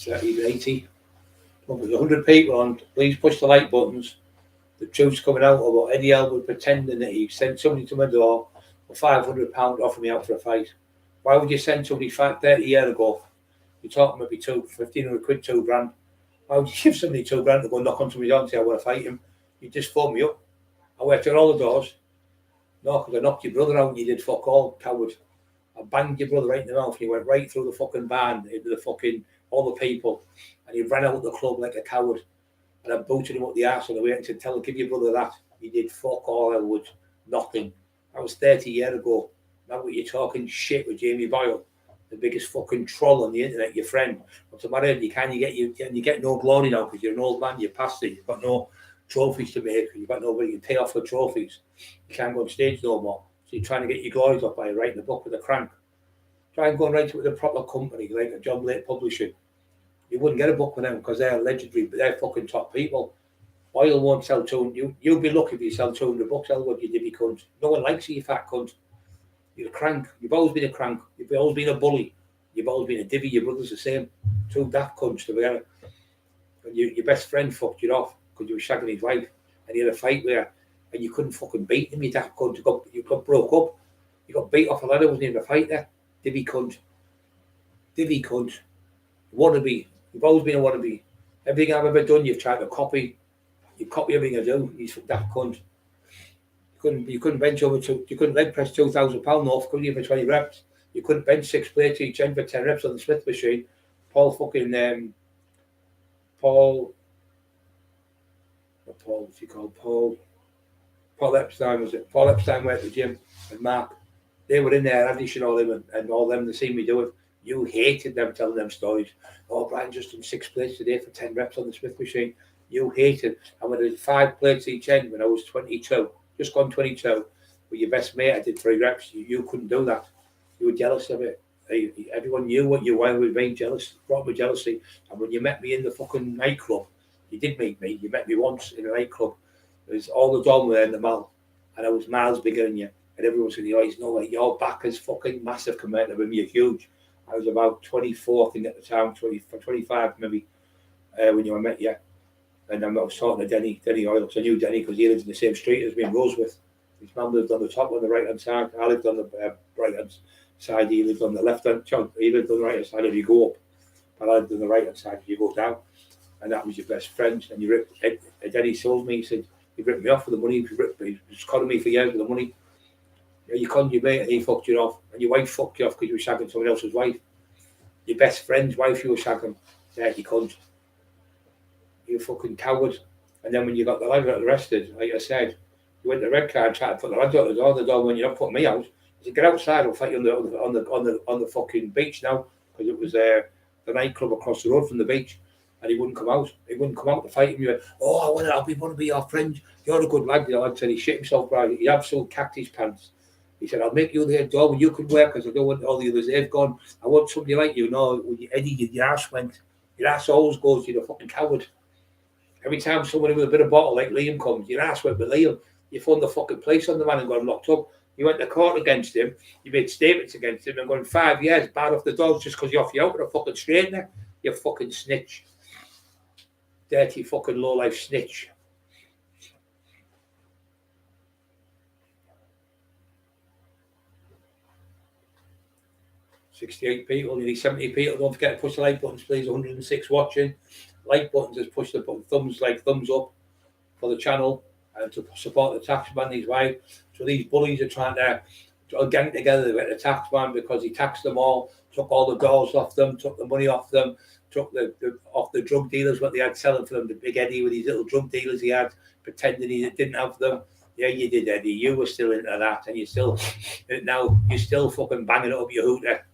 [SPEAKER 3] Even 80. Well, there's 100 people on. Please push the like buttons. The truth's coming out about Eddie Elwood pretending that he sent somebody to my door for £500 to offer me out for a fight. Why would you send somebody 30 years ago? You're talking maybe 1,500 quid, £2,000. Why would you give somebody £2,000 to go knock on somebody's door and say I want to fight him? You just phone me up. I worked at all the doors. No, because I knocked your brother out and you did fuck all, coward. I banged your brother right in the mouth and he went right through the fucking band into the fucking, all the people. And he ran out of the club like a coward. And I booted him up the arse on the way and said, give your brother that. He did fuck all, Elwood. Nothing. That was 30 years ago. Now what you're talking shit with Jamie Boyle, the biggest fucking troll on the internet, your friend. What's the matter? You get no glory now because you're an old man, you're past it, you've got no trophies to make, you've got nobody to pay off for trophies. You can't go on stage no more. So you're trying to get your glories up by writing a book with a crank. Try and go and write it with a proper company like a John Blake Publishing. You wouldn't get a book with them because they're legendary, but they're fucking top people. Oil won't sell 200. You'll be lucky if you sell 200 books, Elwood, you divvy cunt. No one likes you, you fat cunt. You're a crank. You've always been a crank. You've always been a bully. You've always been a divvy. Your brother's the same. Two daft cunts together. And your best friend fucked you off because you were shagging his wife and he had a fight with her and you couldn't fucking beat him, you daft cunt. You got broke up. You got beat off a ladder, wasn't even a fight there. Divvy cunt. Divvy cunt. Wannabe. You've always been a wannabe. Everything I've ever done, you've tried to copy. You copy everything I do. He's daft cunt. You couldn't bench over you couldn't leg press £2,000 off, couldn't you, for 20 reps? You couldn't bench 6 plates each end for 10 reps on the Smith machine. What's he called? Paul Epstein, was it? Paul Epstein went to the gym and Mark. They were in there auditioning all them and all them, they seen me do it. You hated them telling them stories. Oh, Brian just done 6 plates today for 10 reps on the Smith machine. You hated. And when I did 5 plates each end when I was 22, just gone 22, with your best mate, I did 3 reps. You couldn't do that. You were jealous of it. Everyone knew what you were with me, jealous, brought me jealousy. And when you met me in the fucking nightclub, you did meet me. You met me once in a nightclub. There's all the dom were in the mall, and I was miles bigger than you. And everyone said, "Oh, he's no way. Your back is fucking massive compared to him. You're huge." I was about 24, I think, at the time, 25 maybe, when I met you. And I was talking to Denny Oil, because I knew Denny because he lived in the same street as me in Roseworth. His mum lived on the top on the right hand side. I lived on the right hand side. He lived on the left hand. He lived on the right hand side if you go up, but I lived on the right hand side if you go down. And that was your best friend. And you ripped. Then he told me, he said, he ripped me off for the money. He was conning me for years with the money. You conned your mate and he fucked you off, and your wife fucked you off because you were shagging someone else's wife. Your best friend's wife you were shagging. Dirty cunt. You fucking coward. And then when you got the lad arrested, like I said, you went to the red car and tried to put the lad out the door. The door when you're not putting me out. He said, get outside, I'll fight you on the fucking beach now, because it was the nightclub across the road from the beach. And he wouldn't come out. He wouldn't come out to fight him. You went, oh, I want to be your friend. You're a good lad. The lad said he shit himself, right? He absolutely cacked his pants. He said, I'll make you the head dog when you can work, because I don't want all the others. They've gone. I want somebody like you. No, when you, Eddie, your ass went. Your ass always goes. You're a fucking coward. Every time somebody with a bit of bottle like Liam comes, your ass went with Liam. You phoned the fucking police on the man and got him locked up. You went to court against him. You made statements against him and gone 5 years, bad off the dogs just because you off you out with a fucking straightener. You fucking snitch. Dirty fucking low-life snitch. $68 people, nearly 70 people. Don't forget to push the like buttons, please. 106 watching. Like buttons is push the thumbs up for the channel and to support the taxman and his wife. So these bullies are trying to gang together with the taxman because he taxed them all, took all the doors off them, took the money off them, took off the drug dealers what they had selling for them. The big Eddie with his little drug dealers he had, pretending he didn't have them. Yeah, you did, Eddie. You were still into that, and you're still fucking banging it up your hooter.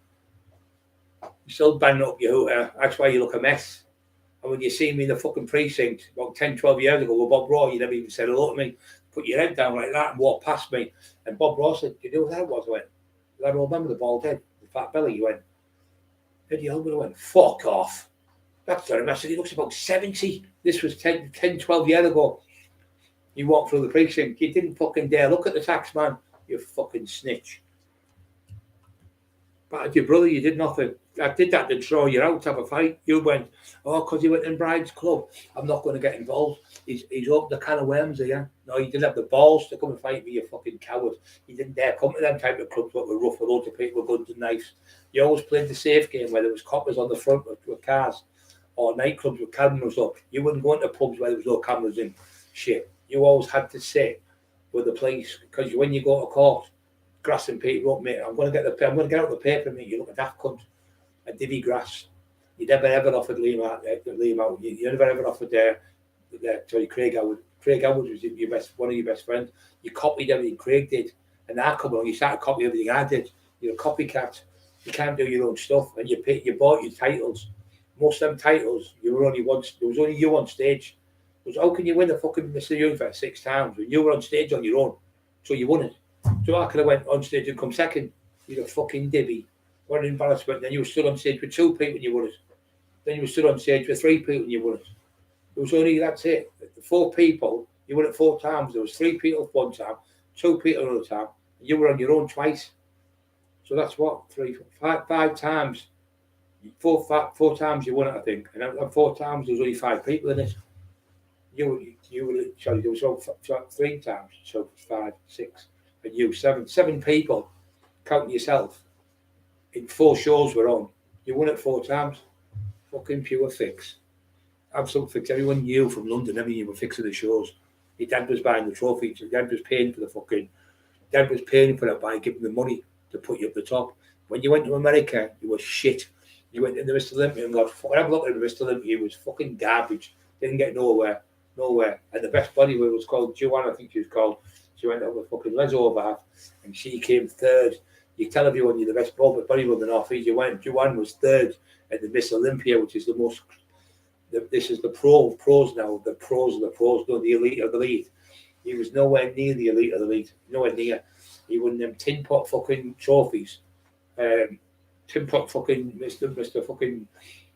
[SPEAKER 3] You're still banging it up your hooter. That's why you look a mess. And when you see me in the fucking precinct about 10, 12 years ago with Bob Raw, you never even said hello to me. Put your head down like that and walk past me. And Bob Raw said, do you know what that was? I went, I don't remember the bald head, the fat belly. You went, Eddie Elwood. I went, fuck off. That's not him. I said, he looks about 70. This was 10, 12 years ago. You walked through the precinct. You didn't fucking dare look at the tax man. You fucking snitch. But your brother, you did nothing. I did that to throw you out to have a fight. You went, oh, because you went in Bride's Club. I'm not going to get involved. He's opened the can of worms here. No, you didn't have the balls to come and fight me, you fucking coward. You didn't dare come to them type of clubs that were rough with loads of people with guns and knives. You always played the safe game where there was coppers on the front with cars or nightclubs with cameras up. You wouldn't go into pubs where there was no cameras in. Shit. You always had to sit with the police because when you go to court, grassing people up, mate, I'm going to get out the paper, mate. You look at that cunt. A divvy grass. You never ever offered Liam out. You never ever offered Craig Howard. Craig Howard was one of your best friends. You copied everything Craig did, and I come along. You started copying everything I did. You're a copycat. You can't do your own stuff, and you bought your titles. Most of them titles, you were only once. There was only you on stage. How can you win the fucking Mr. Universe 6 times when you were on stage on your own? So you won it. So I could have went on stage and come second. You're a fucking divvy. What an embarrassment. Then you were stood on stage with 2 people and you won it. Then you were stood on stage with 3 people and you won it. It was only, that's it. The 4 people, you won it 4 times. There was 3 people one time, 2 people another time. And you were on your own twice. So that's what? 5 times. 4 times you won it, I think. And 4 times there was only 5 people in it. You were, sorry, there was 3 times. So 5, 6, and you 7 people, counting yourself. In 4 shows we're on. You won it 4 times. Fucking pure fix. Absolute fix. Everyone knew from London, everyone were fixing the shows. Your dad was buying the trophies. Your dad was paying for it by giving the money to put you up the top. When you went to America, you were shit. You went into Mr. Olympia and got, when I looked at Mr. Olympia, it was fucking garbage. Didn't get nowhere. And the best bodybuilder was called Joanne, I think she was called. She went up with fucking Les Overhat and she came 3rd. You tell everyone you're the best bodybuilder in the North East. Joanne was 3rd at the Miss Olympia, which is the most. This is the pros now. The pros of the pros, no, the elite of the elite. He was nowhere near the elite of the elite. Nowhere near. He won them tin pot fucking trophies. Tin pot fucking Mr. fucking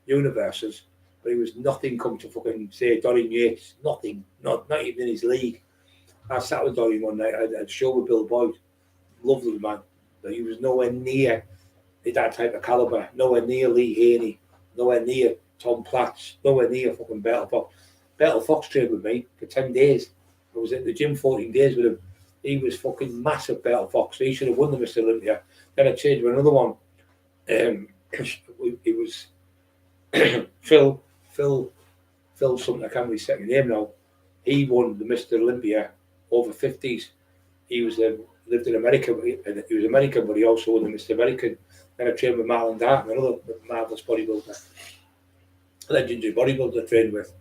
[SPEAKER 3] Universes. But he was nothing come to fucking say Dorian Yates. Nothing. Not even in his league. I sat with Dorian one night. I had a show with Bill Boyd. Lovely man. But he was nowhere near that type of caliber. Nowhere near Lee Haney. Nowhere near Tom Platts. Nowhere near fucking Bertel Fox. Bertel Fox trained with me for 10 days. I was in the gym 14 days with him. He was fucking massive battle fox. He should have won the Mr. Olympia. Then I changed to another one. It was Phil something, I can't really say his name now. He won the Mr. Olympia over 50s. He was lived in America. He was American, but he also won the Mr. American. Then I trained with Marlon Darton, another marvellous bodybuilder, legendary bodybuilder I trained with.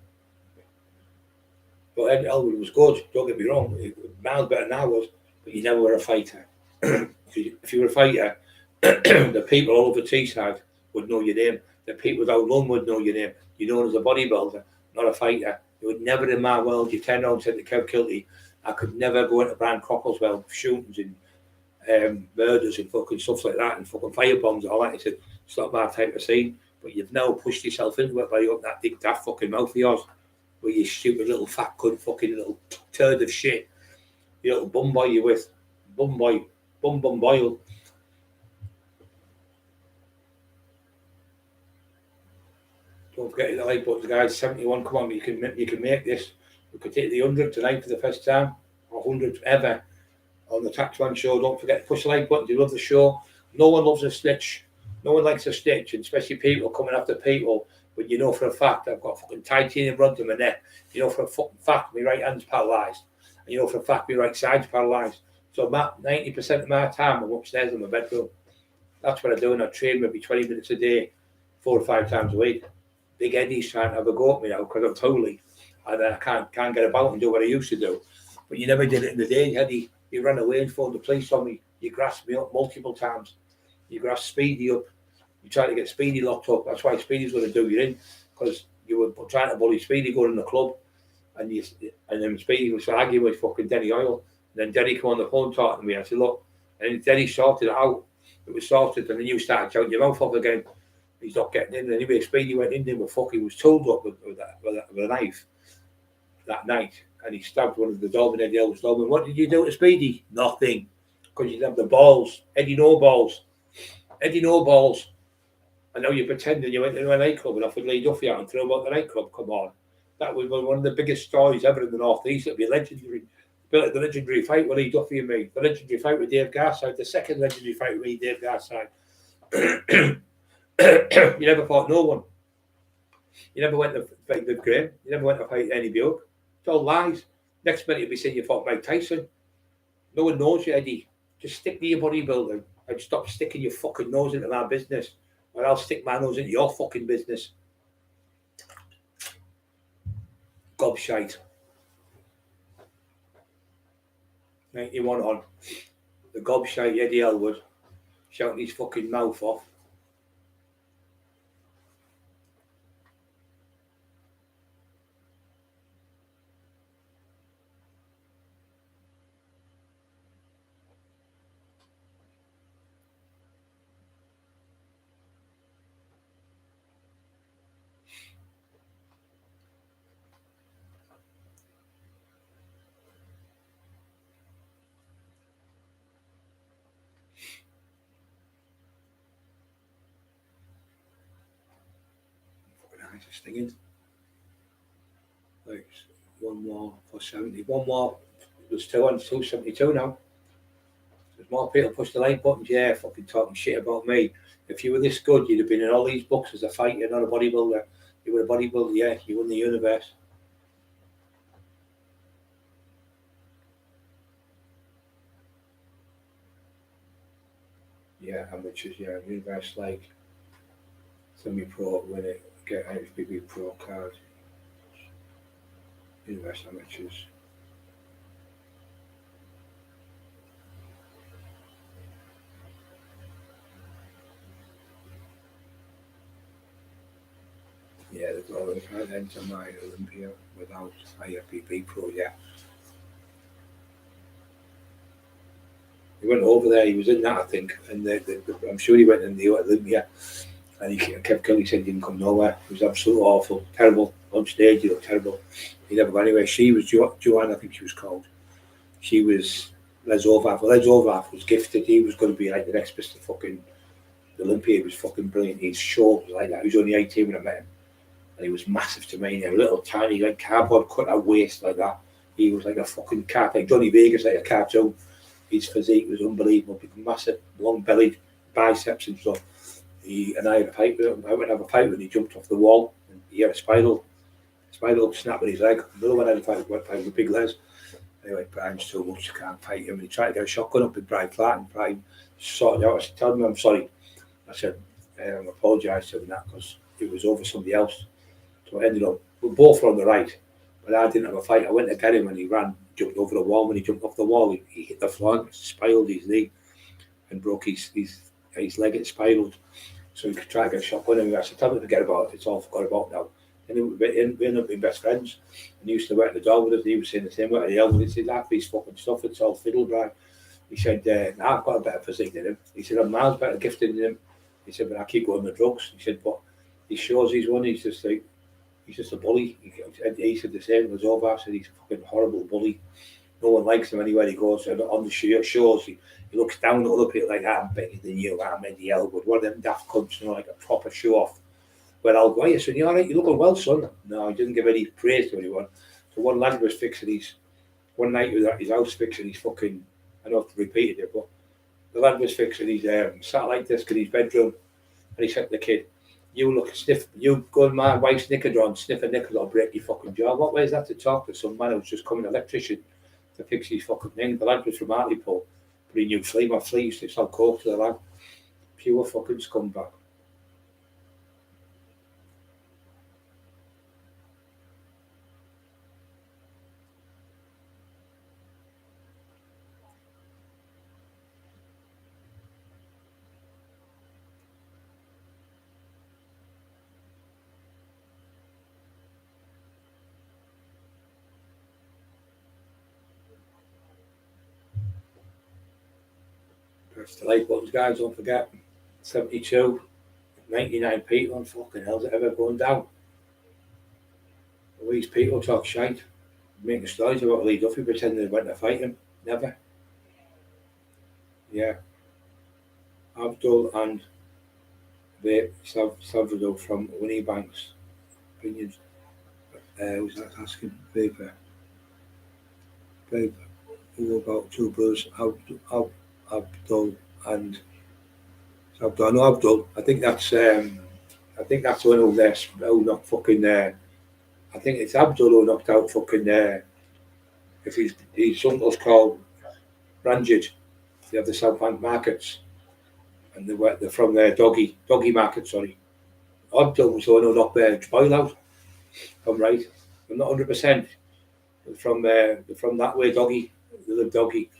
[SPEAKER 3] But Ed Elwood was good, don't get me wrong. Miles better than I was, but you never were a fighter. If you were a fighter, the people all over Teesside would know your name. The people without London would know your name. You're known as a bodybuilder, not a fighter. You would never in my world, you turn around and said to Kev Kilty, I could never go into Brian Crockerswell shootings and murders and fucking stuff like that and fucking firebombs and all that. He said, it's not my type of scene. But you've now pushed yourself into it by you up that big daft fucking mouth of yours, where you stupid little fat cunt fucking little turd of shit. You little bum boy you with. Bum boil. Don't forget the like button, guys. 71, come on, you can make this. We could take the 100 tonight for the first time, or 100 ever on the Taxman show. Don't forget to push the like button. Do you love the show? No one loves a snitch. No one likes a snitch, and especially people coming after people. But you know for a fact I've got fucking titanium rods in my neck. You know for a fucking fact my right hand's paralysed. And you know for a fact my right side's paralysed. So 90% of my time I'm upstairs in my bedroom. That's what I do, and I train maybe 20 minutes a day, 4 or 5 times a week. Big Eddie's trying to have a go at me now because I'm totally, and I can't get about and do what I used to do. But you never did it in the day, Eddie. You ran away and phoned the police on me. You grasped me up multiple times. You grasped Speedy up. You tried to get Speedy locked up. That's why Speedy's going to do you in, because you were trying to bully Speedy going in the club, and then Speedy was arguing with fucking Denny Oil. And then Denny came on the phone talking to me. I said, look, and Denny sorted it out. It was sorted, and then you started shouting your mouth off again. He's not getting in. Anyway, Speedy went in there with he was tooled up with a knife that night, and he stabbed one of the doormen, Eddie Elwood's doormen. What did you do to Speedy? Nothing. Because you didn't have the balls. Eddie no balls. Eddie no balls. I know you're pretending you went into a nightclub and offered Lee Duffy out and threw him out the nightclub. Come on. That was one of the biggest stories ever in the North East. It'd be legendary. Be like the legendary fight with Lee Duffy and me. The legendary fight with Dave Garside. The second legendary fight with me, Dave Garside. You never fought no one. You never went to fight Viv Graham. You never went to fight Annie Bjork. It's all lies. Next minute you'll be saying you fought Mike Tyson. No one knows you, Eddie. Just stick to your bodybuilding and stop sticking your fucking nose into my business, or I'll stick my nose into your fucking business. Gobshite. 91 on. The gobshite Eddie Elwood shouting his fucking mouth off. Stinging. Like one more for 70. One more. There's 272 now. There's more people push the like buttons. Yeah, fucking talking shit about me. If you were this good, you'd have been in all these books as a fighter, not a bodybuilder. You were a bodybuilder, yeah. You won the universe. Yeah, amateurs, yeah. Universe like semi-pro, win it. Get HBB Pro card. Universe amateurs. Yeah, there's always had enter my Olympia without IFBB Pro, yeah. He went over there, he was in that, I think, and I'm sure he went in the Olympia. And he kept killing, he said he didn't come nowhere. It was absolutely awful, terrible. On stage, he looked terrible. He never got anywhere. She was Joanne, I think she was called. She was Les Overhaft. Well, Les Overhaft was gifted. He was going to be like the next Mr. fucking Olympia. He was fucking brilliant. His short was like that. He was only 18 when I met him. And he was massive to me. He had a little tiny, like cardboard cut out waist like that. He was like a fucking cat, like Johnny Vegas, like a cartoon. His physique was unbelievable, massive, long-bellied, biceps and stuff. And I had a fight with him. I went to have a fight with him. He jumped off the wall. And he had a spinal snap in his leg. Another one I had a fight with Big Les. Anyway, Brian's too much. Can't fight him. And he tried to get a shotgun up with Brian Clark, and Brian sorted out. I said, "Tell him I'm sorry." I said, "I apologise to him that because it was over somebody else." So I ended up, we both were on the right, but I didn't have a fight. I went to get him and he ran, jumped over the wall. When he jumped off the wall, he hit the floor, spiraled his knee, and broke his leg. It spiraled. So he could try to get a shotgun him. I said, "Tell him to forget about it. It's all forgot about now." And we ended up being best friends. And he used to work at the door with us. And he was saying the same way. He always said, "That piece fucking stuff. It's all fiddle, Brian." He said, "Nah, I've got a better physique than him." He said, "I'm miles better gifted than him." He said, "But I keep going with drugs." He said, "But he shows he's one. He's just a bully." He said the same was over. I said, "He's a fucking horrible bully. No one likes him anywhere he goes." And on the shows, he looks down at other people like, "I'm bigger than you. I'm Eddie Elwood." One of them daft cunts, like a proper show off. But I'll go, "I said, you all right? You're looking well, son." No, he didn't give any praise to anyone. So one lad was fixing one night he was at his house fixing his fucking, I don't have to repeat it, but the lad was fixing his satellite disc in his bedroom. And he said to the kid, "You go in my wife's knickers on, sniff a knickers, I'll break your fucking jaw." What way is that to talk to some man who's just come an electrician to fix his fucking thing? The lad was from Hartlepool, but he knew Flea. My Flea used to sell coke to the lad. Pure fucking scumbag. Press the like buttons, guys, don't forget. 72, 99 people, and fucking hell's it ever going down? These people talk shite, making stories about Lee Duffy, pretending they went to fight him. Never. Yeah. Abdul and Salvador from Winniebank's opinions. Was that asking? Paper. Who about two brothers, Abdul and Abdul? I know Abdul. I think that's the one who knocked fucking. I think it's Abdul who knocked out fucking. If his uncle's called Ranjit, they have the South Bank markets, and they're from their doggy market. Sorry, Abdul was the one who knocked their spoil out. I'm right. I'm not 100%. From that way, doggy. They live doggy,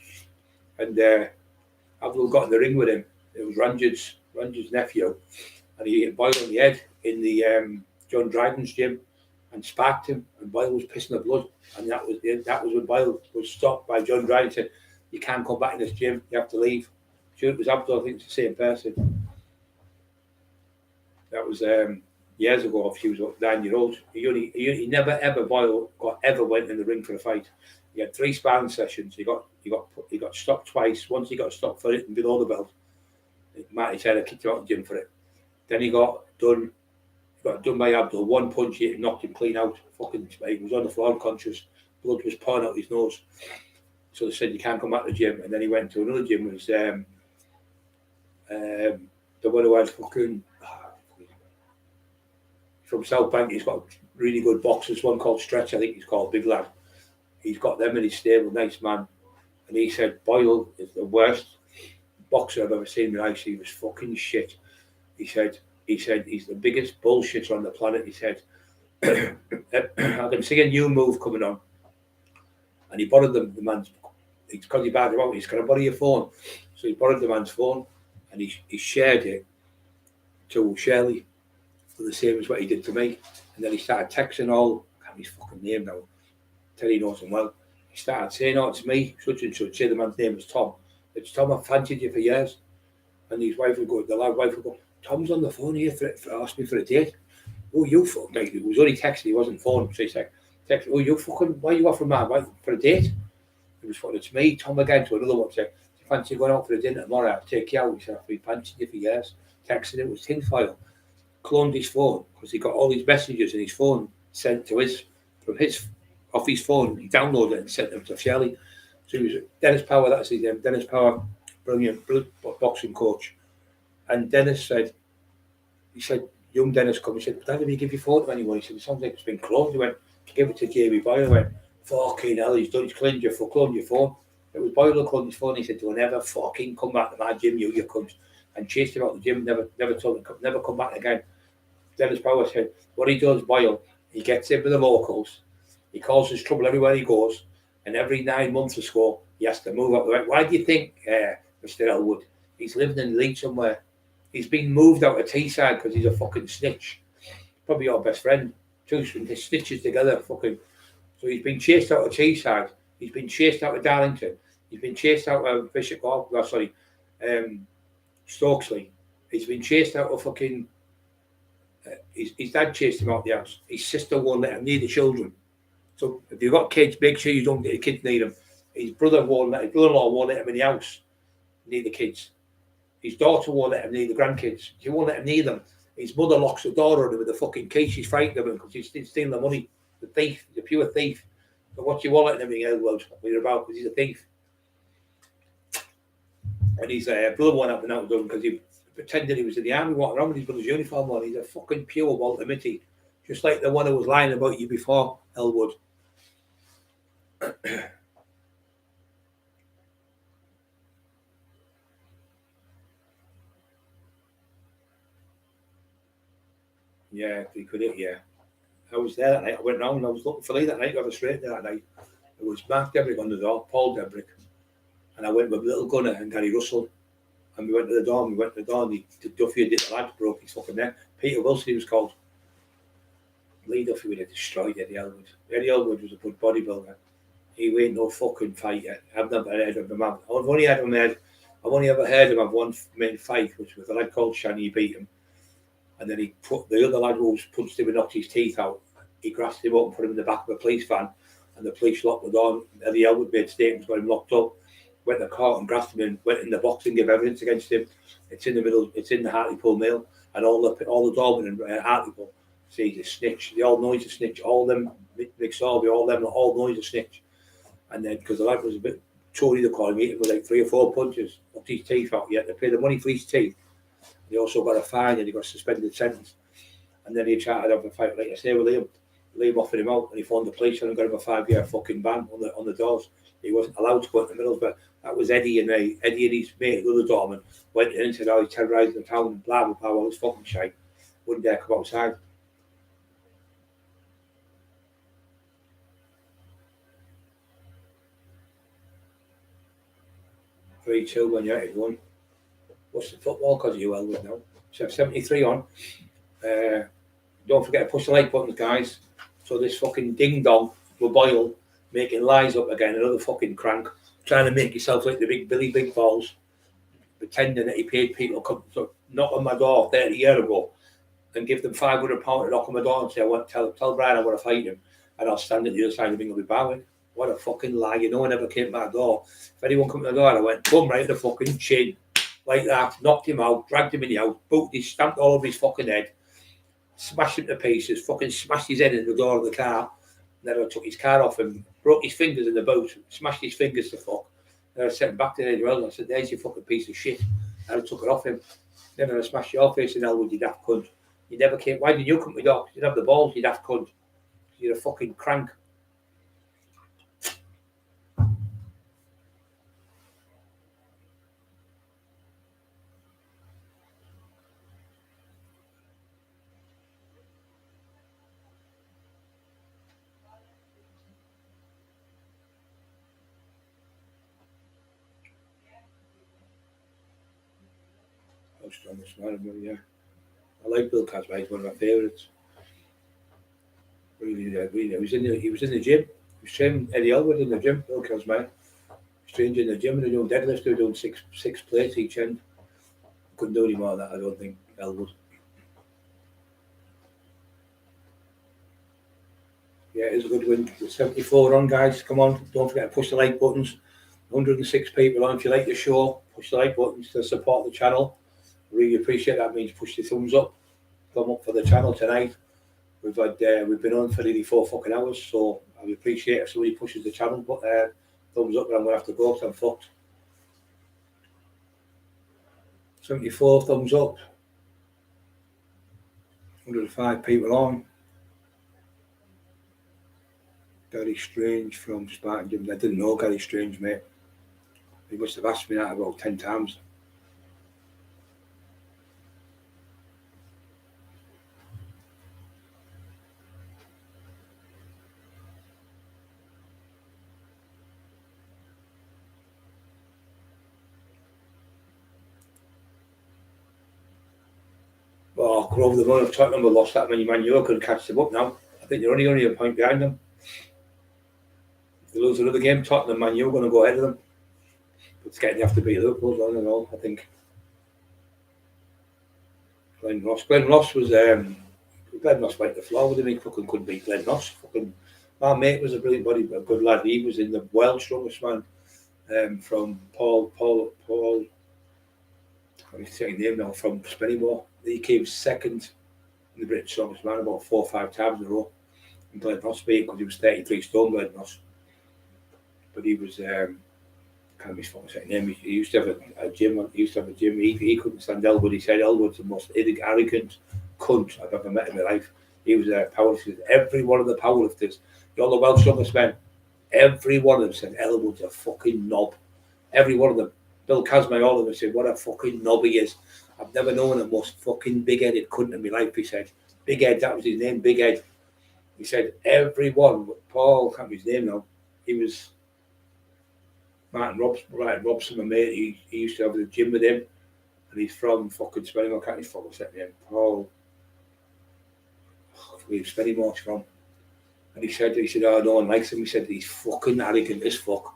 [SPEAKER 3] and Abdul got in the ring with him. It was Ranjit's nephew, and he hit Boyle on the head in the John Dryden's gym, and sparked him, and Boyle was pissing the blood, and that was when Boyle was stopped by John Dryden. Said, "You can't come back in this gym. You have to leave." Sure, it was Abdul. I think it's the same person. That was years ago. If he was 9 years old, he never ever Boyle ever went in the ring for a fight. He had 3 sparring sessions. He got stopped twice. Once he got stopped for it and below the belt. Matty Taylor kicked him out of the gym for it. Then he got done by Abdul. One punch, he knocked him clean out. Fucking, he was on the floor unconscious. Blood was pouring out his nose. So they said, "You can't come back to the gym." And then he went to another gym. It was the one who had fucking from South Bank. He's got really good boxers. One called Stretch, I think he's called, big lad. He's got them in his stable, nice man. And he said Boyle is the worst boxer I've ever seen in my life. He was fucking shit. He said he's the biggest bullshitter on the planet. He said, "I can see a new move coming on." And he borrowed the man's, because he bad about, he's going to borrow your phone. So he borrowed the man's phone, and he shared it to Shirley for the same as what he did to me. And then he started texting all, I can't his fucking name now, Terry knows him well. He started saying, "Oh, it's me, such and such." Say the man's name was Tom. "It's Tom, I've fancied you for years." And his wife would go, the lad wife would go, "Tom's on the phone here for ask me for a date." "Oh, you fucking," like, it was only texting, he wasn't phone. So he said, "Text, oh, you fucking, why are you offering my wife for a date?" It was fucking, "It's me, Tom again," to another one. Said, "Do you fancy going out for a dinner tomorrow? I'll take you out." He said, "I've been fancying you for years." Texting, it was tinfoil. Cloned his phone because he got all these messages in his phone sent to his off his phone. He downloaded it and sent them to Shelley. So he was Dennis Power, that's his name. Dennis Power, brilliant boxing coach. And Dennis said, young Dennis come, he said, Dad, if you give your phone to anyone? He said, it sounds like it's been cloned. He went, give it to JB Boyle. I went, fucking hell, he's cloned your phone. It was Boyle who cloned his phone. He said, don't ever fucking come back to my gym, you cunt. And chased him out the gym, never told him, never come back again. Dennis Power said, what he does, Boyle, he gets in with the locals, he causes trouble everywhere he goes, and every 9 months or so, he has to move up the way. Why do you think, Mr. Elwood, he's living in Leeds somewhere? He's been moved out of Teesside because he's a fucking snitch. Probably your best friend. Two snitches together, fucking. So he's been chased out of Teesside. He's been chased out of Darlington. He's been chased out of Stokesley. He's been chased out of fucking. His dad chased him out the house. His sister won't let him near the children. So if you've got kids, make sure you don't get your kids near them. His brother-in-law won't let him in the house near the kids. His daughter won't let him near the grandkids. She won't let him near them. His mother locks the door on him with the fucking key. She's frightened of him because he's stealing the money. The thief, the pure thief. So what's your wallet and everything else what you're about because he's a thief. And his brother won't have been out done because he pretended he was in the army, walking around with his brother's uniform on. He's a fucking pure Walter Mitty. Just like the one who was lying about you before, Elwood. Yeah, he could hit, yeah. I was there that night. I went round and I was looking for Lee that night. I got a straight there that night. It was Mark Debrick on the door, Paul Debrick. And I went with Little Gunner and Gary Russell. And we went to the door and the Duffy did the lad, broke his fucking neck. Peter Wilson, he was called. Lee Duffy would have destroyed Eddie Elwood. Eddie Elwood was a good bodybuilder. He ain't no fucking fighter. I've never heard of him. I've only ever heard him of one main fight, which was a lad called Shani. He beat him. And then he put the other lad who punched him and knocked his teeth out. He grasped him up and put him in the back of a police van. And the police locked the door. Eddie Elwood made statements, got him locked up. Went to court and grasped him and went in the box and gave evidence against him. It's in the middle. It's in the Hartlepool Mail, and all the doormen in Hartlepool say he's a snitch. They all know he's a snitch. All them, Mick Sorby, all them, all know he's a snitch. And then because the lad was a bit Tory, they called him, hit him with like 3 or 4 punches, knocked his teeth out. He had to pay the money for his teeth. He also got a fine and he got a suspended sentence. And then he tried to have a fight, like I say, with Liam. Liam offered him out and he phoned the police and got him a 5-year fucking ban on the doors. He wasn't allowed to go in the middle, but that was Eddie and his mate, the other doorman, went in and said, oh, he's terrorising the town and blah, blah, blah, all this fucking shit. Wouldn't dare come outside. Three, 2, when United won. What's the football because of you, Elwood, now? So 73 on. Don't forget to push the like buttons, guys. So this fucking ding-dong will Boyle making lies up again, another fucking crank, trying to make himself like the big Billy Big Balls, pretending that he paid people to come to knock on my door 30 years ago and give them £500 to knock on my door and say, I want to tell Brian I want to fight him and I'll stand at the other side of Bingley Barwick. What a fucking lie. You know, I never came to my door. If anyone come to the door, I went, boom, right in the fucking chin. Like that, knocked him out, dragged him in the house, booted his, stamped all over his fucking head, smashed him to pieces, fucking smashed his head in the door of the car. Then I took his car off him, broke his fingers in the boot, smashed his fingers to fuck. Then I sent him back to the well and I said, there's your fucking piece of shit. And I took it off him. Then I smashed your face in Elwood, you daft cunt. You never came. Why didn't you come to my door? You didn't have the balls, you daft cunt. You're a fucking crank. Yeah. I like Bill Casby, he's one of my favourites. Really. He was in the gym. He was training Eddie Elwood in the gym, Bill Casby. He was trained in the gym and they're doing deadlifts, they're doing six plates each end. Couldn't do any more than that, I don't think, Elwood. Yeah, it is a good win. 74 on, guys. Come on, don't forget to push the like buttons. 106 people on. If you like the show, push the like buttons to support the channel. Really appreciate that. Means push the thumbs up. Thumb up for the channel tonight. We've been on for nearly 4 fucking hours, so I would appreciate if somebody pushes the channel, but thumbs up, but I'm going to have to go because I'm fucked. 74 thumbs up. 105 people on. Gary Strange from Spartan Gym. I didn't know Gary Strange, mate. He must have asked me that about 10 times. Oh, over the run of Tottenham, we lost that many Man U. I couldn't catch them up now. I think you're only a point behind them. If they lose another game, Tottenham, Man U are going to go ahead of them. But it's getting you have to beat Liverpool, I don't know, I think. Glenn Ross was Glenn Ross went to the floor with him. He fucking couldn't beat Glenn Ross. Fucking, my mate was a brilliant body, a good lad. He was in the world's strongest man from Paul. I'm saying his name now, from Spennymoor. He came second in the British strongest man about 4 or 5 times in a row. And Glenn Ross beat because he was 33 stone, Glenn Ross. But he was can't remember his fucking name. He used to have a gym. He couldn't stand Elwood. He said Elwood's the most arrogant cunt I've ever met in my life. He was a powerlifter. Every one of the powerlifters, all the world's strongest men, every one of them said Elwood's a fucking knob. Every one of them. Bill Casmay, all of them said, what a fucking knob he is. I've never known a most fucking big-headed cunt in my life, he said. Big Ed, that was his name, Big Ed. He said, everyone, Paul, I can't remember his name now, he was Martin Robson, my mate, he used to have the gym with him, and he's from fucking Spennymoor, I can't even fucking say name, Paul, where Spennymoor's from. And he said, oh, no one likes him. He said, he's fucking arrogant as fuck,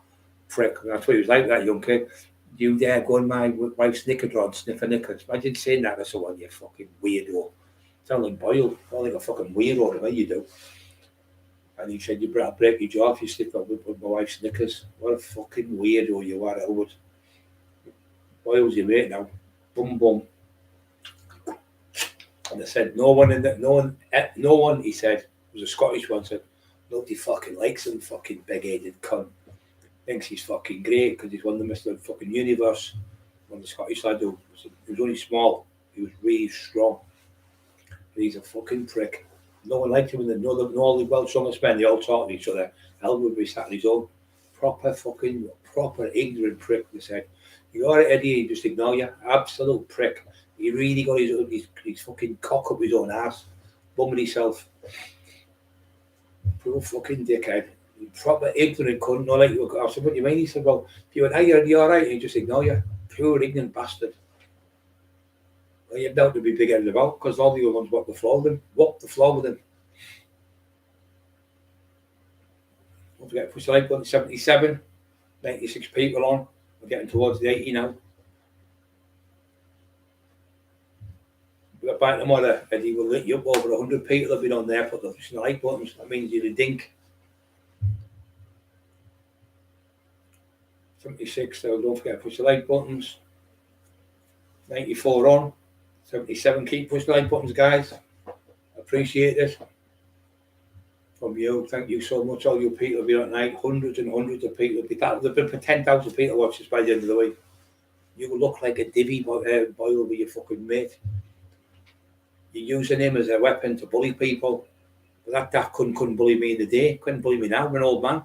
[SPEAKER 3] prick. And that's what he was like, that young kid. You dare go on my wife's knicker drawer and sniff her knickers. Imagine saying that to someone, you fucking weirdo. Sound like Boyle. Sound like a fucking weirdo the way you do. And he said, you better break your jaw if you sniff with my wife's knickers. What a fucking weirdo you are, Elwood. Boyle's your mate now. Bum. And they said, no one, he said, was a Scottish one, said, nobody fucking likes him, fucking big-headed cunt. Thinks he's fucking great because he's won the Mr. fucking Universe. One of the Scottish lad who he was only small, he was really strong. But he's a fucking prick. No one liked him, and all the world's strongest men, they all talk to each other. Elwood was sat on his own. Proper ignorant prick, they said. You got it, Eddie, he just ignore you. Absolute prick. He really got his fucking cock up his own ass, bumming himself. Poor fucking dickhead. Proper ignorant cunt, no, like you. I said, what do you mean? He said, well, if you went, hey, you're alright, and he just ignore you. Pure ignorant bastard. Well, you've doubt to be big headed about because all the other ones walk the floor with him. Walk the floor with him. Don't forget, push the like button, 77, 96 people on. We're getting towards the 80 now. We got back tomorrow, Eddie will lit you up. Over 100 people have been on there, put the like buttons. That means you're a dink. 76, so don't forget to push the like buttons. 94 on. 77, keep pushing the like buttons, guys. Appreciate it. From you, thank you so much. All you people have been at night, hundreds and hundreds of people. There've been for 10,000 people watch this by the end of the week. You look like a divvy Boyle with your fucking mate. You're using him as a weapon to bully people. But that couldn't bully me in the day. Couldn't bully me now. I'm an old man.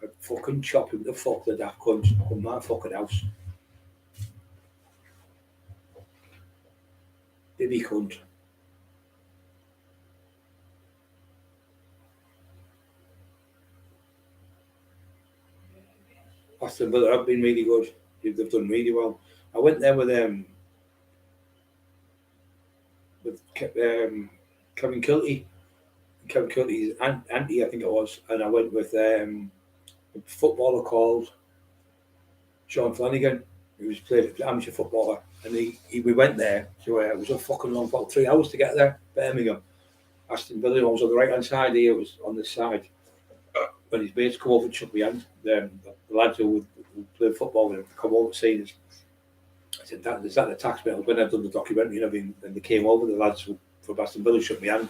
[SPEAKER 3] I'd fucking chop him to fuck the daft cunt. Come my fucking house. Divvy cunt. Aston Villa have been really good. They've done really well. I went there with Kevin Kilty. Kevin Kilty's auntie, I think it was, and I went with a footballer called Sean Flanagan, who was playing amateur footballer, and we went there. So it was a fucking long, about 3 hours to get there. Birmingham, Aston Villa. I was on the right hand side. He was on the side. When his mates come over and shook my hand, the lads who played football with him come over to see us. I said, is that the tax bill? When I've done the documentary and everything, and they came over, the lads from Aston Villa shook my hand.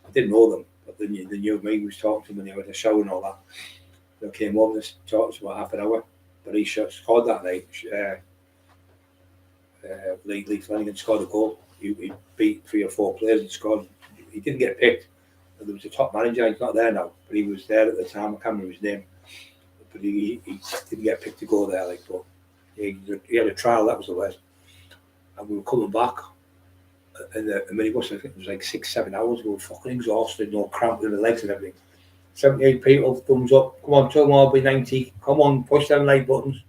[SPEAKER 3] I didn't know them, but they knew me, was talking to him when he had a show and all that. They came home and talked to him about half an hour. But he scored that night. Lee Flanagan scored a goal. He beat 3 or 4 players and scored. He didn't get picked. There was a top manager, he's not there now, but he was there at the time. I can't remember his name. But he didn't get picked to go there. Like, but he had a trial, that was the word. And we were coming back. And the minibus, I think it was like 6-7 hours. We were fucking exhausted, no cramp in the legs and everything. 78 people, thumbs up. Come on, 2 more, be 90. Come on, push them like buttons.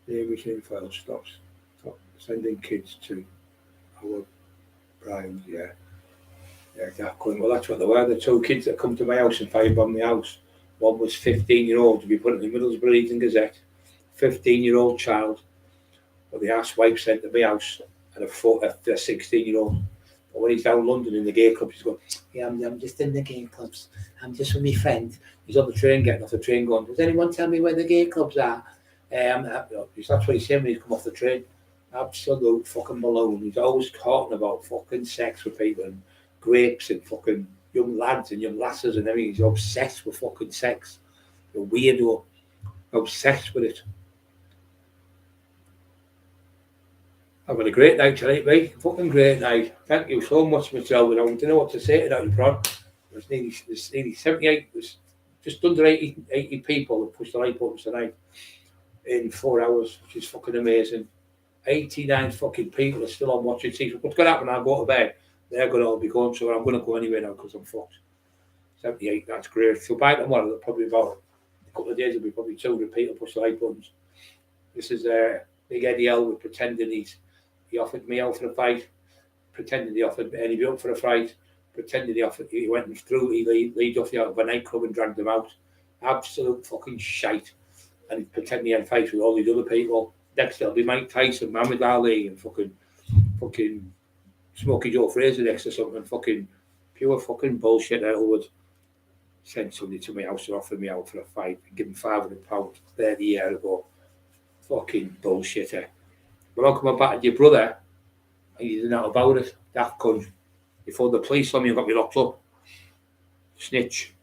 [SPEAKER 3] The machine file stops. Sending kids to our Brian, yeah. Well, that's what they were. The 2 kids that come to my house and firebombed my house. One was 15-year-old to be put in the Middlesbrough Evening Gazette. 15-year-old child. But the arsewife sent to my house and a 16-year-old. But when he's down London in the gay clubs, he's going, yeah, I'm just in the gay clubs. I'm just with my friend. He's on the train, getting off the train, going, does anyone tell me where the gay clubs are? That's what he's saying when he's come off the train. Absolute fucking balloon. He's always talking about fucking sex with people and grapes and fucking young lads and young lasses and everything. He's obsessed with fucking sex. A weirdo. Obsessed with it. I've had a great night tonight, mate. Fucking great night. Thank you so much, Michelle. I don't know what to say to that, you Prod. There's nearly 78, there's just under 80 people that pushed the like buttons tonight in 4 hours, which is fucking amazing. 89 fucking people are still on watching TV. What's going to happen when I go to bed? They're going to all be going, so I'm going to go anyway now because I'm fucked. 78, that's great. So by tomorrow, probably about a couple of days, there'll be probably 200 people push the like buttons. This is Big Eddie Elwood pretending he offered me out for a fight, pretending he offered Eddie up for a fight, pretending he went through, he Lee Duffy out of a nightclub and dragged him out. Absolute fucking shite. And he pretended he had fights with all these other people. Next it'll be Mike Tyson, Muhammad Ali, and fucking Smokey Joe Fraser next or something. Fucking pure fucking bullshit. Elwood sent somebody to my house and offered me out for a fight and give him £500 there the year ago. Fucking bullshitter. But I'll come back to your brother and you didn't know about it. That cunt. You phoned the police on me and got me locked up. Snitch.